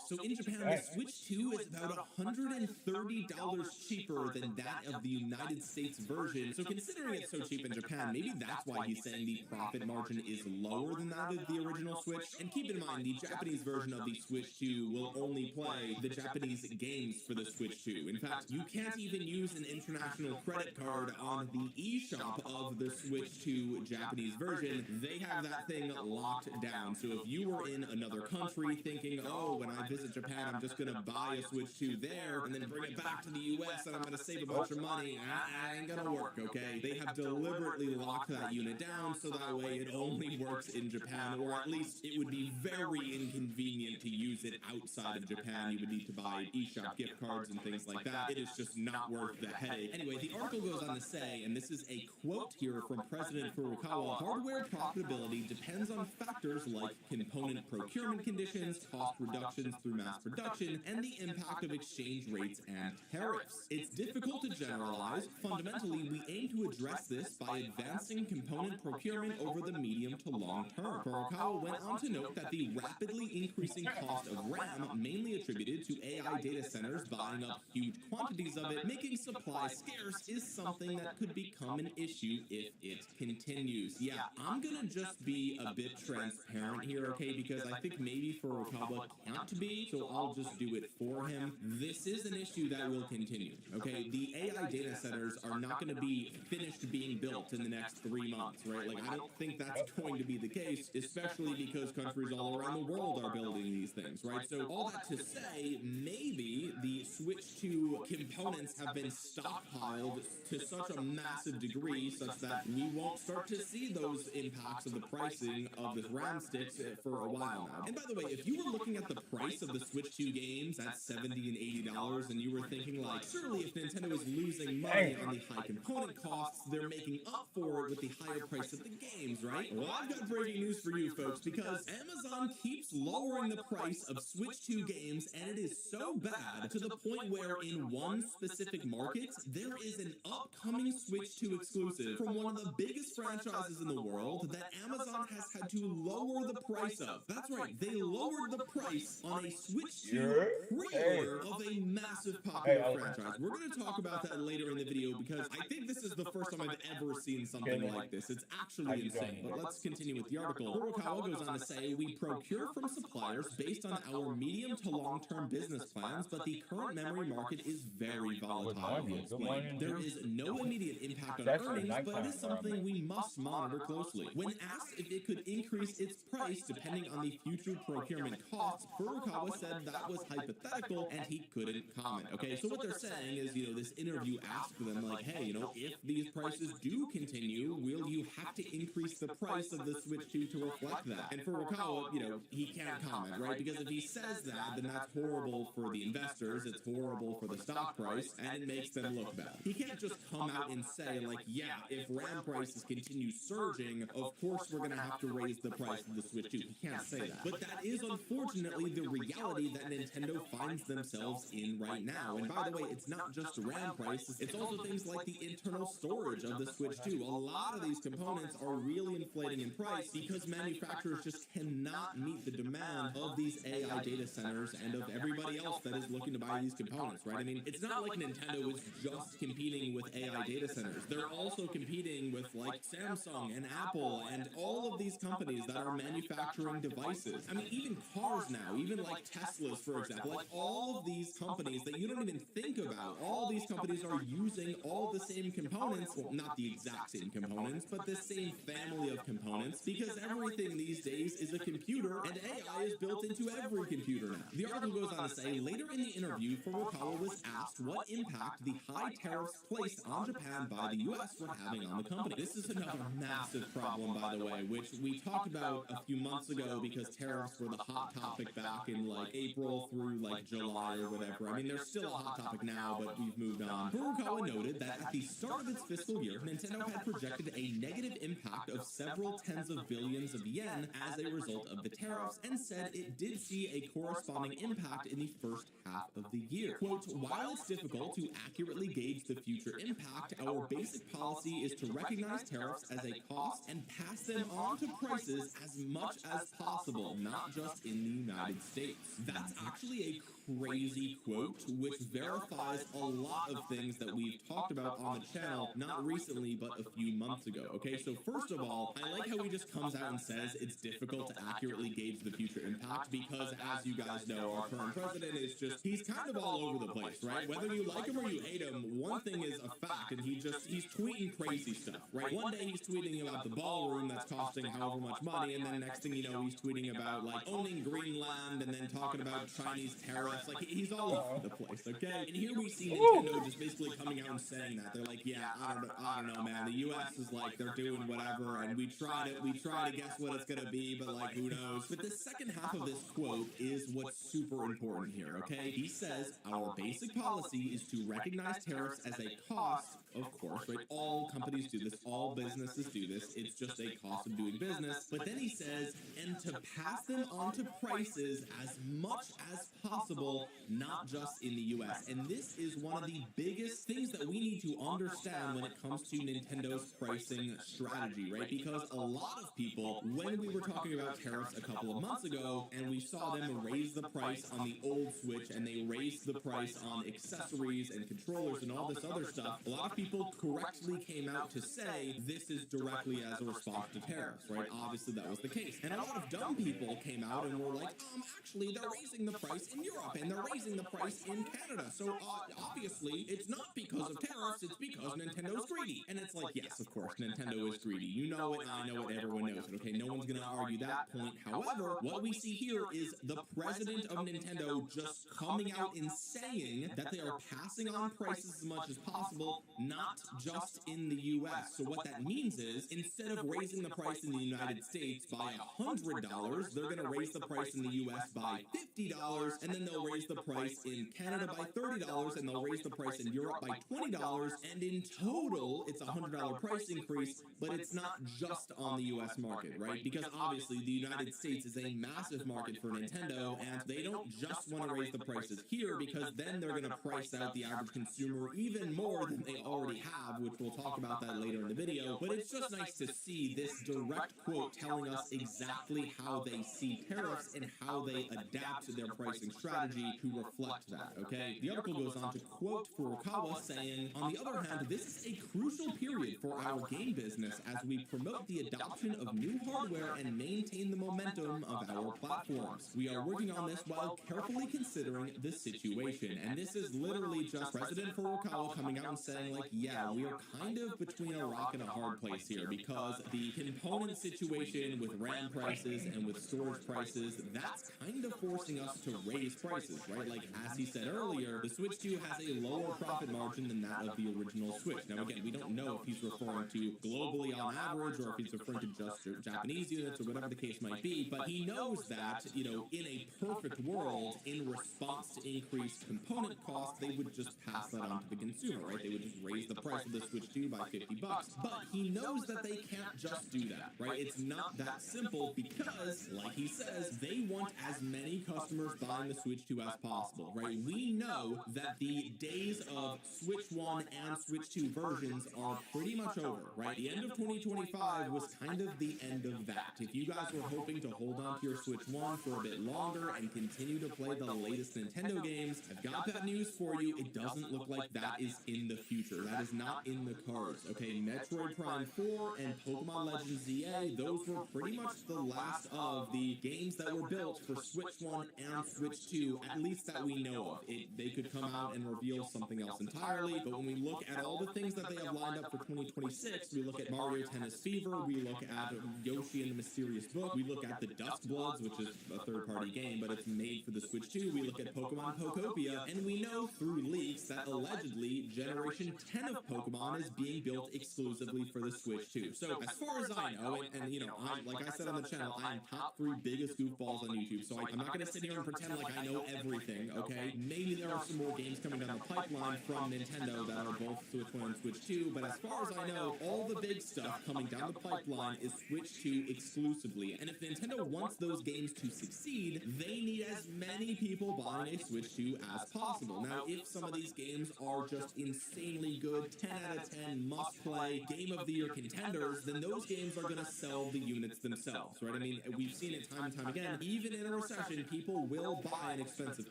So in Japan, the Switch 2 is about $130 cheaper than that of the United States version. So considering it's so cheap in Japan, maybe that's why he's saying the profit margin is lower than that of the original Switch. And keep in mind, the Japanese version of the Switch 2 will only play the Japanese games for the Switch 2. In fact, you can't even use an international credit card on the eShop of the Switch 2 Japanese version. They have that thing locked down. So if you were in another country thinking, oh, when I visit Japan, I'm just going to buy a Switch 2 there and then bring it back to the US and I'm going to save a bunch of money, that ain't going to work, okay? They have deliberately locked that unit down so that way it only works in Japan, or at least it would be very inconvenient to use it outside of Japan. You would need to buy eShop gift cards and things like that. It is just not worth the headache. Anyway, the article goes on to say, and this is a quote here from President Furukawa, hardware profitability depends on factors like component procurement conditions, cost reductions through mass production, and the impact of exchange rates and tariffs. It's difficult to generalize. Fundamentally, we aim to address this by advancing component procurement over the medium to long term. Furukawa went on to note that the rapidly increasing cost of RAM, mainly attributed to AI data centers buying up huge quantities of it, making supply scarce, is something that could become an issue if it continues. Yeah, I'm gonna just be a bit transparent here, okay, because I think maybe Furukawa can't be, so I'll just do it for him. This is an issue that will continue, okay? The AI data centers are not gonna be finished being built in the next 3 months, right? Like, I don't think that's going to be the case, especially because countries all around the world are building these things, right? So all that to say, maybe the Switch 2 components have been stockpiled to such a massive degree such that we won't start to see those impacts of the pricing of the RAM sticks for a while now. And by the way, if you were looking at the price of the Switch 2 games at $70 and $80 and you were thinking like, surely if Nintendo is losing money on the high component costs, they're making up for it with the higher price of the games, right? Well, I've got breaking news for you folks, because Amazon keeps lowering the price of Switch 2 games, and it is so bad to the point where in one specific market, there is an upcoming Switch 2 exclusive exclusive from one of the biggest franchises in the world that Amazon has had to lower the price of. That's right, they lowered the price on a Switch 2 pre-order of a massive popular franchise. We're going to talk about that later in the video because I think this is the first time I've ever seen something like this. It's actually insane. But let's continue with the article. Furukawa goes on to say, we procure from suppliers based on our medium to long-term business plans, but the current memory market is very volatile. He explained. There is no immediate impact on earnings, but it is something we must monitor closely. When asked if it could increase its price depending on the future procurement costs, Furukawa said that was hypothetical and he couldn't comment. Okay, so what they're saying is, this interview asked them, like, hey, if these prices do continue, will you have to increase the price of the Switch 2 to reflect that? And Furukawa, he can't comment, right? Because if he says that, then that's horrible for the investors, it's horrible for the stock price, and it makes them look bad. He can't just come out and say, like, yeah, if RAM prices continue surging, of course we're going to have to raise the price of the Switch 2. He can't say that. But that is unfortunately the reality that Nintendo finds themselves in right now. And by the way, it's not just RAM prices, it's also things like the internal storage of the Switch 2. A lot of these components are really inflating in price because manufacturers just cannot meet the demand of these AI data centers and of everybody else that is looking to buy these components, right? I mean, it's not like Nintendo is just competing with AI data centers. They're also competing with like Samsung and Apple and all of these companies that are manufacturing devices. I mean, even cars now, even like Teslas, for example, like all of these companies that you don't even think about, all these companies are using all the same components, well, not the exact same components, but the same family of components, because everything these days is a computer, and AI is built into every computer now. The article goes on to say, later in the interview, Furukawa was asked what impact the high tariffs placed on Japan by the US were having on the company. This is another massive problem, by the way, which we talked about a few months ago because tariffs were the hot topic back in like April through like July or whatever. I mean, they're still a hot topic now, but we've moved on. Furukawa noted that at the start of its fiscal year, Nintendo had projected a negative impact of several tens of billions of yen as a result of the tariffs, and said it did see a corresponding impact in the first half of the year. Quote, while it's difficult to accurately gauge the future impact, our basic policy is to recognize tariffs as a cost and pass them on to prices as much as possible, not just in the United States. That's actually a crazy quote, which verifies a lot of things that we've talked about on the channel, not recently, but a few months ago. Okay, so first of all, I like how he just comes out and says it's difficult to accurately gauge the future impact because, as you guys know, our current president is just, he's kind of all over the place, right? Whether you like him or you hate him, one thing is a fact, and he's tweeting crazy stuff, right? One day he's tweeting about the ballroom that's costing however much money, and then next thing you know, he's tweeting about, like, owning Greenland, and then talking about Chinese tariffs. Like, he's all over the place, okay? And here we see Nintendo just basically coming out and saying that. They're like, yeah, I don't know, man. The U.S. is like, they're doing whatever, and we try to guess what it's gonna be, but like, who knows? But the second half of this quote is what's super important here, okay? He says, our basic policy is to recognize tariffs as a cost, of course, right? All companies do this, all businesses do this. It's just a cost of doing business. But then he says, and to pass them on to prices as much as possible, not just in the US. And this is one of the biggest things that we need to understand when it comes to Nintendo's pricing strategy, right? Because a lot of people, when we were talking about tariffs a couple of months ago, and we saw them raise the price on the old Switch, and they raised the price on accessories and controllers and all this other stuff, a lot of people correctly came out to say this is directly as a response to tariffs, right? Obviously that was the case. And a lot of dumb people came out and were like, actually they're raising the price in Europe, and they're raising the price in Canada. So obviously it's not because of tariffs, it's because Nintendo's greedy. And it's like, yes, of course, Nintendo is greedy. You know it, I know it, everyone knows it. Okay, no one's gonna argue that point. However, what we see here is the president of Nintendo just coming out and saying that they are passing on prices as much as possible, not just in the US. So what that means is, instead of raising the price in the United States by $100, they're gonna raise the price in the US by $50, and then they'll raise the price in Canada by $30, and they'll raise the price in Europe by $20, and in total, it's a $100 price increase, but it's not just on the US market, right? Because obviously the United States is a massive market for Nintendo, and they don't just want to raise the prices here, because then they're going to price out the average consumer even more than they already have, which we'll talk about that later in the video. But it's just nice to see this direct quote telling us exactly how they see tariffs and how they adapt their pricing strategy to reflect that, okay? The article goes on to quote Furukawa saying, "On the other hand, this is a crucial period for our game business as we promote the adoption of new hardware and maintain the momentum of our platforms. We are working on this while carefully considering the situation." And this is literally just President Furukawa coming out and saying, like, yeah, we are kind of between a rock and a hard place here, because the component situation with RAM prices and with storage prices, that's kind of forcing us to raise prices, right? Like, as he said earlier, the Switch 2 has a lower profit margin than that of the original Switch. Now, again, we don't know if he's referring to globally on average, or if he's referring to just Japanese units, or whatever the case might be, but he knows that, you know, in a perfect world, in response to increased component costs, they would just pass that on to the consumer, right? They would just raise the price of the Switch 2 by $50. But he knows that they can't just do that, right? It's not that simple, because, like he says, they want as many customers buying the Switch 2 as possible, right? We know that the days of Switch 1 and Switch 2 versions are pretty much over, right? The end of 2025 was kind of the end of that. If you guys were hoping to hold on to your Switch 1 for a bit longer and continue to play the latest Nintendo games, I've got bad news for you. It doesn't look like that is in the future. That is not in the cards, okay? Metroid Prime 4 and Pokemon Legends ZA, those were pretty much the last of the games that were built for Switch 1 and Switch 2, at least that we know of. They could come out and reveal something else entirely, but when we look at all the things that they have lined up for 2026, we look at Mario Tennis Fever, we look at Yoshi and the Mysterious Book, we look at the Dusk Bloods, which is a third-party game, but it's made for the Switch 2, we look at Pokemon Pokopia, and we know through leaks that allegedly Generation 10 of Pokemon is being built exclusively for the Switch 2. So as far as I know, and you know, like I said on the channel, I'm top 3 biggest goofballs on YouTube, so I'm not going to sit here and pretend like I know everything, okay? Maybe there are some more games coming down the pipeline from Nintendo that are both Switch 1 and Switch 2, but as far as I know, all the big stuff coming down the pipeline is Switch 2 exclusively. And if Nintendo wants those games to succeed, they need as many people buying a Switch 2 as possible. Now, if some of these games are just insanely good, 10 out of 10 must-play, Game of the Year contenders, then those games are going to sell the units themselves, right? I mean, we've seen it time and time again. Even in a recession, people will buy an expensive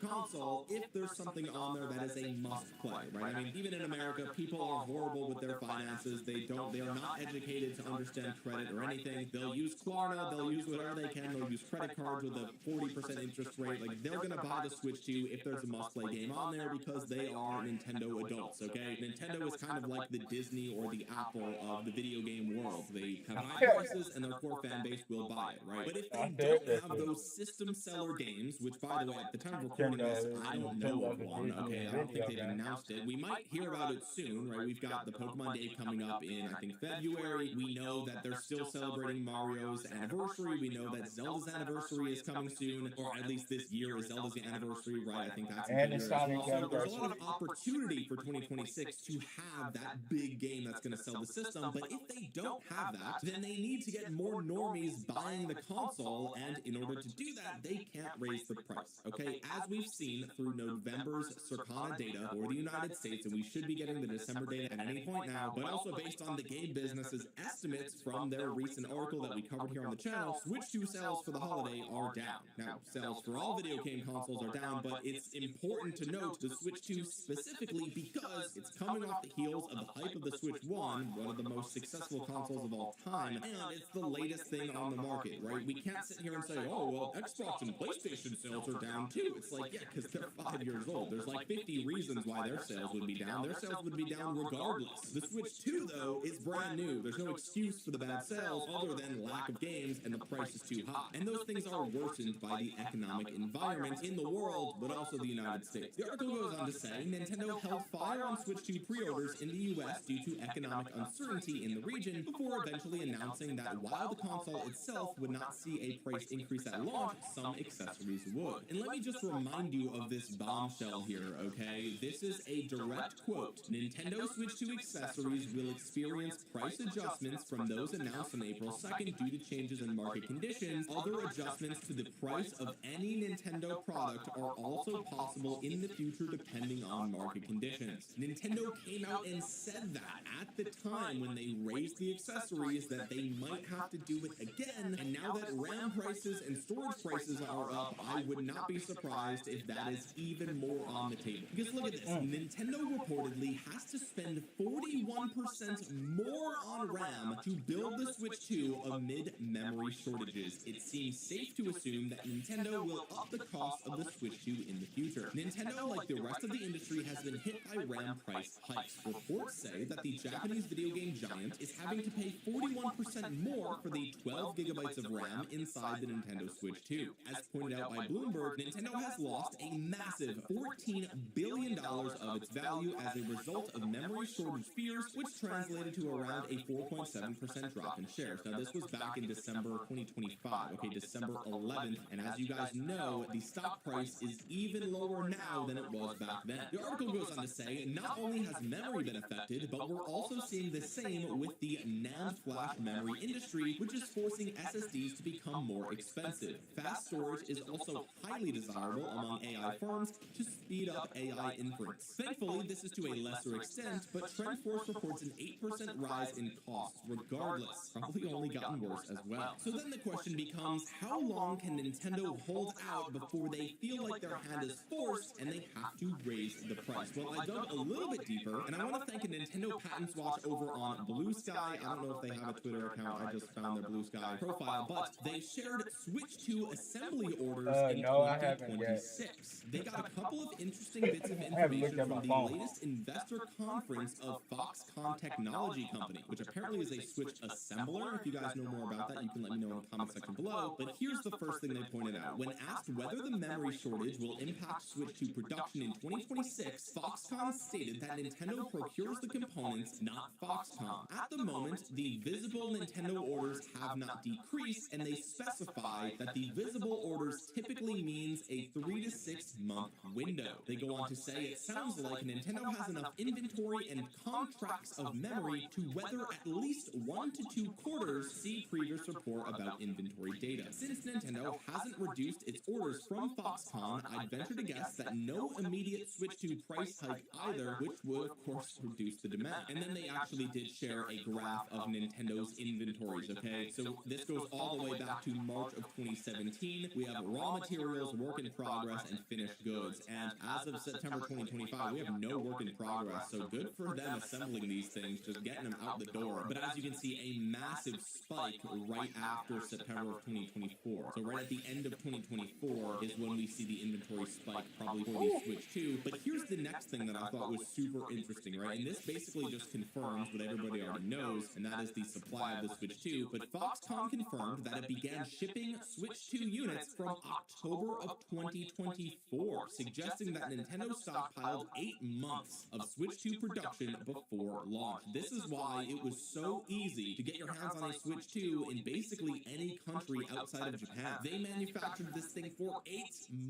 console if there's something on there that is a must-play, right? I mean, even in America, people are horrible with their finances. They are not educated to understand credit or anything. They'll use Klarna, they'll use whatever they can, they'll use credit cards with a 40% interest rate. Like, they're going to buy the Switch 2 if there's a must-play game on there, because they are Nintendo adults, okay? Nintendo is kind of like the Disney or the Apple of the video game world. They have high prices, and their core fan base will buy it, right? But if they don't have those system seller games, which, by the way, at the time of recording this, I don't know of one, okay? I don't think they've announced it. We might hear about it soon, right? We've got the Pokemon Day coming up in, I think, February. We know that they're still celebrating Mario's anniversary. We know that Zelda's anniversary is coming soon, or at least this year is Zelda's anniversary, right? I think that's in February as well. So there's a lot of opportunity for 2026 to have that big game that's going to sell the system, but if they don't have that, then they need to get more normies buying the console, and in order to do that, they can't raise the price, okay? As we've seen through November's Circana data for the United States, and we should be getting the December data at any point now, but also based on the game business's estimates from their recent article that we covered here on the channel, Switch 2 sales for the holiday are down. Now, sales for all video game consoles are down, but it's important to note the Switch 2 specifically because it's coming off the heels of the hype of the Switch 1, one of the most successful consoles of all time, and it's the latest thing on the market, right? We can't sit here and say, oh, well, Xbox and PlayStation sales are down too. It's like, yeah, because they're 5 years old. There's like 50 reasons why their sales would be down. Their sales would be down regardless. The Switch 2, though, is brand new. There's no excuse for the bad sales other than lack of games and the price is too high. And those things are worsened by the economic environment in the world, but also the United States. The article goes on to say, Nintendo held fire on Switch 2 pre-orders in the US due to economic uncertainty in the region, before eventually announcing that while the console itself would not see a price increase at launch, some accessories would. And let me just remind you of this bombshell here, okay? This is a direct quote. Nintendo Switch 2 accessories will experience price adjustments from those announced on April 2nd due to changes in market conditions. Other adjustments to the price of any Nintendo product are also possible in the future depending on market conditions. Nintendo came out and said that at the time when they raised the accessories that they might have to do it again, and now that RAM prices and storage prices are up, I would not be surprised if that is even more on the table. Because look at this, Nintendo reportedly has to spend 41% more on RAM to build the Switch 2 amid memory shortages. It seems safe to assume that Nintendo will up the cost of the Switch 2 in the future. Nintendo, like the rest of the industry, has been hit by RAM price hikes. Reports say that the Japanese video game giant is having to pay 41% more for the 12 gigabytes of RAM inside the Nintendo Switch 2. As pointed out by Bloomberg, Nintendo has lost a massive $14 billion of its value as a result of memory shortage fears, which translated to around a 4.7% drop in shares. Now, this was back in December 2025, okay, December 11th, and as you guys know, the stock price is even lower now than it was back then. The article goes on to say, not only has memory been affected, but we're also seeing the same with the NAND flash memory industry, which is forcing SSDs to become more expensive. Fast storage is also highly desirable among AI firms to speed up AI inference. Thankfully, this is to a lesser extent, but TrendForce reports an 8% rise in costs regardless. Probably only gotten worse as well. So then the question becomes, how long can Nintendo hold out before they feel like their hand is forced and they have to raise the price? Well, I dug a little bit deeper, and I want to thank a Nintendo Patents Watch over on Blue Sky. I don't know if they have a Twitter account, I just found their Blue Sky profile, but they shared Switch 2 assembly orders in 2026. They got a couple of interesting bits of information from the latest investor conference of Foxconn Technology Company, which apparently is a Switch assembler. If you guys know more about that, you can let me know in the comment section below. But here's the first thing they pointed out. When asked whether the memory shortage will impact Switch 2 production in 2026, Foxconn stated that Nintendo procures the components, not Foxconn. At the moment, the visible Nintendo orders have not decreased, and they specify that the visible orders typically means a 3 to 6 month window. They go on to say it sounds like Nintendo has enough inventory and contracts of memory to weather at least 1 to 2 quarters. See previous report about inventory data. Since Nintendo hasn't reduced its orders from Foxconn, I'd venture to guess that no immediate Switch 2 price hike either, which would of course reduce the demand. And then they actually did share a graph of Nintendo's inventories, okay? So this goes all the way back to March of 2017. We have raw materials, work in progress, and finished goods. And as of September 2025, we have no work in progress. So good for them assembling these things, just getting them out the door. But as you can see, a massive spike right after September of 2024. So right at the end of 2024 is when we see the inventory spike, probably for the Switch 2. But here's the next thing that I thought was super interesting, right? And this basically just confirms what everybody already knows, and that is the supply of the Switch 2. But Foxconn confirmed that it began shipping Switch 2 units from October of 2024, suggesting that Nintendo stockpiled 8 months of Switch 2 production before launch. This is why it was so easy to get your hands on a Switch 2 in basically any country outside of Japan. They manufactured this thing for 8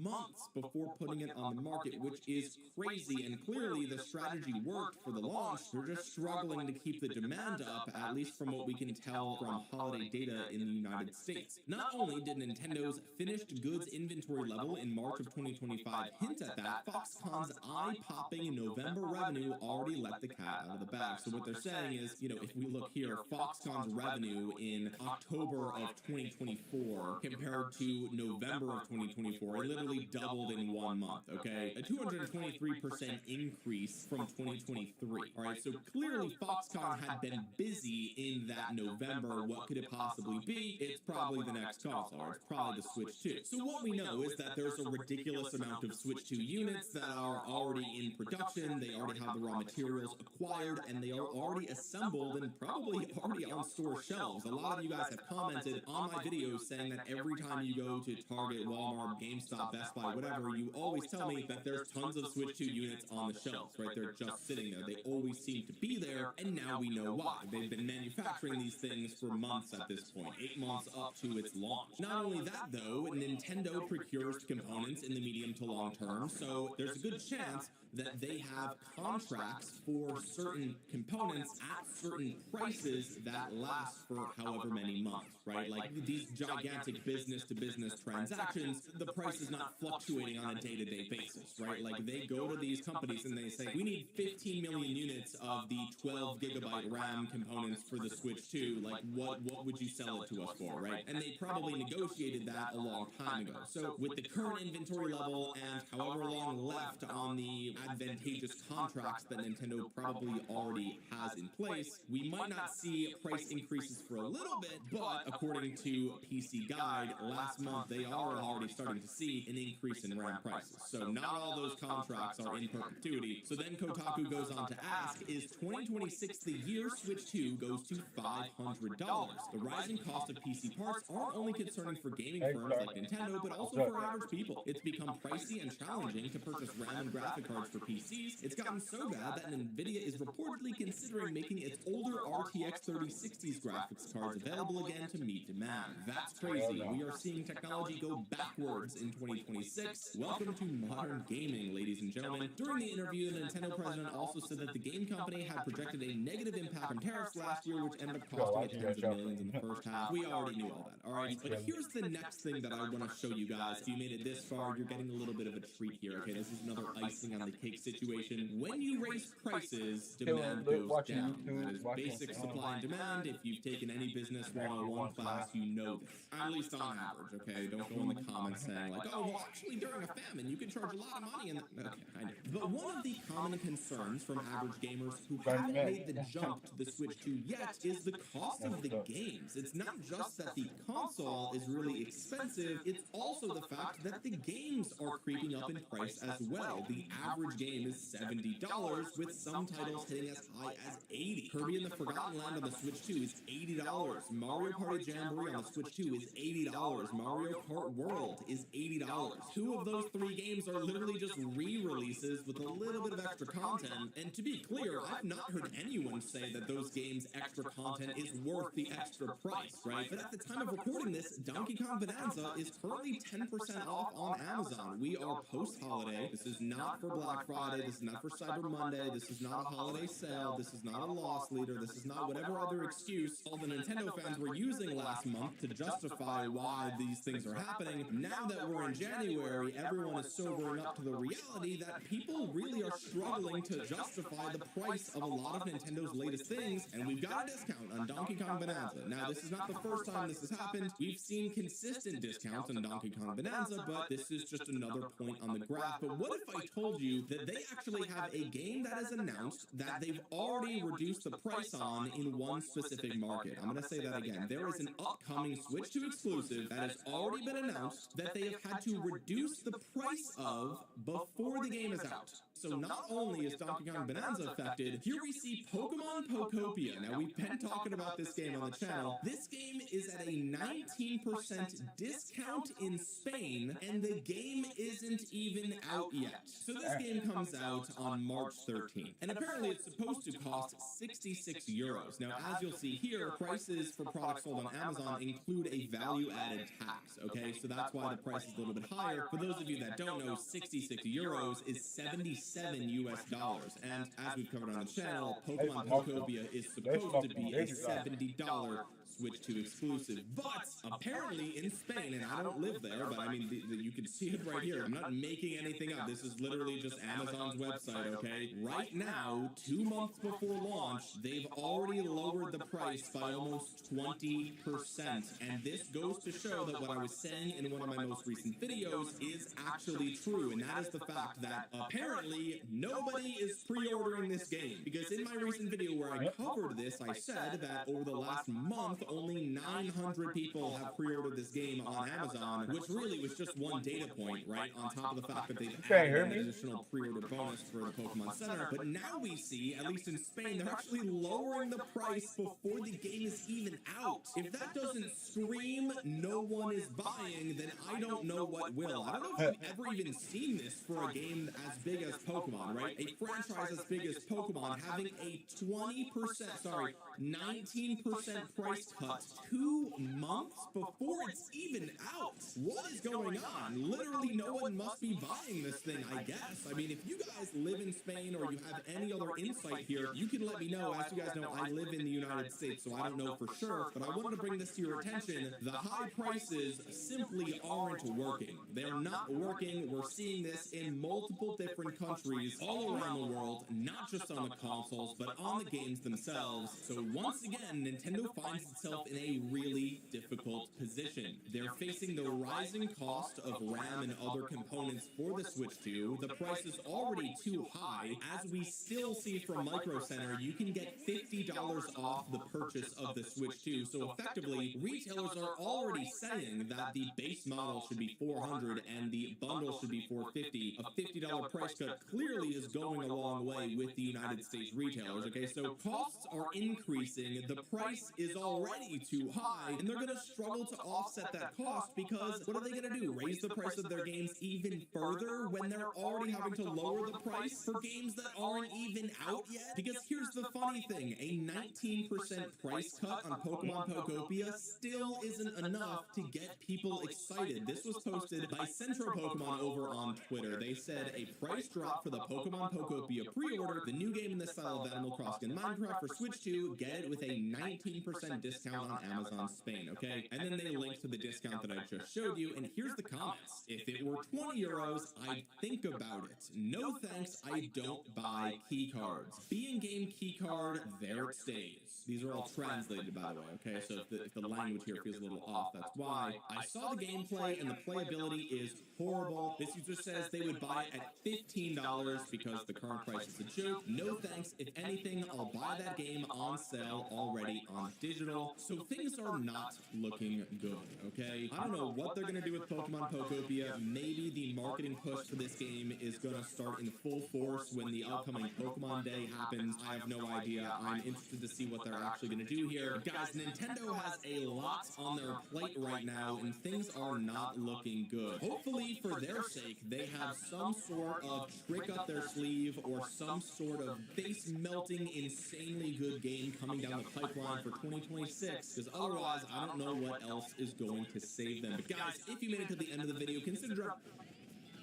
months before putting it on the market, which is crazy, and clearly the strategy worked for the launch. They're just struggling to keep the demand up, at least from what we can tell from holiday data in the United States. Not only did Nintendo's finished goods inventory level in March of 2025 hint at that, Foxconn's eye-popping November revenue already let the cat out of the bag. So what they're saying is, you know, if we look here, Foxconn's revenue in October of 2024 compared to November of 2024, it literally doubled in 1 month, okay? A 223% increase from 2023, all right? So clearly Foxconn had been busy in that November. What could it possibly be? It's probably the next console, or it's probably the Switch 2. So what we know is that there's a ridiculous amount of Switch 2 units that are already in production. They already have the raw materials acquired, and they are already assembled and probably already on store shelves. A lot of you guys have commented on my videos saying that every time you go to Target, Walmart, GameStop, Best Buy, whatever, you always tell me that there's tons of Switch 2 units on the shelves, right? They're just sitting there. They always seem to be there, and now we know why. They've been manufacturing these things for months at this point, 8 months up to its launch. Not only that, though, Nintendo procures components in the medium to long term, so there's a good chance that they have contracts for certain components at certain prices that last for however many months, right? Like these gigantic business-to-business transactions, the price is not fluctuating on a day-to-day basis, right? Like they go to these companies and they say, we need 15 million units of the 12 gigabyte RAM components for the Switch 2. Like what would you sell it to us for, right? And they probably negotiated that a long time ago. So with the current inventory level and however long left on the advantageous contracts that Nintendo probably already has in place, we might not see price increases for a little bit, but according to PC Guide, last month they are already starting to see an increase in RAM prices. So not all those contracts are in perpetuity. So then Kotaku goes on to ask, is 2026 the year Switch 2 goes to $500? The rising cost of PC parts aren't only concerning for gaming firms like Nintendo, but also for average people. It's become pricey and challenging to purchase RAM and graphic cards for PCs. It's gotten so bad that Nvidia is reportedly considering making its older RTX 3060s graphics cards available again to meet demand. That's crazy. We are seeing technology go backwards in 2026. Welcome to modern gaming, ladies and gentlemen. During the interview, the Nintendo president also said that the game company had projected a negative impact from tariffs last year, which ended up costing it tens of millions in the first half. We already knew all that, alright? But here's the next thing that I want to show you guys. If you made it this far, you're getting a little bit of a treat here, okay? This is another icing on the cake situation. When you raise prices, demand goes down. That is basic supply and demand. If you've taken any business 101 class, you know this. At least on average, okay? Don't go in the comments saying like, oh, well, actually during a famine, you can charge a lot of money. And okay, I know. But one of the common concerns from average gamers who haven't made the jump to the Switch 2 yet is the cost of the games. It's not just that the console is really expensive, it's also the fact that the games are creeping up in price as well. The average game is $70, with some titles hitting as high as $80. Kirby and the Forgotten Land on the Switch 2 is $80. Mario Party Jamboree on the Switch 2 is $80. Mario Kart World is $80. Two of those three games are literally just re-releases with a little bit of extra content. And to be clear, I've not heard anyone say that those games' extra content is worth the extra price, right? But at the time of recording this, Donkey Kong Bonanza is currently 10% off on Amazon. We are post-holiday. This is not for Black Friday. This is not for Cyber Monday. This is not a holiday sale. This is not a loss leader. This is not whatever other excuse all the Nintendo fans were using last month to justify why these things are happening. Now that we're in January, everyone is sobering up to the reality that people really are struggling to justify the price of a lot of Nintendo's latest things, and we've got a discount on Donkey Kong Bonanza. Now, this is not the first time this has happened. We've seen consistent discounts on Donkey Kong Bonanza, but this is just another point on the graph. But what if I told you that they actually have a game that is announced that they've already reduced the price on in one specific market? I'm going to say that again. There is an upcoming Switch 2 exclusive that has already been announced that they have had to reduce the price of before the game is out. So not only is Donkey Kong Bonanza affected, here we see Pokemon Pokopia. Now, we've been talking about this game on the channel. This game is at a 19% discount in Spain, and the game isn't even out yet. So this game comes out on March 13th, and apparently it's supposed to cost 66 euros. Now, as you'll see here, prices for products sold on Amazon include a value-added tax, okay? So that's why the price is a little bit higher. For those of you that don't know, 66 euros is $77 US, and as we've covered on the channel, Pokemon Pokopia is supposed to be a $70 Switch 2 exclusive, but apparently in Spain, and I don't live there, but I mean, you can see it right here. I'm not making anything up. This is literally just Amazon's website, okay? Right now, 2 months before launch, they've already lowered the price by almost 20%, and this goes to show that what I was saying in one of my most recent videos is actually true, and that is the fact that apparently nobody is pre-ordering this game, because in my recent video where I covered this, I said that over the last month, only 900 people have pre-ordered this game on Amazon, which really was just one data point, right? On top of the fact that they've added an additional pre-order bonus for the Pokemon Center. But now we see, at least in Spain, they're actually lowering the price before the game is even out. If that doesn't scream no one is buying, then I don't know what will. I don't know if we've ever even seen this for a game as big as Pokemon, right? A franchise as big as Pokemon having a 19% price cut 2 months before it's even out. What is going on? Literally no one must be buying this thing, I guess. I mean, if you guys live in Spain or you have any other insight here, you can let me know. As you guys know, I live in the United States, so I don't know for sure, but I wanted to bring this to your attention. The high prices simply aren't working. They're not working. We're seeing this in multiple different countries all around the world, not just on the consoles, but on the games themselves. So once again, Nintendo finds itself in a really difficult position. They're facing the rising cost of RAM and other components for the Switch 2. The price is already too high. As we still see from Micro Center, you can get $50 off the purchase of the Switch 2. So effectively, retailers are already saying that the base model should be $400 and the bundle should be $450. A $50 price cut clearly is going a long way with the United States retailers. Okay, so costs are increasing. The price is already too high, and they're going to struggle to offset that cost because what are they going to do? Raise the price of their games even further when they're already having to lower the price for games that aren't even out yet? Because here's the funny thing, a 19% price cut on Pokemon Pokopia still isn't enough to get people excited. This was posted by Centro Pokemon over on Twitter. They said a price drop for the Pokemon Pokopia pre-order, the new game in the style of Animal Crossing and Minecraft for Switch 2, get it with a 19% discount on Amazon Spain, okay? And then they link to the discount that I just showed you, and here's the comments. If it were 20 euros, I'd think about it. No thanks, I don't buy key cards. Be-in-game key card, there it stays. These are all translated, by the way, okay? So if the language here feels a little off, that's why. I saw the gameplay, and the playability is horrible. This user says they would buy it at $15 because the current price is a joke. No thanks. If anything, I'll buy that game on sale already on digital. So things are not looking good, okay? I don't know what they're going to do with Pokemon Pokopia. Maybe the marketing push for this game is going to start in full force when the upcoming Pokemon Day happens. I have no idea. I'm interested to see what they're actually going to do here. Guys, Nintendo has a lot on their plate right now, and things are not looking good. Hopefully, for their sake, they have some sort of trick up their sleeve or some sort of face-melting, insanely good game coming down the pipeline for 2026, because otherwise, I don't know what else is going to save them. But guys, if you made it to the end of the video, consider dropping.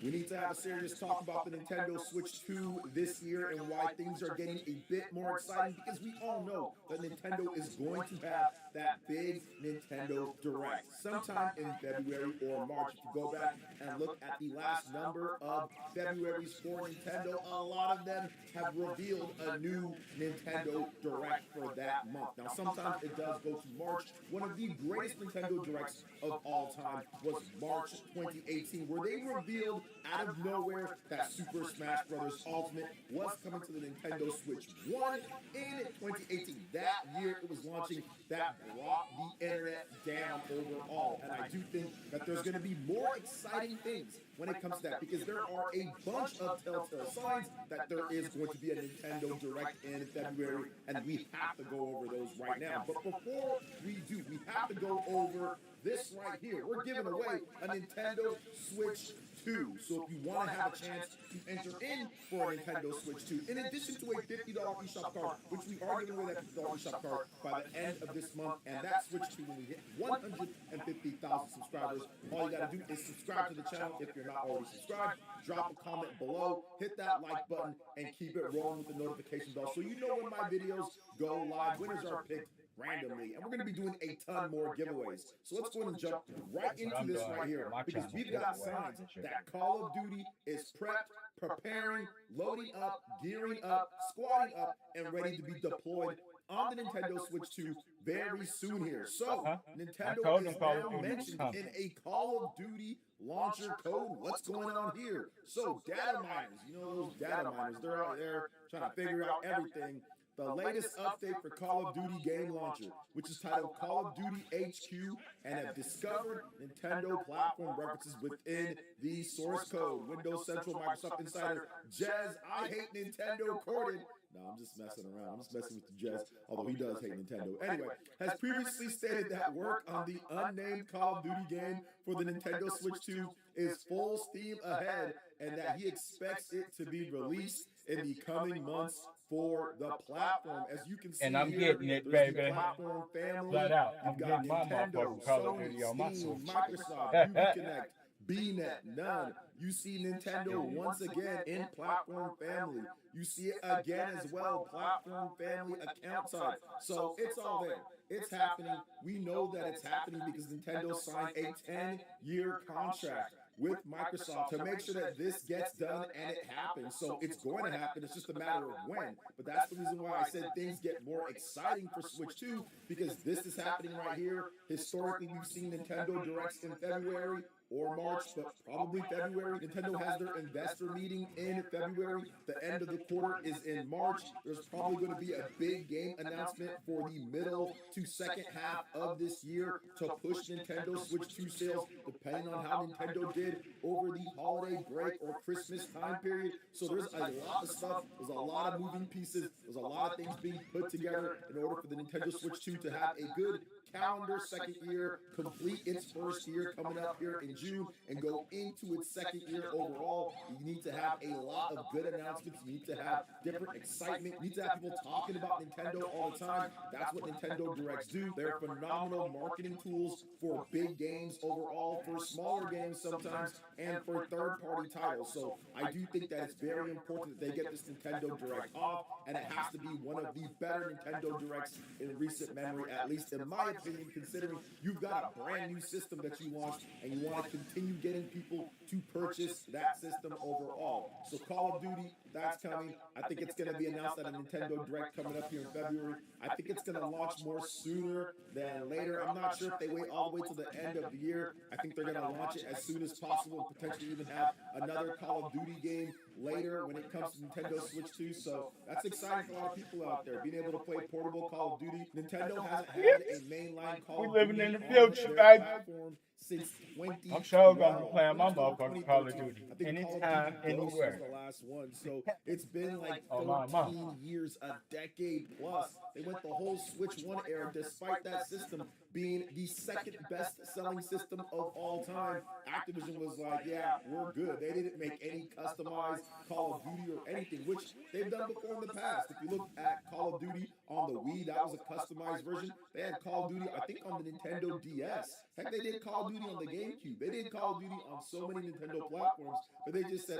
We need to have a serious talk about the Nintendo Switch 2 this year and why things are getting a bit more exciting, because we all know that Nintendo is going to have that big Nintendo Direct sometime in February or March. If you go back and look at the last number of February's for Nintendo, a lot of them have revealed a new Nintendo Direct for that month. Now, sometimes it does go to March. One of the greatest Nintendo Directs of all time was March 2018, where they revealed out of nowhere that Super Smash Bros. Ultimate was coming to the Nintendo Switch 1 in 2018. That year it was launching, that brought the internet down overall. And I do think that there's going to be more exciting things when it comes to that, because there are a bunch of telltale signs that there is going to be a Nintendo Direct in February, and we have to go over those right now. But before we do, we have to go over this right here. We're giving away a Nintendo Switch 2. So if you want to have a chance to enter in for a Nintendo Switch 2, in addition to a $50 eShop card, which we are giving away that $50 eShop card by the end of this month, and that Switch 2 when we hit 150,000 subscribers, all you got to do is subscribe to the channel if you're not already subscribed, drop a comment below, hit that like button, and keep it rolling with the notification bell so you know when my videos go live. Winners are picked randomly, and we're going to be doing a ton more giveaways. So let's go ahead and jump right into this right here, because we've got signs that Call of Duty is prepped, preparing, loading up, gearing up, squatting up, and ready to be deployed on the Nintendo Switch 2 very soon here. So Nintendo is now mentioned in a Call of Duty launcher code. What's going on here? So data miners, you know those data miners, they're out there trying to figure out everything. the latest update for Call of Duty game launcher, which is titled Call of Duty HQ, and have discovered Nintendo platform references within the source code. Windows Central Microsoft Insider Jez, I hate Nintendo corded. No, I'm just messing around. I'm just messing with the Jez, although he does hate Nintendo. Anyway, has previously stated that work on the unnamed Call of Duty game for the Nintendo Switch 2 is full steam ahead, and that he expects it to be released in the coming months for the platform. As you can see, And I'm here, getting it, there's the baby. platform family. Flat out. I'm You've got getting my Nintendo, motherfucking Call of Duty Sony, on my Steam, Switch. Microsoft, Ubisoft, BNet, none. You see Nintendo once again in platform family. You see it again as well, platform family account type. So it's all there. It's happening. We know that it's happening because Nintendo signed a 10-year contract with Microsoft to make sure that this gets done and it happens. So it's going to happen. It's just a matter of when. But that's the reason why I said things get more exciting for Switch 2, because this is happening right here. Historically, we've seen Nintendo Directs in February or March, but probably February. Nintendo has their investor meeting in February. The end of the quarter is in March. There's probably going to be a big game announcement for the middle to second half of this year to push Nintendo Switch 2 sales, depending on how Nintendo did over the holiday break or Christmas time period. So there's a lot of stuff. There's a lot of moving pieces. There's a lot of things being put together in order for the Nintendo Switch 2 to have a good calendar second year, complete its first year coming up here in June, and go into its second year overall. You need to have a lot of good announcements. You need to have different excitement. You need to have people talking about Nintendo all the time. That's what Nintendo Directs do. They're phenomenal marketing tools for big games overall, for smaller games sometimes, and for third-party titles. So I do think that it's very important that they get this Nintendo Direct off, and it has to be one of the better Nintendo Directs in recent memory, at least in my opinion, considering you've got a brand new system that you launched and you want to continue getting people to purchase that system overall. So Call of Duty, that's coming. I think it's going to be announced at a Nintendo Direct coming up here in February. I think it's going to launch more sooner than later. I'm not sure if they wait all the way to the end of the year. I think they're going to launch it as soon as possible and potentially even have another Call of Duty game later when it comes to Nintendo Switch 2. So that's exciting for a lot of people out there, being able to play portable Call of Duty. Nintendo hasn't had a mainline Call of Duty living in the on future, their baby. platform since 20. I'm sure gonna be playing my motherfucking Call of Duty anytime, anywhere. The last one, so it's been like Oh, my 13 years, a decade plus. They went the whole Switch 1 era, despite that system being the second best selling system of all time. Activision was like, yeah, we're good. They didn't make any customized Call of Duty or anything, which they've done before in the past. If you look at Call of Duty on the Wii, that was a customized version. They had Call of Duty, I think, on the Nintendo DS. Heck, they did Call of Duty on the GameCube. They did Call of Duty on so many Nintendo platforms, but they just said,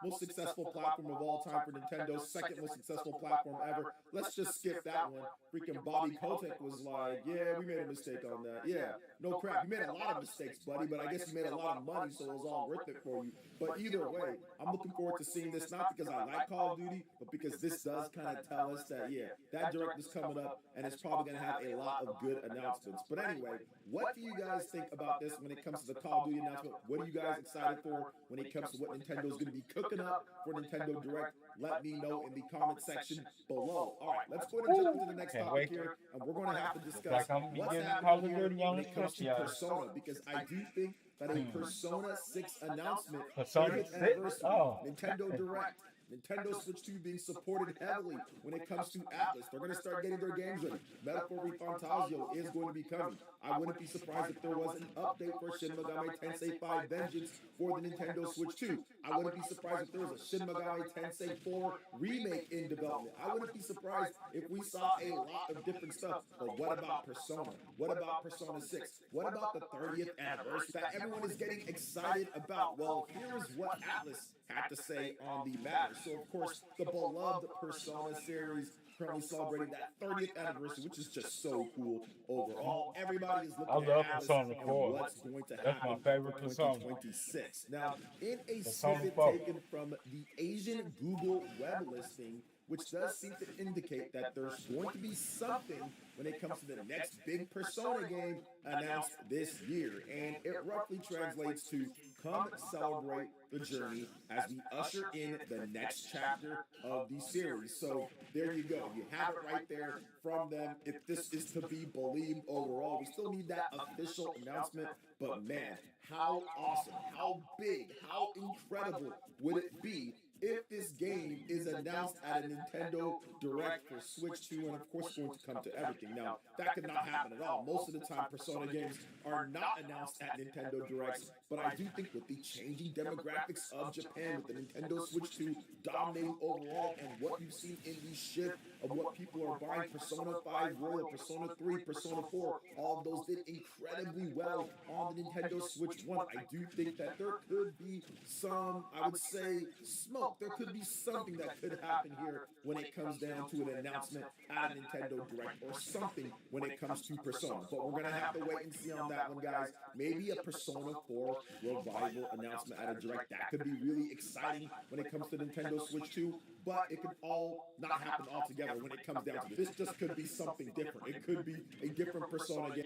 most successful platform of all time for Nintendo, second most successful platform ever. Let's just skip that one. Freaking Bobby Kotick was like, yeah, we made a mistake on that. Yeah, no crap. You made a lot of mistakes, buddy, but I guess you made a lot of money, so it was all worth it for you. But either way, I'm looking forward to seeing this, not because I like Call of Duty, but because this does kind of tell us that, yeah, that Direct is coming up, and it's probably going to have a lot of good announcements. But anyway, what do you guys think about this when it comes to the Call of Duty announcement? What are you guys excited for when it comes to what Nintendo's going to be cooking up for Nintendo Direct? Let me know in the comment section below. All right, let's go ahead and jump into the next topic here, and we're going to have to discuss what's happening here when it comes to Persona, because I do think that a Persona 6 announcement, Persona 30th 6? anniversary, Oh. Nintendo Direct, Nintendo Switch 2 being supported heavily when it comes to Atlas. They're going to start getting their games ready. Metaphor Refantasio is going to be coming. I wouldn't be surprised if there was an update for Shin Megami Tensei 5 Vengeance for the Nintendo Switch 2. I wouldn't be surprised if there was a Shin Megami Tensei 4 remake in development. I wouldn't be surprised if we saw a lot of different stuff. But what about Persona? What about Persona 6? What about the 30th anniversary that everyone is getting excited about? Well, here is what Atlas had to say on the matter. So, of course, the beloved Persona series currently celebrating that 30th anniversary, which is just so cool overall. Everybody is looking I love at Atlas Persona and 4. what's going to That's happen my favorite for Persona. 2026. Now, in a Persona snippet 4. taken from the Asian Google web listing, which does seem to indicate that there's going to be something when it comes to the next big Persona game announced this year. And it roughly translates to come celebrate the journey as we usher in the next chapter of the series. So there you go. You have it right there from them. If this is to be believed overall, we still need that official announcement. But man, how awesome, how big, how incredible would it be if this game is announced at a Nintendo Direct for Switch 2, and of course going to come to everything. Now, that could not happen at all. Most of the time, Persona games are not announced at Nintendo Directs, but I do think with the changing demographics of Japan, with the Nintendo Switch 2 dominating overall, and what you've seen in the shift of what people are buying, Persona 5 Royal, Persona 3, Persona 4, all of those did incredibly well on the Nintendo Switch 1. I do think that there could be some, I would say, smoke. There could be something that could happen here when it comes down to an announcement at a Nintendo Direct or something when it comes to Persona. But we're going to have to wait and see on that one, guys. Maybe a Persona 4 revival announcement at a Direct. That could be really exciting when it comes to Nintendo Switch 2, but it could all not happen altogether when it comes down to this. This just could be something different. It could be a different Persona game.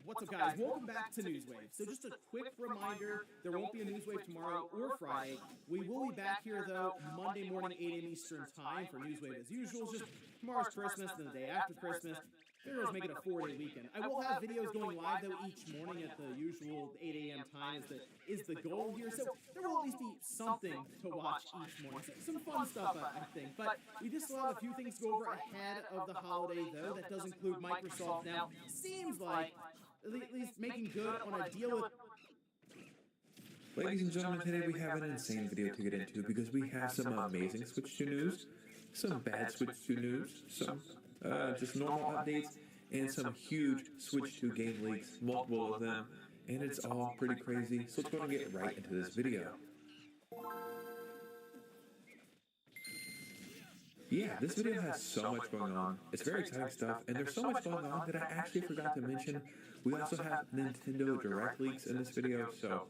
What's up, guys? Welcome back to Newswave. So just a quick reminder, there won't be a Newswave tomorrow or Friday. We will be back here, though, Monday morning, 8 a.m. Eastern Time for Newswave as usual. Just tomorrow's Christmas, and the day after Christmas. Figure let's make it a 4-day weekend. I will have videos going live, though, each morning at the usual 8 a.m. time is the goal here. So there will at least be something to watch each morning. Some fun stuff, I think. But we just still have a few things to go over ahead of the holiday, though. That does include Microsoft now. Seems like at least making good on a deal with... Ladies and gentlemen, today we have an insane video to get into because we have some amazing Switch 2 news, some bad Switch 2 news, some just normal updates, and some huge Switch 2 game leaks, multiple of them, and it's all pretty crazy, so let's go and get right into this video. Yeah, this video has so much going on. It's very exciting stuff, and there's so much going on that I actually forgot to mention. We also have Nintendo Direct leaks in this video, so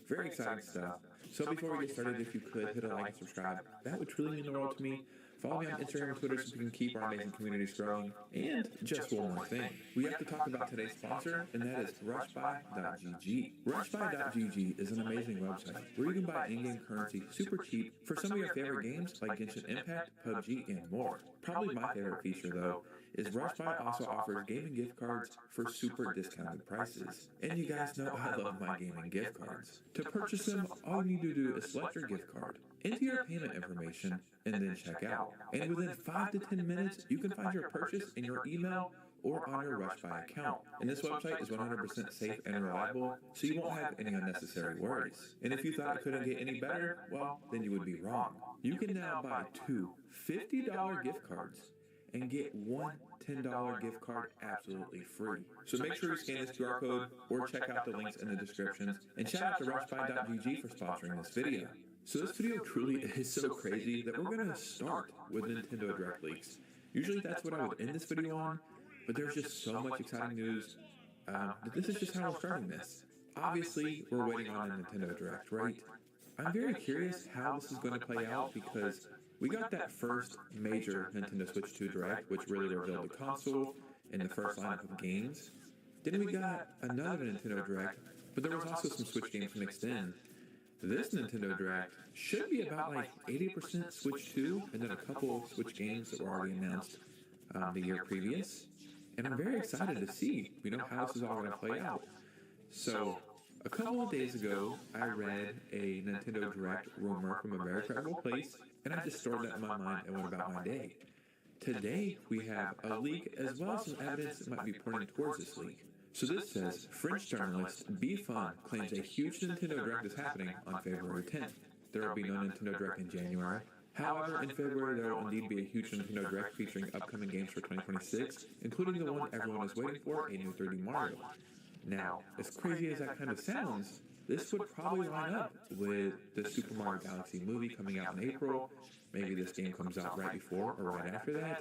very exciting stuff. So before we get started, if you could hit a like and subscribe, that would truly mean the world to me. Follow me on Instagram and Twitter so we can keep our amazing communities growing. And just one more thing. We have to talk about today's sponsor, and that is RushBuy.gg. RushBuy.gg is an amazing website where you can buy in-game currency super cheap for some of your favorite games like Genshin Impact, PUBG, and more. Probably my favorite feature, though, is RushBuy also offers gaming gift cards for super discounted prices. And you guys know I love my gaming gift cards. To purchase them, all you need to do is select your gift card, enter your payment information, and then check out. And within 5 to 10 minutes, you can find your purchase in your email or on your RushBuy account. And this website is 100% safe and reliable, so you won't have any unnecessary worries. And if you thought it couldn't get any better, well, then you would be wrong. You can now buy 2 $50 gift cards and get 1 $10 gift card absolutely free. So make sure you scan this QR code or check out the links in the descriptions. And shout out to RushBuy.gg for sponsoring this video. So this video truly is so crazy that we're going to start with Nintendo Direct leaks. Usually that's what I would end this video on, but there's just so much exciting news that this is just how we're starting this. Obviously, we're waiting on a Nintendo Direct, right? I'm very curious how this is going to play out because we got that first major Nintendo Switch 2 Direct, which really revealed the console and the first lineup of games. Then we got another Nintendo Direct, but there was also some Switch games mixed in. This Nintendo Direct should be about like 80% Switch 2, and then a couple of Switch games that were already announced the year previous. And I'm very excited to see, how this is all going to play out. So, a couple of days ago, I read a Nintendo Direct rumor from a very credible place, and I just stored that in my mind and went about my day. Today, we have a leak as well as some evidence that might be pointing towards this leak. So this says, French journalist BFun claims a huge Nintendo Direct is happening on February 10th. There will be no Nintendo Direct in January. However, in February there will indeed be a huge Nintendo Direct featuring upcoming games for 2026, including the one everyone is waiting for, a new 3D Mario. Now, as crazy as that kind of sounds, this would probably line up with the Super Mario Galaxy movie coming out in April. Maybe this game comes out right before or right after that.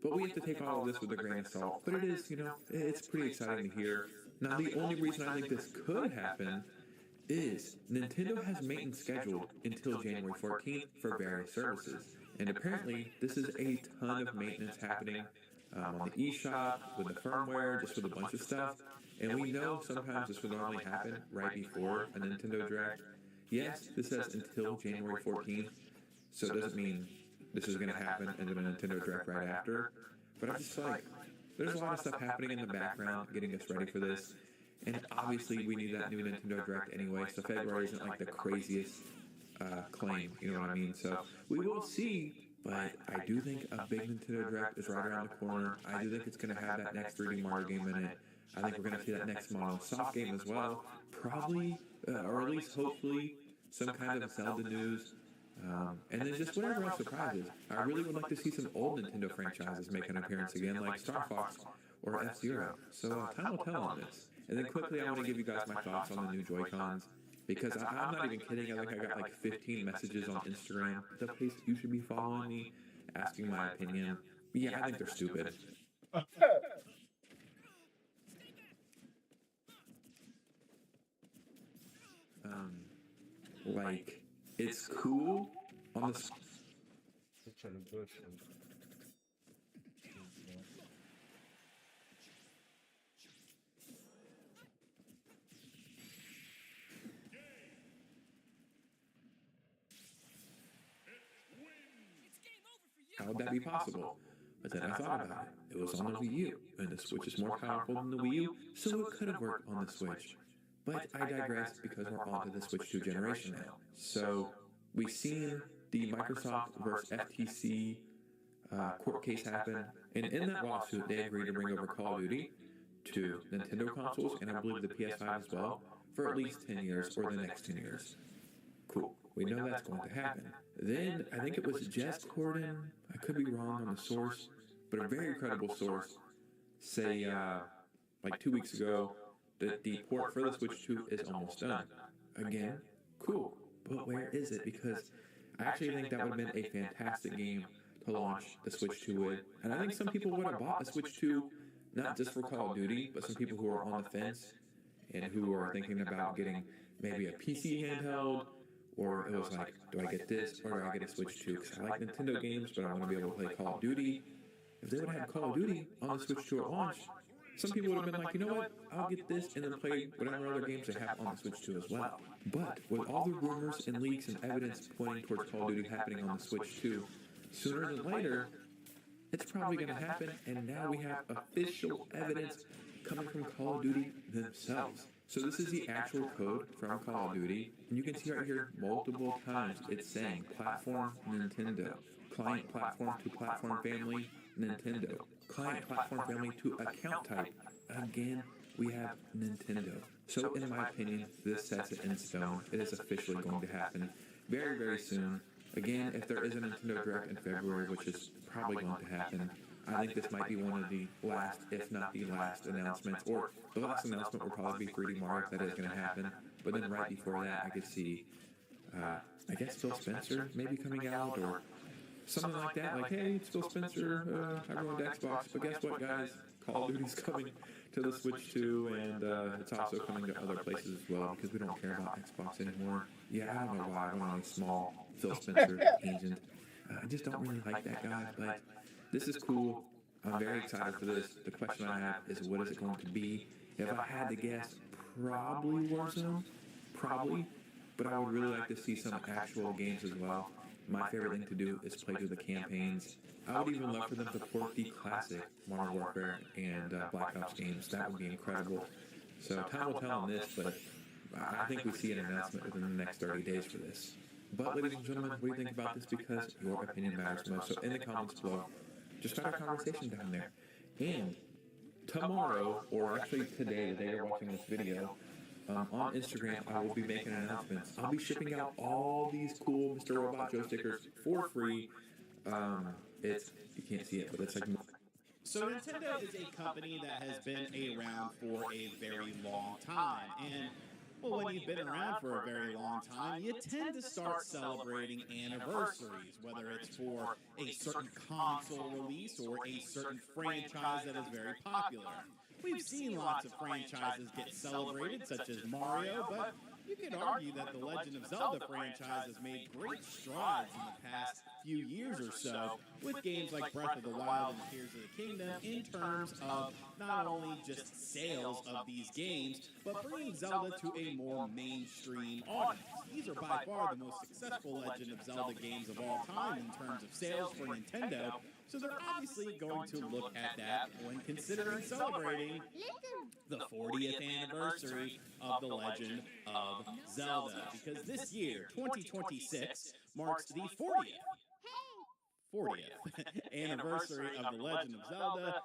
But we have to take all of this with a grain of salt. But it is, it's pretty exciting to hear. Now, the only reason I think this could happen is Nintendo has maintenance scheduled until January 14th for various services. And apparently, this is a ton of maintenance happening on the eShop, with the firmware, just with a bunch of stuff. And we know sometimes this would normally happen right before a Nintendo Direct. Yes, this says until January 14th, so it doesn't mean this is going to happen and then a Nintendo Direct right after. But I just feel like there's a lot of stuff happening in the background getting us ready for this. And obviously we need that new Nintendo Direct anyway, so February isn't like the craziest claim, you know what I mean? So we will see, but I do think a big Nintendo Direct is right around the corner. I do think it's going to have that next 3D Mario game in it. I think we're going to see that next Mono Soft game as well. Probably, or at least hopefully, some kind of Zelda news. And then just whatever else surprises. I really would like to see some old Nintendo franchises make an appearance again, like Star Fox or F-Zero. So time will tell on this. And then quickly, I want to give you guys my thoughts on the new Joy-Cons. Because I'm not even kidding, I think I got like 15 messages on Instagram. The place you should be following me, asking my opinion. Yeah, I think they're stupid. Like, it's cool on the... How would that be possible? But then I thought about it. It was on the Wii U, and the Switch is more powerful than the Wii U, so it could have worked on the Switch. But I digress because we're on to the Switch 2 generation now. So we've seen the Microsoft versus FTC court case happen, and in that lawsuit, they agreed to bring over Call of Duty to Nintendo consoles, and I believe the PS5 as well, for at least 10 years or the next 10 years. Cool. We know that's going to happen. Then, I think it was Jess Corden, I could be wrong on the source, but a very credible source, say, like 2 weeks ago, that the port for the Switch 2 is almost done. Again, cool. But where is it? Because I actually think that would have been a fantastic game to launch the Switch 2 with. And I think some people would have bought the Switch 2, not just for Call of Duty, but some people who are on the fence and who are thinking about getting maybe a PC handheld, or it was like, do I get this or do I get a Switch 2? Because I like Nintendo games, but I want to be able to play Call of Duty. If they would have had Call of Duty on the Switch 2 at launch, some people would have been like, you know what, I'll get this and then play whatever other games they have on the Switch 2 as well. But with all the rumors and leaks and evidence pointing towards Call of Duty happening on the Switch 2, sooner than later, it's probably going to happen, and now we have official evidence coming from Call of Duty themselves. So this is the actual code from Call of Duty, and you can see right here multiple times it's saying platform Nintendo, client platform to platform family Nintendo, client platform family to account type. Again, we have Nintendo. So in my opinion, this sets it in stone. It is officially going to happen very, very soon. Again, if there is a Nintendo Direct in February, which is probably going to happen, I think this might be one of the last, if not the last announcements, or the last announcement will probably be 3D Mario if that is going to happen. But then right before that, I could see, I guess Phil Spencer maybe coming out, or something like that. Like, hey, it's Phil Spencer, everyone to Xbox. But guess what, guys? Call of Duty's coming to the Switch 2, and it's also coming to other places as well, because we don't care about Xbox anymore. Yeah, I don't know why I went on a small Phil Spencer tangent. I just don't really like that guy, but this is cool. I'm very excited for this. The question I have is, what is it going to be? If I had to guess, probably Warzone. Probably. But I would really like to see some actual games as well. My favorite thing to do is play through the campaigns. I would even love for them to port the classic Modern Warfare and Black Ops games. That would be incredible. So time will tell on this, but I think we see an announcement within the next 30 days for this. But ladies and gentlemen, what do you think about this? Because your opinion matters most. So in the comments below, just start a conversation down there. And tomorrow, or actually today, the day you're watching this video, on Instagram, I will be making announcements. I'll be shipping out all these cool Mr. Robot Joe stickers for free. It's, you can't see it, but it's like... So Nintendo is a company that has been around for a very long time, and well, when you've been around for a very long time, you tend to start celebrating anniversaries, whether it's for a certain console release or a certain franchise that is very popular. We've seen lots of franchises get celebrated, such as Mario, but you could argue that the Legend of Zelda franchise has made great strides in the past few years or so with games like Breath of the Wild and Tears of the Kingdom in terms of not only just sales of these games, but bringing Zelda to a more mainstream audience. These are by far the most successful Legend of Zelda games of all time in terms of sales for Nintendo, so they're obviously going to look at that when considering celebrating the 40th anniversary of the Legend of Zelda, because this year, 2026, marks the 40th anniversary of the Legend of Zelda.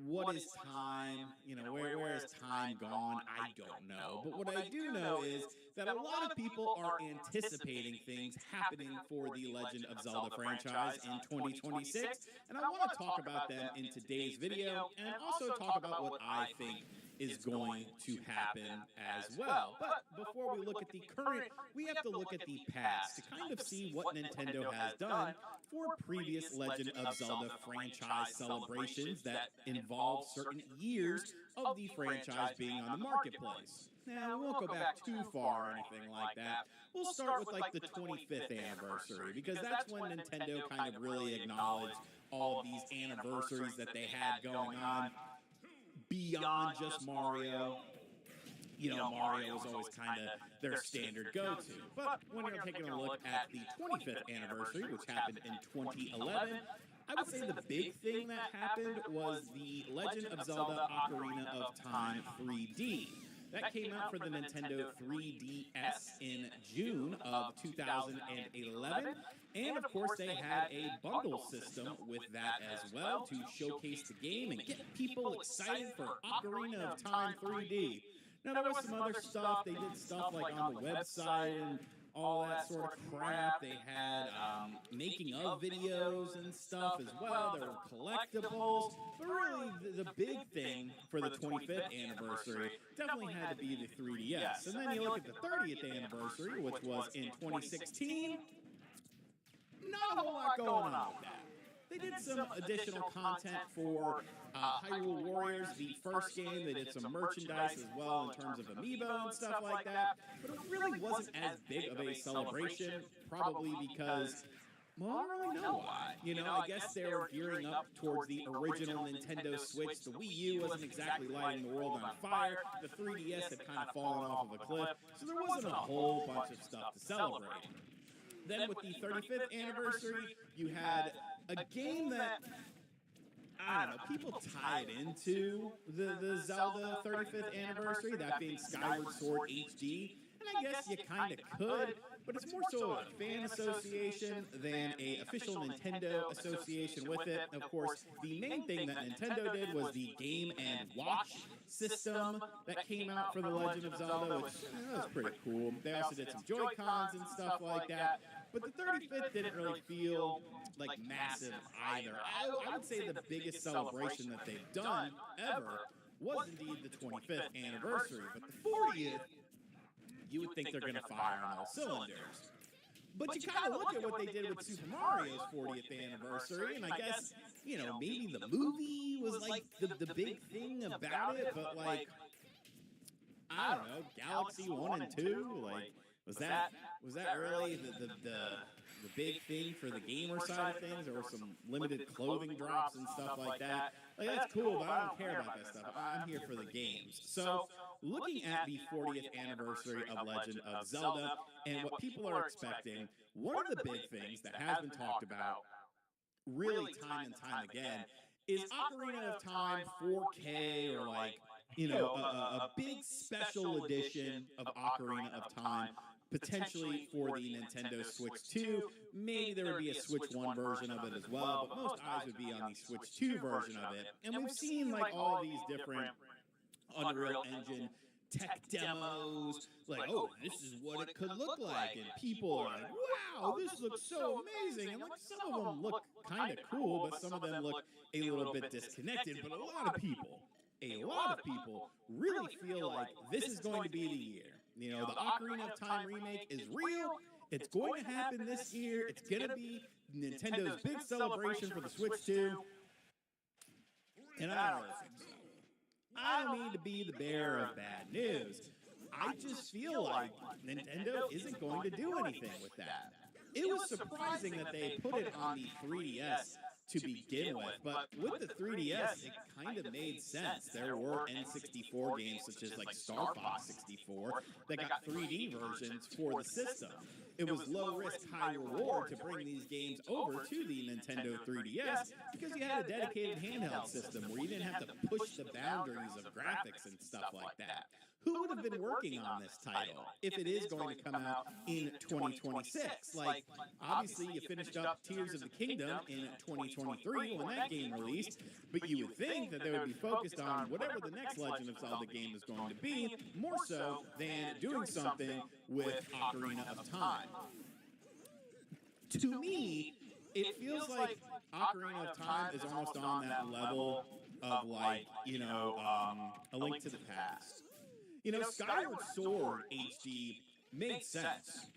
What is time? You know, where is time gone? I don't know. But what I do know is that a lot of people are anticipating things happening for the Legend of Zelda franchise in 2026, and I want to talk about them in today's video and also talk about what I think is going to happen as well. But before we look at the current, we have to look at the past to kind of see what Nintendo has done for previous Legend of Zelda franchise celebrations that involve certain years of the franchise being on the marketplace. Now, we won't go back too far or anything like that. We'll start with like the 25th anniversary, because that's when Nintendo kind of really acknowledged all of these anniversaries that they had going on beyond just Mario. You know, Mario was always kind of their standard go-to. But when you're taking a look at the 25th anniversary, which happened in 2011, I would say the big thing that happened was the Legend of Zelda Ocarina of Time 3D. That came out for the Nintendo 3DS in June of 2011. And of course, they had a bundle system with that as well to showcase the game and get people excited for Ocarina of Time 3D. Now, there was some other stuff. They did stuff like on the website and all that sort of crap. They had making of videos and stuff as well. There were collectibles. But really, the big thing for the 25th anniversary definitely had to be the 3DS. And then you look at the 30th anniversary, which was in 2016. Not a whole lot going on with that. They did some additional content for Hyrule Warriors, the first game. They did some merchandise as well in terms of amiibo and stuff like that. But it really wasn't as big of a celebration, probably because, well, I don't really know why. You know, I guess they were gearing up towards the original Nintendo Switch. The Wii U wasn't exactly lighting the world on fire. The 3DS had kind of fallen off of a cliff. So there wasn't a whole bunch of stuff to celebrate. Then with the 35th anniversary, you had a game that, I don't know, people tie it into the Zelda 35th anniversary, that being Skyward Sword HD. And I guess you kind of could, but it's more so a fan association than an official Nintendo association with it. Of course, the main thing that Nintendo did was the Game & Watch system that came out for The Legend of Zelda, which was pretty cool. They also did some Joy-Cons and stuff like that. But the 35th didn't really feel like massive either. I would say the biggest celebration that they've done ever was indeed the 25th anniversary. But the 40th, you would think they're going to fire on all cylinders. But you kind of look at what they did with Super Mario's 40th anniversary, and I guess, you know, maybe the movie was like the big thing about it, but like, I don't know, Galaxy 1 and 2, like, was that really the big thing for the gamer side of things? There were some limited clothing drops and stuff like that. Like, that's cool, but I don't care about that stuff. I'm here for the games. So, looking at the 40th anniversary of Legend of Zelda and what people are expecting, one of the big things that has been talked about really time and time again is Ocarina of Time 4K, or like, you know, a big special edition of Ocarina of Time, potentially for the Nintendo Switch 2. Maybe there would be a Switch 1 version of it as well, but most eyes would be on the Switch 2 version of it. And we've seen like all these different Unreal Engine tech demos, like, oh, this is what it could look like, and people are like, wow, this looks so amazing, and like some of them look kind of cool, but some of them look a little bit disconnected. But a lot of people really feel like this is going to be the year. You know, the Ocarina of Time remake is real. It's going to happen this year. It's going to be Nintendo's big celebration for the Switch 2. And I don't think so. I don't mean to be the bearer of bad news. I just feel like Nintendo isn't going to do anything with that. It was surprising that they put it on the 3DS to begin with, but with the 3DS, it kind of made sense. There were N64 games such as like Star Fox 64 that got 3D versions for the system. It was low risk, high reward to bring these games over to the Nintendo 3DS because you had a dedicated handheld system where you didn't have to push the boundaries of graphics and stuff like that. Who would have been working on this title if it is going to come out in 2026? Like, obviously, you finished up Tears of the Kingdom in 2023 when that game released, but you would think that they would be focused on whatever the next Legend of Zelda game is going to be, more so than doing something with Ocarina of Time. To me, it feels like Ocarina of Time is almost on that level of, like, you know, A Link to the Past. You know, Skyward Sword HD made sense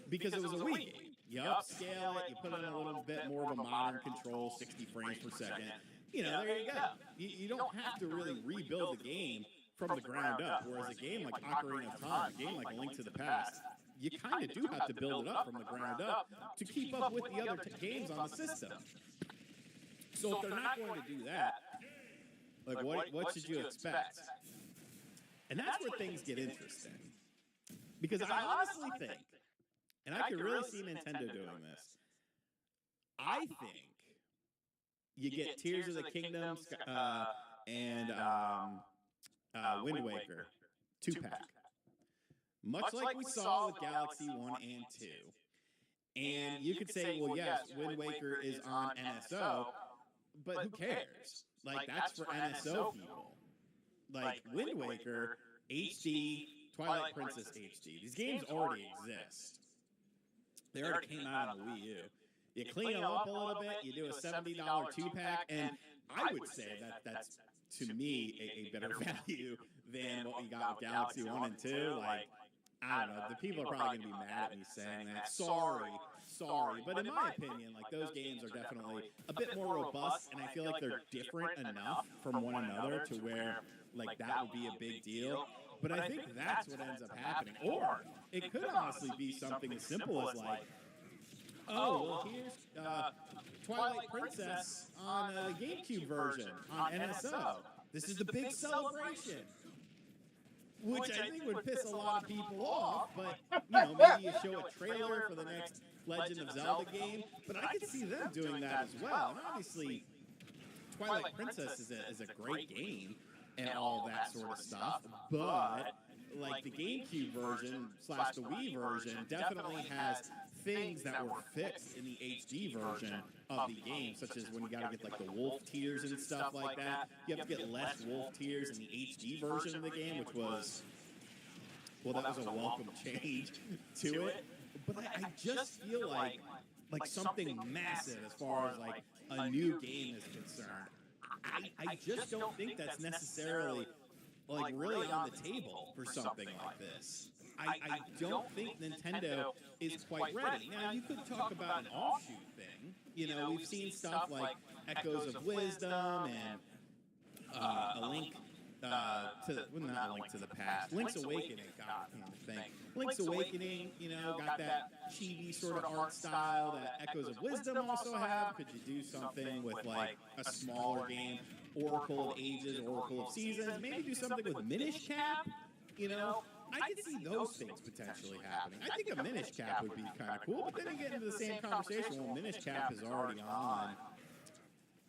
because it was a Wii game. You upscale it, you put in a little bit more of a modern control, 60 frames per second. You know, there you go. You don't have to really rebuild the game from the ground up, whereas a game like Ocarina of Time, a game like A Link to the Past, you kind of do have to build it up from the ground up to keep up with the other games on the system. So if they're not going to do that, like what should you expect? And that's where things get interesting. Because I honestly think, and I can really see Nintendo doing this, I think you get Tears of the Kingdom and Wind Waker 2-pack. Much like we saw with Galaxy 1 and 2. And you could say, well, yes, Wind Waker is on NSO, but who cares? Like, that's for NSO people. Like, Wind Waker, HD, Twilight Princess HD. These games already exist. They already came out on the Wii U. You clean them up a little bit, you do a $70 2-pack, and I would say that that's, to me, a better value than what we got with Galaxy 1 and 2. Like, I don't know, the people are probably going to be mad at me saying that. Sorry. But in my opinion, like, those games are definitely a bit more robust, and I feel like they're different enough from one another to where, like, that would be a big deal. But I think that's what ends up happening. Or it could honestly be something as simple as, like, oh, well, here's Twilight Princess on the GameCube version on NSO. This is the big celebration. Which I think would piss a lot of people off, but, you know, maybe you show a trailer for the next Legend of Zelda game, but I could see them doing that as well. And obviously, Twilight Princess is a great game and all that sort of stuff, but, like, the GameCube version / the Wii version definitely has things that were fixed in the HD version of the game, such as when you got to get, like, the wolf tears and stuff like that. You have to get less wolf tears in the HD version of the game, which was, well, that was a welcome change to it. But I just feel like something massive as far as, like, a new game is concerned. I just don't think that's necessarily, like, really on the table for something like this. I don't think Nintendo is quite ready. Now, you could talk about an offshoot thing. You know, we've seen stuff like Echoes of Wisdom and A Link not A Link to the Past. Link's Awakening, God, I can't think. Link's Awakening, you know, got that chibi sort of art style that Echoes of Wisdom also have. Could you do something with, like, a smaller game? Oracle of Ages, Oracle of Seasons. Maybe do something with Minish Cap, you know? I could see those things potentially happening. I think a Minish Cap would be kind of cool, but then you get into the same conversation. Well, Minish Cap is already on.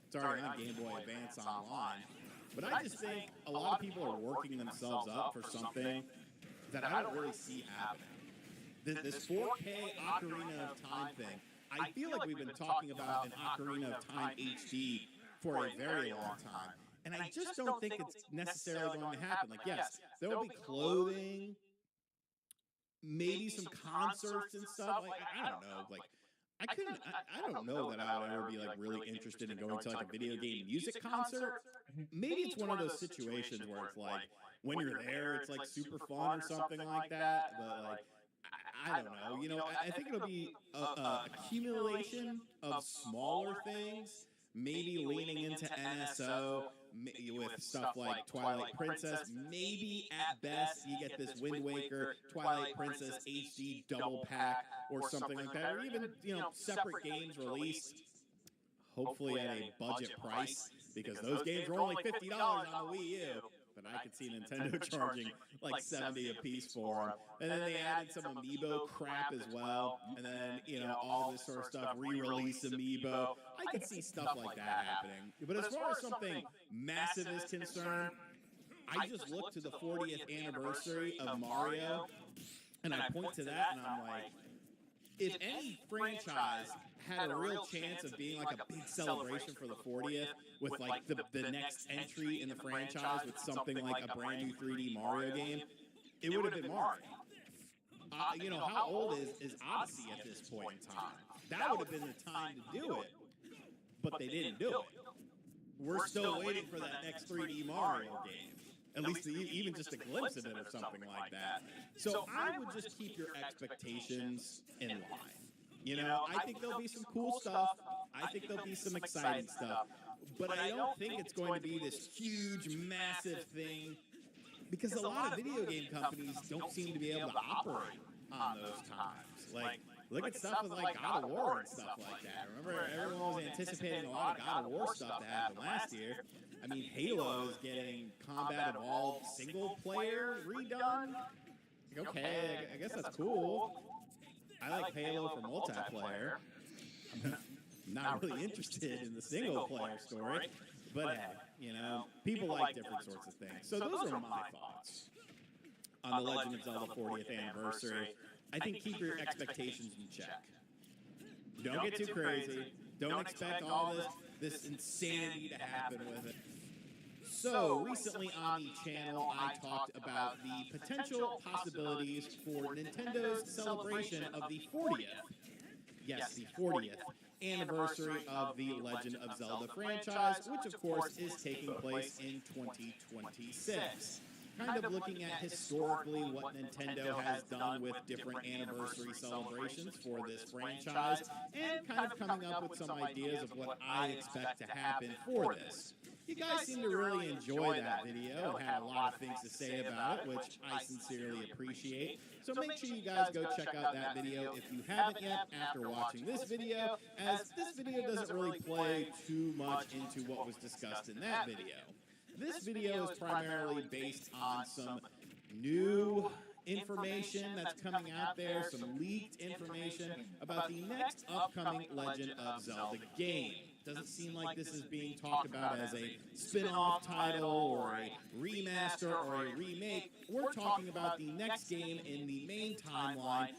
It's already on Game Boy Advance Online. But I just think a lot of people are working themselves up for something that I don't really see happening. This 4K Ocarina of Time thing, I feel like we've been talking about an Ocarina of Time HD for a very long time. And I just don't think it's necessarily going to happen. Like, yes, there will be clothing, maybe some concerts and stuff. Like, I don't know. Like, I don't know that I would ever be, like, really interested in going to, like, a video game music concert. Maybe it's one of those situations where it's like, when you're there, it's like super fun or something like that. But like, I don't know. You know, I think it'll be a accumulation of smaller things, maybe leaning into NSO with stuff like Twilight Princess. Maybe at best you get this Wind Waker, Twilight Princess HD double pack or something like that, or even, you know, separate games released, hopefully at a budget price, because those games were only $50 on the Wii U. But I could see Nintendo charging like $70 a piece for them. And then they added some Amiibo crap as well. And then, you know, all this sort of stuff, re-release Amiibo. I could see stuff like that happening. But as far as something massive is concerned, I just look to the 40th anniversary of Mario, and I point to that, and I'm like, if any franchise had a real chance of being like a big celebration for the 40th with like the next entry in the franchise with something like a brand new 3D Mario game, it would have been Mario. You know, how old is Odyssey at this point in time? That would have been the time to do it, but they didn't do it. We're still waiting for that next 3D Mario game. At least even just a glimpse of it or something like that. So I would just keep your expectations in line. You know, I think there'll be some cool stuff. I think there'll be some exciting stuff. But I don't think it's going to be this huge, massive thing, because a lot of video game companies don't seem to be able to operate on those times. Like, look at stuff with like God of War and stuff like that. Remember, everyone was anticipating a lot of God of War stuff to happen last year. I mean, Halo is getting Combat Evolved single player redone. Okay, I guess that's cool. I like Halo for multiplayer. I'm not really interested in the single player story, but hey, you know, people like different sorts of things. So those are my thoughts on the Legend of Zelda 40th anniversary. I think keep your expectations in check. Don't get too crazy. Don't expect all this insanity to happen with it. So, recently on the channel, I talked about the potential possibilities for Nintendo's celebration of the 40th, yes, the 40th anniversary of the Legend of Zelda franchise, which of course is taking place in 2026. Kind of looking at historically what Nintendo has done with different anniversary celebrations for this franchise, and kind of coming up with some ideas of what I expect to happen for this. You guys seem to really enjoy that video and had a lot of things to say about it, which I sincerely appreciate. So make sure you guys go check out that video if you haven't yet after watching this video, as this video doesn't really play too much into what was discussed in that video. This video is primarily based on some new information that's coming out there, some leaked information about the next upcoming Legend of Zelda game. Doesn't seem like this is being talked about as a spin-off title or a remaster or a remake. We're talking about the next game in the main timeline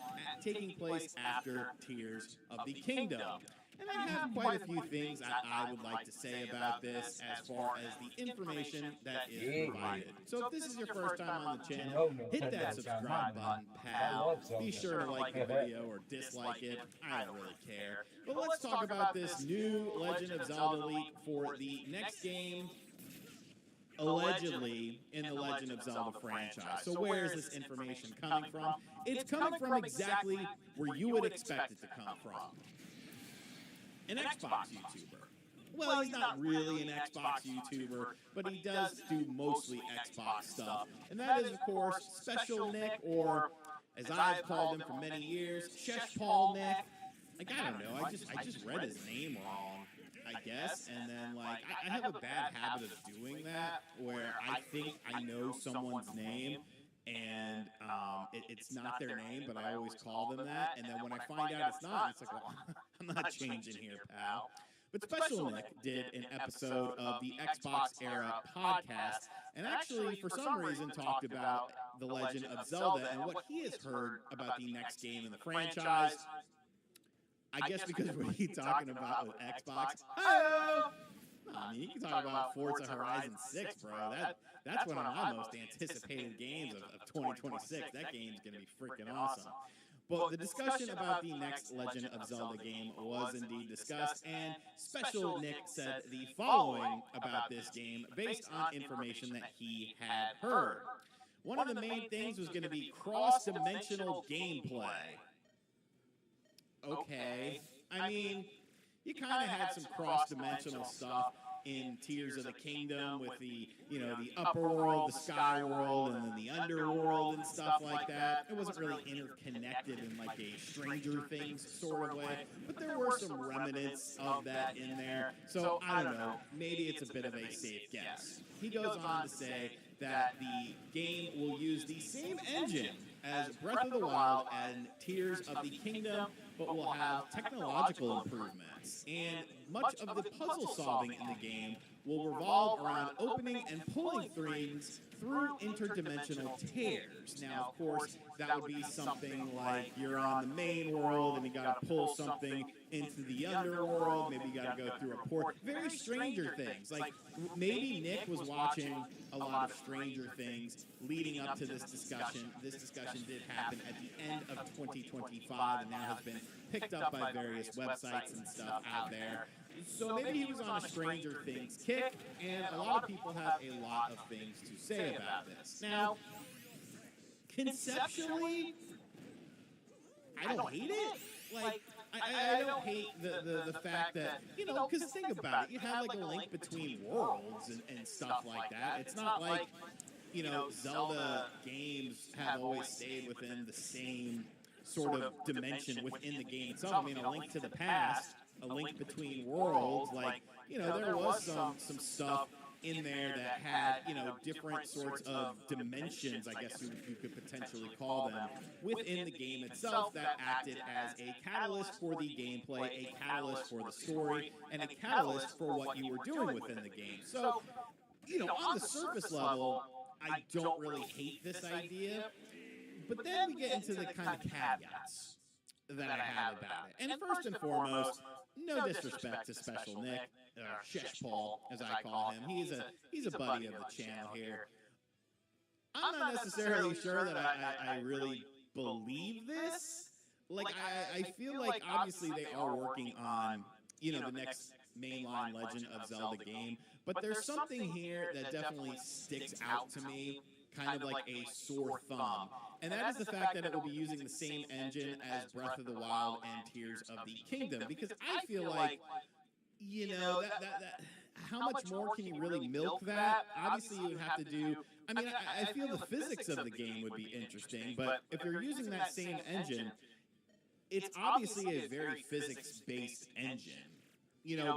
taking place after Tears of the Kingdom. And I have quite a few things that I would like to say about this as far as the information that is provided. So if this is your first time on the channel, hit that subscribe button, pal. Be sure to like the video or dislike it. I don't really care. But let's talk about this new Legend of Zelda leak for the next game, allegedly in the Legend of Zelda franchise. So where is this information coming from? It's coming from exactly where you would expect it to come from. An Xbox YouTuber. Well, he's not really an Xbox YouTuber, but he does do mostly Xbox stuff. And that is, of course, Special Nick, or as I've called him for many years, Shesh Paul Nick. Like, I don't know, I just read his name wrong, I guess, and then, like, I have a bad habit of doing that, where I think I know someone's name, and it's not their name, but I always call them that, and then when I find out it's not, it's like, well, I'm not changing here, pal. But Special Nick did an episode of the Xbox Era podcast, and actually, for some reason, talked about The Legend of Zelda and what he has heard about the next game in the franchise. I guess because what are you talking about with Xbox? Oh! I mean, you can talk about Forza Horizon 6, bro. That's one of my most anticipated games of 2026. That game's going to be freaking awesome. But the discussion about the next Legend of Zelda game was indeed discussed, and Special Nick said the following about this game based on information that he had heard. One of the main things was going to be cross-dimensional gameplay. Okay, I mean, you kind of had some cross-dimensional stuff in Tears of the Kingdom with the, the upper world, the sky world, and then the underworld and stuff like that. It wasn't really interconnected in like a Stranger Things sort of way, but there were some remnants of that in there. So I don't know, maybe it's a bit of a safe guess. He goes on to say that the game will use the same engine as Breath of the Wild and Tears of the Kingdom, but will have technological improvements. And much of the puzzle solving in the game will revolve around opening and pulling things through interdimensional tears. Now, of course, that would be something like you're on the main world and you got to pull something into the underworld. Maybe you got to go through a port. Very Stranger Things. Like, maybe Nick was watching a lot of Stranger Things leading up to this discussion. This discussion did happen at the end of 2025 and now has been picked up by various websites and stuff out there. So maybe he was on a Stranger Things kick, and a lot of people have a lot of things to say about this. Now, conceptually, I don't hate it. Like, I don't hate the fact that, because think about it, you have like a link between worlds and stuff like that. It's not like, Zelda games have always stayed within the same sort of dimension within the game itself. I mean, A Link to the Past, A Link Between Worlds, like, there was some stuff in there that had, different sorts of dimensions, I guess you could potentially call them, within the game itself that acted as a catalyst for the gameplay, a catalyst for the story, and a catalyst for what you were doing within the game. So, on the surface level, I don't really hate this idea, but then we get into the kind of caveats that I have about it. And first and foremost, no disrespect to Special Nick, or Shesh Paul, as I call him. He's a buddy of the channel here. I'm not necessarily sure that I really believe this. Like, I feel like obviously they are working on, the next mainline Legend of Zelda game, but there's something here that definitely sticks out to me, kind of like a sore thumb. And that is the fact that it will be using the same engine as Breath of the Wild and Tears of the Kingdom. Because I feel like, how much more can you really milk that? Obviously, you would have to do... I mean, I feel the physics of the game would be interesting, but if you're using that same engine, it's obviously a very physics-based engine.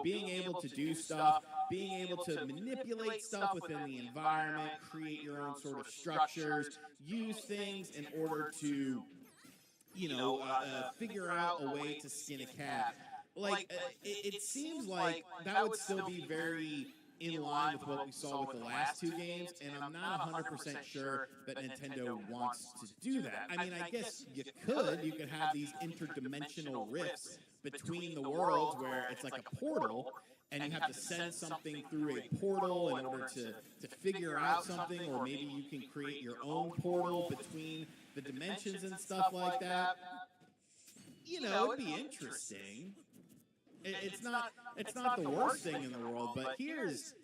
Being able to do stuff, being able to manipulate stuff within the environment, create your own sort of structures, use things in order to, figure out a way to skin a cat. Like, it seems like that would still be very in line with what we saw with the last two games, and I'm not 100% sure that Nintendo wants to do that. I mean, I guess you could have these interdimensional rifts between the worlds where it's like a portal, and you have to send something through a portal in order to figure out something, or maybe you can create your own portal between the dimensions and stuff like that. It'd be interesting. It's not the worst thing in the world, but here's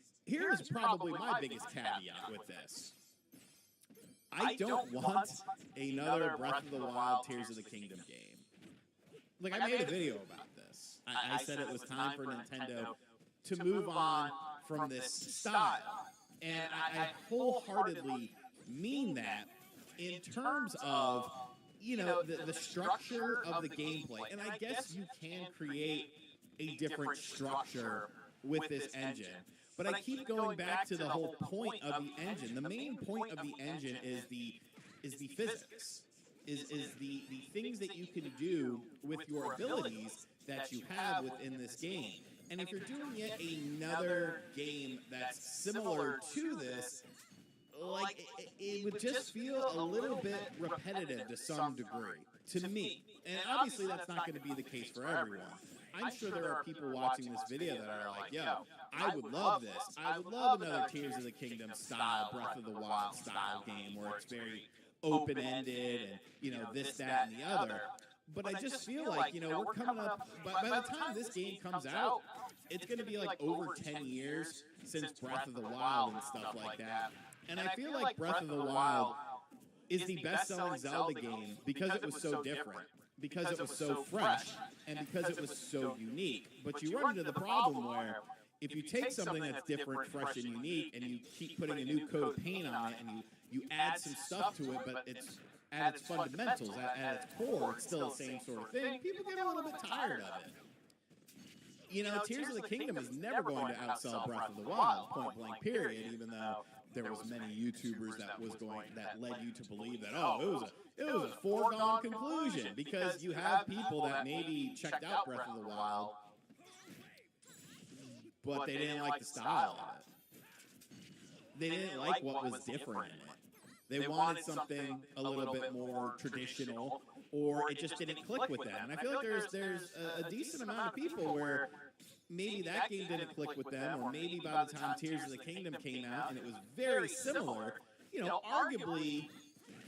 probably my biggest caveat with this. I don't want another Breath of the Wild Tears of the Kingdom game. Like, I made a video about this. I said it was time for Nintendo to move on from this style. And I wholeheartedly mean that in terms of, the structure of the gameplay. And I guess you can create a different structure with this engine. But I keep going back to the whole point of the engine. The main point of the engine is the physics. Is the things that you can do with your abilities that you have within this game. And if you're doing yet another game that's similar to this, like, it would just feel a little bit repetitive to some degree, to me. And obviously that's not going to be the case for everyone. I'm sure there are people watching this video that are like, yo, I would love this. I would love another Tears of the Kingdom style, Breath of the Wild style game where it's very open-ended and, you know, this, that, and the other. But I just feel like, you know, we're coming up, by the time this game comes out, it's going to be like over 10 years since Breath of the Wild and stuff like that. And I feel like Breath of the Wild is the best-selling Zelda game because it was so different, because it was so fresh, and because it was so unique. But you run into the problem where if you take something that's different, fresh, and unique, and you keep putting a new coat of paint on it, and you add some stuff to it, but it's at its fundamentals, at its core, it's still the same sort of thing, people get a little bit tired of it. You know, Tears of the Kingdom is never going to outsell Breath of the Wild, point blank period, even though there was many YouTubers that led you to believe that, oh, it was a foregone conclusion, because you have people that maybe checked out Breath of the Wild, but they didn't like the style of it. They didn't like what was different in it. They wanted something a little bit more traditional, or it just didn't click with them. And I feel like there's a decent amount of people where maybe that game didn't click with them, or maybe by the time Tears of the Kingdom came out and it was very similar, you know, arguably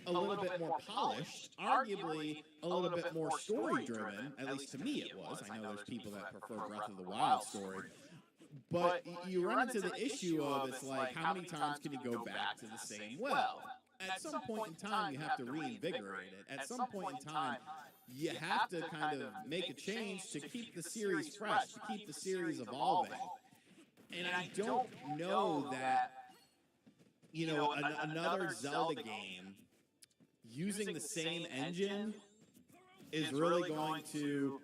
a little bit more polished, arguably a little bit more story-driven, at least to me it was. I know there's people that prefer Breath of the Wild story. But you run into the issue of, it's like, how many times can you go back to the same well? At some point in time, you have to reinvigorate it. At some point in time, you have to kind of make a change to keep the series fresh, to keep the series evolving. And I don't know that, you know, another Zelda game using the same engine is really going to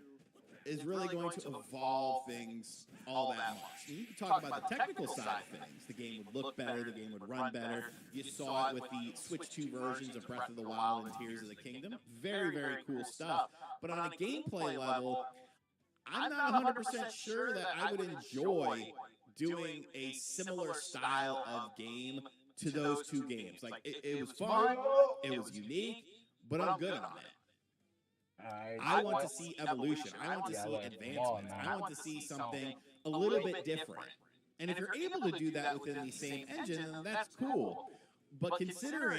evolve things all that much. You can talk about the technical side of things. The game would look better, the game would run better. You saw it with the Switch 2 versions of Breath of the Wild and Tears of the Kingdom. Very, very cool stuff. But on a gameplay level, I'm not 100% sure that I would enjoy doing a similar style of game to those two games. Like, it was fun, it was unique, but I'm good on it. I want to see evolution. I want to see advancements. I want to see something a little bit different. And if you're able to do that within the same engine, then that's cool. But considering